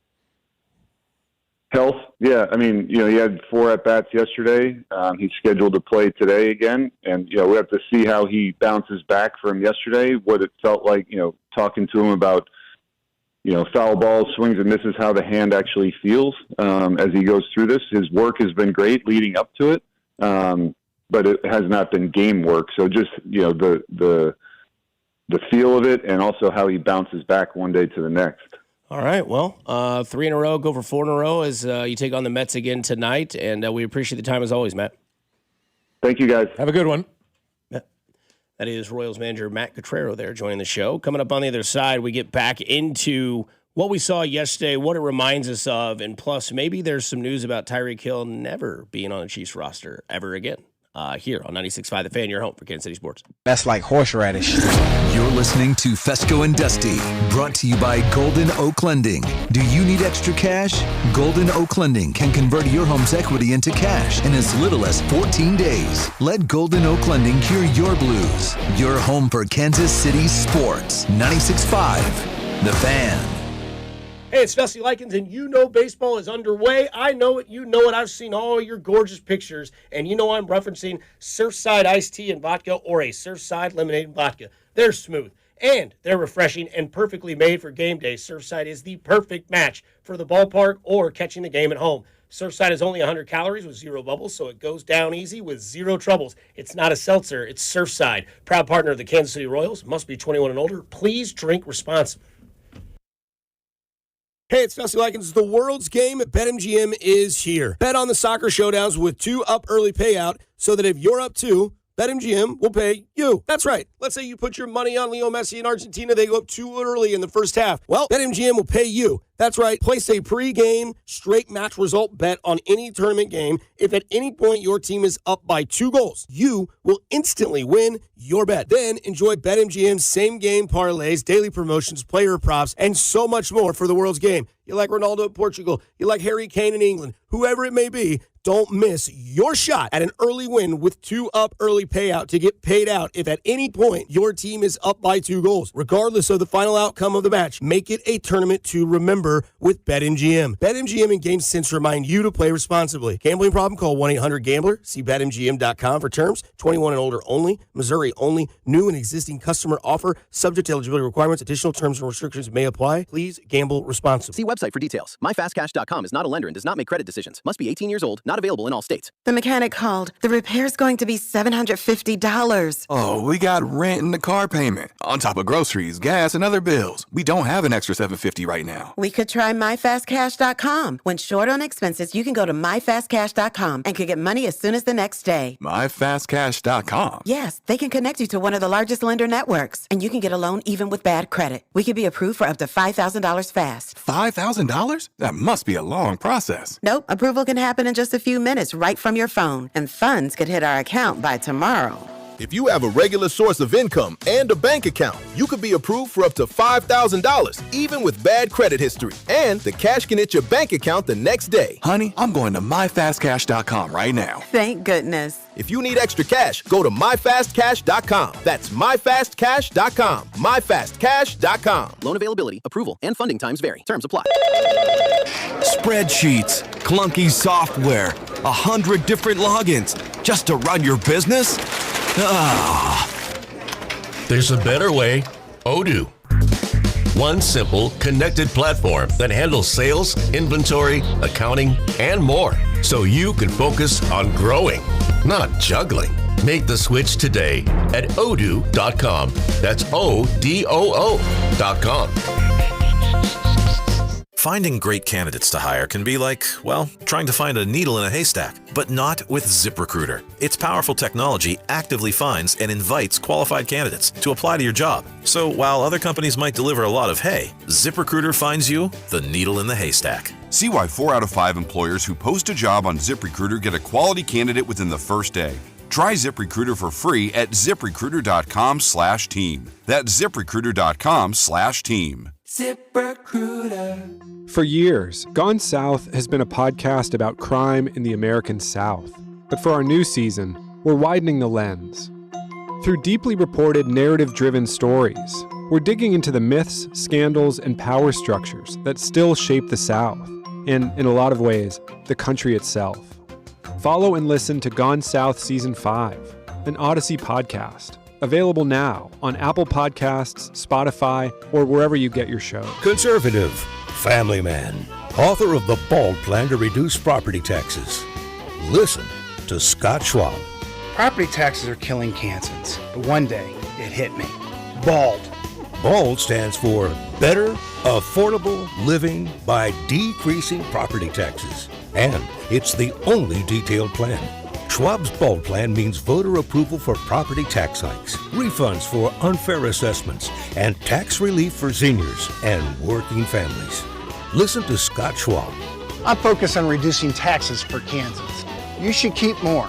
Health, yeah. I mean, he had 4 at-bats yesterday. He's scheduled to play today again. And, we have to see how he bounces back from yesterday, what it felt like, talking to him about, foul balls, swings and misses, how the hand actually feels as he goes through this. His work has been great leading up to it. but it has not been game work. So just, the feel of it, and also how he bounces back one day to the next. All right, well, 3 in a row, go for 4 in a row as you take on the Mets again tonight, and we appreciate the time as always, Matt. Thank you, guys. Have a good one. That is Royals manager Matt Cottrero there joining the show. Coming up on the other side, we get back into what we saw yesterday, what it reminds us of, and plus maybe there's some news about Tyreek Hill never being on the Chiefs roster ever again. Here on 96.5 The Fan, your home for Kansas City Sports. That's like horseradish. You're listening to Fescoe and Dusty, brought to you by Golden Oak Lending. Do you need extra cash? Golden Oak Lending can convert your home's equity into cash in as little as 14 days. Let Golden Oak Lending cure your blues. Your home for Kansas City sports. 96.5 The Fan. Hey, it's Dusty Likens, and you know baseball is underway. I know it. You know it. I've seen all your gorgeous pictures, and you know I'm referencing Surfside iced tea and vodka or a Surfside lemonade and vodka. They're smooth, and they're refreshing and perfectly made for game day. Surfside is the perfect match for the ballpark or catching the game at home. Surfside is only 100 calories with 0 bubbles, so it goes down easy with 0 troubles. It's not a seltzer. It's Surfside. Proud partner of the Kansas City Royals. Must be 21 and older. Please drink responsibly. Hey, it's Fescoe Likens. The world's game at BetMGM is here. Bet on the soccer showdowns with 2 up early payout so that if you're up 2, BetMGM will pay you. That's right. Let's say you put your money on Leo Messi in Argentina. They go up 2 early in the first half. Well, BetMGM will pay you. That's right. Place a pre-game straight match result bet on any tournament game. If at any point your team is up by 2 goals, you will instantly win your bet. Then enjoy BetMGM's same-game parlays, daily promotions, player props, and so much more for the world's game. You like Ronaldo at Portugal. You like Harry Kane in England. Whoever it may be, don't miss your shot at an early win with 2 up early payout to get paid out if at any point your team is up by 2 goals. Regardless of the final outcome of the match, make it a tournament to remember with BetMGM. BetMGM and GameSense remind you to play responsibly. Gambling problem? Call 1-800-GAMBLER. See BetMGM.com for terms. 21 and older only. Missouri only. New and existing customer offer. Subject to eligibility requirements. Additional terms and restrictions may apply. Please gamble responsibly. See website for details. MyFastCash.com is not a lender and does not make credit decisions. Must be 18 years old. Not available in all states. The mechanic called. The repair's going to be $750. Oh, we got rent and the car payment. On top of groceries, gas, and other bills. We don't have an extra $750 right now. We could try MyFastCash.com. When short on expenses, you can go to MyFastCash.com and could get money as soon as the next day. MyFastCash.com? Yes, they can connect you to one of the largest lender networks, and you can get a loan even with bad credit. We could be approved for up to $5,000 fast. $5,000? That must be a long process. Nope, approval can happen in just a few minutes right from your phone, and funds could hit our account by tomorrow. If you have a regular source of income and a bank account, you could be approved for up to $5,000, even with bad credit history. And the cash can hit your bank account the next day. Honey, I'm going to MyFastCash.com right now. Thank goodness. If you need extra cash, go to MyFastCash.com. That's MyFastCash.com. MyFastCash.com. Loan availability, approval, and funding times vary. Terms apply. Spreadsheets, clunky software, 100 different logins just to run your business? There's a better way. Odoo. One simple, connected platform that handles sales, inventory, accounting, and more. So you can focus on growing, not juggling. Make the switch today at odoo.com. That's ODOO.com. Finding great candidates to hire can be like, well, trying to find a needle in a haystack, but not with ZipRecruiter. Its powerful technology actively finds and invites qualified candidates to apply to your job. So while other companies might deliver a lot of hay, ZipRecruiter finds you the needle in the haystack. See why 4 out of 5 employers who post a job on ZipRecruiter get a quality candidate within the first day. Try ZipRecruiter for free at ZipRecruiter.com/team. That's ZipRecruiter.com/team. ZipRecruiter. For years, Gone South has been a podcast about crime in the American South. But for our new season, we're widening the lens. Through deeply reported, narrative-driven stories, we're digging into the myths, scandals, and power structures that still shape the South, and, in a lot of ways, the country itself. Follow and listen to Gone South Season 5, an Odyssey podcast. Available now on Apple Podcasts, Spotify, or wherever you get your shows. Conservative, family man, author of The Bald Plan to Reduce Property Taxes. Listen to Scott Schwab. Property taxes are killing Kansans, but one day it hit me. BALD. BALD stands for Better Affordable Living by Decreasing Property Taxes. And it's the only detailed plan. Schwab's BALD plan means voter approval for property tax hikes, refunds for unfair assessments, and tax relief for seniors and working families. Listen to Scott Schwab. I'm focused on reducing taxes for Kansans. You should keep more.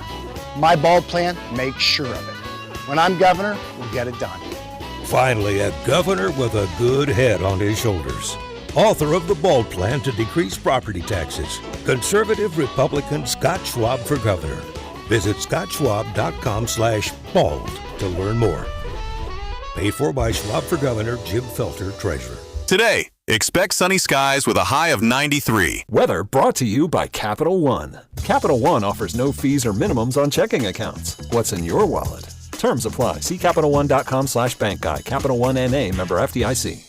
My BALD plan makes sure of it. When I'm governor, we'll get it done. Finally, a governor with a good head on his shoulders. Author of the BALD plan to decrease property taxes, conservative Republican Scott Schwab for governor. Visit scottschwab.com/bald to learn more. Paid for by Schwab for Governor, Jim Felter, Treasurer. Today, expect sunny skies with a high of 93. Weather brought to you by Capital One. Capital One offers no fees or minimums on checking accounts. What's in your wallet? Terms apply. See CapitalOne.com/bank guide. Capital One NA, member FDIC.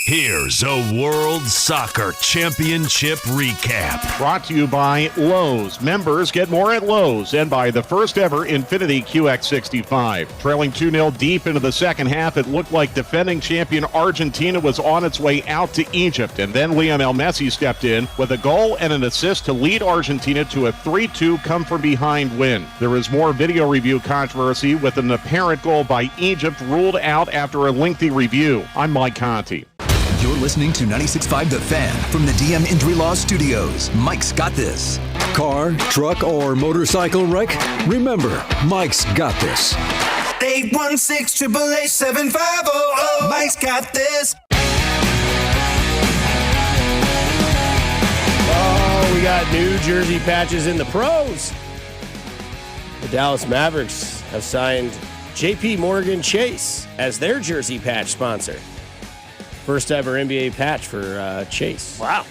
Here's a World Soccer Championship recap. Brought to you by Lowe's. Members get more at Lowe's, and by the first ever Infiniti QX65. Trailing 2-0 deep into the second half, it looked like defending champion Argentina was on its way out to Egypt, and then Lionel Messi stepped in with a goal and an assist to lead Argentina to a 3-2 come-from-behind win. There is more video review controversy with an apparent goal by Egypt ruled out after a lengthy review. I'm Mike Conti. You're listening to 96.5 The Fan from the DM Injury Law Studios. Mike's got this. Car, truck, or motorcycle wreck? Remember, Mike's got this. 816-888-7500. Mike's got this. Oh, we got new jersey patches in the pros. The Dallas Mavericks have signed JP Morgan Chase as their jersey patch sponsor. First ever NBA patch for Chase. Wow.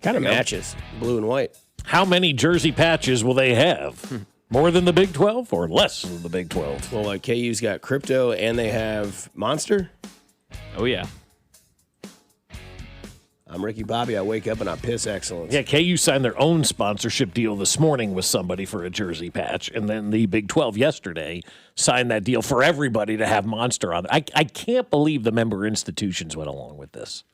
Kind of matches, blue and white. How many jersey patches will they have? More than the Big 12 or less than the Big 12? Well, KU's got crypto and they have Monster. Oh, yeah. I'm Ricky Bobby. I wake up and I piss excellence. Yeah, KU signed their own sponsorship deal this morning with somebody for a jersey patch, and then the Big 12 yesterday signed that deal for everybody to have Monster on. I can't believe the member institutions went along with this.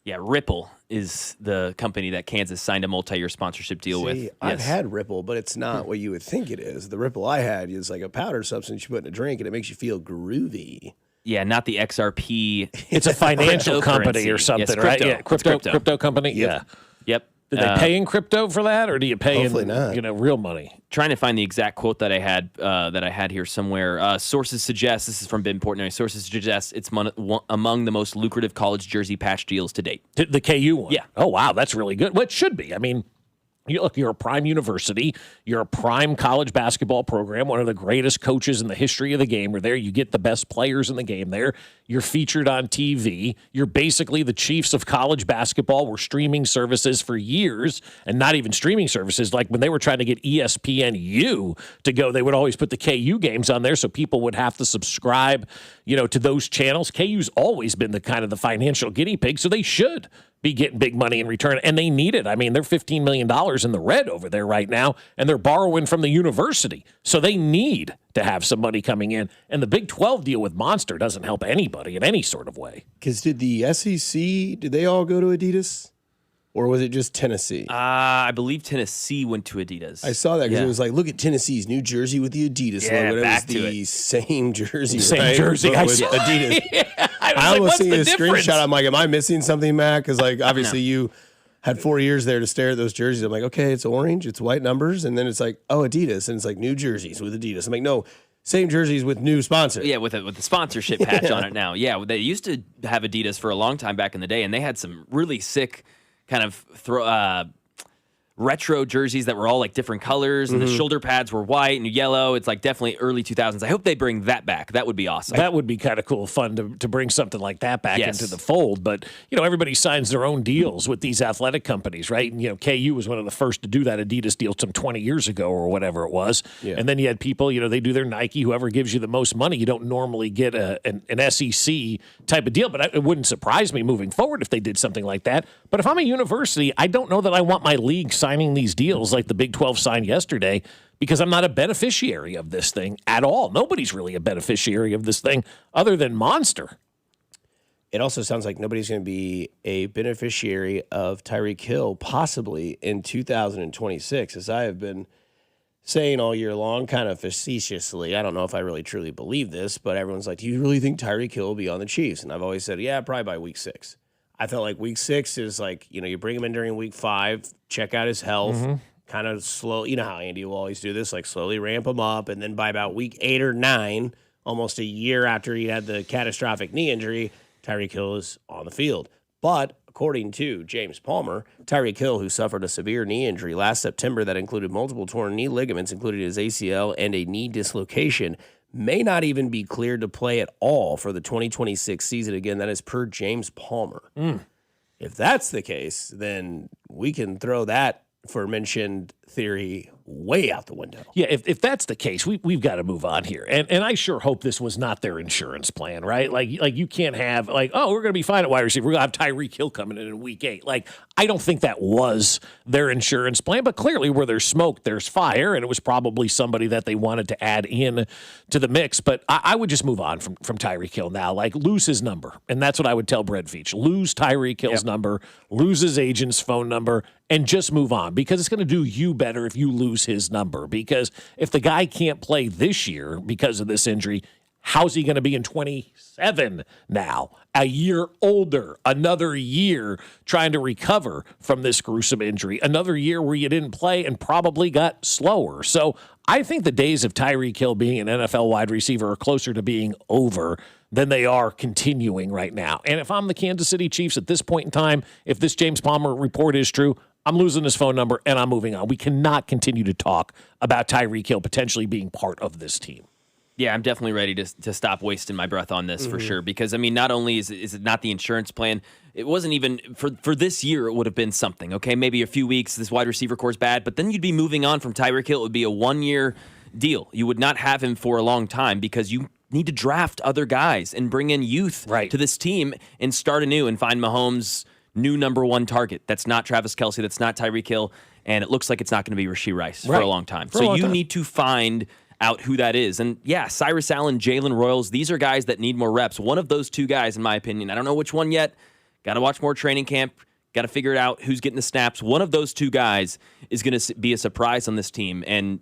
Yeah, Ripple is the company that Kansas signed a multi-year sponsorship deal with. I've had Ripple, but it's not what you would think it is. The Ripple I had is like a powder substance you put in a drink, and it makes you feel groovy. Yeah, not the XRP. It's a financial company or something, yes, right? Yeah, crypto company. Yep. Yep. Do they pay in crypto for that, or do you pay Hopefully in not. Real money? Trying to find the exact quote that I had here somewhere. Sources suggest, this is from Ben Portnoy, sources suggest it's among the most lucrative college jersey patch deals to date. The KU one? Yeah. Oh, wow, that's really good. Well, it should be. I mean, you're a prime university. You're a prime college basketball program. One of the greatest coaches in the history of the game are there. You get the best players in the game there. You're featured on TV. You're basically the Chiefs of college basketball. We're streaming services for years, and not even streaming services. Like when they were trying to get ESPNU to go, they would always put the KU games on there, so people would have to subscribe, to those channels. KU's always been the kind of the financial guinea pig, so they should be getting big money in return, and they need it. I mean, they're $15 million in the red over there right now, and they're borrowing from the university. So they need to have some money coming in. And the Big 12 deal with Monster doesn't help anybody in any sort of way. Because did the SEC, did they all go to Adidas? Or was it just Tennessee? I believe Tennessee went to Adidas. I saw that because it was like, look at Tennessee's new jersey with the Adidas logo. It was the same jersey. Same jersey. But with Adidas. I almost seen a screenshot. I'm like, am I missing something, Matt? Because obviously you had 4 years there to stare at those jerseys. I'm like, okay, it's orange, it's white numbers, and then it's like, oh, Adidas, and it's like new jerseys with Adidas. I'm like, no, same jerseys with new sponsor. Yeah, with the sponsorship patch on it now. Yeah, they used to have Adidas for a long time back in the day, and they had some really sick kind of retro jerseys that were all like different colors, and the shoulder pads were white and yellow. It's like definitely early 2000s. I hope they bring that back. That would be awesome. That would be kind of cool, fun to bring something like that back into the fold. But, everybody signs their own deals with these athletic companies, right? And, KU was one of the first to do that Adidas deal some 20 years ago or whatever it was. Yeah. And then you had people, they do their Nike, whoever gives you the most money. You don't normally get an SEC type of deal, but it wouldn't surprise me moving forward if they did something like that. But if I'm a university, I don't know that I want my league signing these deals like the Big 12 signed yesterday because I'm not a beneficiary of this thing at all. Nobody's really a beneficiary of this thing other than Monster. It also sounds like nobody's going to be a beneficiary of Tyreek Hill possibly in 2026, as I have been saying all year long, kind of facetiously. I don't know if I really truly believe this, but everyone's like, do you really think Tyreek Hill will be on the Chiefs? And I've always said, yeah, probably by week 6. I felt like week 6 is like, you bring him in during week 5, check out his health, kind of slow. You know how Andy will always do this, like slowly ramp him up. And then by about week 8 or 9, almost a year after he had the catastrophic knee injury, Tyreek Hill is on the field. But according to James Palmer, Tyreek Hill, who suffered a severe knee injury last September that included multiple torn knee ligaments, including his ACL and a knee dislocation, may not even be cleared to play at all for the 2026 season. Again, that is per James Palmer. If that's the case, then we can throw that aforementioned theory way out the window. Yeah, if that's the case, we've got to move on here. And I sure hope this was not their insurance plan, right? Like you can't have we're going to be fine at wide receiver. We're going to have Tyreek Hill coming in week 8. Like, I don't think that was their insurance plan, but clearly where there's smoke, there's fire, and it was probably somebody that they wanted to add in to the mix. But I would just move on from Tyreek Hill now. Like, lose his number. And that's what I would tell Brett Veach. Lose Tyreek Hill's number, lose his agent's phone number, and just move on, because it's going to do you better if you lose his number. Because if the guy can't play this year because of this injury, how's he going to be in 27 now? A year older, another year trying to recover from this gruesome injury, another year where you didn't play and probably got slower. So I think the days of Tyreek Hill being an NFL wide receiver are closer to being over than they are continuing right now. And if I'm the Kansas City Chiefs at this point in time, if this James Palmer report is true, I'm losing his phone number and I'm moving on. We cannot continue to talk about Tyreek Hill potentially being part of this team. Yeah, I'm definitely ready to stop wasting my breath on this for sure. Because, I mean, not only is it not the insurance plan, it wasn't even for this year, it would have been something. Okay, maybe a few weeks, this wide receiver core is bad, but then you'd be moving on from Tyreek Hill. It would be a 1-year deal. You would not have him for a long time because you need to draft other guys and bring in youth to this team and start anew and find Mahomes' new number 1 target. That's not Travis Kelce. That's not Tyreek Hill. And it looks like it's not going to be Rashee Rice for a long time. So you need to find out who that is. And yeah, Cyrus Allen, Jalen Royals, these are guys that need more reps. One of those 2 guys, in my opinion, I don't know which one yet. Got to watch more training camp. Got to figure it out who's getting the snaps. One of those 2 guys is going to be a surprise on this team and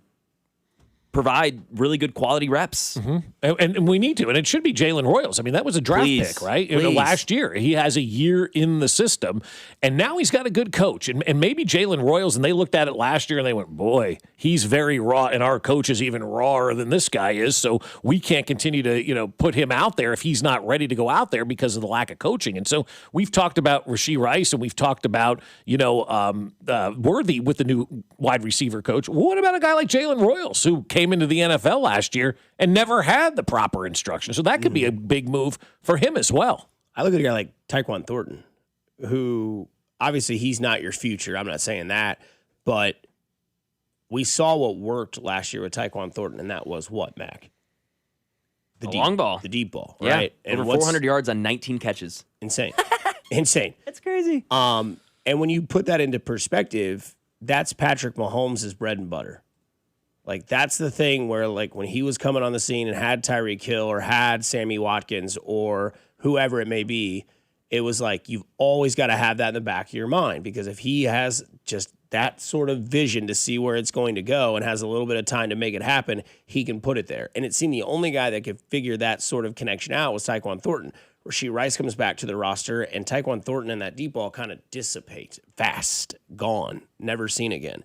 provide really good quality reps. And we need to. And it should be Jalen Royals. I mean, that was a draft pick, right? Last year. He has a year in the system, and now he's got a good coach. And maybe Jalen Royals, and they looked at it last year and they went, boy, he's very raw, and our coach is even rawer than this guy is, so we can't continue to, put him out there if he's not ready to go out there because of the lack of coaching. And so we've talked about Rashee Rice, and we've talked about, Worthy with the new wide receiver coach. What about a guy like Jalen Royals, who came into the NFL last year and never had the proper instruction? So that could be a big move for him as well. I look at a guy like Tyquan Thornton, who obviously he's not your future. I'm not saying that, but we saw what worked last year with Tyquan Thornton, and that was what, Mac? The long ball. The deep ball, yeah. right? And over 400 yards on 19 catches. Insane. Insane. That's crazy. And when you put that into perspective, that's Patrick Mahomes' bread and butter. Like, that's the thing where, like, when he was coming on the scene and had Tyreek Hill or had Sammy Watkins or whoever it may be, it was like you've always got to have that in the back of your mind, because if he has just that sort of vision to see where it's going to go and has a little bit of time to make it happen, he can put it there. And it seemed the only guy that could figure that sort of connection out was Tyquan Thornton. Rashee Rice comes back to the roster, and Tyquan Thornton and that deep ball kind of dissipates. Fast, gone, never seen again.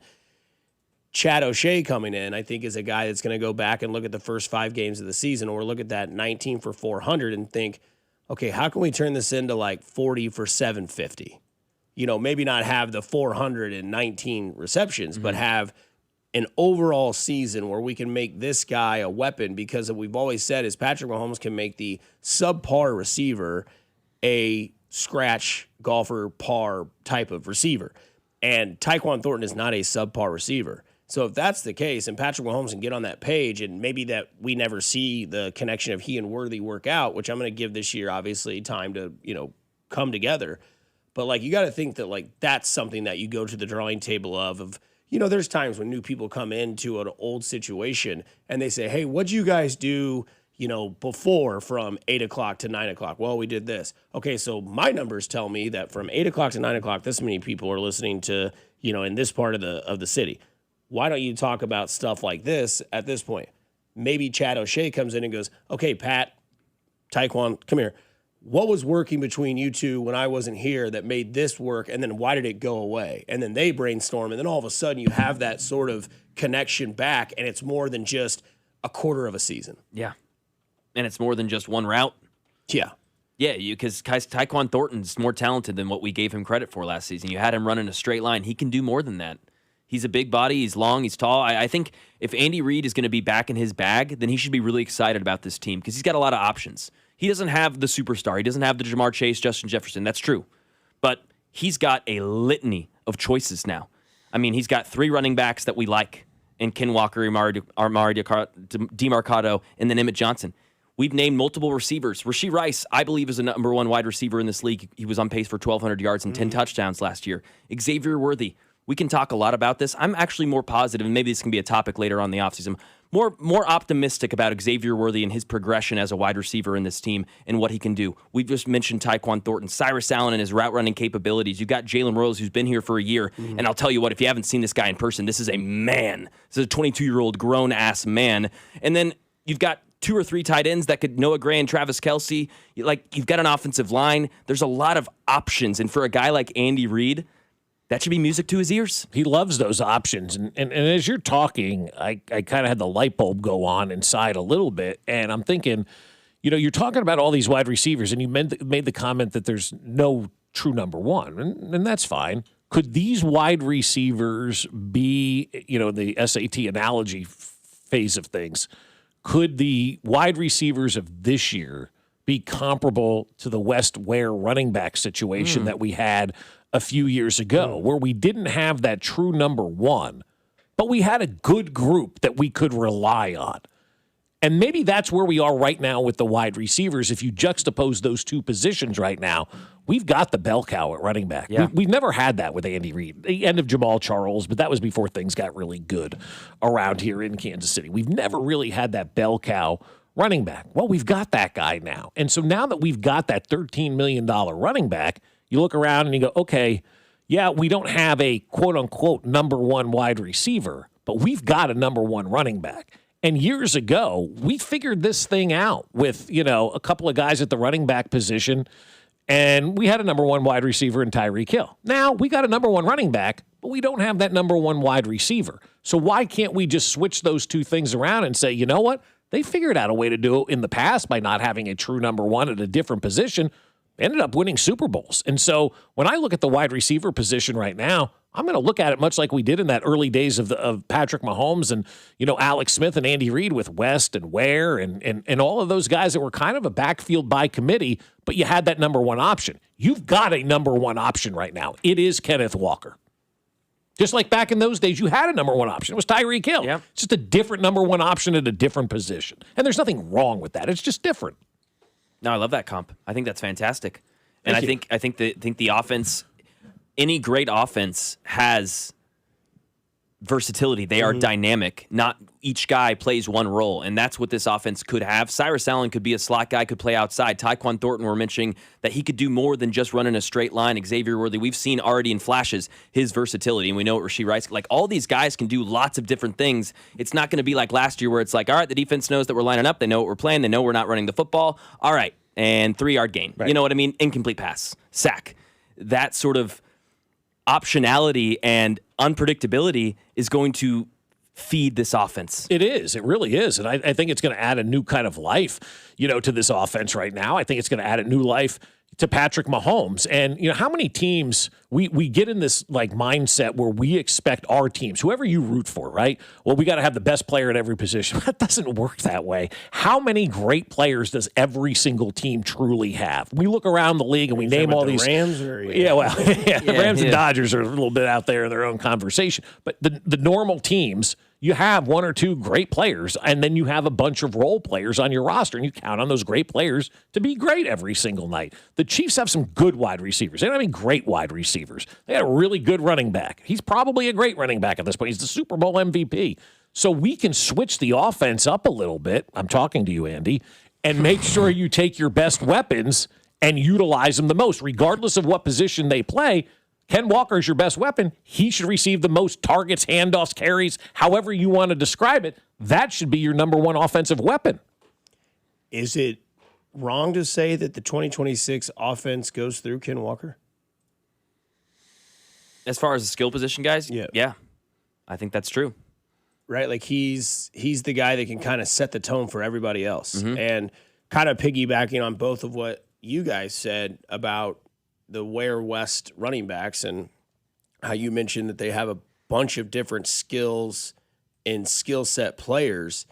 Chad O'Shea coming in, I think, is a guy that's going to go back and look at the first 5 games of the season, or look at that 19 for 400 and think, okay, how can we turn this into like 40 for 750? Maybe not have the 419 receptions, but have an overall season where we can make this guy a weapon, because what we've always said is Patrick Mahomes can make the subpar receiver a scratch golfer par type of receiver. And Tyquan Thornton is not a subpar receiver. So if that's the case, and Patrick Mahomes can get on that page, and maybe that we never see the connection of he and Worthy work out, which I'm going to give this year, obviously, time to, come together. But, like, you got to think that, like, that's something that you go to the drawing table of, you know, there's times when new people come into an old situation and they say, hey, what'd you guys do, you know, before from 8 o'clock to 9 o'clock? Well, we did this. Okay, so my numbers tell me that from 8 o'clock to 9 o'clock, this many people are listening to, you know, in this part of the city. Why don't you talk about stuff like this at this point? Maybe Chad O'Shea comes in and goes, okay, Pat, Taekwon, come here. What was working between you two when I wasn't here that made this work, and then why did it go away? And then they brainstorm, and then all of a sudden you have that sort of connection back, and it's more than just a quarter of a season. Yeah. And it's more than just one route. Yeah. Yeah, because Taekwon Thornton's more talented than what we gave him credit for last season. You had him running a straight line. He can do more than that. He's a big body. He's long. He's tall. I think if Andy Reid is going to be back in his bag, then he should be really excited about this team because he's got a lot of options. He doesn't have the superstar. He doesn't have the Jamar Chase, Justin Jefferson. That's true. But he's got a litany of choices now. I mean, he's got 3 running backs that we like in Ken Walker, Amari DeMarcado, and then Emmett Johnson. We've named multiple receivers. Rashee Rice, I believe, is a number 1 wide receiver in this league. He was on pace for 1,200 yards and 10 touchdowns last year. Xavier Worthy. We can talk a lot about this. I'm actually more positive, and maybe this can be a topic later on in the offseason, more optimistic about Xavier Worthy and his progression as a wide receiver in this team and what he can do. We've just mentioned Taekwon Thornton, Cyrus Allen and his route running capabilities. You've got Jalen Rose, who's been here for a year, and I'll tell you what, if you haven't seen this guy in person, this is a man. This is a 22-year-old grown-ass man. And then you've got 2 or 3 tight ends that could Noah Gray and Travis Kelce. You've got an offensive line. There's a lot of options, and for a guy like Andy Reid, that should be music to his ears. He loves those options. And as you're talking, I kind of had the light bulb go on inside a little bit. And I'm thinking, you know, you're talking about all these wide receivers, and you made the comment that there's no true number 1. And that's fine. Could these wide receivers be, you know, the SAT analogy phase of things, could the wide receivers of this year be comparable to the West Ware running back situation that we had a few years ago, where we didn't have that true number 1, but we had a good group that we could rely on? And maybe that's where we are right now with the wide receivers. If you juxtapose those 2 positions right now, we've got the bell cow at running back. Yeah. We've never had that with Andy Reid. The end of Jamal Charles, but that was before things got really good around here in Kansas City. We've never really had that bell cow running back. Well, we've got that guy now. And so now that we've got that $13 million running back, you look around and you go, okay, yeah, we don't have a quote-unquote number 1 wide receiver, but we've got a number 1 running back. And years ago, we figured this thing out with, you know, a couple of guys at the running back position, and we had a number 1 wide receiver in Tyreek Hill. Now, we got a number 1 running back, but we don't have that number 1 wide receiver. So why can't we just switch those 2 things around and say, you know what? They figured out a way to do it in the past by not having a true number 1 at a different position. Ended up winning Super Bowls. And so when I look at the wide receiver position right now, I'm going to look at it much like we did in that early days of Patrick Mahomes and, you know, Alex Smith and Andy Reid with West and Ware and all of those guys that were kind of a backfield by committee, but you had that number 1 option. You've got a number 1 option right now. It is Kenneth Walker. Just like back in those days, you had a number 1 option. It was Tyreek Hill. Yeah. It's just a different number 1 option at a different position. And there's nothing wrong with that. It's just different. No, I love that comp. I think that's fantastic. And I think the offense, any great offense has versatility. They are dynamic. Not each guy plays one role, and that's what this offense could have. Cyrus Allen could be a slot guy, could play outside. Taekwon Thornton, we're mentioning that he could do more than just running a straight line. Xavier Worthy, we've seen already in flashes his versatility, and we know what Rashee Rice, like all these guys can do lots of different things. It's not going to be like last year where it's like, all right, the defense knows that we're lining up. They know what we're playing. They know we're not running the football. All right, and 3-yard gain. Right. You know what I mean? Incomplete pass, sack. That sort of optionality and unpredictability is going to feed this offense. It is. It really is. And I think it's going to add a new kind of life, you know, to this offense right now. I think it's going to add a new life to Patrick Mahomes. And, you know, how many teams we get in this, like, mindset where we expect our teams, whoever you root for, right? Well, we got to have the best player at every position. That doesn't work that way. How many great players does every single team truly have? We look around the league and we name all these. Rams or, the Rams and Dodgers are a little bit out there in their own conversation. But the normal teams, You have one or two great players, and then you have a bunch of role players on your roster, and you count on those great players to be great every single night. The Chiefs have some good wide receivers. They don't have any great wide receivers. They had a really good running back. He's probably a great running back at this point. He's the Super Bowl MVP. So we can switch the offense up a little bit. I'm talking to you, Andy, and make sure you take your best weapons and utilize them the most, regardless of what position they play. Ken Walker is your best weapon. He should receive the most targets, handoffs, carries, however you want to describe it. That should be your number one offensive weapon. Is it wrong to say that the 2026 offense goes through Ken Walker? As far as the skill position guys? Yeah. I think that's true. Right? Like he's the guy that can kind of set the tone for everybody else. And kind of piggybacking on both of what you guys said about the Ware West running backs and how you mentioned that they have a bunch of different skills and skill set players.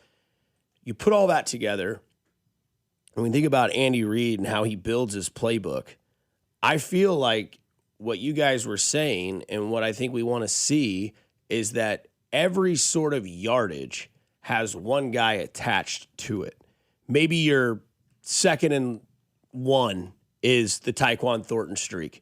You put all that together, and we think about Andy Reid and how he builds his playbook. I feel like what you guys were saying and what I think we want to see is that every sort of yardage has one guy attached to it. Maybe your 2nd and 1 is the Tyquan Thornton streak.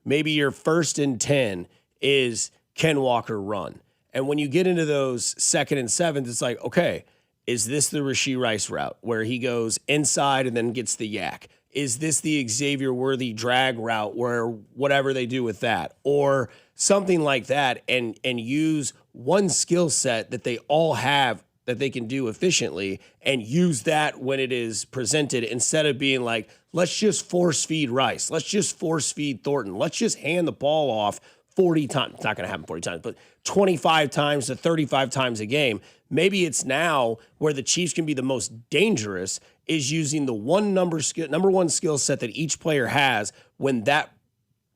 Maybe your 1st and 10 is Ken Walker run. And when you get into those 2nd and 7s, it's like, okay, is this the Rashee Rice route where he goes inside and then gets the yak? Is this the Xavier Worthy drag route where whatever they do with that? Or something like that and use one skill set that they all have that they can do efficiently and use that when it is presented instead of being like, let's just force feed Rice. Let's just force feed Thornton. Let's just hand the ball off 40 times. It's not going to happen 40 times, but 25 times to 35 times a game. Maybe it's now where the Chiefs can be the most dangerous is using the number one skill set that each player has when that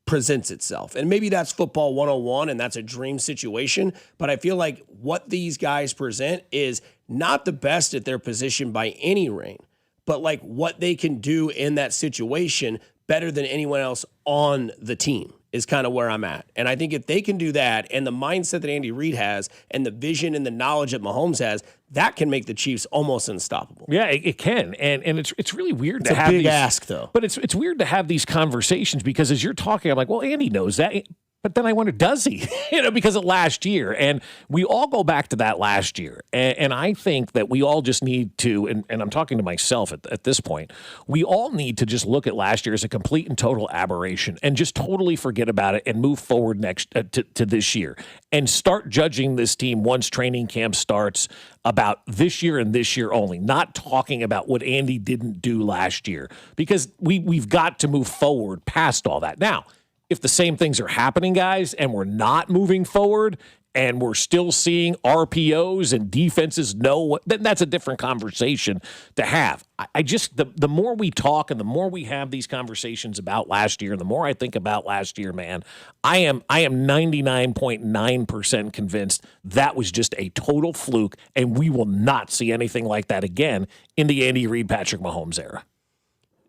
presents itself. And maybe that's football 101 and that's a dream situation, but I feel like what these guys present is not the best at their position by any reign, but like what they can do in that situation better than anyone else on the team is kind of where I'm at. And I think if they can do that and the mindset that Andy Reid has and the vision and the knowledge that Mahomes has, that can make the Chiefs almost unstoppable. Yeah, it can. And it's really weird It's to a have big these ask, though. But it's weird to have these conversations because as you're talking, I'm like, well, Andy knows that. But then I wonder, does he? Because of last year. And we all go back to that last year. And I think that we all just need to, and I'm talking to myself at this point, we all need to just look at last year as a complete and total aberration and just totally forget about it and move forward next to this year and start judging this team once training camp starts about this year and this year only, not talking about what Andy didn't do last year because we've got to move forward past all that. Now, if the same things are happening, guys, and we're not moving forward and we're still seeing RPOs and defenses then that's a different conversation to have. I just, the more we talk and the more we have these conversations about last year and the more I think about last year, man, I am 99.9% convinced that was just a total fluke and we will not see anything like that again in the Andy Reid, Patrick Mahomes era.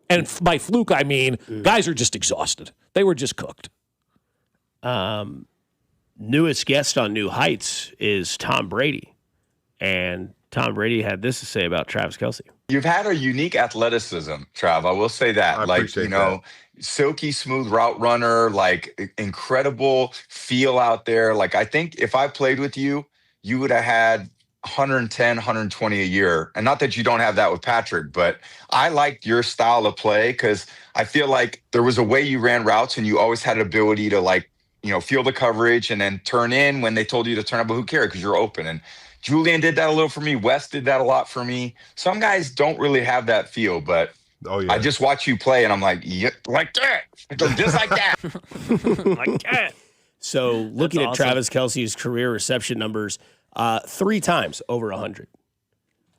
And by fluke, I mean guys are just exhausted. They were just cooked. Newest guest on New Heights is Tom Brady. And Tom Brady had this to say about Travis Kelce. You've had a unique athleticism, Trav. I will say that. Silky smooth route runner, like incredible feel out there. Like I think if I played with you, you would have had 110, 120 a year. And not that you don't have that with Patrick, but I liked your style of play because I feel like there was a way you ran routes and you always had an ability to feel the coverage and then turn in when they told you to turn up, but who cared because you're open. And Julian did that a little for me. Wes did that a lot for me. Some guys don't really have that feel, but I just watch you play and I'm like, yeah, like that. Just like that. Like that. So looking at Travis Kelce's career reception numbers, 3 times over 100.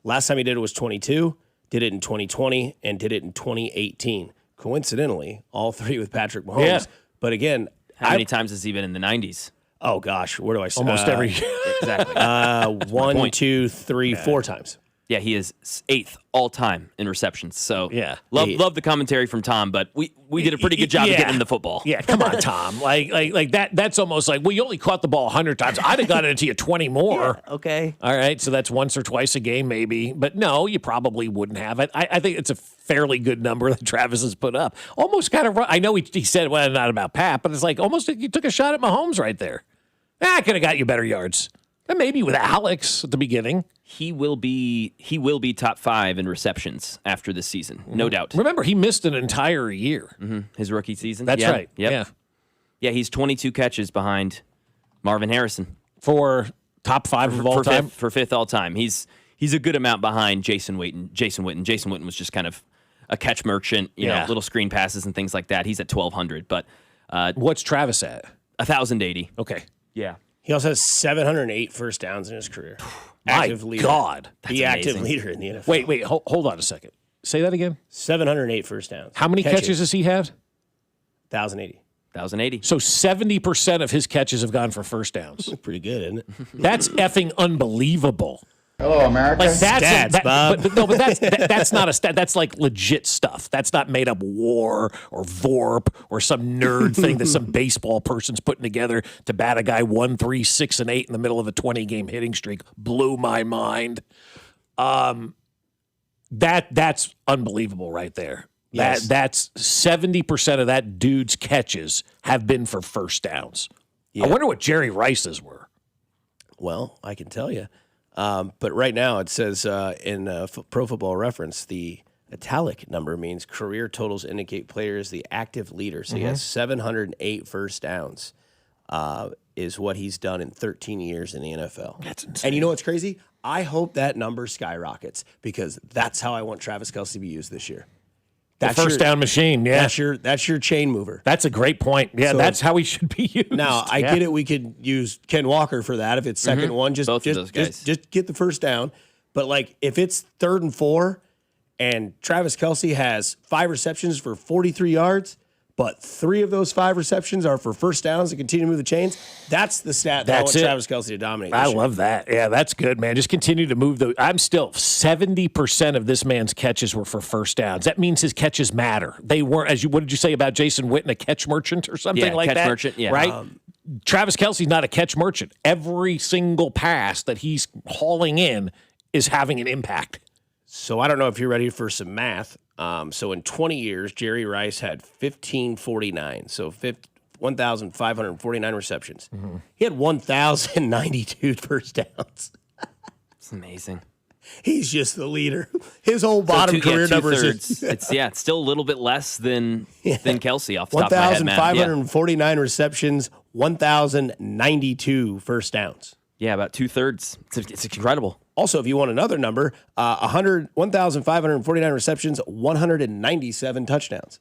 Last time he did it was 22, did it in 2020, and did it in 2018. Coincidentally, all 3 with Patrick Mahomes. Yeah. But again, how many times has he been in the 90s? Oh gosh, where do I say? Almost every. Exactly. 1, 2, 3, 4 times. Yeah, he is 8th all time in receptions. So yeah, love the commentary from Tom, but we did a pretty good job of getting him the football. Yeah, come on, Tom. like that. That's almost like, well, you only caught the ball 100 times. I'd have gotten it to you 20 more. Yeah, okay. All right, so that's once or twice a game, maybe. But no, you probably wouldn't have it. I think it's a fairly good number that Travis has put up. Almost kind of. I know he said, well, not about Pat, but it's like almost you took a shot at Mahomes right there. I could have got you better yards. And maybe with Alex at the beginning. He will be top 5 in receptions after this season, no doubt. Remember, he missed an entire year. His rookie season. That's right. Yep. Yeah, he's 22 catches behind Marvin Harrison for top 5 of all time. For 5th all time. He's a good amount behind Jason Witten. Jason Witten was just kind of a catch merchant, you know, little screen passes and things like that. He's at 1,200, but what's Travis at? 1,080. Okay. Yeah. He also has 708 first downs in his career. My God. The active leader in the NFL. Wait, hold on a second. Say that again. 708 first downs. How many catches does he have? 1,080. 1,080. So 70% of his catches have gone for first downs. Pretty good, isn't it? That's effing unbelievable. Hello, America. Like that's Stats, Bob. But that's not a stat. That's like legit stuff. That's not made up war or VORP or some nerd thing that some baseball person's putting together to bat a guy 1, 3, 6, and 8 in the middle of a 20-game hitting streak. Blew my mind. That's unbelievable right there. Yes. That's 70% of that dude's catches have been for first downs. Yeah. I wonder what Jerry Rice's were. Well, I can tell you. But right now it says in Pro Football Reference, the italic number means career totals indicate player is the active leader. So he has 708 first downs is what he's done in 13 years in the NFL. That's insane. And you know what's crazy? I hope that number skyrockets because that's how I want Travis Kelce to be used this year. The first down machine, yeah. That's your chain mover. That's a great point. Yeah, So- that's how he should be used. Now, I Yeah. get it. We could use Ken Walker for that if it's second one. Just Both of those guys. Just get the first down. But like if it's 3rd and 4, and Travis Kelce has 5 receptions for 43 yards, but 3 of those 5 receptions are for first downs to continue to move the chains. That's the stat that I want Travis Kelce to dominate. I this year. love that. Yeah, that's good, man. Just continue to move the. I'm still 70% of this man's catches were for first downs. That means his catches matter. They weren't, as you. What did you say about Jason Witten, a catch merchant or something like catch that? merchant, yeah. Right. Travis Kelce's not a catch merchant. Every single pass that he's hauling in is having an impact. So I don't know if you're ready for some math. So in 20 years, Jerry Rice had 1,549. So 1,549 receptions. He had 1,092 first downs. It's amazing. He's just the leader. His whole bottom career numbers. It's still a little bit less than Kelce off the top of my head, man. 1,549 receptions, 1,092 first downs. Yeah, about 2/3. It's incredible. Also, if you want another number, 1,549 receptions, 197 touchdowns.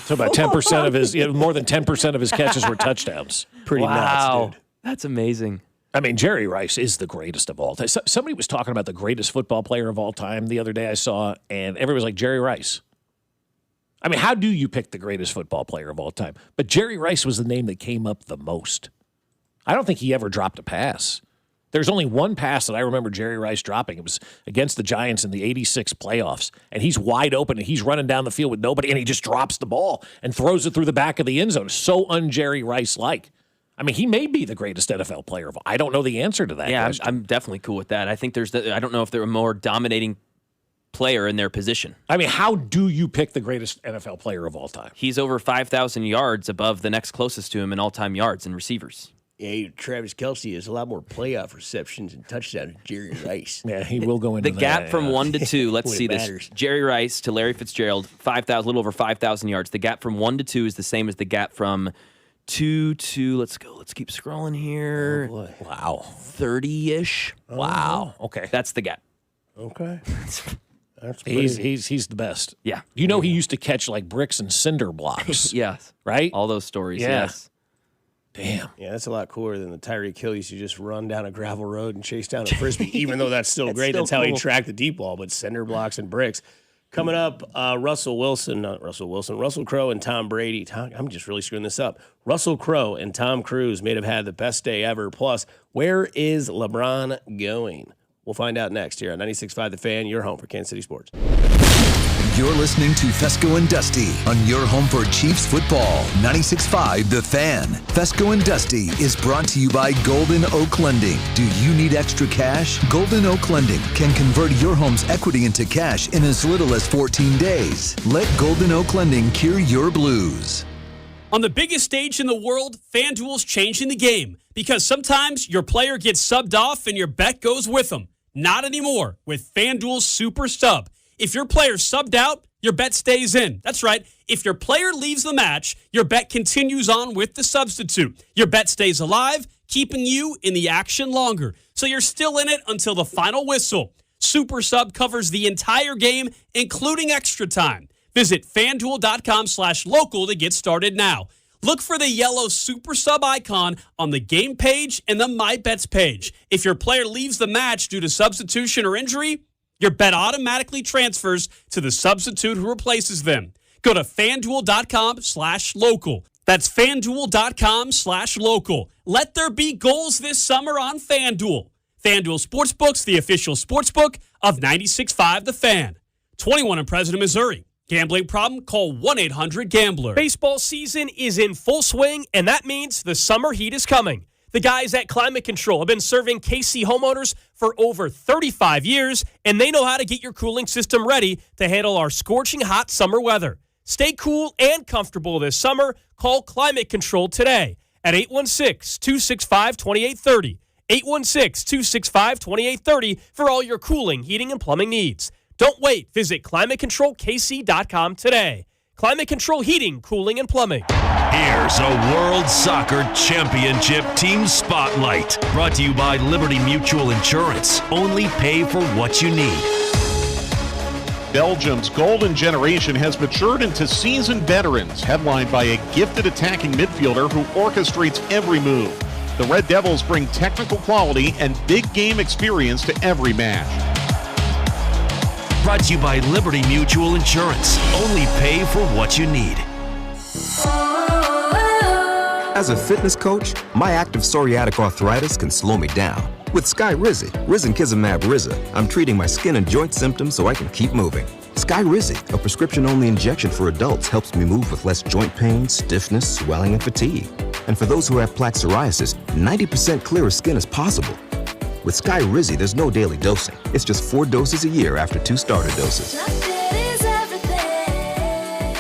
So about 10% of his, more than 10% of his catches were touchdowns. Pretty nuts, dude. That's amazing. I mean, Jerry Rice is the greatest of all time. Somebody was talking about the greatest football player of all time the other day I saw, and everybody was like, Jerry Rice. I mean, how do you pick the greatest football player of all time? But Jerry Rice was the name that came up the most. I don't think he ever dropped a pass. There's only one pass that I remember Jerry Rice dropping. It was against the Giants in the 86 playoffs, and he's wide open, and he's running down the field with nobody, and he just drops the ball and throws it through the back of the end zone. So un-Jerry Rice-like. I mean, he may be the greatest NFL player of all. I don't know the answer to that question. I'm definitely cool with that. I think I don't know if they're a more dominating player in their position. I mean, how do you pick the greatest NFL player of all time? He's over 5,000 yards above the next closest to him in all-time yards and receivers. Yeah, Travis Kelce has a lot more playoff receptions and touchdowns than Jerry Rice. Yeah, he will go into the gap from 1 to 2. Let's see this. Matters. Jerry Rice to Larry Fitzgerald, 5,000, little over 5,000 yards. The gap from 1 to 2 is the same as the gap from 2 to. Let's go. Let's keep scrolling here. Oh boy. Wow, 30-ish. Wow. Okay, that's the gap. Okay. That's he's the best. Yeah. You know, he used to catch like bricks and cinder blocks. Yes. Right. All those stories. Yeah. Yes. Damn. Yeah, that's a lot cooler than the Tyreek Hill used to just run down a gravel road and chase down a Frisbee, even though that's still great. That's how he tracked the deep ball, but cinder blocks and bricks. Coming up, Russell Crowe and Tom Brady. I'm just really screwing this up. Russell Crowe and Tom Cruise may have had the best day ever. Plus, where is LeBron going? We'll find out next here on 96.5 The Fan, your home for Kansas City sports. You're listening to Fescoe and Dusty on your home for Chiefs football, 96.5 The Fan. Fescoe and Dusty is brought to you by Golden Oak Lending. Do you need extra cash? Golden Oak Lending can convert your home's equity into cash in as little as 14 days. Let Golden Oak Lending cure your blues. On the biggest stage in the world, FanDuel's changing the game because sometimes your player gets subbed off and your bet goes with them. Not anymore with FanDuel's Super Sub. If your player subbed out, your bet stays in. That's right. If your player leaves the match, your bet continues on with the substitute. Your bet stays alive, keeping you in the action longer. So you're still in it until the final whistle. Super Sub covers the entire game, including extra time. Visit FanDuel.com/local to get started now. Look for the yellow Super Sub icon on the game page and the My Bets page. If your player leaves the match due to substitution or injury, your bet automatically transfers to the substitute who replaces them. Go to FanDuel.com/local. That's FanDuel.com/local. Let there be goals this summer on FanDuel. FanDuel Sportsbook's the official sportsbook of 96.5 The Fan. 21 in President, Missouri. Gambling problem? Call 1-800-GAMBLER. Baseball season is in full swing, and that means the summer heat is coming. The guys at Climate Control have been serving KC homeowners for over 35 years, and they know how to get your cooling system ready to handle our scorching hot summer weather. Stay cool and comfortable this summer. Call Climate Control today at 816-265-2830. 816-265-2830 for all your cooling, heating, and plumbing needs. Don't wait. Visit ClimateControlKC.com today. Climate Control Heating, Cooling, and Plumbing. Here's a World Soccer Championship Team Spotlight. Brought to you by Liberty Mutual Insurance. Only pay for what you need. Belgium's golden generation has matured into seasoned veterans, headlined by a gifted attacking midfielder who orchestrates every move. The Red Devils bring technical quality and big game experience to every match. Brought to you by Liberty Mutual Insurance. Only pay for what you need. As a fitness coach, my active psoriatic arthritis can slow me down. With Skyrizi, risankizumab Riza, I'm treating my skin and joint symptoms so I can keep moving. Skyrizi, a prescription-only injection for adults, helps me move with less joint pain, stiffness, swelling, and fatigue. And for those who have plaque psoriasis, 90% clearer skin is possible. With Skyrizi, there's no daily dosing. It's just 4 doses a year after 2 starter doses.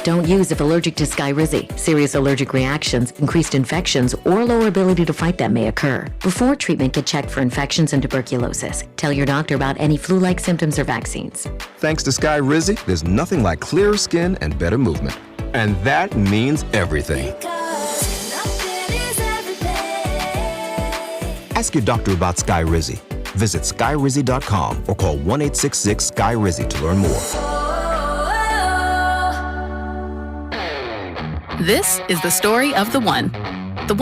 Don't use if allergic to Skyrizi. Serious allergic reactions, increased infections, or lower ability to fight them may occur. Before treatment, get checked for infections and tuberculosis. Tell your doctor about any flu-like symptoms or vaccines. Thanks to Skyrizi, there's nothing like clearer skin and better movement. And that means everything. Ask your doctor about Skyrizi. Visit Skyrizi.com or call 1-866-SKY-RIZI to learn more. This is the story of the one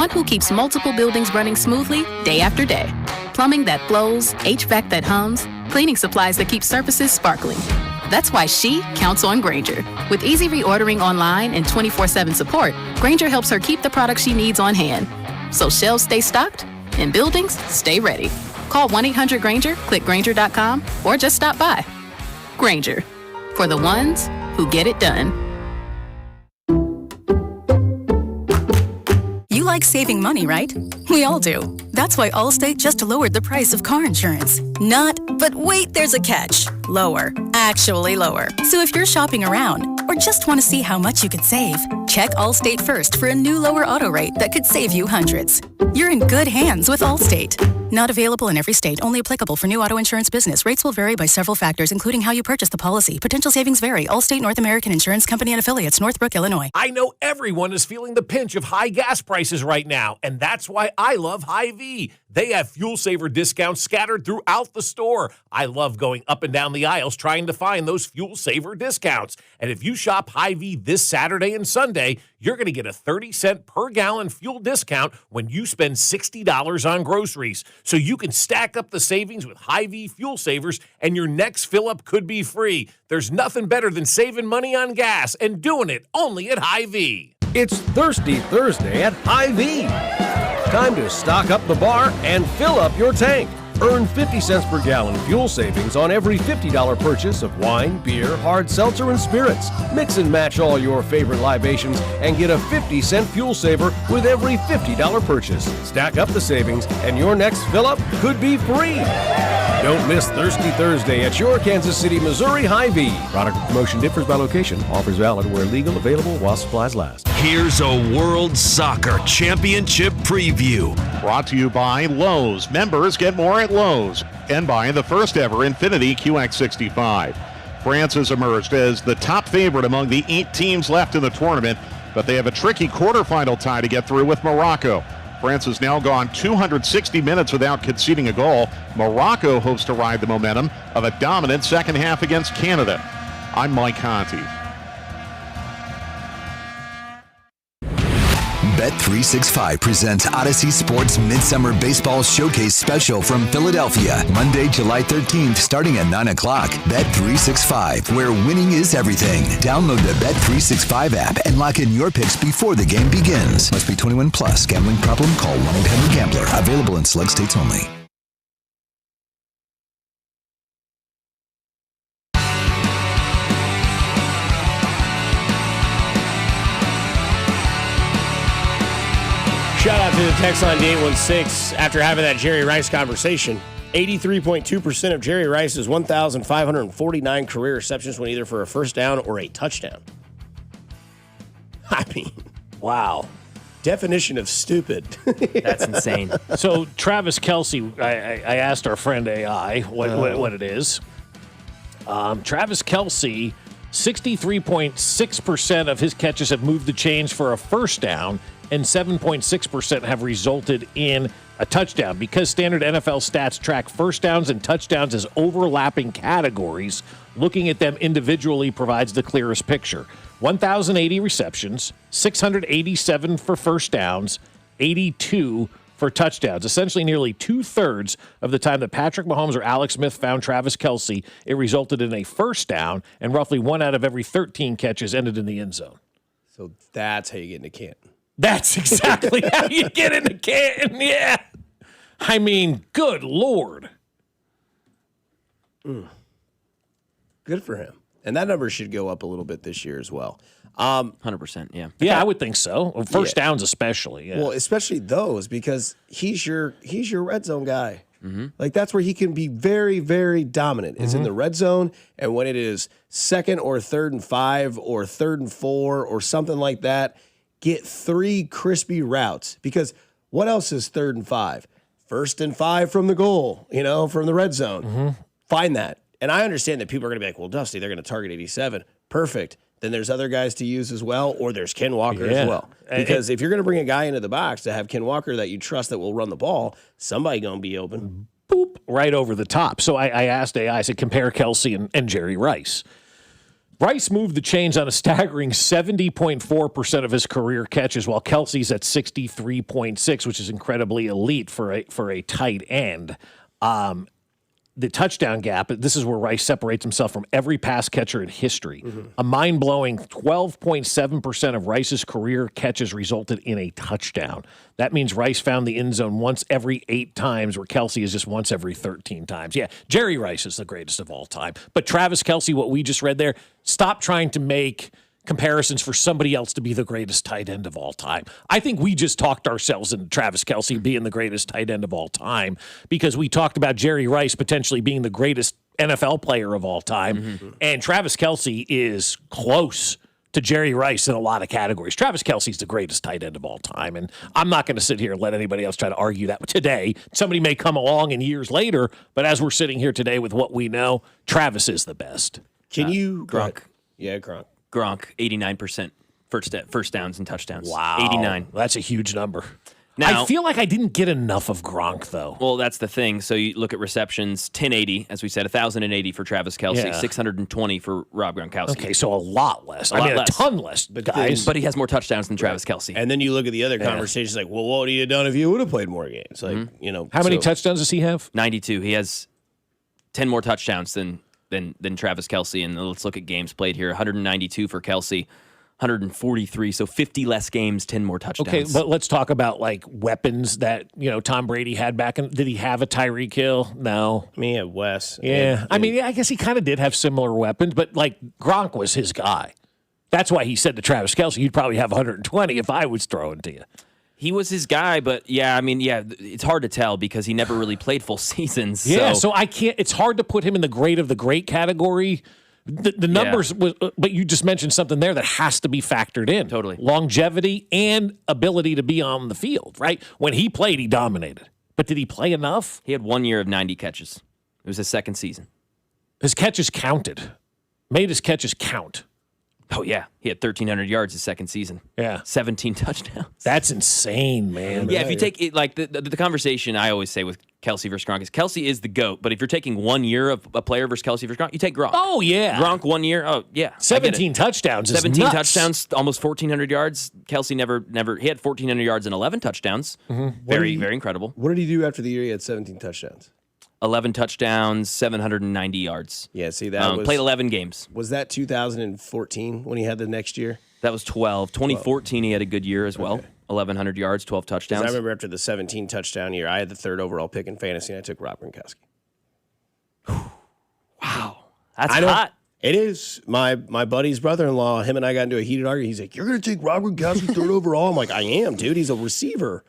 who keeps multiple buildings running smoothly day after day. Plumbing that flows, HVAC that hums, cleaning supplies that keep surfaces sparkling. That's why she counts on Grainger. With easy reordering online and 24/7 support, Grainger helps her keep the products she needs on hand. So shelves stay stocked and buildings stay ready. Call 1-800-GRAINGER, click Grainger.com, or just stop by. Grainger, for the ones who get it done. You like saving money, right? We all do. That's why Allstate just lowered the price of car insurance. Not, but wait, there's a catch. Lower. Actually lower. So if you're shopping around or just want to see how much you could save, check Allstate first for a new lower auto rate that could save you hundreds. You're in good hands with Allstate. Not available in every state. Only applicable for new auto insurance business. Rates will vary by several factors, including how you purchase the policy. Potential savings vary. Allstate North American Insurance Company and Affiliates, Northbrook, Illinois. I know everyone is feeling the pinch of high gas prices right now, and that's why I love Hy-Vee. They have fuel saver discounts scattered throughout the store. I love going up and down the aisles trying to find those fuel saver discounts. And if you shop Hy-Vee this Saturday and Sunday, you're going to get a 30-cent per gallon fuel discount when you spend $60 on groceries. So you can stack up the savings with Hy-Vee fuel savers, and your next fill-up could be free. There's nothing better than saving money on gas and doing it only at Hy-Vee. It's Thirsty Thursday at Hy-Vee. Time to stock up the bar and fill up your tank. Earn 50 cents per gallon fuel savings on every $50 purchase of wine, beer, hard seltzer, and spirits. Mix and match all your favorite libations and get a 50-cent fuel saver with every $50 purchase. Stack up the savings, and your next fill-up could be free. Don't miss Thirsty Thursday at your Kansas City, Missouri Hy-Vee. Product promotion differs by location. Offers valid where legal, available while supplies last. Here's a World Soccer Championship preview. Brought to you by Lowe's. Members get more at Lowe's. And by the first ever Infinity QX65. France has emerged as the top favorite among the 8 teams left in the tournament, but they have a tricky quarterfinal tie to get through with Morocco. France has now gone 260 minutes without conceding a goal. Morocco hopes to ride the momentum of a dominant second half against Canada. I'm Mike Conti. Bet365 presents Odyssey Sports Midsummer Baseball Showcase Special from Philadelphia, Monday, July 13th, starting at 9 o'clock. Bet365, where winning is everything. Download the Bet365 app and lock in your picks before the game begins. Must be 21 plus. Gambling problem? Call 1-800-GAMBLER. Available in select states only. Shout out to the text line to 816 after having that Jerry Rice conversation. 83.2% of Jerry Rice's 1,549 career receptions went either for a first down or a touchdown. I mean, wow. Definition of stupid. That's insane. So Travis Kelce, I asked our friend AI what it is. Travis Kelce, 63.6% of his catches have moved the chains for a first down, and 7.6% have resulted in a touchdown. Because standard NFL stats track first downs and touchdowns as overlapping categories, looking at them individually provides the clearest picture. 1,080 receptions, 687 for first downs, 82 for touchdowns. Essentially nearly 2/3 of the time that Patrick Mahomes or Alex Smith found Travis Kelce, it resulted in a first down, and roughly 1 out of every 13 catches ended in the end zone. So that's how you get into Canton. That's exactly how you get into Canton, yeah. I mean, good Lord. Good for him. And that number should go up a little bit this year as well. 100%, yeah. Yeah, I would think so. First downs especially. Yeah. Well, especially those, because he's your red zone guy. Like, that's where he can be very, very dominant. Is in the red zone, and when it is 2nd or 3rd and 5 or 3rd and 4 or something like that, get 3 crispy routes. Because what else is 3rd and 5? 1st and 5 from the goal, from the red zone. Find that. And I understand that people are going to be like, well, Dusty, they're going to target 87. Perfect. Then there's other guys to use as well, or there's Ken Walker as well. Because if you're going to bring a guy into the box to have Ken Walker that you trust that will run the ball, somebody going to be open. Boop, right over the top. So I asked AI, I said, compare Kelce and Jerry Rice. Rice moved the chains on a staggering 70.4% of his career catches, while Kelce's at 63.6%, which is incredibly elite for a tight end. The touchdown gap, this is where Rice separates himself from every pass catcher in history. A mind-blowing 12.7% of Rice's career catches resulted in a touchdown. That means Rice found the end zone once every 8 times, where Kelce is just once every 13 times. Yeah, Jerry Rice is the greatest of all time. But Travis Kelce, what we just read there, stop trying to make comparisons for somebody else to be the greatest tight end of all time. I think we just talked ourselves into Travis Kelce being the greatest tight end of all time, because we talked about Jerry Rice potentially being the greatest NFL player of all time. And Travis Kelce is close to Jerry Rice in a lot of categories. Travis Kelce's the greatest tight end of all time, and I'm not going to sit here and let anybody else try to argue that today. Somebody may come along in years later, but as we're sitting here today with what we know, Travis is the best. Can you... Gronk. Yeah, Gronk. Gronk, 89% first downs and touchdowns. Wow. 89. That's a huge number. Now, I feel like I didn't get enough of Gronk, though. Well, that's the thing. So you look at receptions, 1080, as we said, 1,080 for Travis Kelce, 620 for Rob Gronkowski. Okay, so a lot less. A ton less, guys. But he has more touchdowns than Travis Kelce. And then you look at the other conversations like, well, what would he have done if he would have played more games? Like, How many touchdowns does he have? 92. He has 10 more touchdowns than Travis Kelce. And let's look at games played here. 192 for Kelce, 143, so 50 less games, 10 more touchdowns. Okay, but let's talk about like weapons that Tom Brady had back in. Did he have a Tyreek Hill? No. I mean, he had Wes. Yeah, I guess he kind of did have similar weapons, but like Gronk was his guy. That's why he said to Travis Kelce, "You'd probably have 120 if I was throwing to you." He was his guy, but it's hard to tell because he never really played full seasons. So I can't. It's hard to put him in the great of the great category. The numbers, but you just mentioned something there that has to be factored in. Totally. Longevity and ability to be on the field, right? When he played, he dominated. But did he play enough? He had 1 year of 90 catches. It was his second season. His catches counted. Made his catches count. Oh, yeah. He had 1,300 yards his second season. Yeah. 17 touchdowns. That's insane, man. Yeah, if you take it, like the conversation I always say with Kelce versus Gronk is Kelce is the GOAT, but if you're taking 1 year of a player versus Kelce versus Gronk, you take Gronk. Oh, yeah. Gronk 1 year, 17 touchdowns is 17 nuts. touchdowns, almost 1,400 yards. Kelce never, he had 1,400 yards and 11 touchdowns. Mm-hmm. Very incredible. What did he do after the year he had 17 touchdowns? 11 touchdowns, 790 yards. Yeah, see, that was... Played 11 games. Was that 2014 when he had the next year? That was 12. 2014, he had a good year as well. Okay. 1,100 yards, 12 touchdowns. I remember after the 17 touchdown year, I had the third overall pick in fantasy, and I took Rob Gronkowski. Wow. That's hot. It is. My buddy's brother-in-law, him and I got into a heated argument. He's like, "You're going to take Rob Gronkowski third overall?" I'm like, "I am, dude. He's a receiver.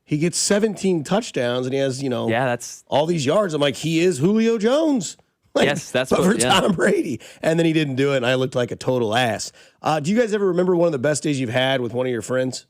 He gets 17 touchdowns, and he has, that's all these yards." I'm like, he is Julio Jones. Like, yes, that's for Tom Brady. And then he didn't do it, and I looked like a total ass. Do you guys ever remember one of the best days you've had with one of your friends?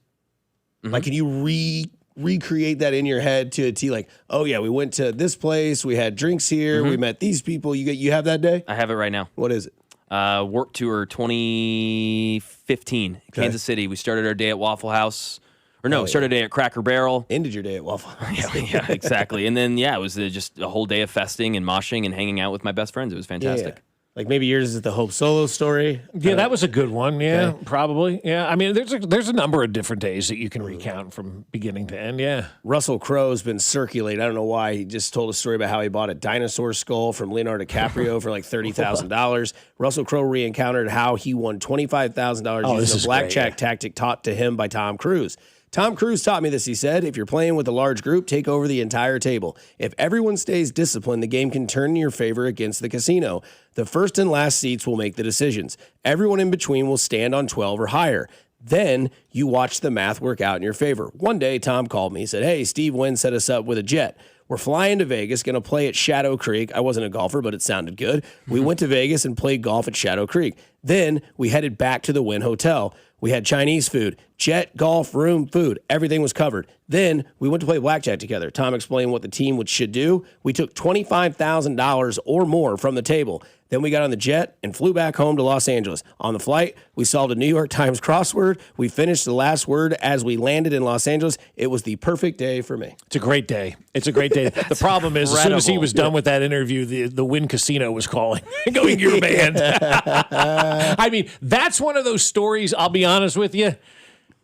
Mm-hmm. Like, can you recreate that in your head to a T? Like, oh, yeah, we went to this place, we had drinks here, we met these people. You have that day? I have it right now. What is it? Work tour 2015, Kansas City. We started our day at Waffle House. Or no, started a day at Cracker Barrel. Ended your day at Waffle House. yeah, exactly. And then, it was just a whole day of festing and moshing and hanging out with my best friends. It was fantastic. Yeah. Like maybe yours is the Hope Solo story. Yeah, that was a good one. Yeah, probably. Yeah, I mean, there's a number of different days that you can recount from beginning to end. Yeah. Russell Crowe's been circulating. I don't know why. He just told a story about how he bought a dinosaur skull from Leonardo DiCaprio for like $30,000. Russell Crowe re-encountered how he won $25,000 using a blackjack tactic taught to him by Tom Cruise. Tom Cruise taught me this. He said, if you're playing with a large group, take over the entire table. If everyone stays disciplined, the game can turn in your favor against the casino. The first and last seats will make the decisions. Everyone in between will stand on 12 or higher. Then you watch the math work out in your favor. One day, Tom called me. He said, "Hey, Steve Wynn set us up with a jet. We're flying to Vegas, going to play at Shadow Creek." I wasn't a golfer, but it sounded good. We went to Vegas and played golf at Shadow Creek. Then we headed back to the Wynn Hotel. We had Chinese food, jet, golf, room, food. Everything was covered. Then we went to play blackjack together. Tom explained what the team should do. We took $25,000 or more from the table. Then we got on the jet and flew back home to Los Angeles. On the flight, we solved a New York Times crossword. We finished the last word as we landed in Los Angeles. It was the perfect day for me. It's a great day. It's a great day. The problem is, as soon as he was done with that interview, the Wynn Casino was calling, going, "You're banned." I mean, that's one of those stories, I'll be honest with you,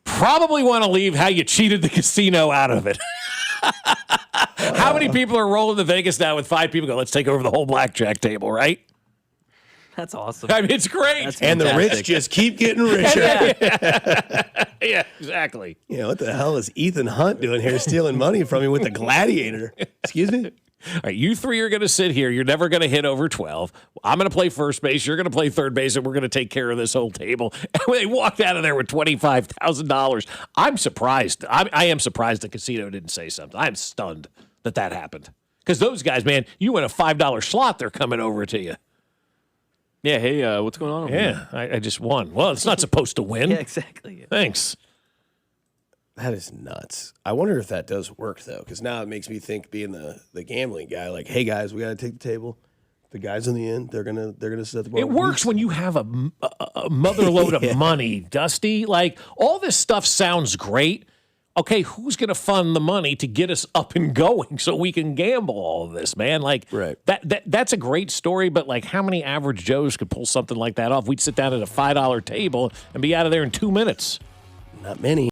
probably want to leave how you cheated the casino out of it. How many people are rolling to Vegas now with 5 people go, "Let's take over the whole blackjack table," right? That's awesome. I mean, it's great. And the rich just keep getting richer. Yeah, exactly. What the hell is Ethan Hunt doing here stealing money from me with the Gladiator? Excuse me? All right, you three are going to sit here. You're never going to hit over 12. I'm going to play first base. You're going to play third base, and we're going to take care of this whole table. And when they walked out of there with $25,000, I'm surprised. I am surprised the casino didn't say something. I'm stunned that happened. Because those guys, man, you win a $5 slot, they're coming over to you. Yeah, hey, what's going on over here? I just won. Well, it's not supposed to win. Yeah, exactly. Thanks. That is nuts. I wonder if that does work, though, because now it makes me think, being the gambling guy, like, hey, guys, we got to take the table. The guys on the end, they're gonna set the bar. It works when you have a motherload of money, Dusty. Like, all this stuff sounds great. Okay, who's going to fund the money to get us up and going so we can gamble all of this, man? Like, that's a great story, but like, how many average Joes could pull something like that off? We'd sit down at a $5 table and be out of there in 2 minutes. Not many.